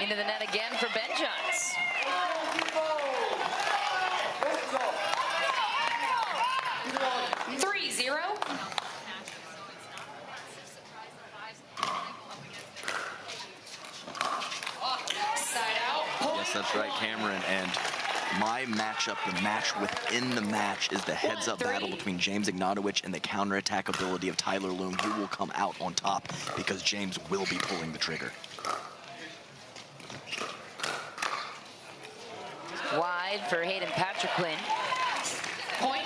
Into the net again for Ben Johns. Three, 0. Yes, that's right, Cameron. And my matchup, the match within the match, is the heads-up battle between James Ignatowicz and the counterattack ability of Tyler Loong, who will come out on top because James will be pulling the trigger. Wide for Hayden Patrickwood. Point.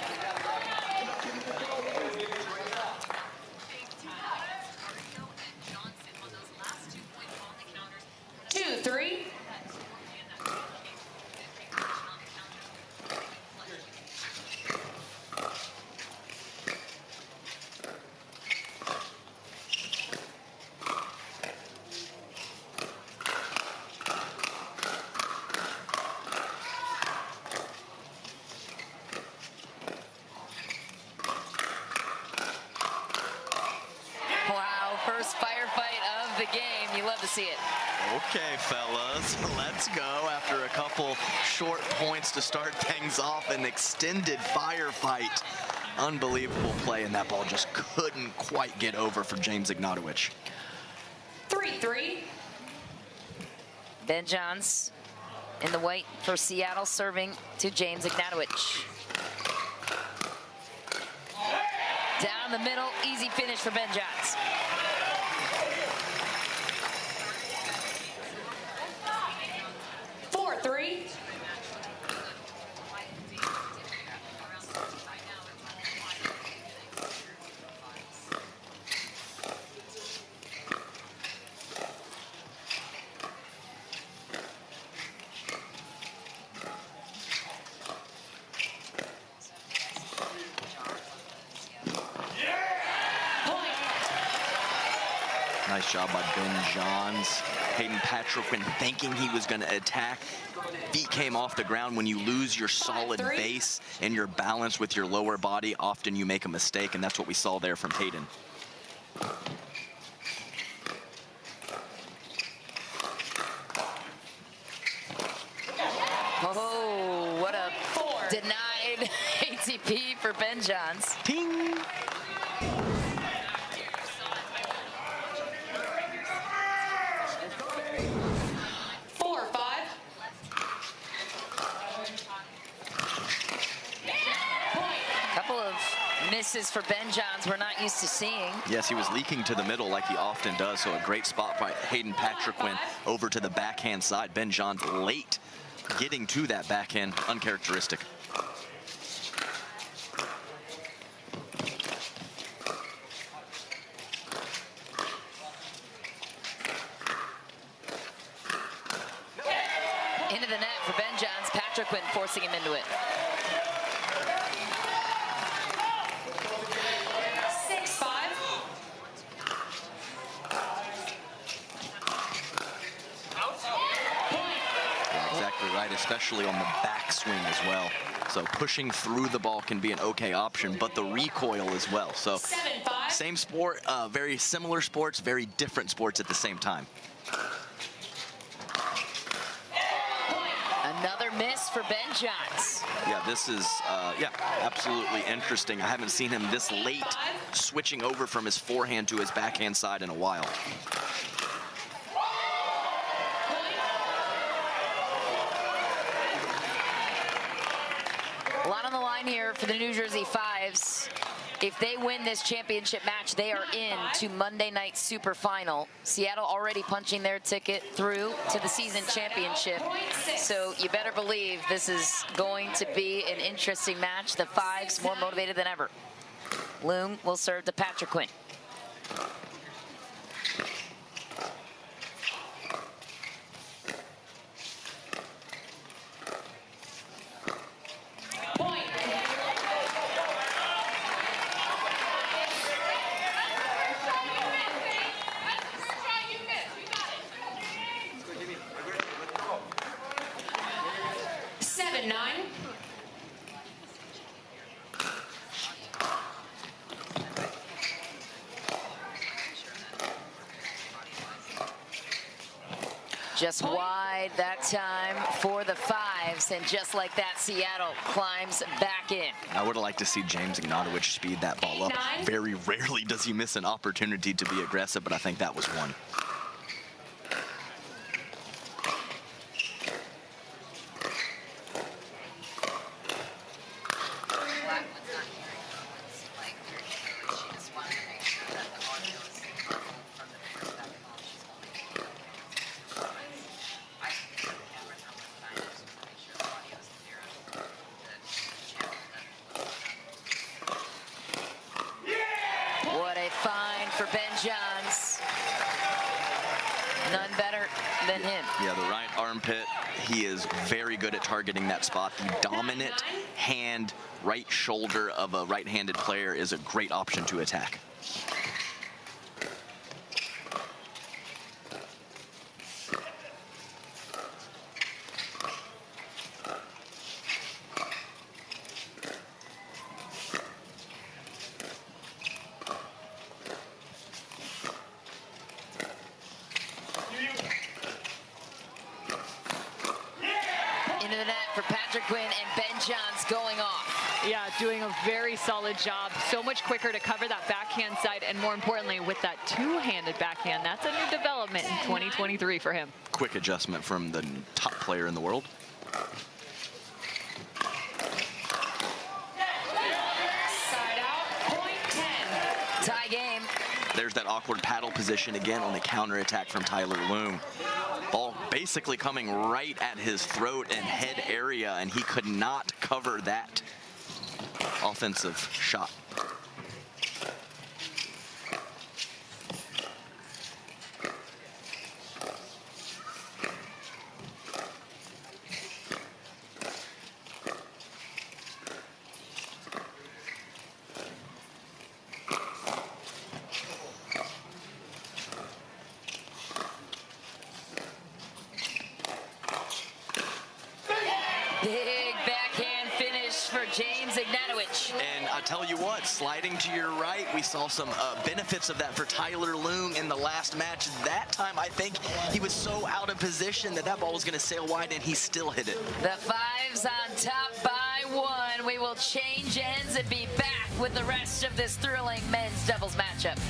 Two, 3. and you love to see it. Okay, fellas, let's go. After a couple short points to start things off, an extended firefight. Unbelievable play, and that ball just couldn't quite get over for James Ignatowicz. 3-3. Ben Johns in the white for Seattle, serving to James Ignatowicz. Down the middle, easy finish for Ben Johns. Nice job by Ben Johns. Hayden Patrickman thinking he was going to attack. Feet came off the ground. When you lose your solid base and your balance with your lower body, often you make a mistake, and that's what we saw there from Hayden. Oh, what a denied ATP for Ben Johns. Ting! Misses for Ben Johns we're not used to seeing. Yes, he was leaking to the middle like he often does, so a great spot by Hayden Patrickman over to the backhand side. Ben Johns late getting to that backhand, uncharacteristic. Into the net for Ben Johns. Patrickman forcing him into it. 6-5. Exactly right, especially on the backswing as well. So pushing through the ball can be an okay option, but the recoil as well. So 7-5. Same sport, very similar sports, very different sports at the same time. Another miss for Ben Johns. Yeah, this is, absolutely interesting. I haven't seen him this late switching over from his forehand to his backhand side in a while. A lot on the line here for the New Jersey Fives. If they win this championship match, they are in to Monday night super final. Seattle already punching their ticket through to the season championship. So you better believe this is going to be an interesting match. The Fives more motivated than ever. Loom will serve to Patrickman. Just wide that time for the Fives, and just like that, Seattle climbs back in. I would have liked to see James Ignatowicz speed that ball up. Very rarely does he miss an opportunity to be aggressive, but I think that was one. What a find for Ben Johns. None better than him. Yeah, the right armpit, he is very good at targeting that spot. The dominant hand, right shoulder of a right-handed player is a great option to attack. into the net for Patrick Quinn, and Ben Johns going off. Yeah, doing a very solid job. So much quicker to cover that backhand side, and more importantly, with that two-handed backhand. That's a new development in 2023 for him. Quick adjustment from the top player in the world. Side out, point 10. Tie game. There's that awkward paddle position again on the counterattack from Tyler Loom. Ball basically coming right at his throat and head area, and he could not cover that offensive shot. Big backhand finish for James Ignatowicz. And I tell you what, sliding to your right, we saw some benefits of that for Tyler Loom in the last match. That time, I think he was so out of position that ball was going to sail wide, and he still hit it. The fives on top by one. We will change ends and be back with the rest of this thrilling men's doubles matchup.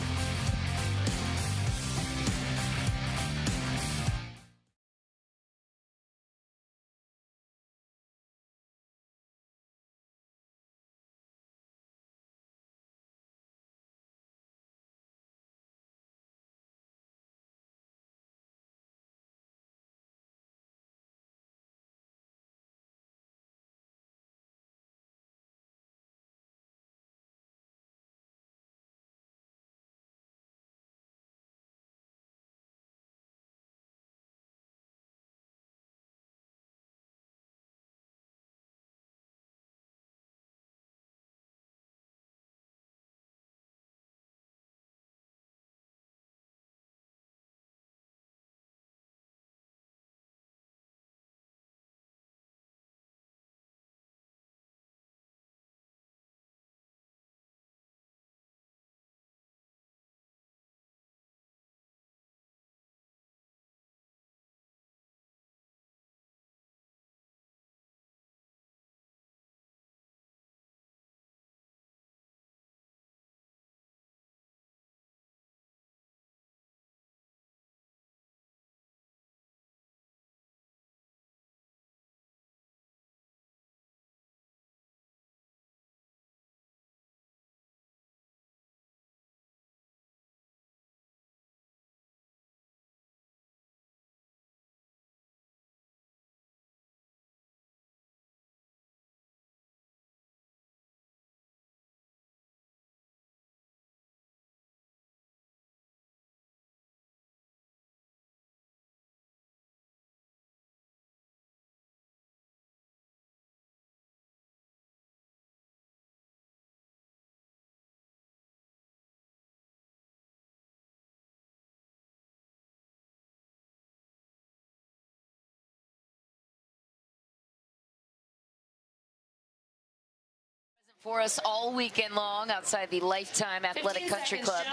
For us all weekend long outside the Lifetime Athletic Country Club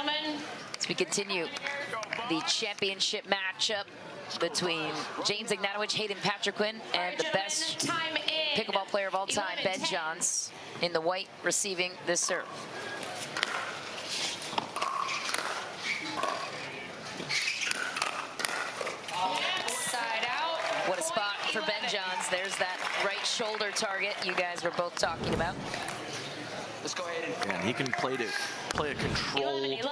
as we continue the championship matchup between James Ignatowicz, Hayden Patriquin, and the best pickleball player of all time, Ben Johns, in the white receiving this serve. Side out. What a spot for Ben Johns. There's that right shoulder target you guys were both talking about. Let's go ahead and he can play a controlled,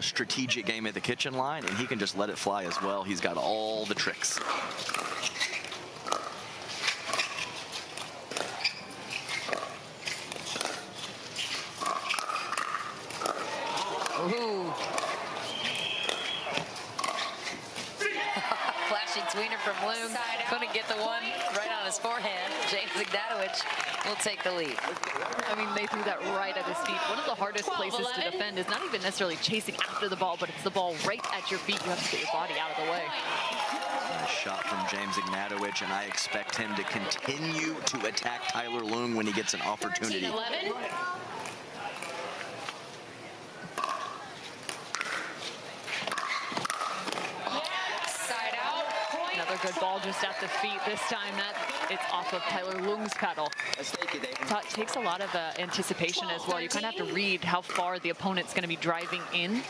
strategic game at the kitchen line, and he can just let it fly as well. He's got all the tricks. Ooh. Flashing tweener from Loom. Couldn't get the one right on his forehand. James Ignatowicz will take the lead. I mean, they threw that right at his feet. One of the hardest places to defend is not even necessarily chasing after the ball, but it's the ball right at your feet. You have to get your body out of the way. Nice shot from James Ignatowicz, and I expect him to continue to attack Tyler Loom when he gets an opportunity. 13-11. Another Good ball just at the feet. This time it's off of Tyler Lung's paddle. It takes a lot of anticipation as well. You kind of have to read how far the opponent's going to be driving in.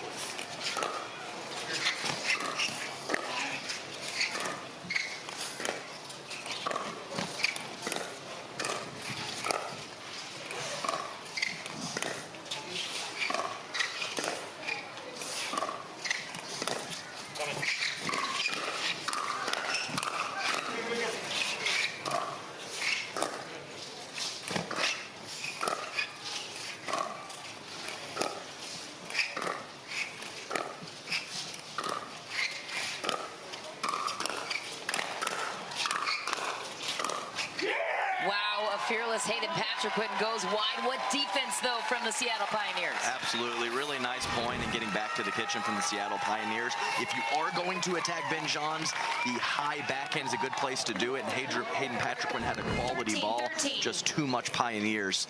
Fearless Hayden Patrick goes wide. What defense, though, from the Seattle Pioneers? Absolutely. Really nice point and getting back to the kitchen from the Seattle Pioneers. If you are going to attack Ben Johns, the high backhand is a good place to do it. And Hayden Patrick had a quality ball. Just too much Pioneers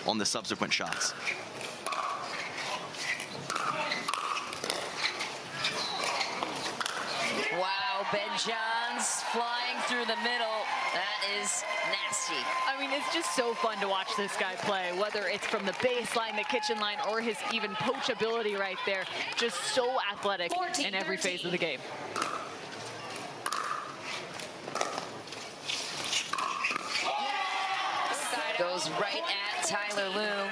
on the subsequent shots. Wow, Ben Johns flying through the middle. That is nasty. I mean, it's just so fun to watch this guy play, whether it's from the baseline, the kitchen line, or his even poach ability right there. Just so athletic in every phase of the game. Goes right at Tyler Loom.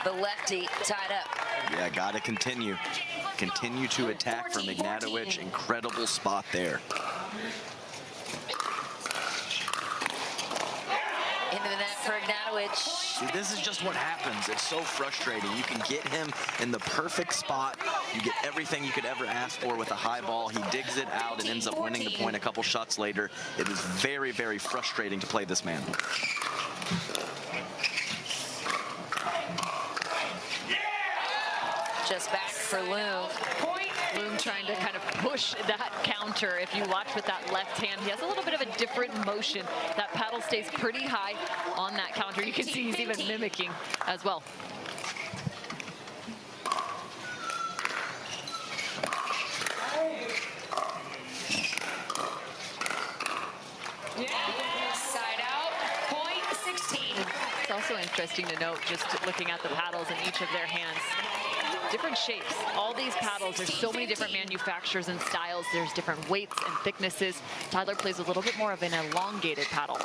The lefty tied up. Yeah, got to continue. Continue to attack from Ignatowicz. Incredible spot there. Into the net for Ignatowicz. See, this is just what happens. It's so frustrating. You can get him in the perfect spot. You get everything you could ever ask for with a high ball. He digs it out and ends up winning the point a couple shots later. It is very, very frustrating to play this man. Just back for Loom. Loom trying to kind of push that counter. If you watch with that left hand, he has a little bit of a different motion. That paddle stays pretty high on that counter. You can see he's even mimicking as well. Side out, point 16. It's also interesting to note, just looking at the paddles in each of their hands, different shapes. All these paddles, there's so many different manufacturers and styles. There's different weights and thicknesses. Tyler plays a little bit more of an elongated paddle.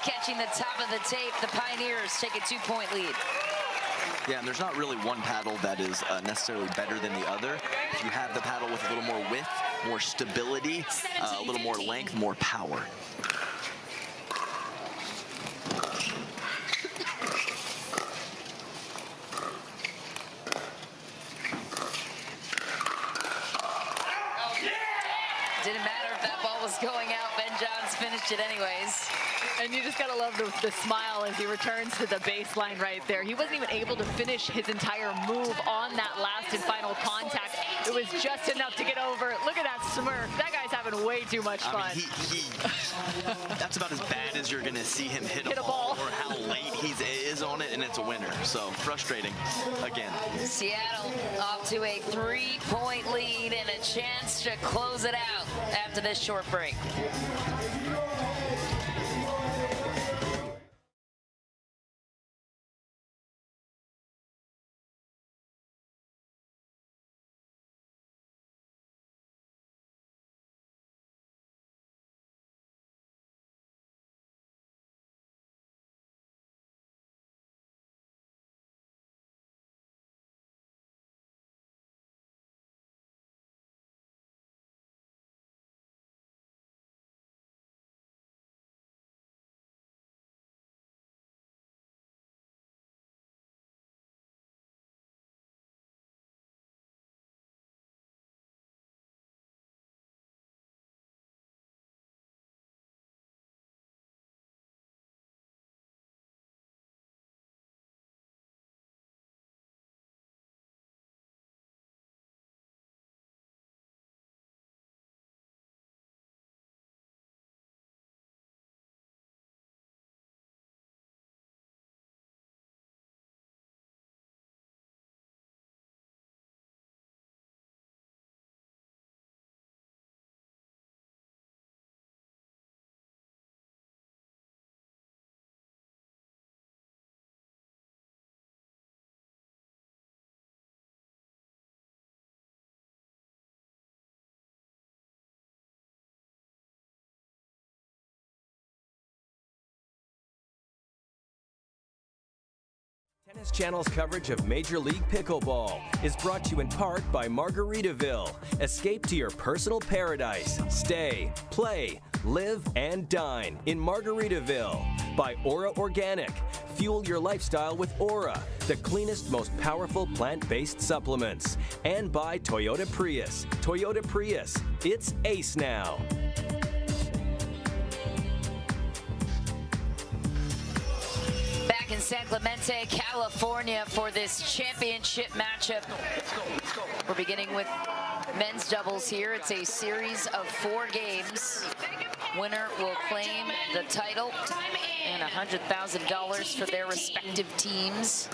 Catching the top of the tape, the Pioneers take a 2-point lead. Yeah, and there's not really one paddle that is necessarily better than the other. If you have the paddle with a little more width, more stability, a little more length, more power. Didn't matter if that ball was going out. Ben Johns finished it anyways. And you just gotta love the smile as he returns to the baseline right there. He wasn't even able to finish his entire move on that last and final contact. It was just enough to get over. Look at that smirk. That guy's having way too much fun. I mean, that's about as bad as you're gonna see him hit a ball or how late he is on it, and it's a winner. So frustrating again. Seattle off to a 3-point lead and a chance to close it out after this short break. Tennis Channel's coverage of Major League Pickleball is brought to you in part by Margaritaville. Escape to your personal paradise. Stay, play, live, and dine in Margaritaville. By Aura Organic. Fuel your lifestyle with Aura, the cleanest, most powerful plant-based supplements. And by Toyota Prius. Toyota Prius. It's ace now. Back in San Clemente, California for this championship matchup. We're beginning with men's doubles here. It's a series of 4 games. Winner will claim the title and $100,000 for their respective teams.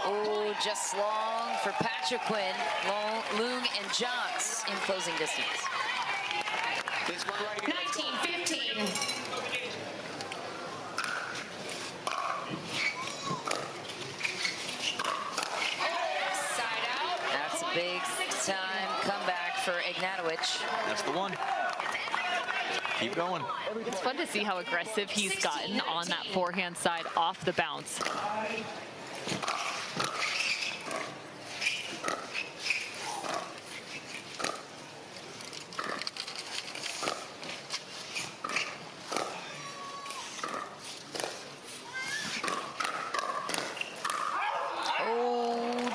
Oh, just long for Patrick Quinn, Loong and Johns in closing distance. 19-15. That's a big time comeback for Ignatowicz. That's the one. Keep going. It's fun to see how aggressive he's gotten on that forehand side off the bounce.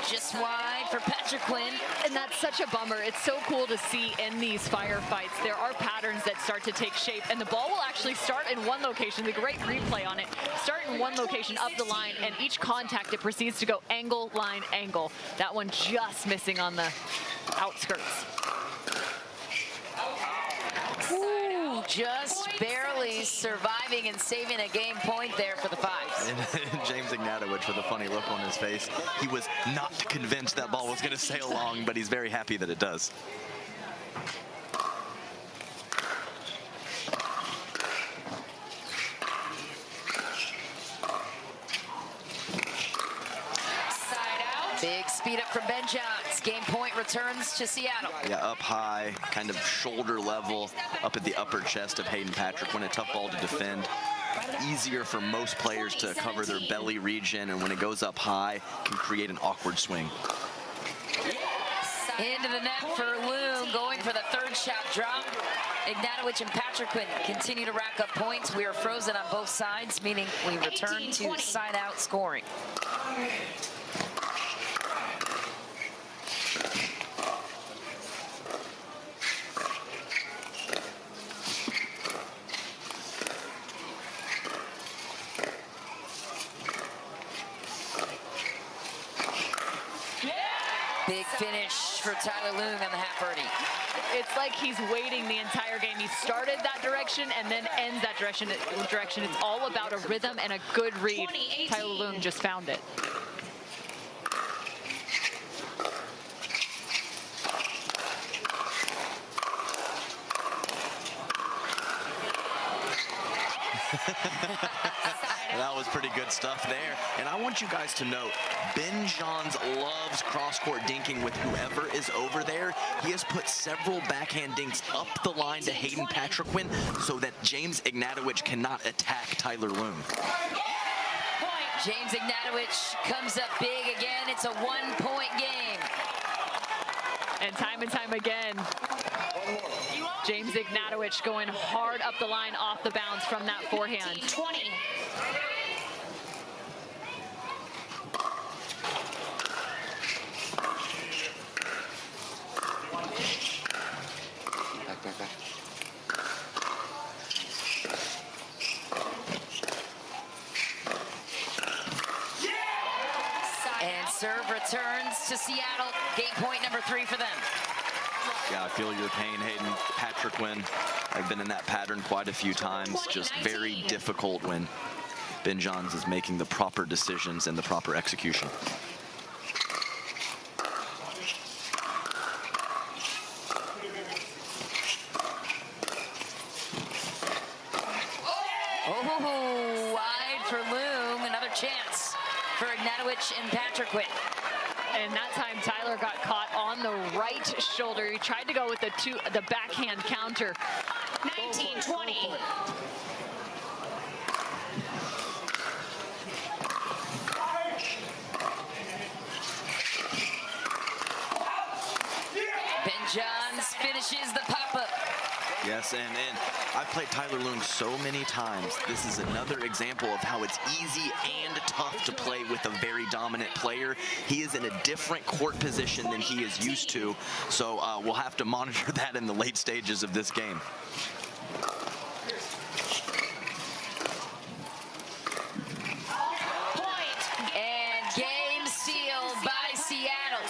Just wide for Patrick Quinn. And that's such a bummer. It's so cool to see in these firefights. There are patterns that start to take shape, and the ball will actually start in one location. The great replay on it. Start in one location up the line, and each contact, it proceeds to go angle, line, angle. That one just missing on the outskirts. Ooh, just barely surviving and saving a game point there for the Fives. And James Ignatowicz with a funny look on his face. He was not convinced that ball was going to sail long, but he's very happy that it does. Big speed up from Ben Johns. Game point returns to Seattle. Yeah, up high, kind of shoulder level, up at the upper chest of Hayden Patrick. When a tough ball to defend, easier for most players to cover their belly region, and when it goes up high, can create an awkward swing. Into the net for Loong, going for the third shot drop. Ignatowicz and Patrick Quinn continue to rack up points. We are frozen on both sides, meaning we return to side-out scoring. Big finish for Tyler Loong on the half birdie. It's like he's waiting the entire game. He started that direction and then ends that direction. It's all about a rhythm and a good read. Tyler Loong just found it. That was pretty good stuff there. And I want you guys to note, Ben Johns loves cross-court dinking with whoever is over there. He has put several backhand dinks up the line to Hayden Patrick Quinn so that James Ignatowicz cannot attack Tyler Loong. James Ignatowicz comes up big again. It's a 1-point game. And time again, James Ignatowicz going hard up the line off the bounce from that forehand. 20. Back. And serve returns to Seattle. Game point number 3 for them. Yeah, I feel your pain, Hayden. Patrick Quinn, I've been in that pattern quite a few times. Just very difficult when Ben Johns is making the proper decisions and the proper execution. Oh, wide for Loong. Another chance for Ignatowicz and Patrick Quinn. and that time Tyler got caught on the right shoulder. He tried to go with the backhand counter. 19-20. Ben Johns finishes the pop-up. Yes, and I've played Tyler Loong so many times. This is another example of how it's easy and tough to play with a very dominant player. He is in a different court position than he is used to, so we'll have to monitor that in the late stages of this game. And game sealed by Seattle.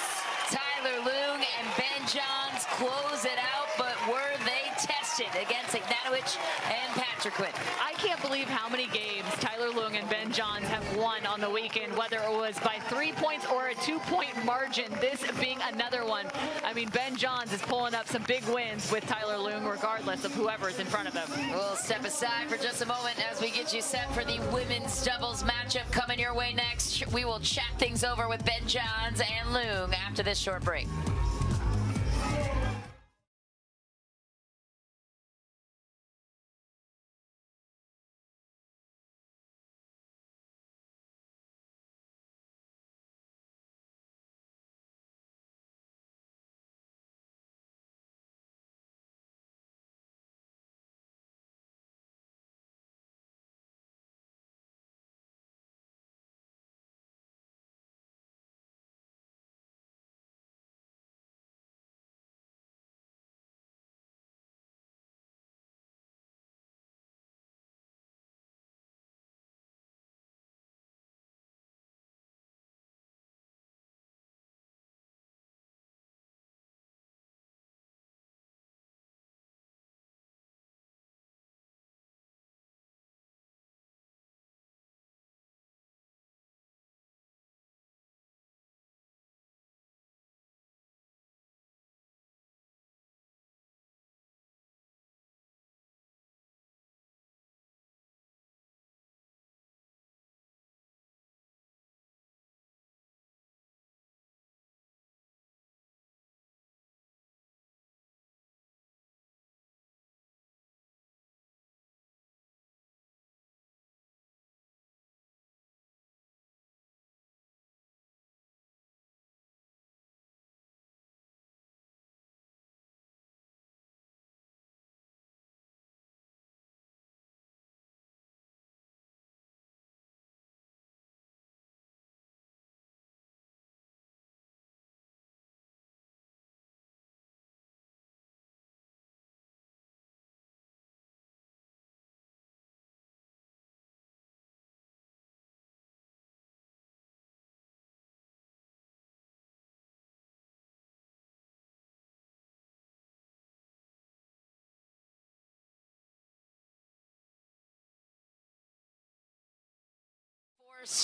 Tyler Loong and Ben Johns close it out, but were they tested against Ignatowicz and Patrickwood? I can't believe how many games Tyler Loong and Ben Johns have won on the weekend, whether it was by 3 points or a 2-point margin, this being another one. I mean, Ben Johns is pulling up some big wins with Tyler Loong, regardless of whoever's in front of him. We'll step aside for just a moment as we get you set for the women's doubles matchup coming your way next. We will chat things over with Ben Johns and Loong after this short break.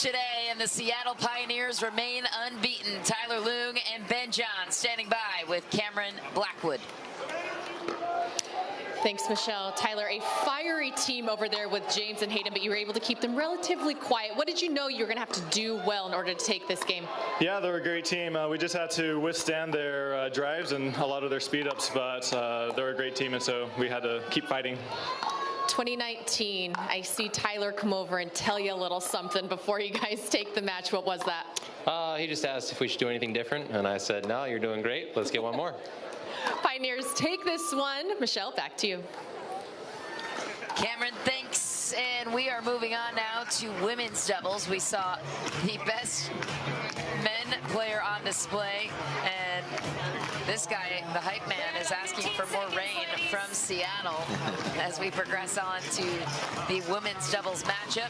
Today, and the Seattle Pioneers remain unbeaten. Tyler Loong and Ben Johns standing by with Cameron Blackwood. Thanks, Michelle. Tyler, a fiery team over there with James and Hayden, but you were able to keep them relatively quiet. What did you know you were going to have to do well in order to take this game? Yeah, they're a great team. We just had to withstand their drives and a lot of their speed ups, but they're a great team, and so we had to keep fighting. 2019, I see Tyler come over and tell you a little something before you guys take the match. What was that? He just asked if we should do anything different, and I said, no, you're doing great. Let's get one more. Pioneers take this one. Michelle, back to you. Cameron, thanks. And we are moving on now to women's doubles. We saw the best men player on display, and this guy, the hype man, is asking for more rain from Seattle as we progress on to the women's doubles matchup.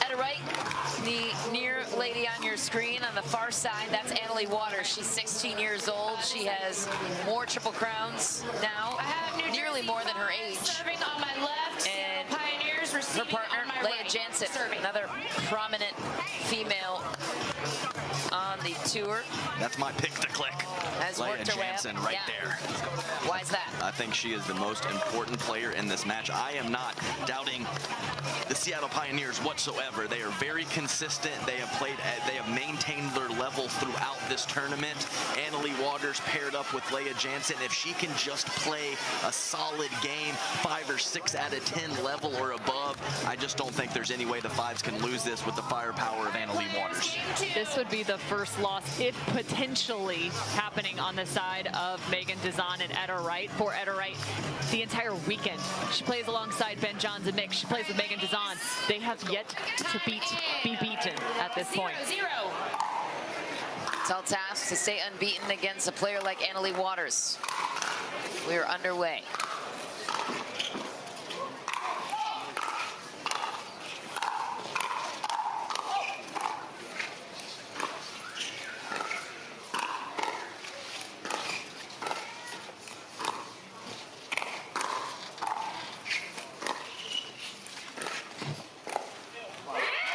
At her right, the near lady on your screen on the far side, that's Annalie Waters. She's 16 years old. She has more Triple Crowns now, nearly more than her age. Serving on my left, and Pioneers her partner, Leia Jensen, another prominent female on the tour. That's my pick to click. Has Leia worked her way up. Jensen right there. Why is that? I think she is the most important player in this match. I am not doubting the Seattle Pioneers whatsoever. They are very consistent. They have maintained their level throughout this tournament. Annalie Waters paired up with Leah Jansen. If she can just play a solid game, 5 or 6 out of 10 level or above, I just don't think there's any way the Fives can lose this with the firepower of Annalie Waters. This would be the first loss, if potentially happening on the side of Megan Dizon and Etta Wright. For Etta Wright, the entire weekend, she plays alongside Ben Johns and Mick. She plays with Megan Dizon. They have yet to be beaten at this point. Tall task to stay unbeaten against a player like Annalie Waters. We are underway.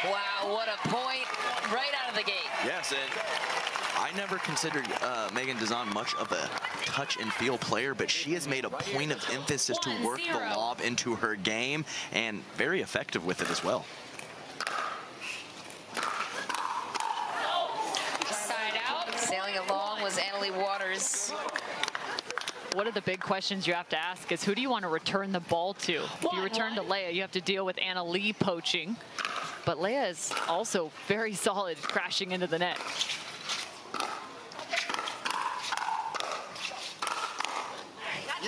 Wow, what a point right out of the gate. Yes, and I never considered Megan Dizon much of a touch and feel player, but she has made a point of emphasis to work the lob into her game, and very effective with it as well. Side out. Sailing along was Annalie Waters. One of the big questions you have to ask is, who do you want to return the ball to? If you return to Leah, you have to deal with Annalie poaching. But Leah is also very solid crashing into the net.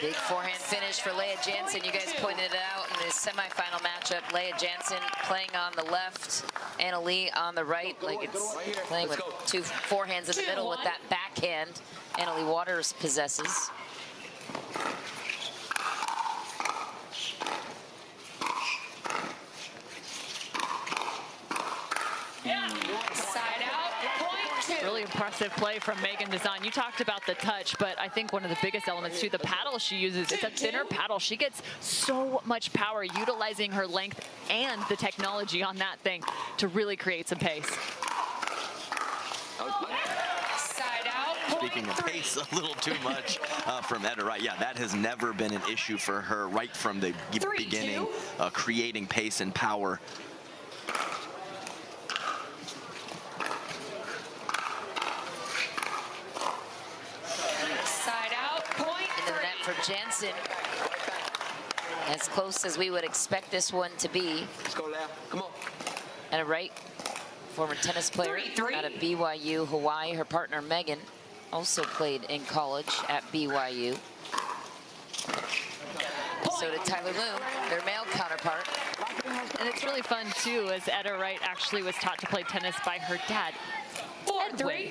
Big forehand finish for Leah Jansen. You guys pointed it out in the semifinal matchup. Leah Jansen playing on the left, Annalie on the right, like it's playing with 2 forehands in the middle with that backhand Annalie Waters possesses. Really impressive play from Megan Dizon. You talked about the touch, but I think one of the biggest elements too, the paddle she uses, it's a thinner paddle. She gets so much power utilizing her length and the technology on that thing to really create some pace. Side out. Speaking of pace, a little too much from Etta Wright. Yeah, that has never been an issue for her right from the beginning, creating pace and power. For Jansen, as close as we would expect this one to be. Let's go, Leah. Come on. Etta Wright, former tennis player out of BYU, Hawaii. Her partner Megan also played in college at BYU. So did Tyler Loom, their male counterpart. And it's really fun too, as Etta Wright actually was taught to play tennis by her dad, Edwin.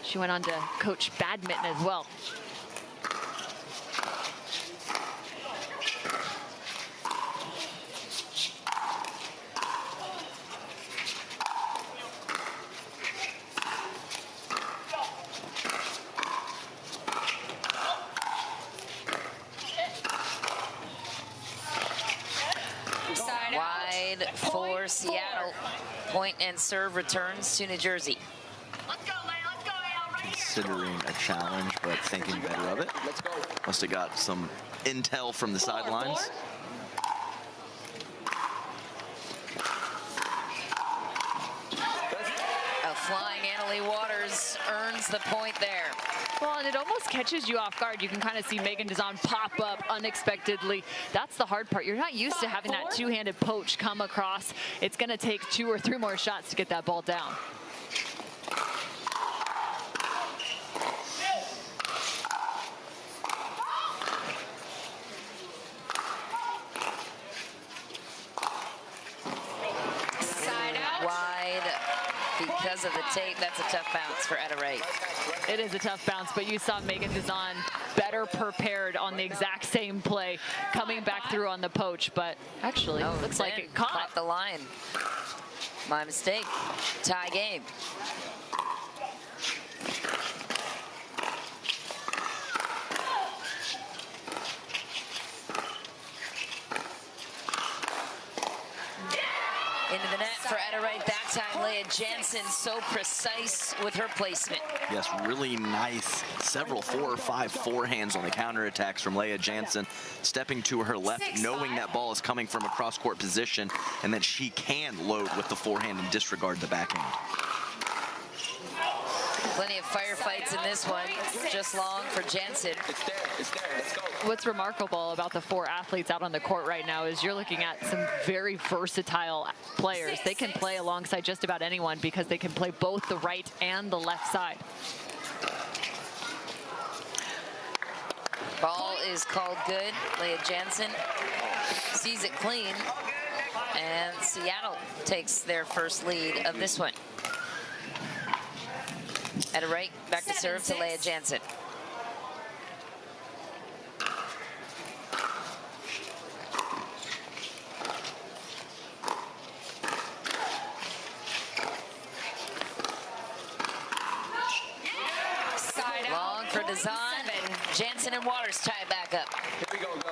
She went on to coach badminton as well. For Seattle, point and serve returns to New Jersey. Considering a challenge, but thinking better of it. Must have got some intel from the sidelines. A flying Annalie Waters earns the point there. Well, and it almost catches you off guard. You can kind of see Megan Dizon pop up unexpectedly. That's the hard part. You're not used to having that two-handed poach come across. It's going to take 2 or 3 more shots to get that ball down. Because of the tape, that's a tough bounce for Etta Wright. It is a tough bounce, but you saw Megan Dizon better prepared on the exact same play, coming back through on the poach, but actually looks like it caught the line. My mistake. Tie game. Into the net for Etta Wright. That's time, Leah Jansen so precise with her placement. Yes, really nice. Several 4 or 5 forehands on the counterattacks from Leah Jansen, stepping to her left, knowing that ball is coming from a cross-court position, and that she can load with the forehand and disregard the backhand. Plenty of firefights in this one, just long for Jansen. It's there, let's go. What's remarkable about the 4 athletes out on the court right now is you're looking at some very versatile players. They can play alongside just about anyone because they can play both the right and the left side. Ball is called good. Leah Jansen sees it clean, and Seattle takes their first lead of this one. At a right, back to serve to Leah Jansen. Long for Dazan. Jansen and Waters tie it back up.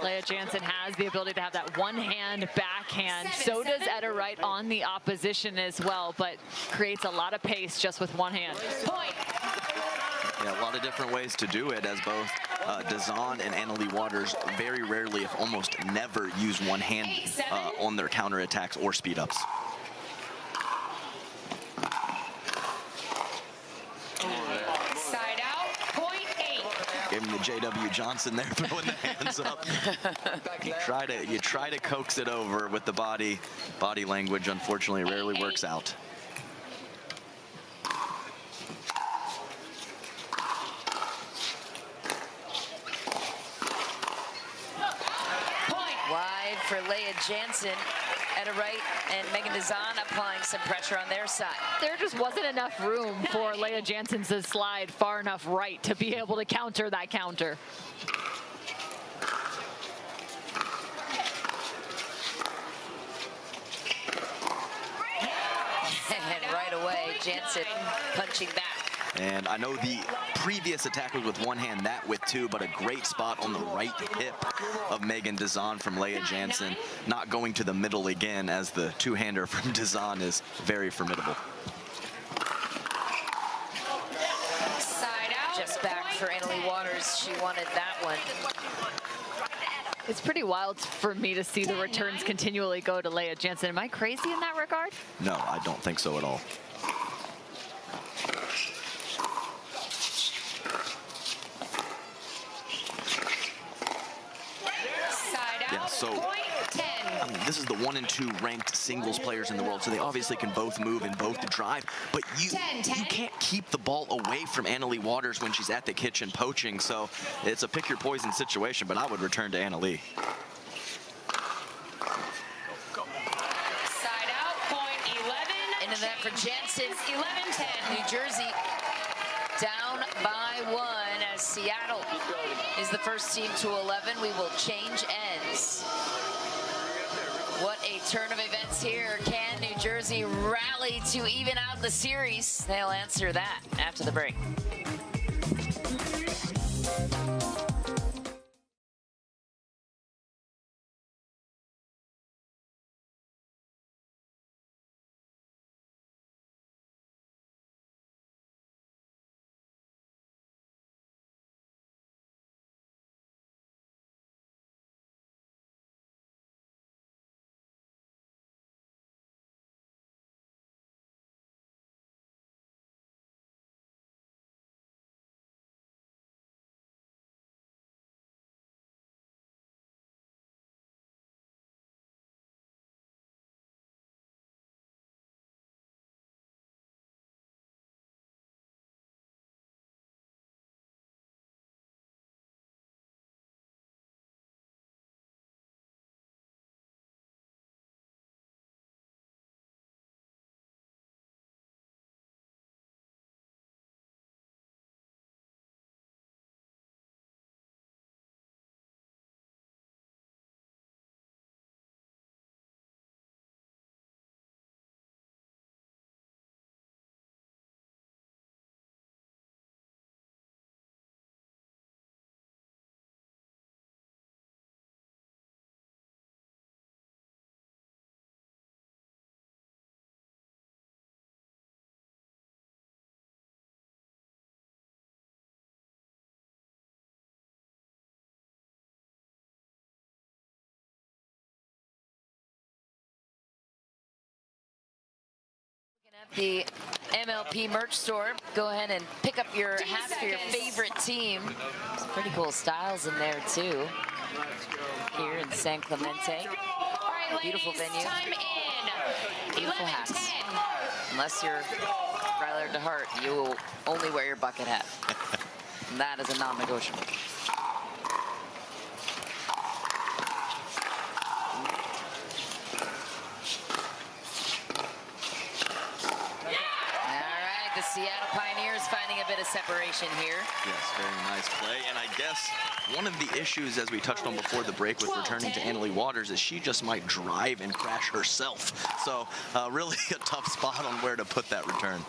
Leah Jansen has the ability to have that one-hand backhand. So does Etta Wright on the opposition as well, but creates a lot of pace just with one hand. Yeah, a lot of different ways to do it, as both Dazan and Annalie Waters very rarely, if almost never, use one hand on their counterattacks or speed-ups. Side out, point 8. Gave him the J.W. Johnson there, throwing the hands up. You try to coax it over with the body language. Unfortunately, it rarely works out. Wide for Leah Jansen. Etta Wright and Megan Dazan applying some pressure on their side. There just wasn't enough room for Leah Jansen to slide far enough right to be able to counter that counter. And right away, Jansen punching back. And I know the previous attack was with one hand, that with two, but a great spot on the right hip of Megan Dazan from Leah Jansen. Not going to the middle again, as the two-hander from Dazan is very formidable. Just back for Annalie Waters. She wanted that one. It's pretty wild for me to see the returns continually go to Leah Jansen. Am I crazy in that regard? No, I don't think so at all. Yeah, so I mean, this is the 1 and 2 ranked singles players in the world, so they obviously can both move and both drive, but you can't keep the ball away from Annalie Waters when she's at the kitchen poaching, so it's a pick your poison situation, but I would return to Annalie. Side out, point 11. Into that for Jansen. 11-10. New Jersey down by 1 as Seattle is the first team to 11. We will change ends. What a turn of events here. Can New Jersey rally to even out the series? They'll answer that after the break. at the MLP merch store. Go ahead and pick up your hats for your favorite team. Some pretty cool styles in there too. Here in San Clemente. Beautiful venue. Time in. Beautiful hats. Unless you're Ryler DeHart, you will only wear your bucket hat. And that is a non-negotiable. The Seattle Pioneers finding a bit of separation here. Yes, very nice play. And I guess one of the issues, as we touched on before the break with returning to Annalie Waters, is she just might drive and crash herself. So really a tough spot on where to put that return.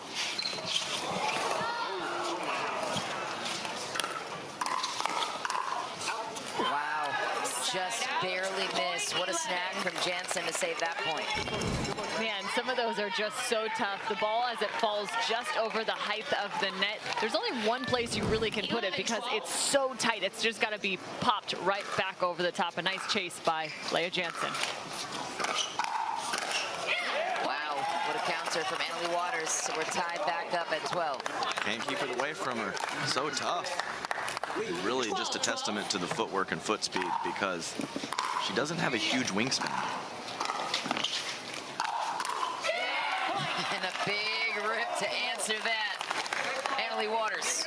Wow, just barely missed. What a snag from Jansen to save that point. Man, some of those are just so tough. The ball, as it falls just over the height of the net, there's only one place you really can put it because it's so tight. It's just got to be popped right back over the top. A nice chase by Leah Jansen. Wow, what a counter from Annalie Waters. We're tied back up at 12. Can't keep it away from her. So tough. Really just a testament to the footwork and foot speed because she doesn't have a huge wingspan. And a big rip to answer that. Annalie Waters.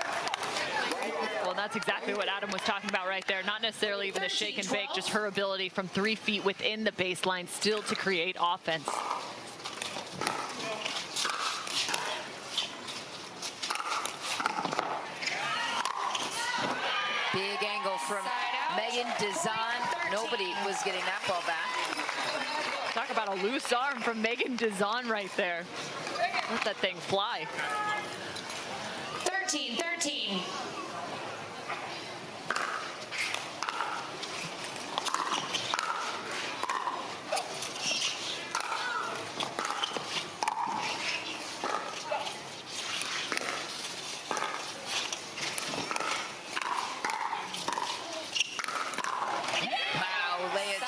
Well, that's exactly what Adam was talking about right there. Not necessarily even a shake and bake, just her ability from 3 feet within the baseline still to create offense. Big angle from Megan Dezon. Nobody was getting that ball back. Talk about a loose arm from Megan Dezon right there. Let that thing fly. 13-13.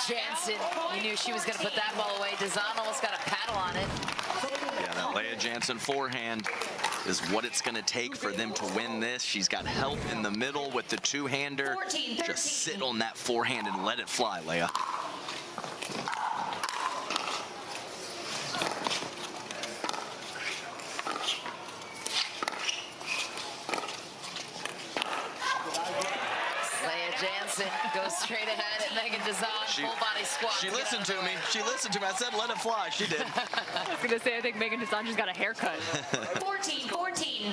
Jansen, you knew she was going to put that ball away. Dezon almost got a paddle on it. Yeah, that Leah Jansen forehand is what it's going to take for them to win this. She's got help in the middle with the two-hander. Just sit on that forehand and let it fly, Leah. Jansen goes straight ahead at Megan Dezon, full body squat. She listened to me. She listened to me. I said, let it fly. She did. I was going to say, I think Megan Dezon just got a haircut. 14-14.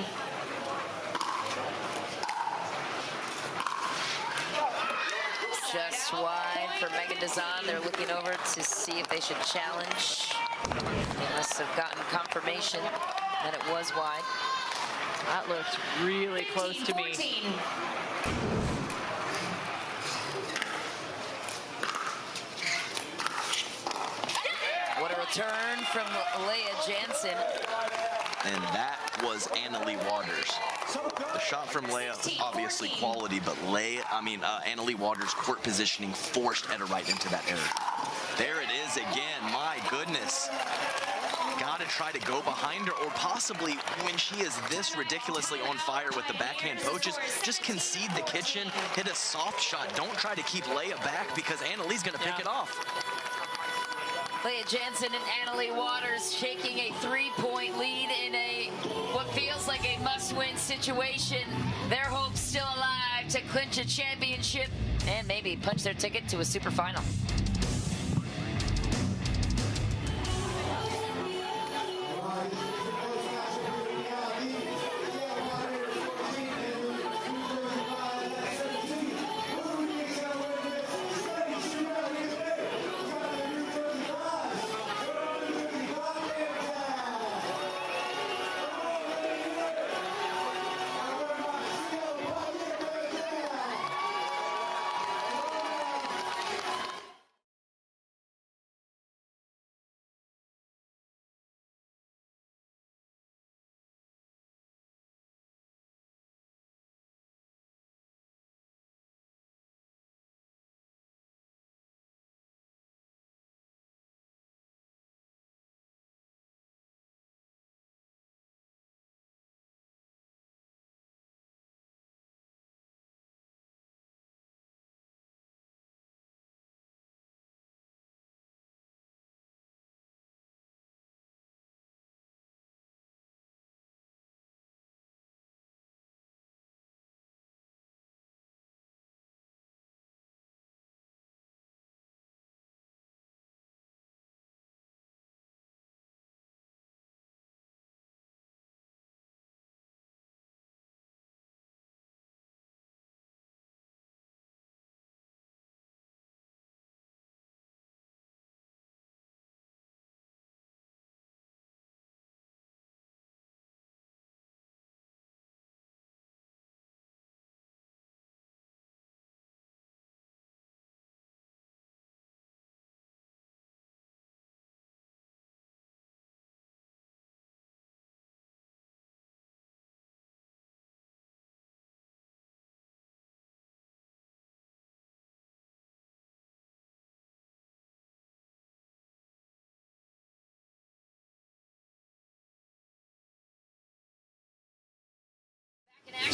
Just wide for Megan Dezon. They're looking over to see if they should challenge. They must have gotten confirmation that it was wide. That looked really close to me. What a return from Leah Jansen. And that was Annalie Waters. The shot from Leah, obviously quality, but Annalie Waters' court positioning forced Etta Wright into that error. There it is again, my goodness. Gotta try to go behind her, or possibly when she is this ridiculously on fire with the backhand poaches, just concede the kitchen, hit a soft shot. Don't try to keep Leah back because Annalie's gonna pick it off. Leah Jansen and Annalie Waters shaking a 3-point lead in what feels like a must-win situation. Their hopes still alive to clinch a championship and maybe punch their ticket to a super final.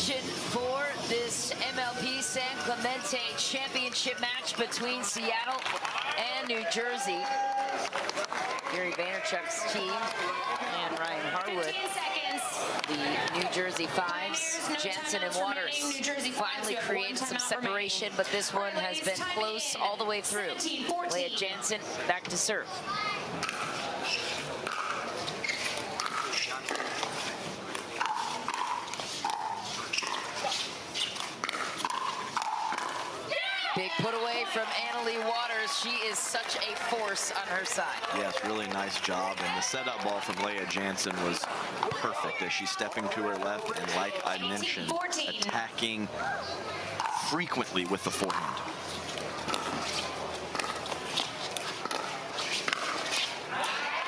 action for this MLP San Clemente championship match between Seattle and New Jersey. Gary Vaynerchuk's team and Ryan Harwood, the New Jersey Fives. Jansen and Waters finally created some separation, but this one has been close all the way through. Leah Jansen back to serve. Big put away from Annalie Waters. She is such a force on her side. Yes, really nice job. And the setup ball from Leah Jansen was perfect as she's stepping to her left. And like I mentioned, attacking frequently with the forehand.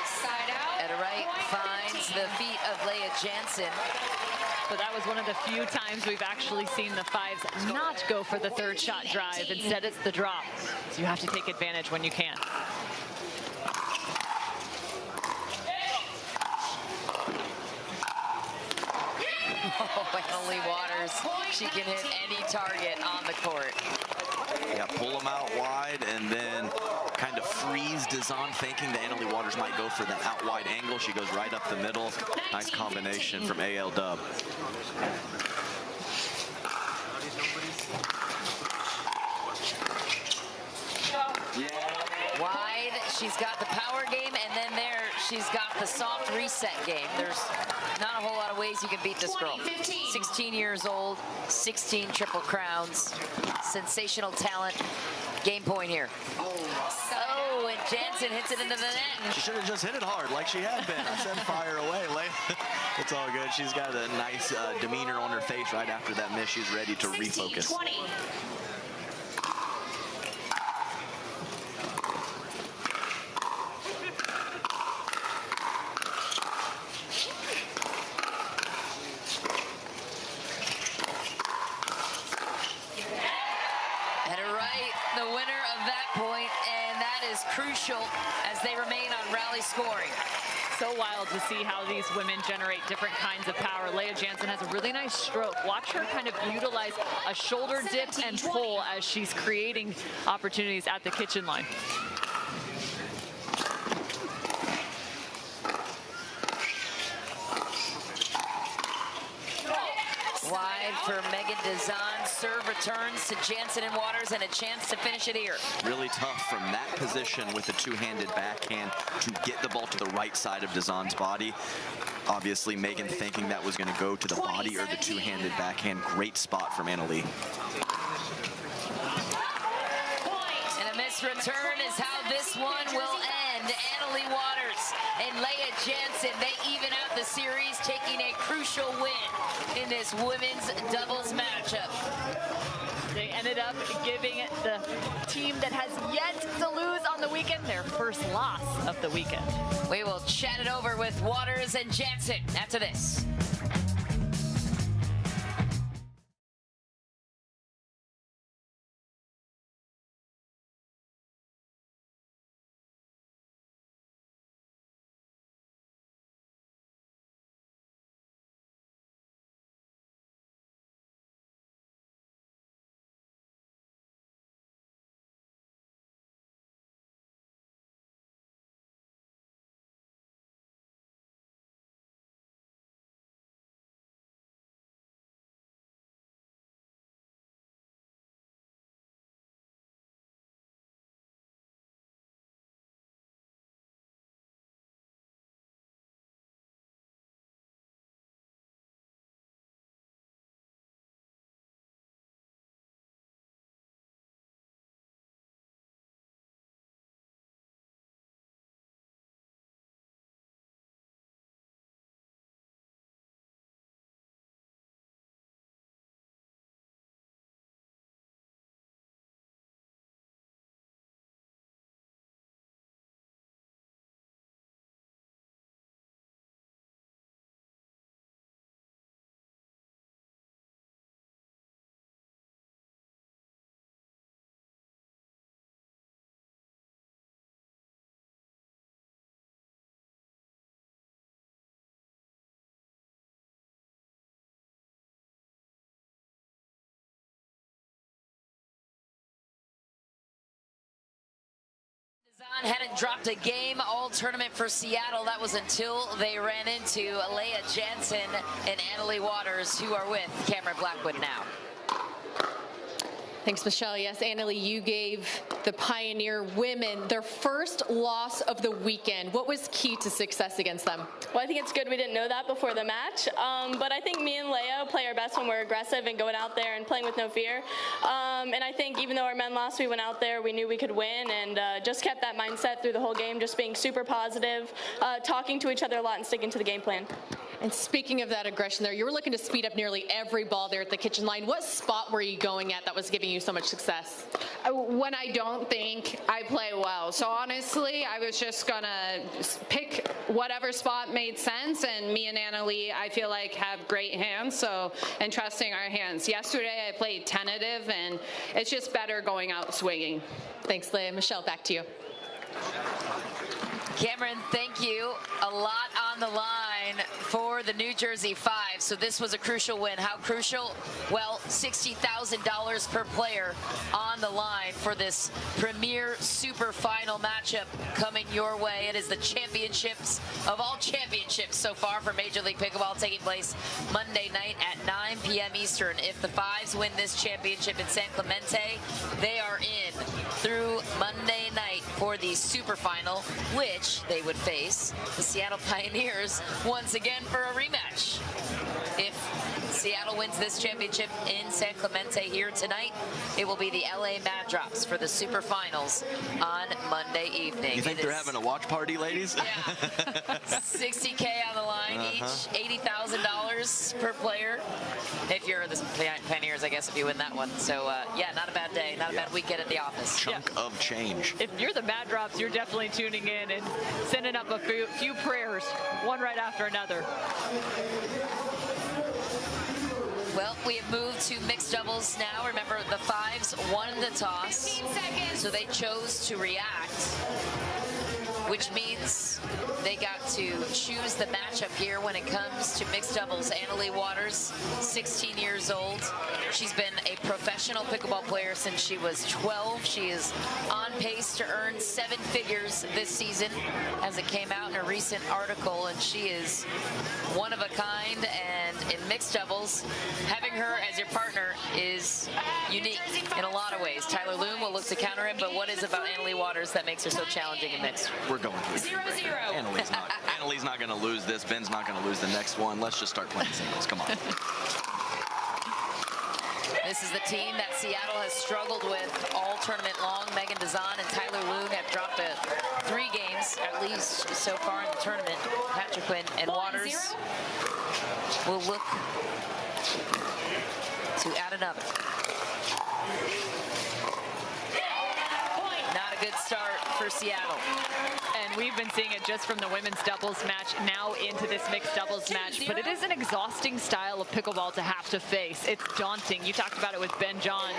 Side out. At a right finds the feet of Leah Jansen. But that was one of the few times we've actually seen the Fives not go for the third shot drive. Instead, it's the drop. So you have to take advantage when you can. Oh, Annalie Waters, she can hit any target on the court. Yeah, pull them out wide and then kind of freeze Dazan, thinking that Annalie Waters might go for that out wide angle. She goes right up the middle. Nice combination from AL Dub. Wide, she's got the power game, and then there she's got the soft reset game. There's not a whole lot of ways you can beat this girl. 16 years old, 16 triple crowns, sensational talent. Game point here. Oh, and Jansen hits it into the net. She should have just hit it hard like she had been. I said fire away. It's all good. She's got a nice demeanor on her face right after that miss. She's ready to refocus. Crucial as they remain on rally scoring. So wild to see how these women generate different kinds of power. Leah Jansen has a really nice stroke. Watch her kind of utilize a shoulder dip and pull as she's creating opportunities at the kitchen line. Wide for Megan Dazan. Serve returns to Jansen and Waters and a chance to finish it here. Really tough from that position with a two-handed backhand to get the ball to the right side of Dazan's body. Obviously, Megan thinking that was going to go to the body or the two-handed backhand. Great spot from Annalie. And a missed return is how this one will end. Annalie Waters and Leah Jansen, they even out the series, taking a crucial win in this women's doubles matchup. They ended up giving the team that has yet to lose on the weekend their first loss of the weekend. We will chat it over with Waters and Jansen after this. Duzan hadn't dropped a game all tournament for Seattle. That was until they ran into Leah Jansen and Annalie Waters, who are with Cameron Blackwood now. Thanks, Michelle. Yes, Annalie, you gave the Pioneer women their first loss of the weekend. What was key to success against them? Well, I think it's good we didn't know that before the match, but I think me and Leah play our best when we're aggressive and going out there and playing with no fear. And I think even though our men lost, we went out there, we knew we could win, and just kept that mindset through the whole game, just being super positive, talking to each other a lot and sticking to the game plan. And speaking of that aggression there, you were looking to speed up nearly every ball there at the kitchen line. What spot were you going at that was giving you so much success? When I don't think I play well. So honestly, I was just gonna pick whatever spot made sense, and me and Annalie, I feel like, have great hands, so, and trusting our hands. Yesterday I played tentative, and it's just better going out swinging. Thanks, Leah. Michelle, back to you. Cameron, thank you. A lot on the line for the New Jersey Five. So this was a crucial win. How crucial? Well, $60,000 per player on the line for this premier super final matchup coming your way. It is the championships of all championships so far for Major League Pickleball, taking place Monday night at 9 p.m. Eastern. If the Fives win this championship in San Clemente, they are in through Monday night for the super final, which they would face the Seattle Pioneers once again for a rematch. If Seattle wins this championship in San Clemente here tonight, it will be the LA Mad Drops for the super finals on Monday evening. You think they're having a watch party, ladies? Yeah. $60K on the line each, $80,000 per player. If you're the Pioneers, I guess, if you win that one. So, yeah, not a bad day, not a bad weekend at the office. Chunk of change. If you're the Mad Drops, you're definitely tuning in and sending up a few prayers, one right after another. Well, we have moved to mixed doubles now. Remember, the Fives won the toss, so they chose to react, which means they got to choose the matchup here when it comes to mixed doubles. Annalie Waters, 16 years old. She's been a professional pickleball player since she was 12. She is on pace to earn 7 figures this season, as it came out in a recent article, and she is one of a kind. And in mixed doubles, having her as your partner is unique in a lot of ways. Tyler Loom will look to counter him, but what is about Annalie Waters that makes her so challenging in mixed? We're going to 0-0. Annalie's not going to lose this. Ben's not going to lose the next one. Let's just start playing singles. Come on. This is the team that Seattle has struggled with all tournament long. Megan Duzan and Tyler Loom have dropped 3 games, at least so far in the tournament. Patrick Quinn and Waters will look to add another. Not a good start for Seattle. And we've been seeing it just from the women's doubles match now into this mixed doubles match, but it is an exhausting style of pickleball to have to face. It's daunting. You talked about it with Ben Johns,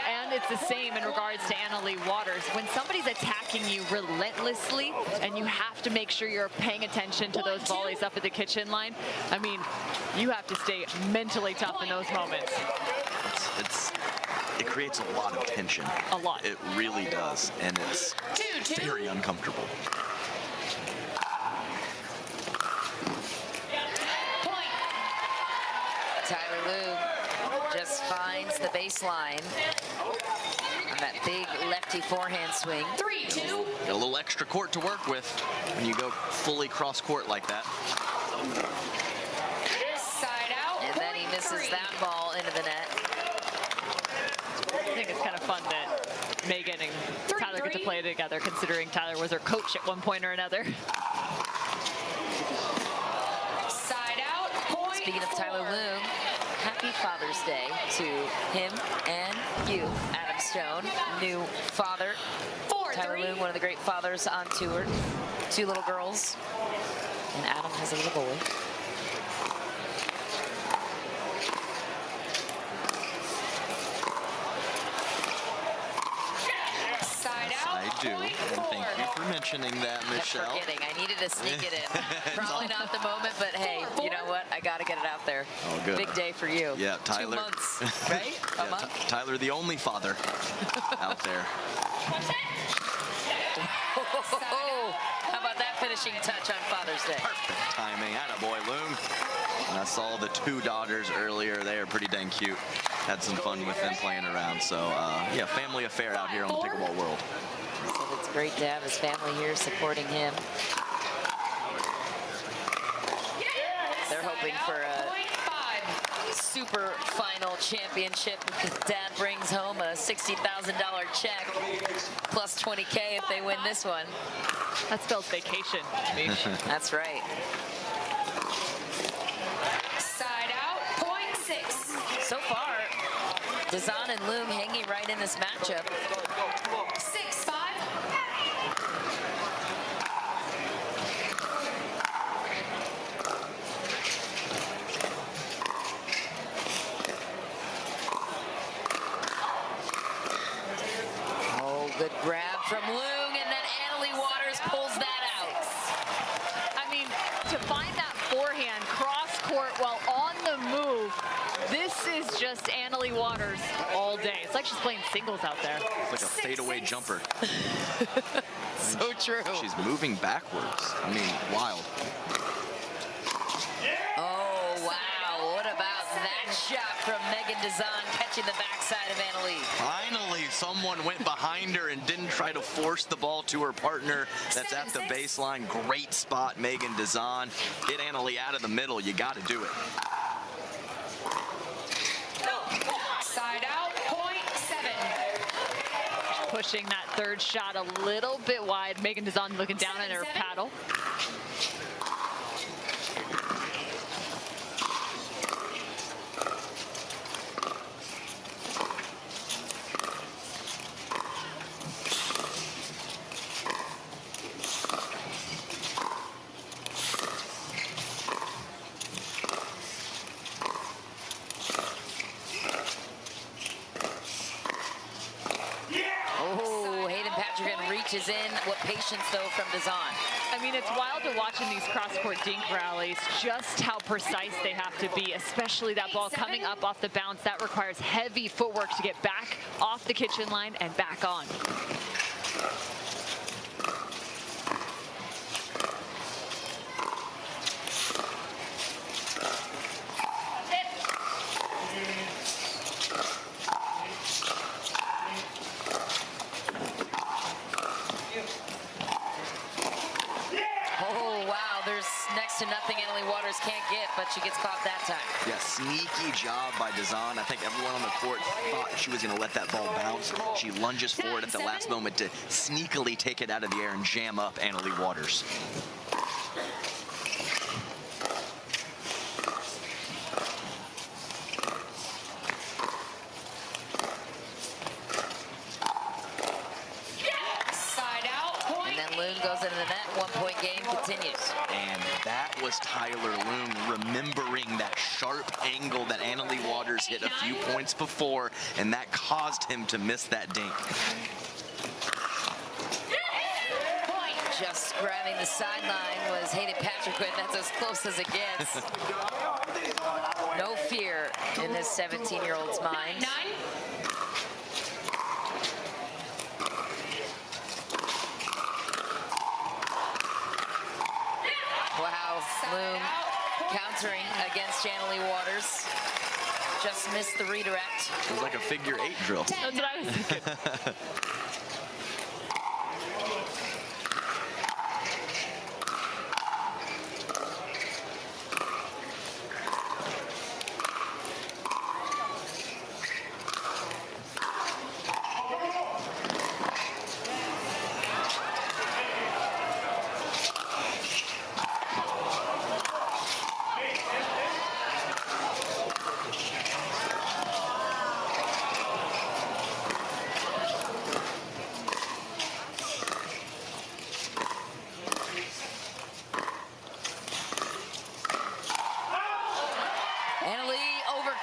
and it's the same in regards to Annalie Waters. When somebody's attacking you relentlessly and you have to make sure you're paying attention to those volleys up at the kitchen line, I mean, you have to stay mentally tough in those moments. It creates a lot of tension. A lot. It really does, and it's very uncomfortable. Tyler Loom just finds the baseline on that big lefty forehand swing. 3-2. Got a little extra court to work with when you go fully cross court like that. Side out. And then he misses that ball into the net. I think it's kind of fun that Megan and Tyler get to play together, considering Tyler was her coach at one point or another. Side out. Point. Speaking of Tyler Loom, happy Father's Day to him and you, Adam Stone, new father. Tyler Loom, one of the great fathers on tour. 2 little girls, and Adam has a little boy. I do, and thank you for mentioning that, Michelle. I'm forgetting. I needed to sneak it in. Probably not the moment, but hey, you know what? I got to get it out there. Oh, good. Big day for you. Yeah, Tyler. 2 months, right? A month? Tyler, the only father out there. How about that finishing touch on Father's Day? Perfect timing. Attaboy, Loom. And I saw the 2 daughters earlier. They are pretty dang cute. Had some fun with them playing around. So, yeah, family affair out here on the pickleball world. So it's great to have his family here supporting him. They're hoping for a super final championship because Dad brings home a $60,000 check plus $20K if they win this one. That spells vacation. That's right. Side out, point 6. So far, Dazan and Loom hanging right in this matchup. 6-5. Oh, good grab from Loom, and then Annalie Waters pulls that out. I mean, to find that forehand cross court while on the move, this is just Annalie Waters all day. It's like she's playing singles out there. It's like a fadeaway jumper. So true. She's moving backwards. I mean, wild. Oh, wow. What about that shot from Megan Dazan catching the backside of Annalie? Finally, someone went behind her and didn't try to force the ball to her partner. That's at the baseline. Great spot, Megan Dazan. Get Annalie out of the middle. You got to do it. Side out, point 7. Pushing that third shot a little bit wide. Megan Dazan looking down at her paddle. Reaches in. What patience, though, from Dazan. I mean, it's wild to watch in these cross-court dink rallies just how precise they have to be, especially that ball coming up off the bounce. That requires heavy footwork to get back off the kitchen line and back on. To nothing Annalie Waters can't get, but she gets caught that time. Yeah, sneaky job by Dazan. I think everyone on the court thought she was going to let that ball bounce. She lunges forward at the last moment to sneakily take it out of the air and jam up Annalie Waters. Goes into the net, 1-point game continues. And that was Tyler Loom remembering that sharp angle that Annalie Waters hit a few points before, and that caused him to miss that dink. Just grabbing the sideline was Hayden Patrick, that's as close as it gets. No fear in this 17-year-old's mind. 9. Wow, Loom countering against Annalie Waters. Just missed the redirect. It was like a figure 8 drill. That's what I was thinking.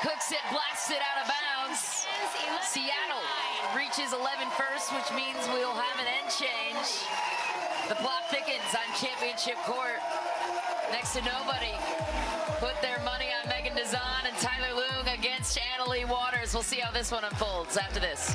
Cooks it, blasts it out of bounds. Seattle reaches 11 first, which means we'll have an end change. The plot thickens on championship court. Next to nobody put their money on Megan Dazan and Tyler Loom against Annalie Waters. We'll see how this one unfolds after this.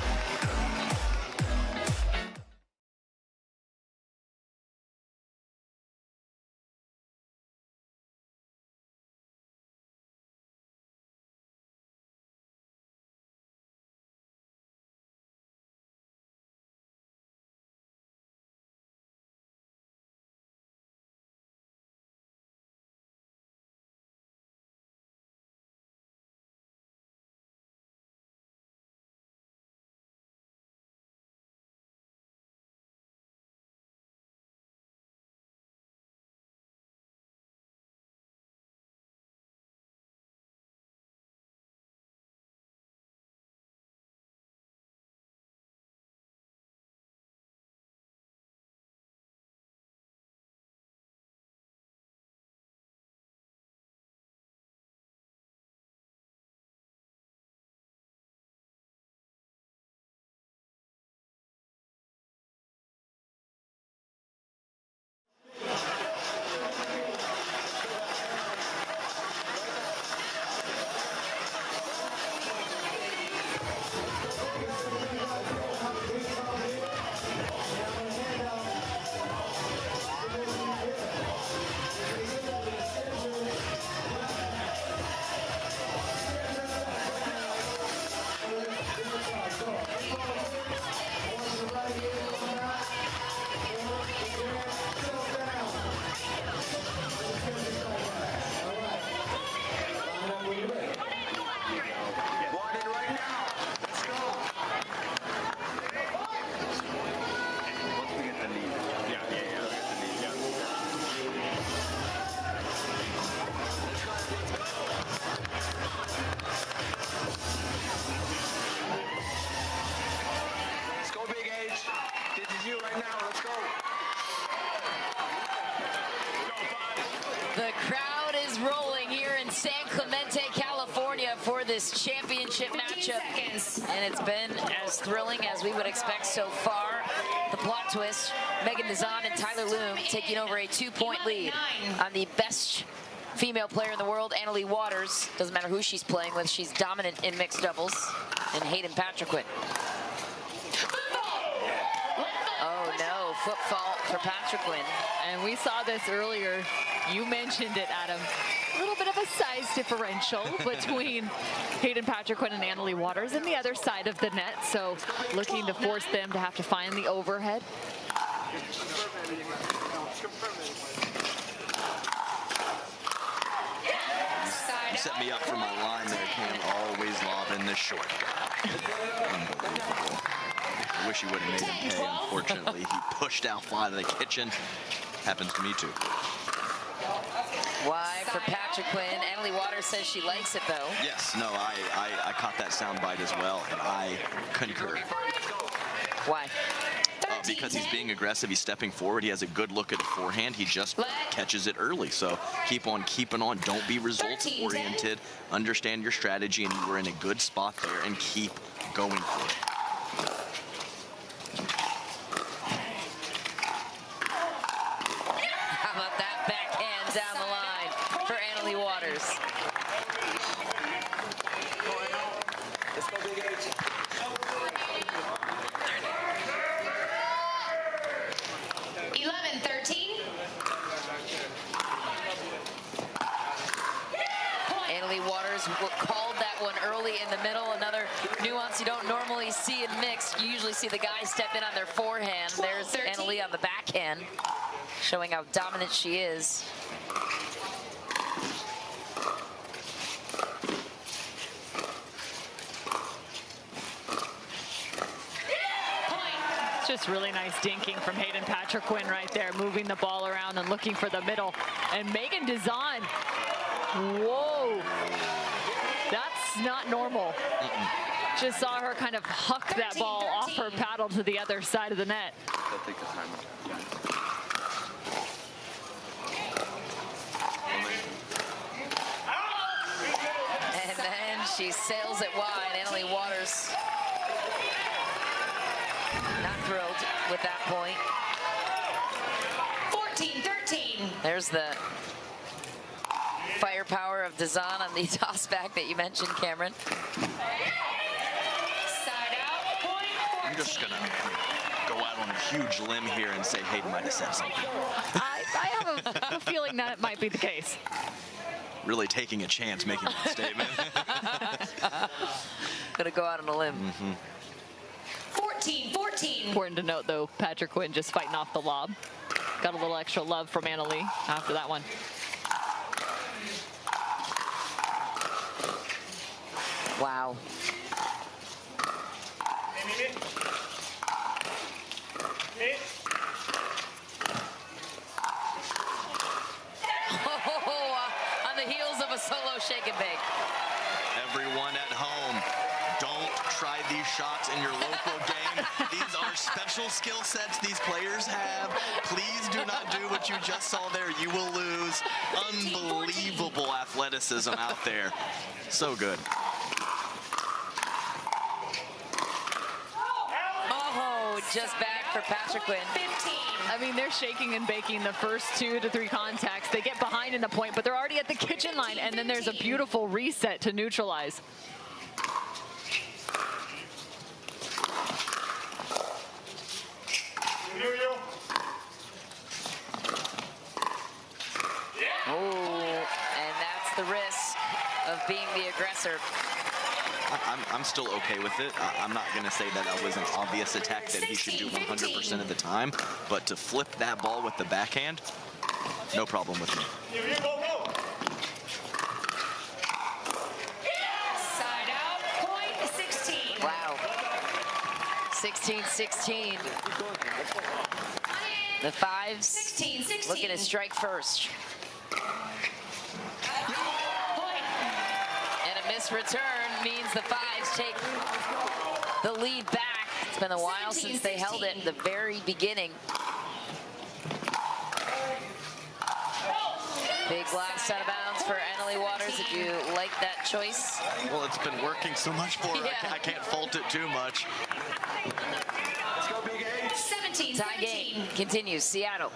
is you right now. Let's go. The crowd is rolling here in San Clemente, California for this championship matchup. And it's been as thrilling as we would expect so far. The plot twist, Megan Dizon and Tyler Loom taking over a 2-point lead on the best female player in the world, Annalie Waters. Doesn't matter who she's playing with, she's dominant in mixed doubles. And Hayden Patriquin. Oh no, foot fault for Patriquin. And we saw this earlier. You mentioned it, Adam. A little bit of a size differential between Hayden Patriquin and Annalie Waters and the other side of the net. So looking to force them to have to find the overhead. You set me up for my line there, Cam. Always lobbing this short guy. Unbelievable. I wish he would have made him pay. Unfortunately, he pushed out out of the kitchen. Happens to me too. Why for Patriquin? Annalie Waters says she likes it though. Yes, no, I caught that sound bite as well, and I concur. Why? Because he's being aggressive, he's stepping forward, he has a good look at the forehand, he just catches it early. So keep on keeping on, don't be results oriented, understand your strategy, and you were in a good spot there, and keep going for it. How about that backhand down the line for Annalie Waters? Let's go, Big H. 11-13. Annalie Waters called that one early in the middle. Another nuance you don't normally see in mixed. You usually see the guy step in on their forehand. There's Annalie on the backhand, showing how dominant she is. It's just really nice dinking from Hayden Patriquin right there, moving the ball around and looking for the middle. And Megan Dizon, whoa, that's not normal. Just saw her kind of huck that ball off her paddle to the other side of the net. And then she sails it wide. Annalie Waters not thrilled with that point. 14-13. There's the firepower of Dizon on the toss back that you mentioned, Cameron. Side out, point 14. I'm just gonna go out on a huge limb here and say Hayden might have said something. I have a feeling that it might be the case. Really taking a chance making that statement. Gonna go out on a limb. 14-14. Important to note, though, Patriquin just fighting off the lob. Got a little extra love from Annalie after that one. Wow. On the heels of a solo shake and bake. Everyone at home, don't try these shots in your local game. These are special skill sets these players have. Please do not do what you just saw there. You will lose. Unbelievable athleticism out there. So good. Oh, just back for Patriquin. 15. I mean, they're shaking and baking the first 2 to 3 contacts. They get behind in the point, but they're already at the kitchen line, and then there's a beautiful reset to neutralize. Oh, and that's the risk of being the aggressor. I'm still okay with it. I'm not going to say that was an obvious attack that he should do 100% of the time, but to flip that ball with the backhand, no problem with me. Side out, point 16. Wow. 16-16. The fives 16-16. looking to strike first. And a missed return means the fives take the lead back It's been a while since they held it in the very beginning. Big last out of bounds for Annalie Waters. Did you like that choice? Well, it's been working so much for her. Yeah. I can't fault it too much. 17, Tie game continues. Seattle.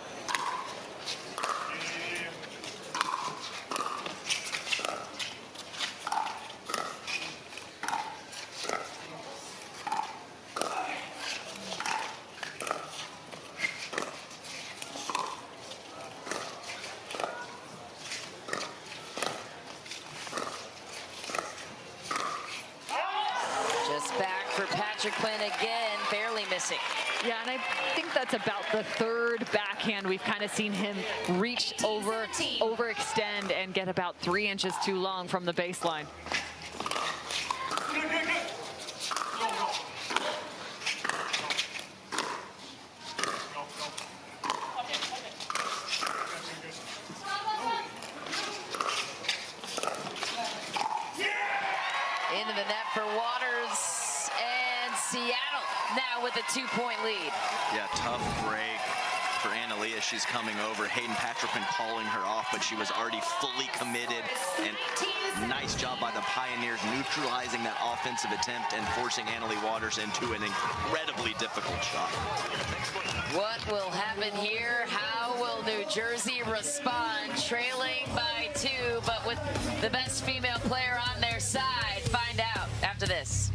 Quinn again, barely missing. Yeah, and I think that's about the third backhand we've kind of seen him reach overextend and get about 3 inches too long from the baseline. Into the net for Waters. Seattle now with a 2-point lead. Yeah, tough break for Annalie as she's coming over. Hayden Patrickman calling her off, but she was already fully committed. And nice job by the Pioneers neutralizing that offensive attempt and forcing Annalie Waters into an incredibly difficult shot. What will happen here? How will New Jersey respond? Trailing by 2, but with the best female player on their side. Find out after this.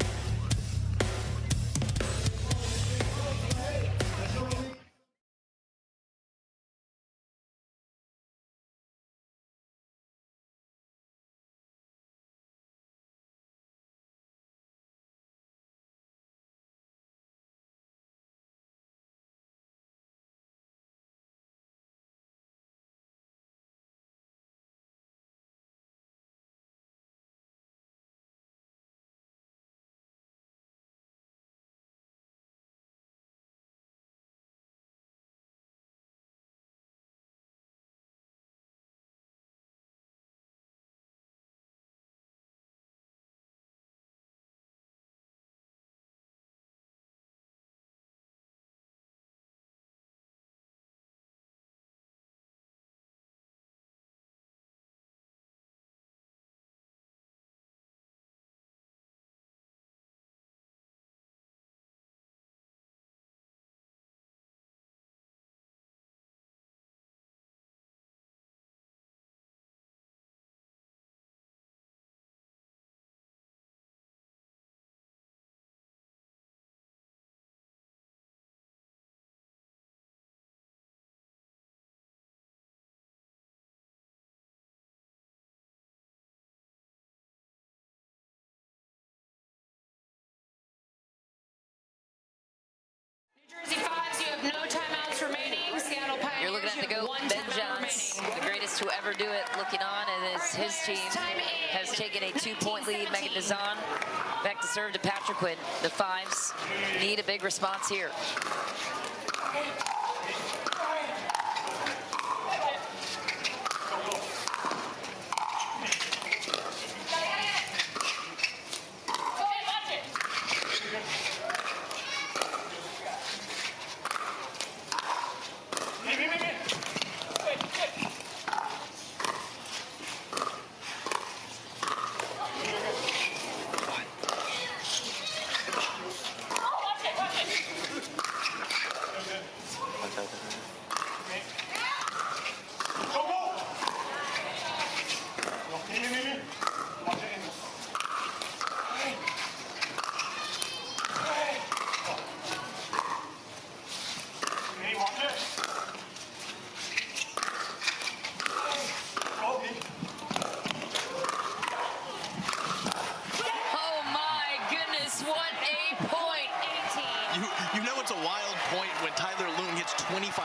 Jersey Fives, you have no timeouts remaining. Seattle Pioneers, You're looking at the GOAT, Ben Johns, the greatest to ever do it, looking on, and as his team has taken a 2-point lead. Megan Dazan back to serve to Patrick Quinn. The Fives need a big response here.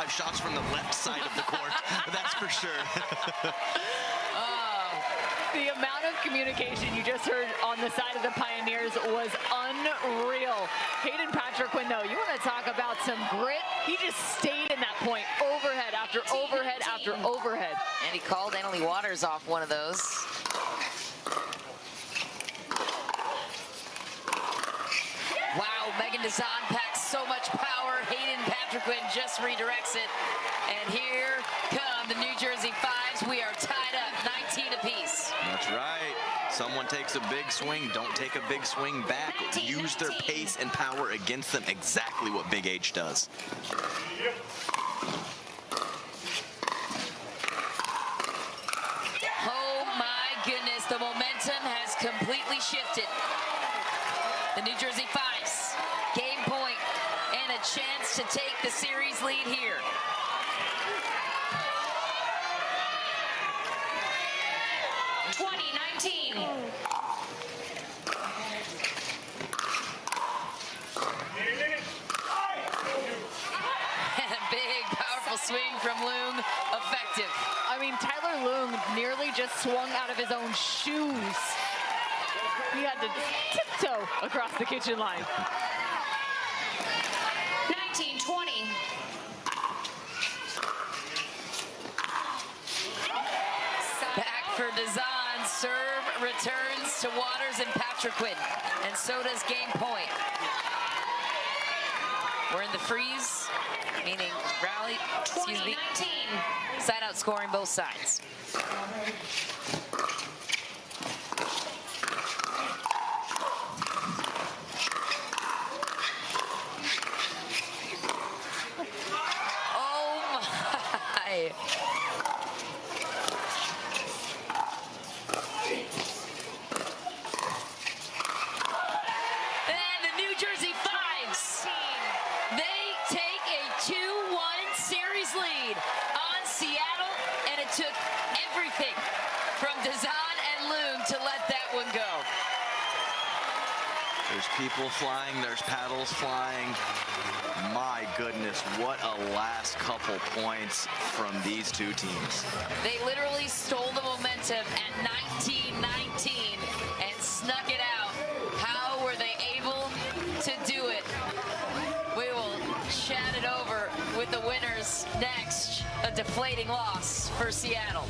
Shots from the left side of the court, that's for sure. The amount of communication you just heard on the side of the Pioneers was unreal. Hayden Patrickman, though, you want to talk about some grit? He just stayed in that point, overhead after overhead after overhead. And he called Annalie Waters off one of those. Wow, Megan Dazan packs so much power. Hayden Patriquin just redirects it. And here come the New Jersey Fives. We are tied up 19 apiece. That's right. Someone takes a big swing, don't take a big swing back. Use their pace and power against them. Exactly what Big H does. Oh my goodness, the momentum has completely shifted. The New Jersey Fives, game point and a chance to take the series lead here. Swing from Loong, effective. I mean, Tyler Loong nearly just swung out of his own shoes. He had to tiptoe across the kitchen line. 19-20. Back for Dazan. Serve returns to Waters and Patriquin. And so does game point. We're in the freeze, meaning rally, excuse me, side out scoring both sides. Oh my. And the New Jersey Fives, they take a 2-1 series lead on Seattle, and it took everything from Dazan and Loong to let that one go. There's people flying, there's paddles flying. My goodness, what a last couple points from these two teams. They literally stole the momentum at 19-19 and snuck it out. How were they able to do it? We will chat it over with the winners next. A deflating loss for Seattle.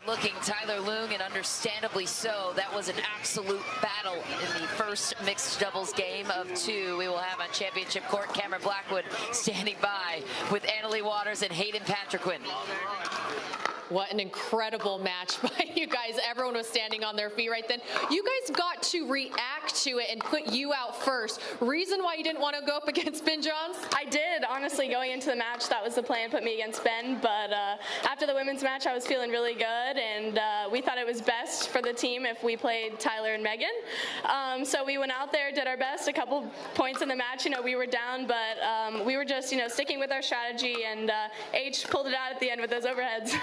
Looking Tyler Loong, and understandably so. That was an absolute battle in the first mixed doubles game of two we will have on championship court. Cameron Blackwood standing by with Annalie Waters and Hayden Patriquin. What an incredible match by you guys. Everyone was standing on their feet right then. You guys got to react to it and put you out first. Reason why you didn't want to go up against Ben Johns? I did. Honestly, going into the match, that was the plan, put me against Ben. But after the women's match, I was feeling really good, and we thought it was best for the team if we played Tyler and Megan. So we went out there, did our best. A couple points in the match, we were down, but we were just, sticking with our strategy, and H pulled it out at the end with those overheads.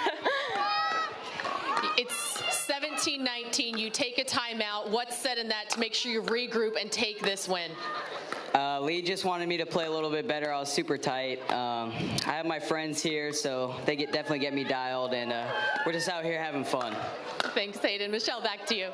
It's 17-19. You take a timeout. What's said in that to make sure you regroup and take this win? Lee just wanted me to play a little bit better. I was super tight. I have my friends here, so they definitely get me dialed, and we're just out here having fun. Thanks, Hayden. Michelle, back to you.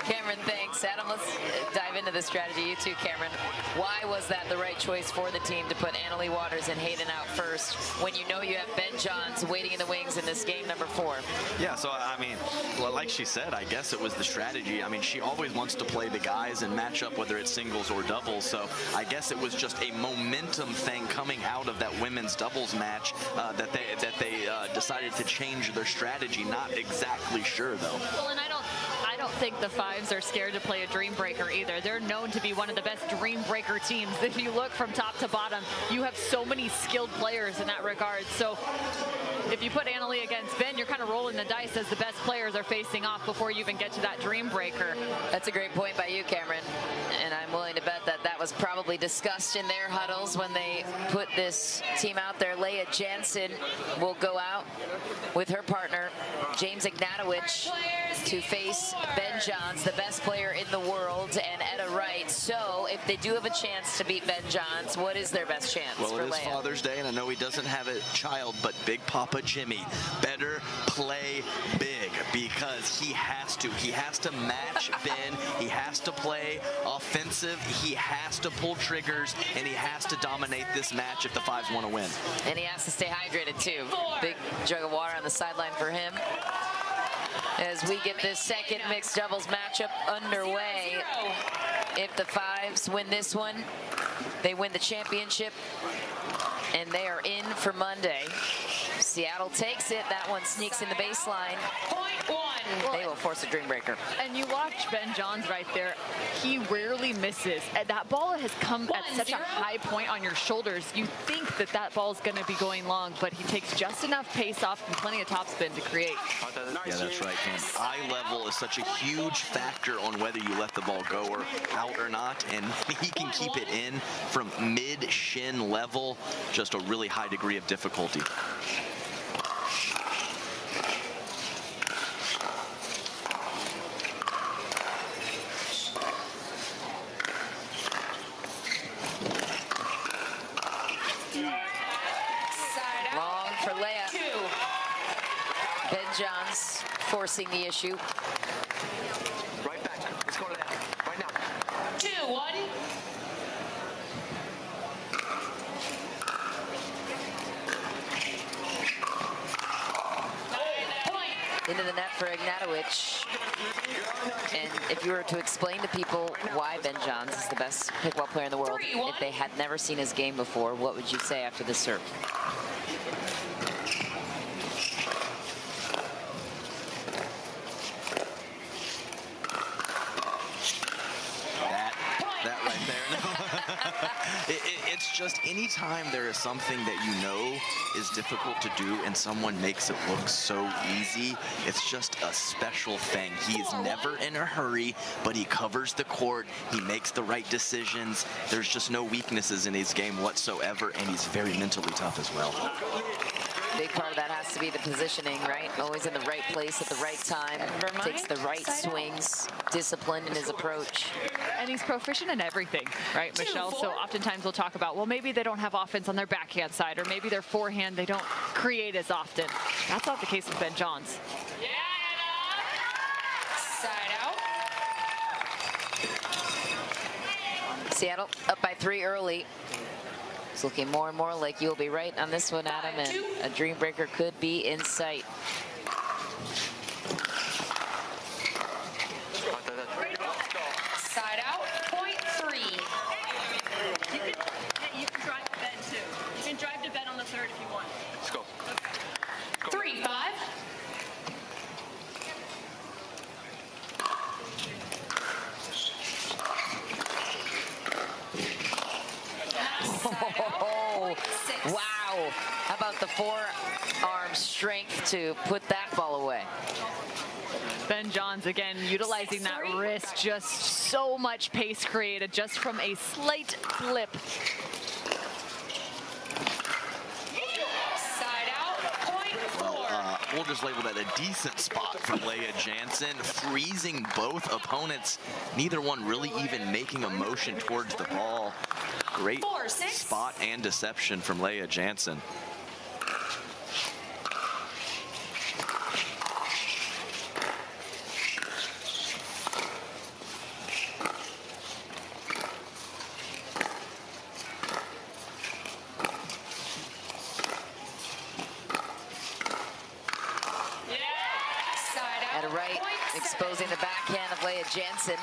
Cameron, thanks. Adam, let's dive into the strategy. You too, Cameron. Why was that the right choice for the team to put Annalie Waters and Hayden out first when you know you have Ben Johns waiting in the wings in this game number 4? Yeah, so I mean, well, like she said, I guess it was the strategy. I mean, she always wants to play the guys and match up whether it's singles or doubles. So I guess it was just a momentum thing coming out of that women's doubles match that they decided to change their strategy. Not exactly sure though. Well, and I don't think the Fives are scared to play a dream breaker either. They're known to be one of the best dream breaker teams. If you look from top to bottom, you have so many skilled players in that regard. So if you put Annalie against Ben, you're kind of rolling the dice as the best players are facing off before you even get to that dream breaker. That's a great point by you, Cameron. And I'm willing to bet that that was probably discussed in their huddles when they put this team out there. Leah Jansen will go out with her partner, James Ignatowicz, to face Ben Johns, the best player in the world, and Etta Wright. So if they do have a chance to beat Ben Johns, what is their best chance well, for it is Leah? Father's Day, and I know he doesn't have a child, but Big Papa Jimmy better play big because he has to. He has to match Ben. He has to play offensive. He has to pull triggers, and he has to dominate this match if the Fives want to win. And he has to stay hydrated, too. Big jug of water on the sideline for him. As we get this second mixed doubles matchup underway. If the Fives win this one, they win the championship, and they are in for Monday. Seattle takes it. That one sneaks in the baseline. They will force a dream breaker. And you watch Ben Johns right there. He rarely misses. And that ball has come at such a high point on your shoulders. You think that that ball is going to be going long, but he takes just enough pace off and plenty of topspin to create. Yeah, that's right, Ken. Eye level is such a huge factor on whether you let the ball go or out or not, and he can keep it in from mid-shin level, just a really high degree of difficulty. Long for Leah. Ben Johns forcing the issue. Right back. Let's go to that. Right now. 2-1. Into the net for Ignatowicz. And if you were to explain to people why Ben Johns is the best pickleball player in the world, if they had never seen his game before, what would you say after this serve? That right there. No. It's just anytime there is something that you know is difficult to do and someone makes it look so easy, it's just a special thing. He is never in a hurry, but he covers the court. He makes the right decisions. There's just no weaknesses in his game whatsoever, and he's very mentally tough as well. Big part of that has to be the positioning, right? Always in the right place at the right time. Takes the right swings, disciplined in his approach. And he's proficient in everything, right, Michelle? So oftentimes we'll talk about, well, maybe they don't have offense on their backhand side, or maybe their forehand they don't create as often. That's not the case with Ben Johns. Side out. Seattle up by 3 early. It's looking more and more like you'll be right on this one, Adam, and a dream breaker could be in sight. Side out. Point 3. You can drive to bed too. You can drive to bed on the third if you want. Let's go. 3-5. about the forearm strength to put that ball away? Ben Johns, again, utilizing that wrist, just so much pace created just from a slight flip. Side out, point 4. Well, we'll just label that a decent spot from Leah Jansen, freezing both opponents, neither one really even making a motion towards the ball. Great spot and deception from Leah Jansen. Exposing the backhand of Leah Jansen.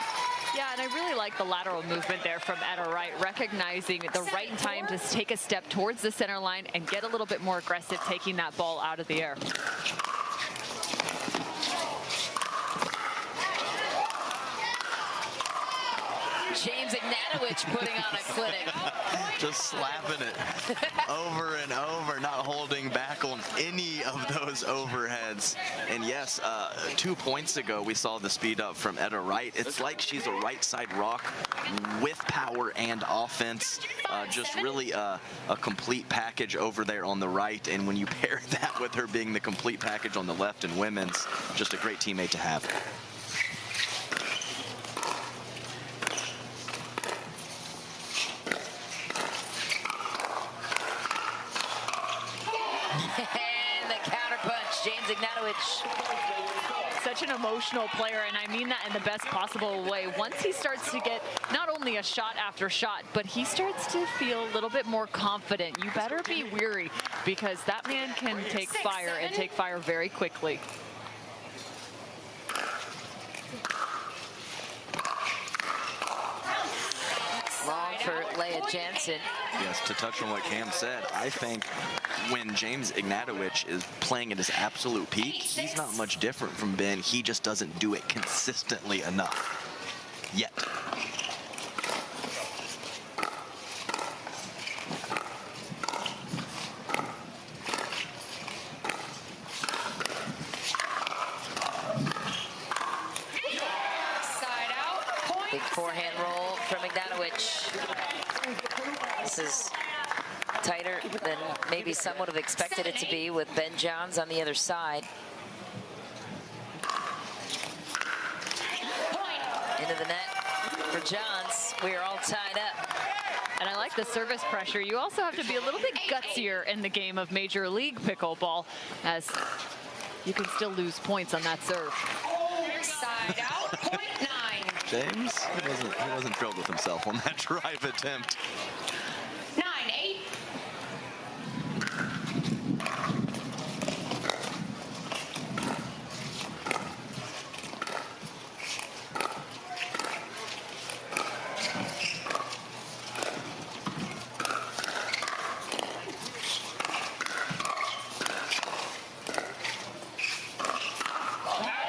Yeah, and I really like the lateral movement there from Etta Wright, recognizing the right time to take a step towards the center line and get a little bit more aggressive, taking that ball out of the air. James Ignatowicz putting on a clinic. Just slapping it over and over, not holding back on any of those overheads. And yes, 2 points ago, we saw the speed up from Etta Wright. It's like she's a right side rock with power and offense. Just really a complete package over there on the right. And when you pair that with her being the complete package on the left in women's, just a great teammate to have. And the counterpunch, James Ignatowicz. Such an emotional player, and I mean that in the best possible way. Once he starts to get not only a shot after shot, but he starts to feel a little bit more confident. You better be weary, because that man can take fire and take fire very quickly. Long for Leah Jansen. Yes, to touch on what Cam said, I think when James Ignatowicz is playing at his absolute peak, he's not much different from Ben. He just doesn't do it consistently enough yet. Big forehand roll from Ignatowicz. This is tighter than maybe some would have expected it to be with Ben Johns on the other side. Into the net for Johns. We are all tied up. And I like the service pressure. You also have to be a little bit gutsier in the game of Major League Pickleball, as you can still lose points on that serve. Side out, point 9. James, he wasn't thrilled with himself on that drive attempt. 9-8.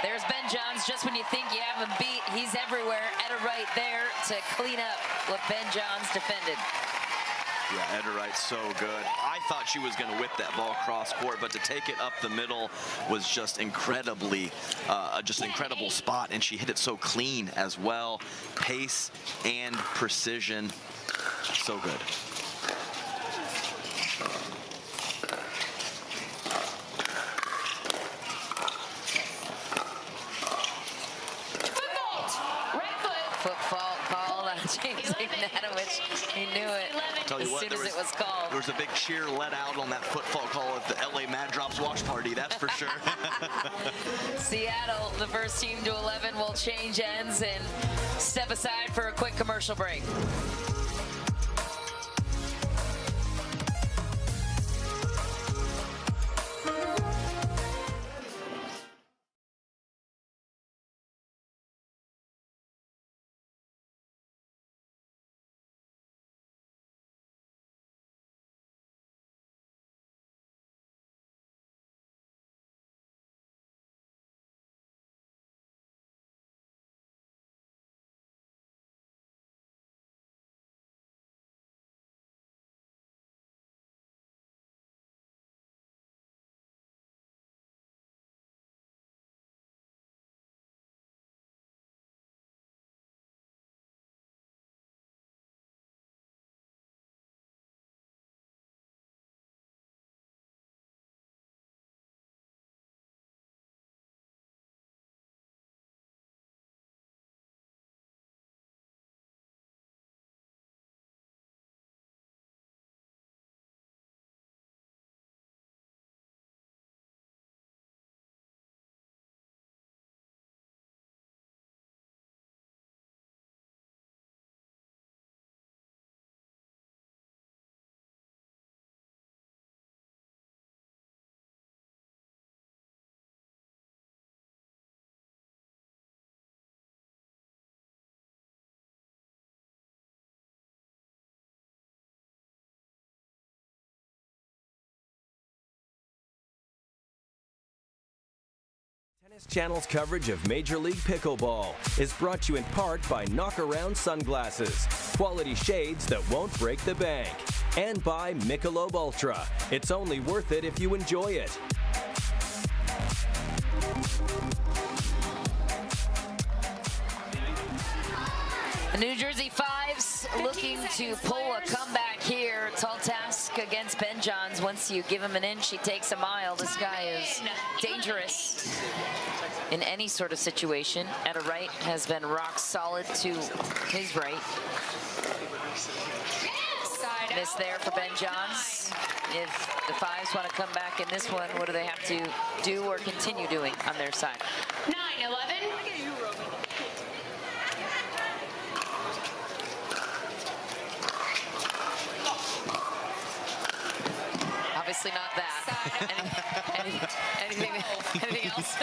There's Ben Johns. Just when you think you have him beat, he's everywhere. Etta Wright there to clean up what Ben Johns defended. Yeah, Etta Wright's so good. I thought she was going to whip that ball cross court, but to take it up the middle was just incredibly, just an incredible spot, and she hit it so clean as well. Pace and precision, so good. Foot fault called on James Ignatowicz. He knew it as soon as it was called. There was a big cheer let out on that foot fault call at the LA Mad Drops watch party, that's for sure. Seattle, the first team to 11, will change ends and step aside for a quick commercial break. Tennis Channel's coverage of Major League Pickleball is brought to you in part by Knockaround Sunglasses, quality shades that won't break the bank, and by Michelob Ultra. It's only worth it if you enjoy it. The New Jersey Fives looking to pull a comeback here. Tall task against Ben Johns. Once you give him an inch, he takes a mile. This guy is dangerous in any sort of situation. At a right has been rock solid to his right. Miss there for Ben Johns. If the Fives want to come back in this one, what do they have to do or continue doing on their side? 9-11. Obviously not that. Anything else?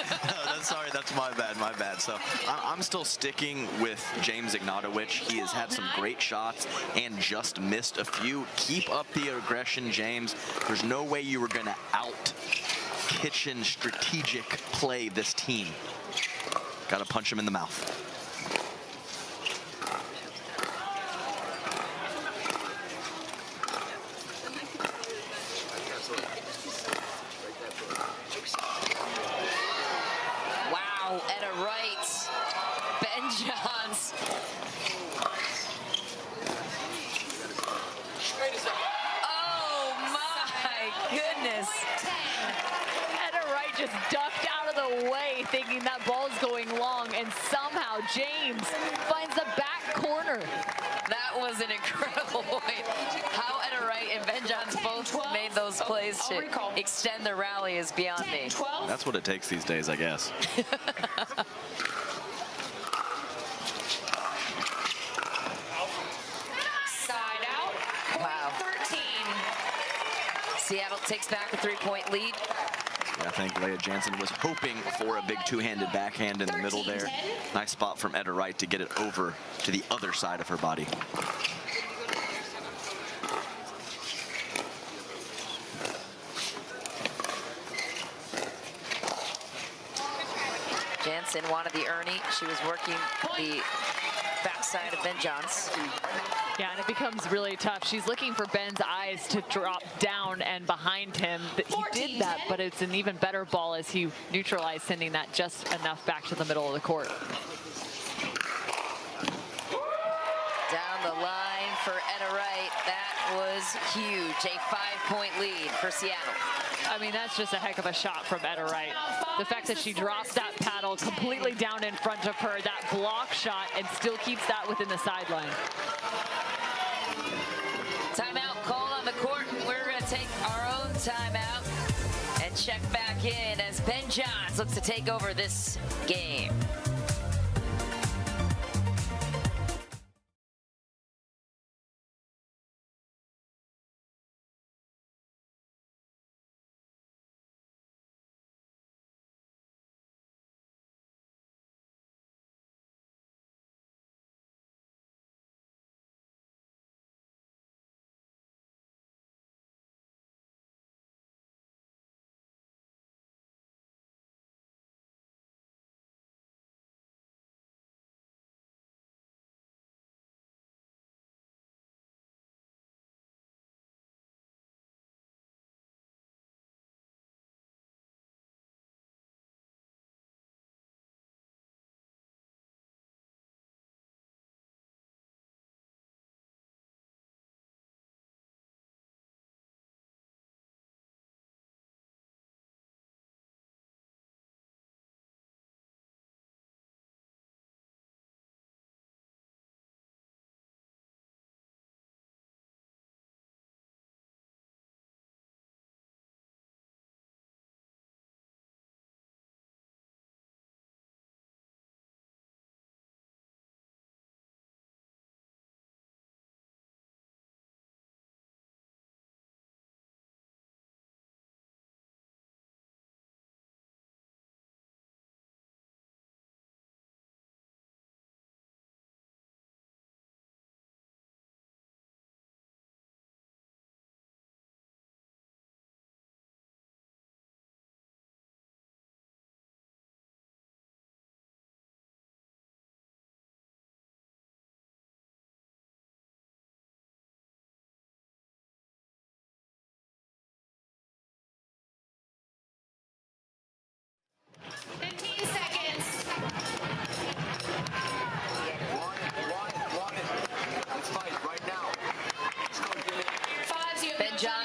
No, sorry, that's my bad. So I'm still sticking with James Ignatowicz. He has had some great shots and just missed a few. Keep up the aggression, James. There's no way you were going to out-kitchen strategic play this team. Got to punch him in the mouth. Ducked out of the way thinking that ball's going long, and somehow James finds the back corner. That was an incredible point. How Etta Wright and Ben Johns both made those plays to extend the rally is beyond me. That's what it takes these days, I guess. Side out. Wow. 13. Seattle takes back a 3-point lead. I think Leah Jansen was hoping for a big two-handed backhand in the middle there. Nice spot from Etta Wright to get it over to the other side of her body. Jansen wanted the Ernie. She was working the backside of Ben Johns. Yeah, and it becomes really tough. She's looking for Ben's eyes to drop down and behind him. He did that, but it's an even better ball as he neutralized, sending that just enough back to the middle of the court. Down the line for Etta Wright. That was huge. A 5-point lead for Seattle. I mean, that's just a heck of a shot from Etta Wright. The fact that she drops that paddle completely down in front of her, that block shot, and still keeps that within the sideline. Timeout called on the court. We're going to take our own timeout and check back in as Ben Johns looks to take over this game.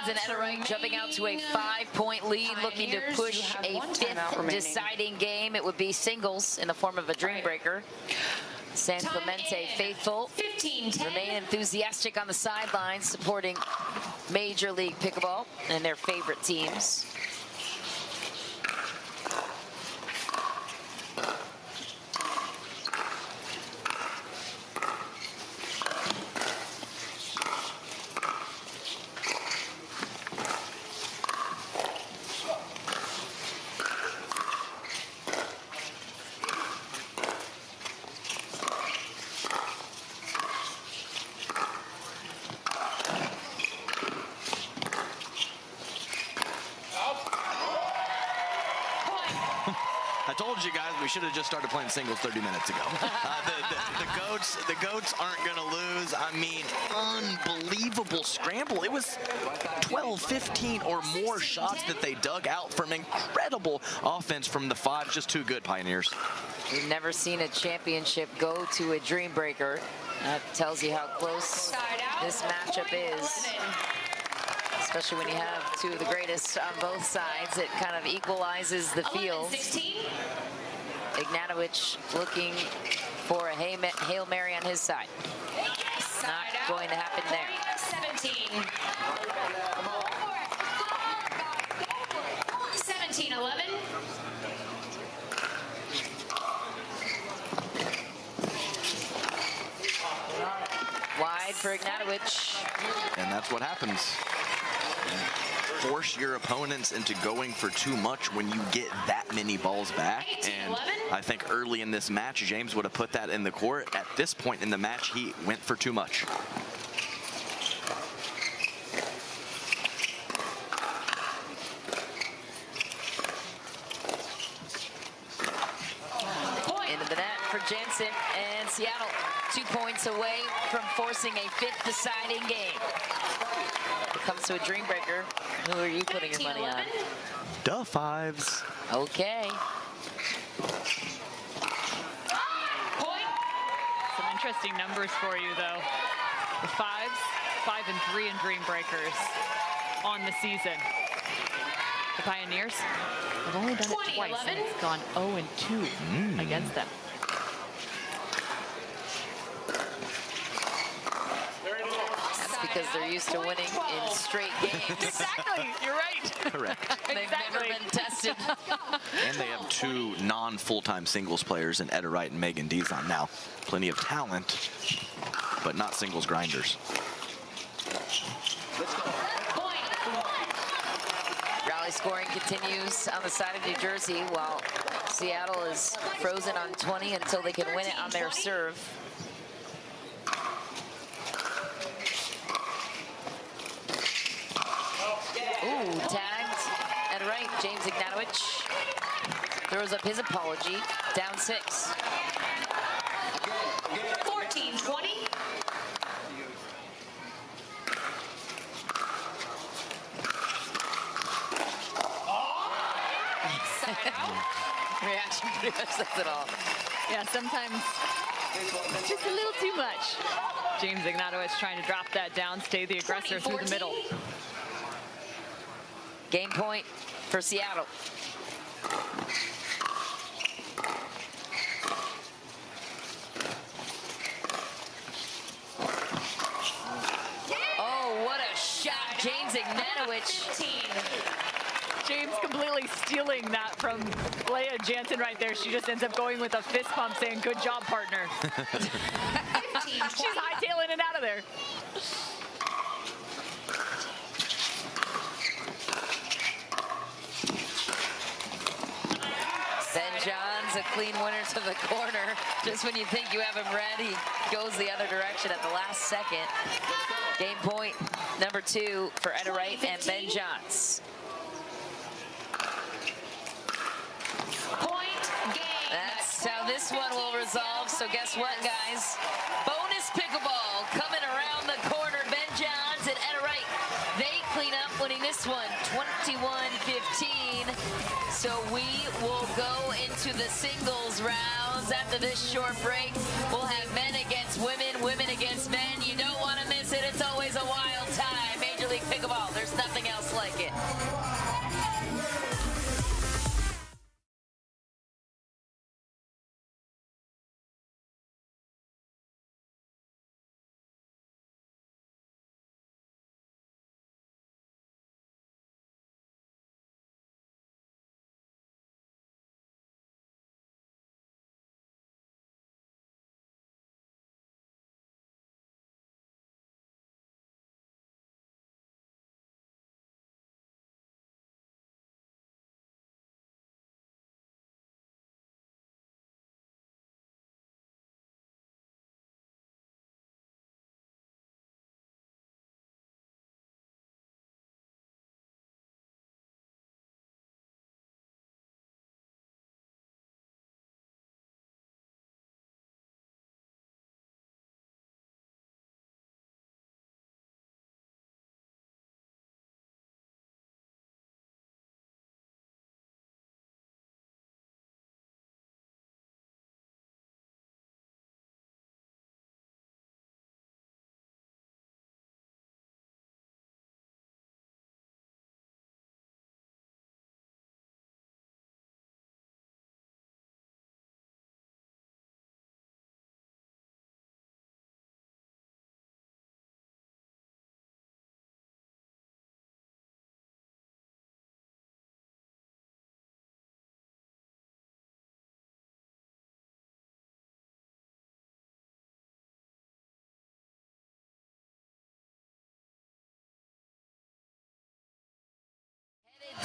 Johns and Etta Wright jumping out to a 5-point lead, looking to push a 5th deciding game. It would be singles in the form of a dream breaker. San Clemente faithful remain enthusiastic on the sidelines, supporting Major League Pickleball and their favorite teams. I told you guys we should have just started playing singles 30 minutes ago. The goats aren't going to lose. I mean, unbelievable scramble. It was 12, 15 or more shots that they dug out from incredible offense from the 5. Just too good, Pioneers. We've never seen a championship go to a dream breaker. That tells you how close this matchup is. Especially when you have two of the greatest on both sides, it kind of equalizes the field. Ignatowicz looking for a Hail Mary on his side. Not going to happen there. 17-11. Wide for Ignatowicz. And that's what happens. Force your opponents into going for too much when you get that many balls back. And I think early in this match, James would have put that in the court. At this point in the match, he went for too much. Into the net for Jensen, and Seattle 2 points away from forcing a 5th deciding game. It comes to a dream breaker. Who are you putting your money on? Duh, 5s. Okay. Some interesting numbers for you, though. The 5s, 5 and 3 in dream breakers on the season. The Pioneers have only done it twice, and it's gone 0 and 2 against them. Because they're used to winning in straight games. Exactly, you're right. Correct. They've never been tested. And they have 2 non-full-time singles players in Etta Wright and Megan Dizon now. Plenty of talent, but not singles grinders. Rally scoring continues on the side of New Jersey, while Seattle is frozen on 20 until they can win it on their serve. Ooh, tagged. And right, James Ignatowicz throws up his apology. Down 6. 14-20. Reaction pretty much says it all. Yeah, sometimes just a little too much. James Ignatowicz trying to drop that down, stay the aggressor through the middle. Game point for Seattle. Oh, what a shot, James Ignatowicz. James completely stealing that from Leah Jansen right there. She just ends up going with a fist pump saying, good job, partner. She's hightailing it out of there. Ben Johns, a clean winner to the corner. Just when you think you have him read, he goes the other direction at the last second. Game point number 2 for Etta Wright and Ben Johns. That's how this one will resolve. So guess what, guys? Bonus pickleball coming around the corner. Ben Johns and Etta Wright, they clean up, winning this one 21-15. So we will go into the singles rounds after this short break. We'll have men against women, women against men. You don't want to miss it. It's always a wild time. Major League Pickleball. There's nothing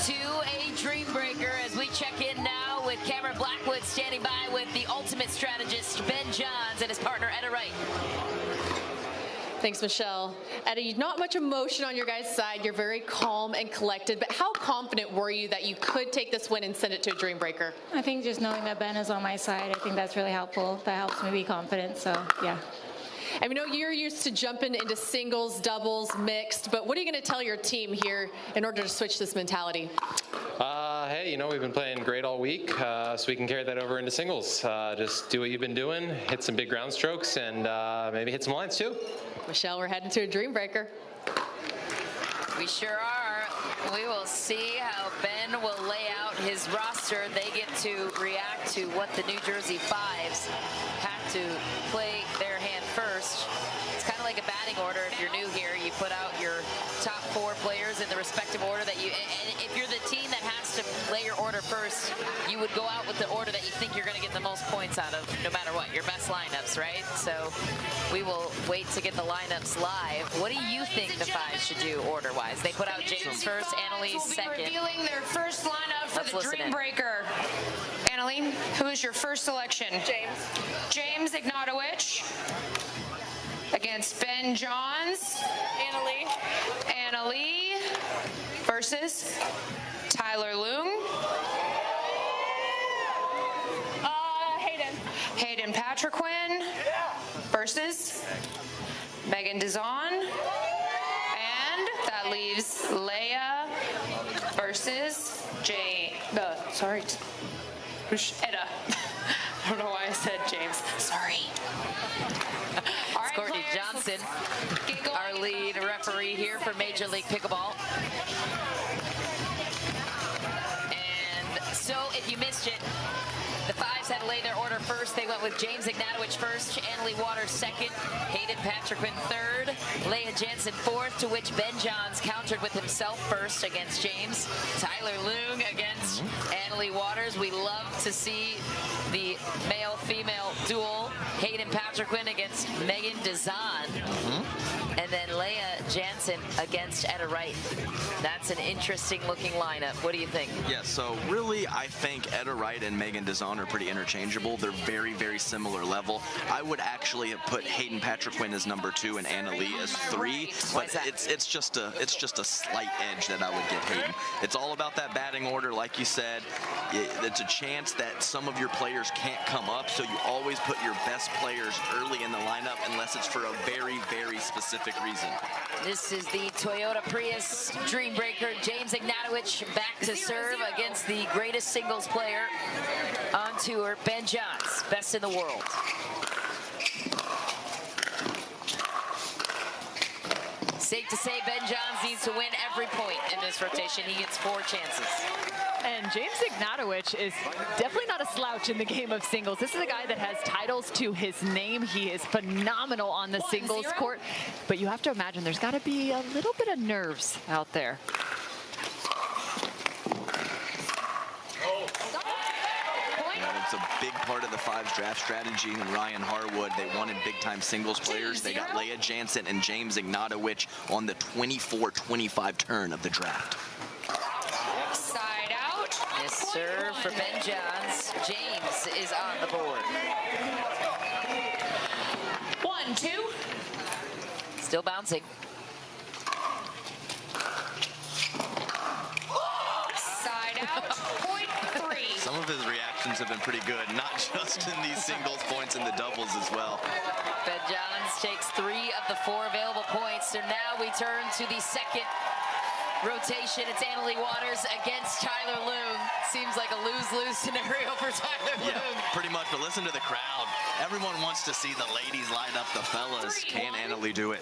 To a dream breaker as we check in now with Cameron Blackwood standing by with the ultimate strategist Ben Johns and his partner Etta Wright. Thanks, Michelle. Etta, not much emotion on your guys' side. You're very calm and collected, but how confident were you that you could take this win and send it to a dream breaker? I think just knowing that Ben is on my side, I think that's really helpful. That helps me be confident, so yeah. I know you're used to jumping into singles, doubles, mixed, but what are you going to tell your team here in order to switch this mentality? Hey, we've been playing great all week, so we can carry that over into singles. Just do what you've been doing, hit some big ground strokes, and maybe hit some lines too. Michelle, we're heading to a dream breaker. We sure are. We will see how Ben will lay out his roster. They get to react to what the New Jersey Fives have to play their hand first. It's kind of like a batting order. If you're new here, you put out your top 4 players in the respective order that you, and if you're the team that has to lay your order first, you would go out with the order that you think you're going to get the most points out of, no matter what, your best lineups, right? So we will wait to get the lineups live. What do you think the Fives should do order-wise? They put out James first, Annalise second. Revealing their first lineup for Let's the listen Dream in. Breaker. Annalie, who is your first selection? James Ignatowicz against Ben Johns. Annalie versus Tyler Loong. Hayden Patriquin versus Megan Dizon. And that leaves Leia versus Etta. I don't know why I said James. Sorry. It's Courtney Johnson, our lead referee here for Major League Pickleball. And so if you missed it, the Fives had to lay their order first. They went with James Ignatowicz first, Annalie Waters second, Hayden Patriquin third, Leia Jansen fourth, to which Ben Johns countered with himself first against James, Tyler Loong against Annalie Waters. We love to see the male-female duel, Hayden Patriquin against Megan Dizon, and then Leia Jansen against Etta Wright. That's an interesting looking lineup. What do you think? Yeah, so really I think Etta Wright and Megan Dizon are pretty interchangeable. They're very, very similar level. I would actually have put Hayden Patriquin as number 2 and Annalie as 3, but it's just a slight edge that I would give Hayden. It's all about that batting order, like you said. It's a chance that some of your players can't come up, so you always put your best players early in the lineup unless it's for a very, very specific reason. This is the Toyota Prius Dream Breaker. James Ignatowicz back to serve against the greatest singles player on tour, Ben Johns, best in the world. Safe to say Ben Johns needs to win every point in this rotation. He gets 4 chances. And James Ignatowicz is definitely not a slouch in the game of singles. This is a guy that has titles to his name. He is phenomenal on the singles court. But you have to imagine there's got to be a little bit of nerves out there. It's a big part of the Fives draft strategy. And Ryan Harwood, they wanted big-time singles players. They got Leia Jansen and James Ignatowicz on the 24-25 turn of the draft. Side out. Yes, sir, for Ben Johns. James is on the board. 1-2. Still bouncing. Side out. Point 3. Some of his reactions have been pretty good, not just in these singles points and the doubles as well. Ben Johns takes 3 of the 4 available points. So now we turn to the second rotation. It's Annalie Waters against Tyler Loong. Seems like a lose-lose scenario for Tyler Loong. Yeah, pretty much, but listen to the crowd. Everyone wants to see the ladies line up the fellas. Can Annalie do it?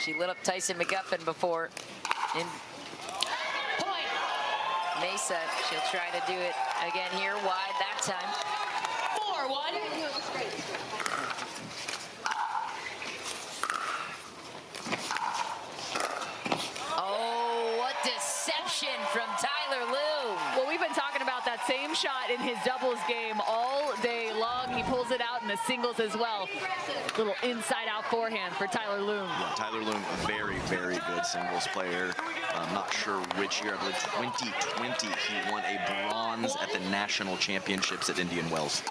She lit up Tyson McGuffin before in Mesa. She'll try to do it again here, wide that time. 4-1. Oh, what deception from Tyler Loong. Well, we've been talking about that same shot in his doubles game all day long. He pulls it out in the singles as well. Little inside-out forehand for Tyler Loong. Yeah, Tyler Loong, a very, very good singles player. I'm not sure which year. I believe 2020 he won a bronze at the national championships at Indian Wells.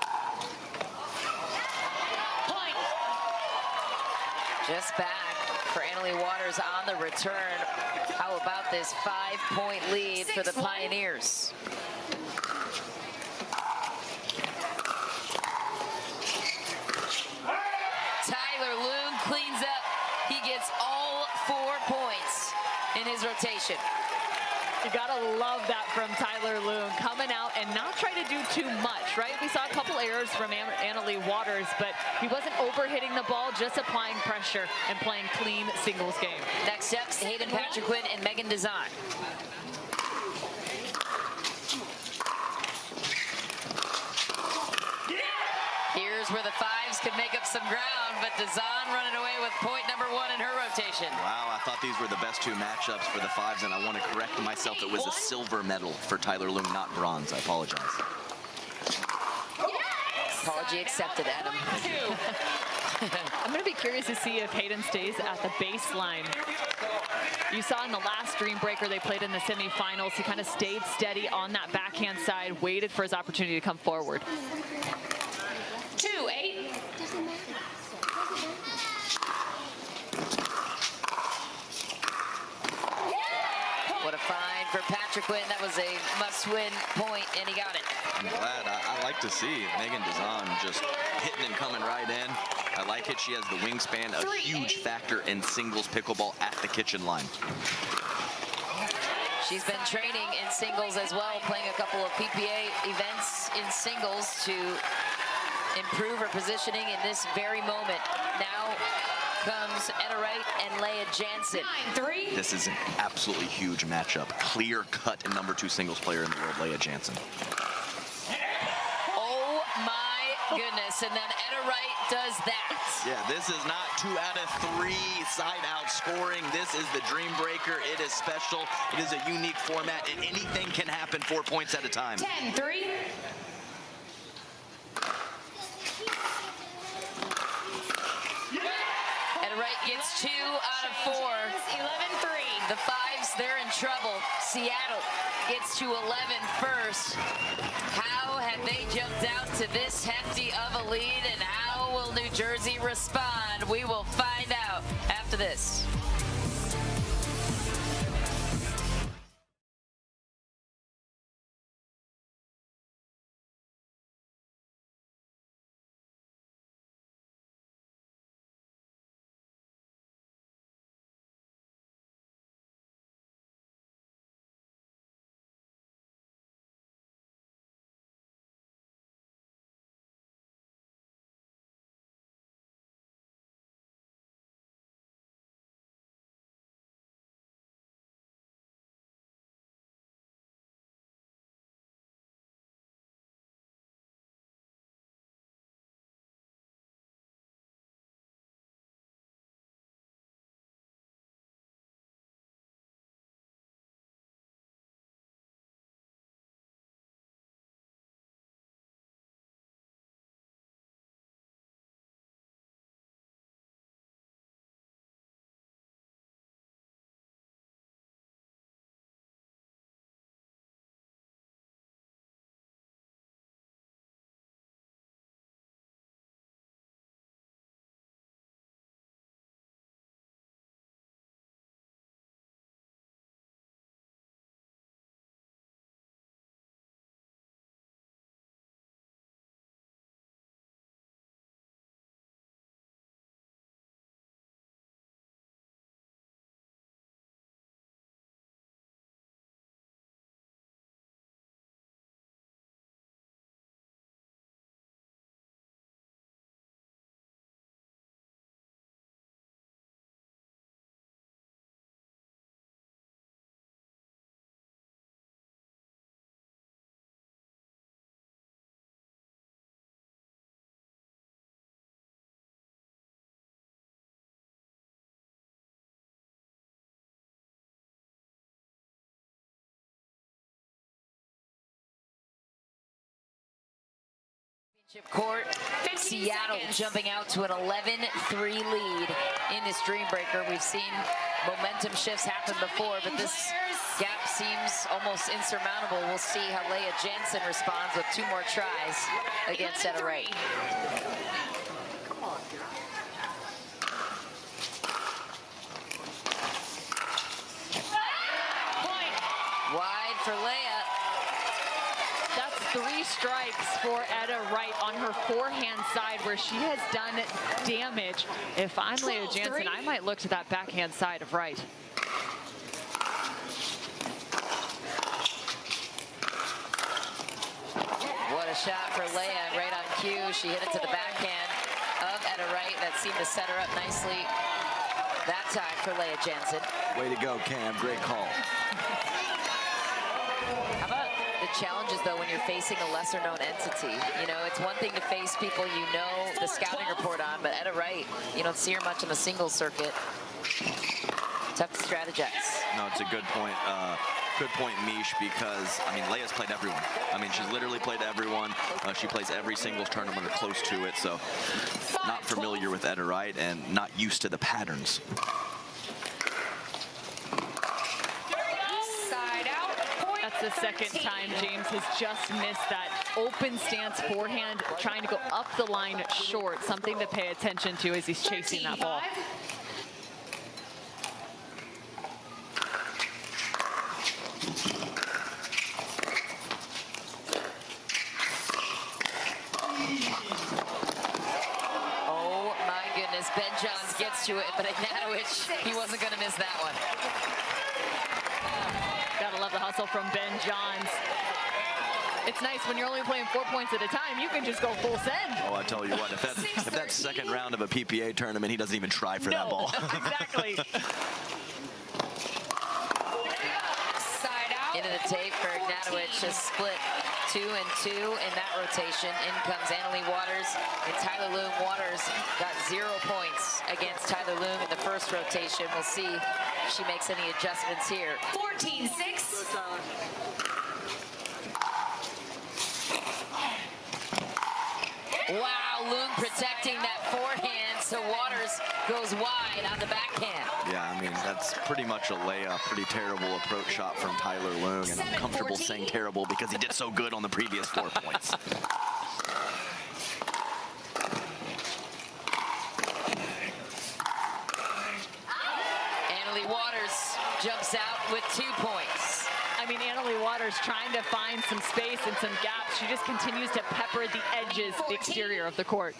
Just back for Annalie Waters on the return. How about this 5-point lead for the Pioneers? Tyler Loon cleans up. He gets all 4 points in his rotation. You gotta love that from Tyler Loon, coming out and not trying to do too much, right? We saw a couple errors from Annalie Waters, but he wasn't overhitting the ball, just applying pressure and playing clean singles game. Next up, Hayden Patriquin and Megan Design. Here's where the fives could make up some ground, but Design running away with point number 1 in her rotation. Wow, I thought these were the best 2 matchups for the fives, and I want to correct myself. It was a silver medal for Tyler Loon, not bronze. I apologize. Apology accepted, Adam. I'm going to be curious to see if Hayden stays at the baseline. You saw in the last Dream Breaker they played in the semifinals, he kind of stayed steady on that backhand side, waited for his opportunity to come forward. 2-8. What a find for Patriquin. That was a must-win point, and he got it. I'm glad. I like to see Megan Design just hitting and coming right in. I like it. She has the wingspan, a huge factor in singles pickleball at the kitchen line. She's been training in singles as well, playing a couple of PPA events in singles to improve her positioning in this very moment. Now comes Etta Wright and Leah Jansen. 9-3. This is an absolutely huge matchup. Clear cut and number 2 singles player in the world, Leah Jansen. Oh my goodness, and then Etta Wright does that. Yeah, this is not 2 out of 3 side-out scoring. This is the Dream Breaker. It is special. It is a unique format, and anything can happen 4 points at a time. 10-3. Etta Wright gets 2 out of 4. 11-3. The fives, they're in trouble. Seattle gets to 11 first. How have they jumped out to this hefty of a lead, and how will New Jersey respond? We will find out after this. Court, Seattle jumping out to an 11-3 lead in this Dream Breaker. We've seen momentum shifts happen before, but this gap seems almost insurmountable. We'll see how Leah Jansen responds with 2 more tries against Etta Wright. Wide for Leah. That's 3 strikes for Etta Wright on her forehand side where she has done damage. If I'm Leah Jansen, I might look to that backhand side of Wright. What a shot for Leah, right on cue. She hit it to the backhand of Etta Wright. That seemed to set her up nicely that time for Leah Jansen. Way to go, Cam. Great call. How about the challenges, though, when you're facing a lesser-known entity? You know, it's one thing to face people you know the scouting report on, but Etta Wright, you don't see her much on the singles circuit. Tough to strategize. No, it's a good point. Good point, Mish, because, I mean, Leah's played everyone. I mean, she's literally played everyone. She plays every singles tournament or close to it, so not familiar with Etta Wright and not used to the patterns. That's the second time James has just missed that open stance forehand, trying to go up the line short. Something to pay attention to as he's chasing that ball. Oh my goodness, Ben Johns gets to it, but Ignatowicz, he wasn't gonna miss that one. Gotta love the hustle from Ben Johns. It's nice when you're only playing 4 points at a time, you can just go full send. Oh, I tell you what, if that's second round of a PPA tournament, he doesn't even try for that ball. Exactly. Into the tape for Ignatowicz, just split 2 and 2 in that rotation. In comes Annalie Waters and Tyler Loom. Waters got 0 points against Tyler Loom in the first rotation. We'll see if she makes any adjustments here. 14-6. Wow, Loom protecting that forehand, so Waters goes wide on the backhand. Yeah, I mean, that's pretty much a layup. Pretty terrible approach shot from Tyler Loom, and I'm comfortable saying terrible because he did so good on the previous 4 points. Annalie Waters jumps out with 2 points. I mean, Annalie Waters trying to find some space and some gaps. She just continues to pepper the edges, the exterior of the court.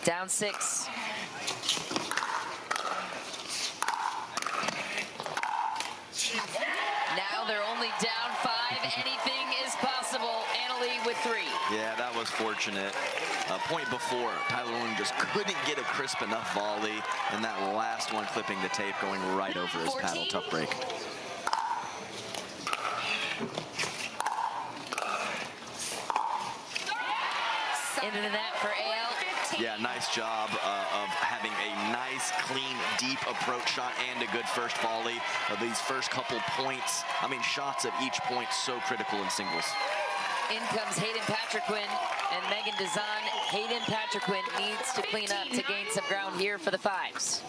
Down 6. Now they're only down 5. Anything is possible. Annalie with 3. Yeah, that was fortunate. Point before, Tyler Loom just couldn't get a crisp enough volley, and that last one clipping the tape going right over his paddle. Tough break. Into the net for AL. Yeah, nice job of having a nice, clean, deep approach shot and a good first volley. These first couple points, I mean, shots at each point so critical in singles. In comes Hayden Patriquin and Megan Dezan. Hayden Patriquin needs to clean up to gain some ground here for the 5s.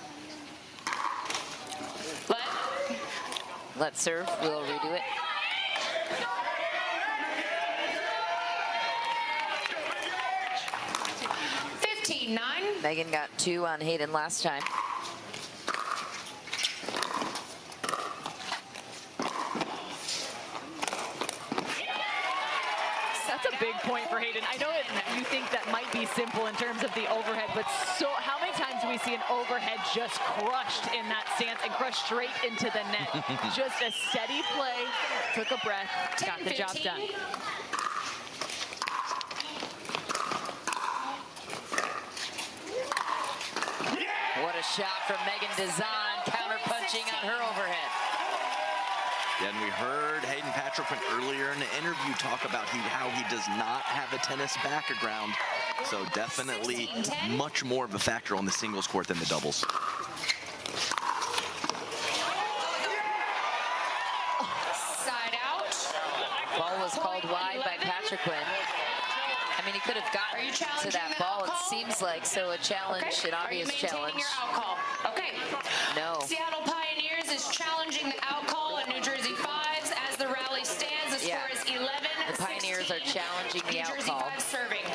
Let's serve. We'll redo it. Megan got 2 on Hayden last time. That's a big point for Hayden. I know you think that might be simple in terms of the overhead, but so how many times do we see an overhead just crushed in that stance and crushed straight into the net? Just a steady play, took a breath, got the job done. What a shot from Megan Dezan, counter-punching on her overhead. And we heard Hayden Patriquin earlier in the interview talk about how he does not have a tennis background. So definitely much more of a factor on the singles court than the doubles. Side out. Ball was called wide by Patriquin. I mean, he could have gotten to that ball, it seems like, so a challenge, an obvious challenge. Your out call? Okay. No. Seattle Pioneers is challenging the out call at New Jersey Fives as the rally stands. The score is 11-16. The Pioneers are challenging the out New Jersey call. Fives serving.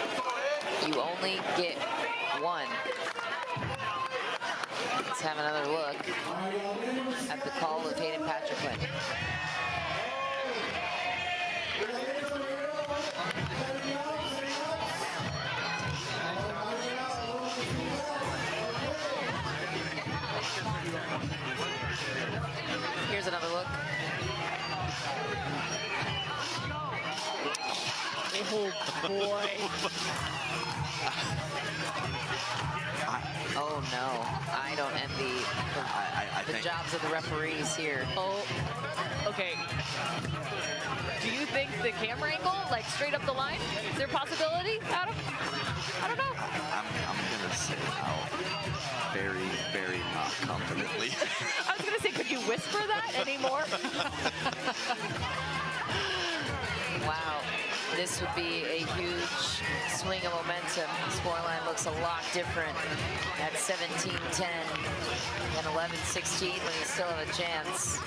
You only get one. Let's have another look at the call of Hayden Patrick. Here's another look. Oh boy. Oh no, I don't envy the jobs of the referees here. Oh, okay. Do you think the camera angle, like straight up the line, is there a possibility, Adam? I don't know. I'm gonna say out very, very not confidently. I was gonna say, could you whisper that anymore? Wow, this would be a huge swing of momentum. Scoreline looks a lot different at 17-10 and 11-16 when you still have a chance.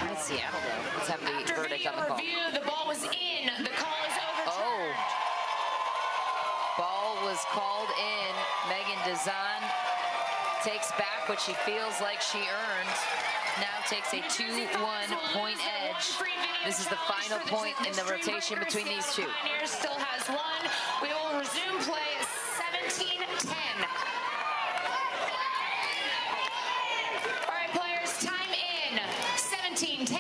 That's Seattle though. Let's have the verdict on the call. Review, the ball was in. The call is overturned. Oh. Ball was called in. Megan Dezan takes back what she feels like she earned. Now takes a 2-1 point edge. This is the final point in the rotation between these two. Pioneers still has one. We will resume play 17-10. All right, players, time in. 17-10.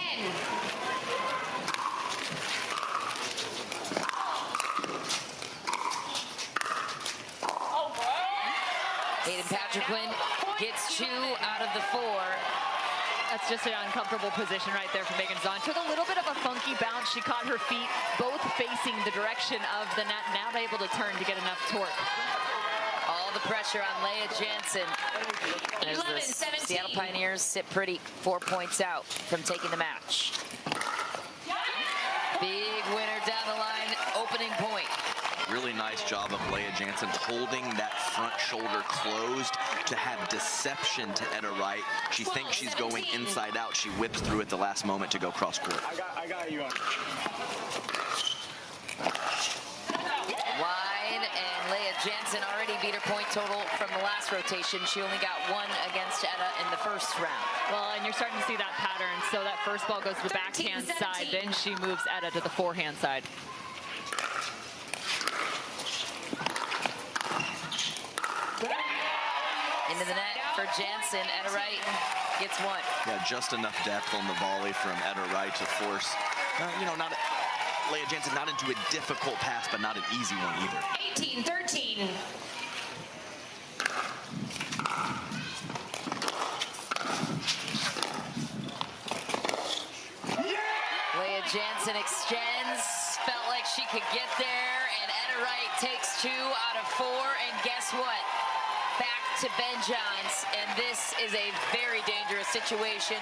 Hayden Patrick gets 2 out of the 4. That's just an uncomfortable position right there for Megan Zahn. Took a little bit of a funky bounce. She caught her feet both facing the direction of the net. Now able to turn to get enough torque. All the pressure on Leah Jansen. As the Seattle Pioneers sit pretty, 4 points out from taking the match. Big winner down the line, opening point. Really nice job of Leah Jansen holding that front shoulder closed to have deception to Etta Wright. She thinks she's going inside out. She whips through at the last moment to go cross court. I got you on. Wide, and Leah Jansen already beat her point total from the last rotation. She only got 1 against Etta in the first round. Well, and you're starting to see that pattern. So that first ball goes to the backhand side, then she moves Etta to the forehand side. Into the net for Jansen. Etta Wright gets 1. Yeah, just enough depth on the volley from Etta Wright to force, Leah Jansen not into a difficult pass, but not an easy one either. 18-13. Leah Jansen extends, felt like she could get there, and Etta Wright takes 2 out of 4, and guess what? Back to Ben Johns, and this is a very dangerous situation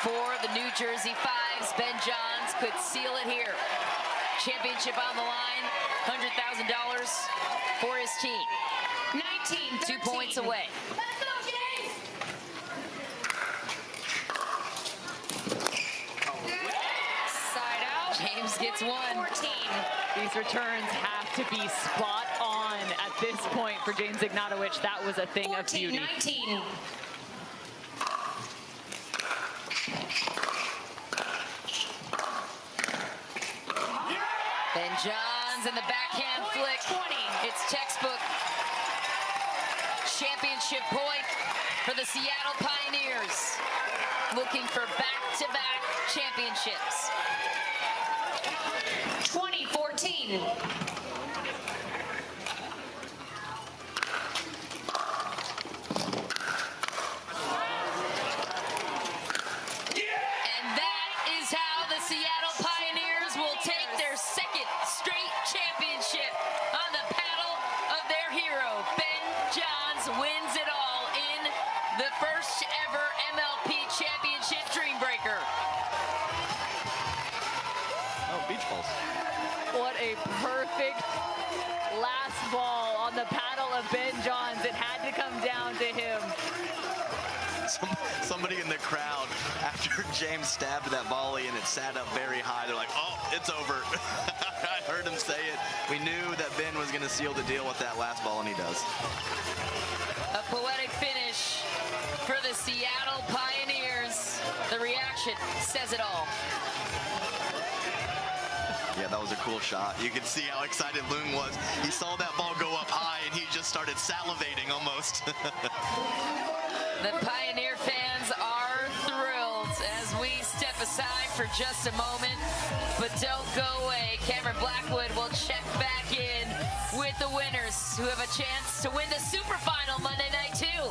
for the New Jersey Fives. Ben Johns could seal it here. Championship on the line, $100,000 for his team. 19-13. 2 points away. Side out. James gets 1. 14. These returns have to be spot on at this point for James Ignatowicz. That was a thing of beauty. 19. Ben Johns and the backhand flick. 20. It's textbook championship point for the Seattle Pioneers. Looking for back-to-back championships. 20-14. Seattle Pioneers will take their second straight championship on the paddle of their hero. Ben Johns wins it all in the first ever MLP championship Dreambreaker. Oh, beach balls. paddle of Ben Johns. It had to come down to him. Somebody in the crowd, after James stabbed that volley and it sat up very high, they're like, oh, it's over. I heard him say it. We knew that Ben was going to seal the deal with that last ball, and he does. A poetic finish for the Seattle Pioneers. The reaction says it all. Yeah, that was a cool shot. You could see how excited Loon was. He saw that ball go up high, and he just started salivating almost. The Pioneer fans are thrilled as we step aside for just a moment. But don't go away. Cameron Blackwood will check back in with the winners who have a chance to win the Super Final Monday night too.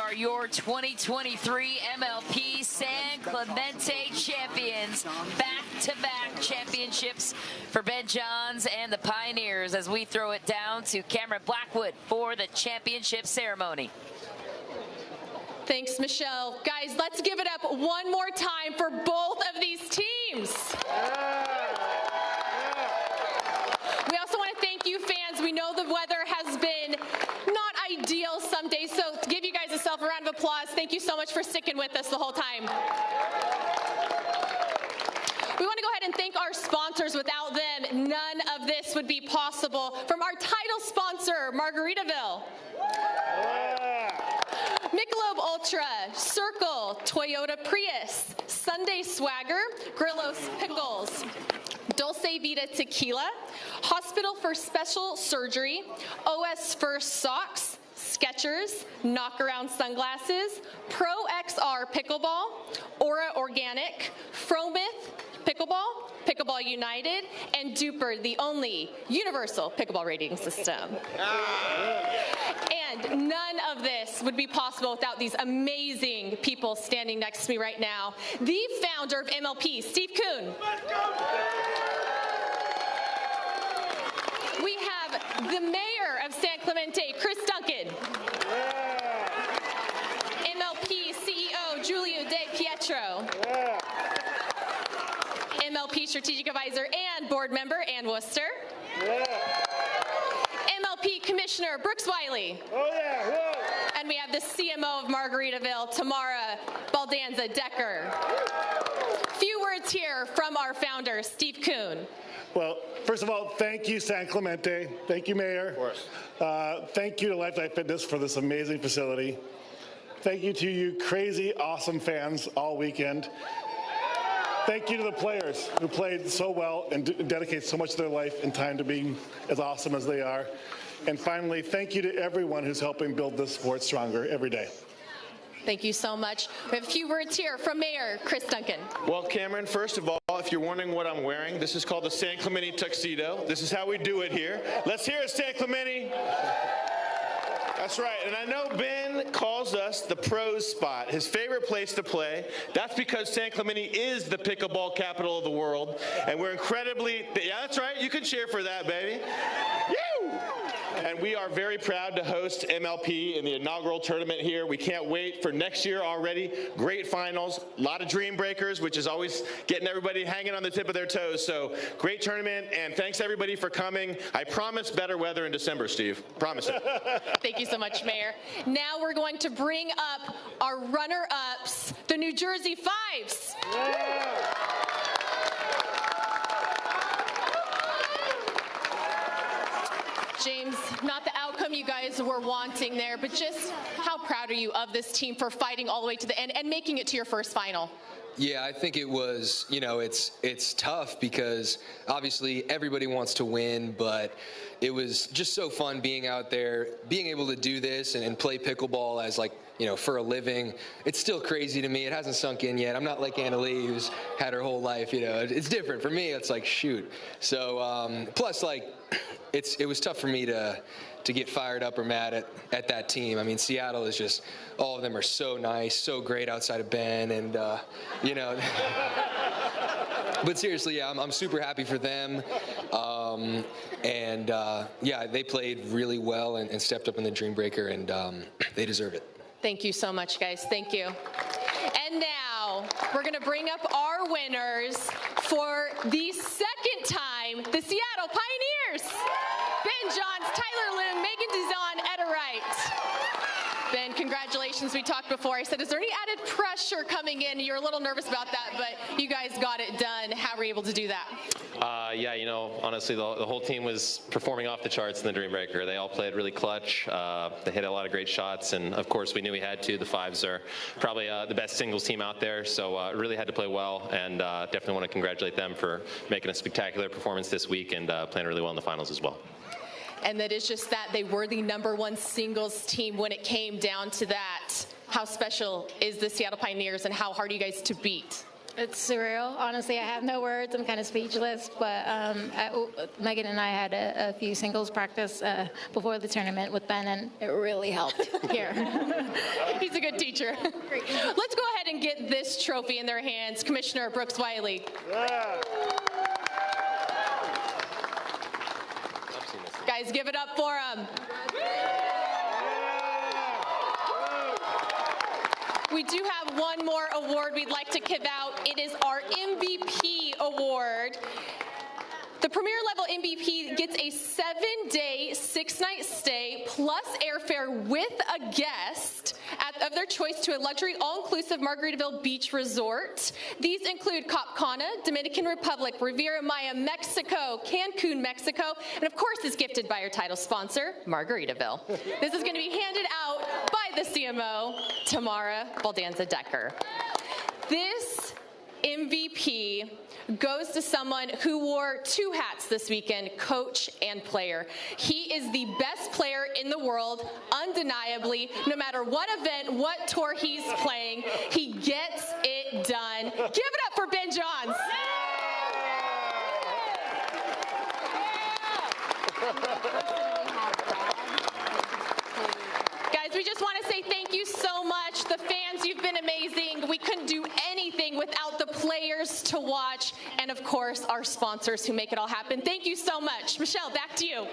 Are your 2023 MLP San Clemente champions. Back-to-back championships for Ben Johns and the Pioneers as we throw it down to Cameron Blackwood for the championship ceremony. Thanks, Michelle. Guys, let's give it up one more time for both of these teams. We also want to thank you, fans. We know the weather has been not ideal some days, so give you guys a round of applause. Thank you so much for sticking with us the whole time. We want to go ahead and thank our sponsors. Without them, none of this would be possible. From our title sponsor, Margaritaville, Michelob Ultra, Cirkul, Toyota Prius, Sunday Swagger, Grillo Pickles, Dulce Vida Tequila, Hospital for Special Surgery, OS First Socks, Skechers, Knockaround sunglasses, Pro XR Pickleball, Aura Organic, Fromith Pickleball, Pickleball United, and Duper, the only universal pickleball rating system. And none of this would be possible without these amazing people standing next to me right now. The founder of MLP, Steve Kuhn. We have the mayor of San Clemente, Chris Duncan. MLP CEO, Giulio De Pietro. MLP strategic advisor and board member, Ann Worcester. MLP Commissioner, Brooks Wiley. And we have the CMO of Margaritaville, Tamara Baldanza Decker. Few words here from our founder, Steve Kuhn. Well, first of all, thank you, San Clemente. Thank you, Mayor. Of course. Thank you to Lifetime Fitness for this amazing facility. Thank you to you crazy, awesome fans all weekend. Thank you to the players who played so well and dedicate so much of their life and time to being as awesome as they are. And finally, thank you to everyone who's helping build this sport stronger every day. Thank you so much. We have a few words here from Mayor Chris Duncan. Well, Cameron, first of all, if you're wondering what I'm wearing, this is called the San Clemente tuxedo. This is how we do it here. Let's hear it, San Clemente. That's right, and I know Ben calls us the pros spot, his favorite place to play. That's because San Clemente is the pickleball capital of the world, and we're incredibly, yeah, that's right, you can cheer for that, baby. Woo! And we are very proud to host MLP in the inaugural tournament here. We can't wait for next year already. Great finals, a lot of dream breakers, which is always getting everybody hanging on the tip of their toes. So great tournament, and thanks everybody for coming. I promise better weather in December, Steve. Promise it. Thank you so much, Mayor. Now we're going to bring up our runner-ups, the New Jersey Fives. James, not the outcome you guys were wanting there, but just how proud are you of this team for fighting all the way to the end and making it to your first final? Yeah, I think it was, you know, it's tough because obviously everybody wants to win, but it was just so fun being out there, being able to do this and play pickleball as like, you know, for a living. It's still crazy to me. It hasn't sunk in yet. I'm not like Anna Lee, who's had her whole life, you know. It's different. For me, it's like, shoot. So, plus, like, it was tough for me to get fired up or mad at that team. I mean, Seattle is just, all of them are so nice, so great outside of Ben, and, you know. But seriously, yeah, I'm super happy for them. Yeah, they played really well and stepped up in the Dream Breaker, and they deserve it. Thank you so much, guys. Thank you. And now we're going to bring up our winners for the second time, the Seattle Pioneers. Ben Johns, Tyler Loon, Megan Dizon, Etta Wright. Ben, congratulations. We talked before. I said, is there any added pressure coming in? You're a little nervous about that, but you guys got it done. How were you able to do that? Yeah, you know, honestly, the whole team was performing off the charts in the Dream Breaker. They all played really clutch. They hit a lot of great shots, and of course, we knew we had to. The Fives are probably the best singles team out there, so really had to play well, and definitely want to congratulate them for making a spectacular performance this week and playing really well in the finals as well. And that is just that they were the #1 singles team when it came down to that. How special is the Seattle Pioneers, and how hard are you guys to beat? It's surreal. Honestly, I have no words. I'm kind of speechless. But Megan and I had a few singles practice before the tournament with Ben, and it really helped here. He's a good teacher. Great. Let's go ahead and get this trophy in their hands. Commissioner Brooks Wiley. Yeah. Guys, give it up for him. We do have one more award we'd like to give out. It is our MVP award. The Premier Level MVP gets a 7-day, 6-night stay plus airfare with a guest of their choice to a luxury all-inclusive Margaritaville Beach Resort. These include Cap Cana, Dominican Republic, Riviera Maya, Mexico, Cancun, Mexico, and of course is gifted by our title sponsor, Margaritaville. This is going to be handed out by the CMO, Tamara Baldanza Decker. This MVP goes to someone who wore 2 hats this weekend, coach and player. He is the best player in the world, undeniably. No matter what event, what tour he's playing, he gets it done. Give it up for Ben Johns. Guys, we just want to say thank you so much. The fans, you've been amazing. We couldn't do anything without the players to watch, and of course, our sponsors who make it all happen. Thank you so much. Michelle, back to you.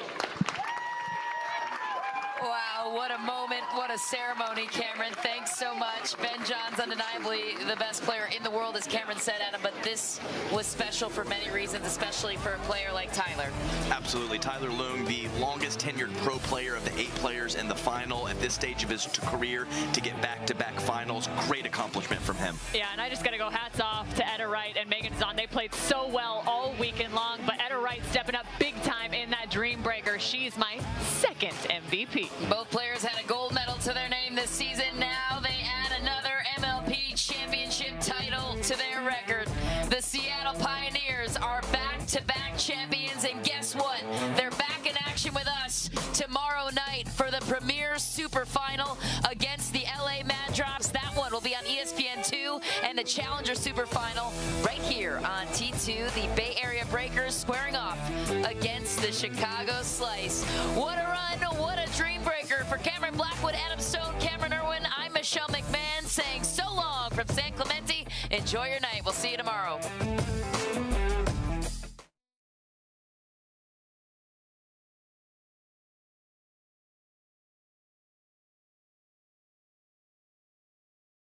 Wow, what a moment, what a ceremony, Cameron. Thanks so much. Ben Johns, undeniably the best player in the world, as Cameron said, Adam, but this was special for many reasons, especially for a player like Tyler. Absolutely. Tyler Leung, the longest tenured pro player of the 8 players in the final at this stage of his career, to get back-to-back finals. Great accomplishment from him. Yeah, and I just got to go hats off to Etta Wright and Megan Zahn. They played so well all weekend long, but Etta Wright stepping up big time in that Dream Breaker. She's my 2nd MVP. Both players had a gold medal to their name this season. Now they add another MLP championship title to their record. The Seattle Pioneers are back-to-back champions, and guess what? They're back in action with us tomorrow night for the Premier Super Final against the LA Mad Drops. That one will be on ESPN2, and the Challenger Super Final right here on T2. The Bay Area Breakers squaring off against the Chicago Slice. What a run, what a dream breaker. For Cameron Blackwood, Adam Stone, Cameron Irwin, I'm Michelle McMahon saying so long from San Clemente. Enjoy your night. We'll see you tomorrow.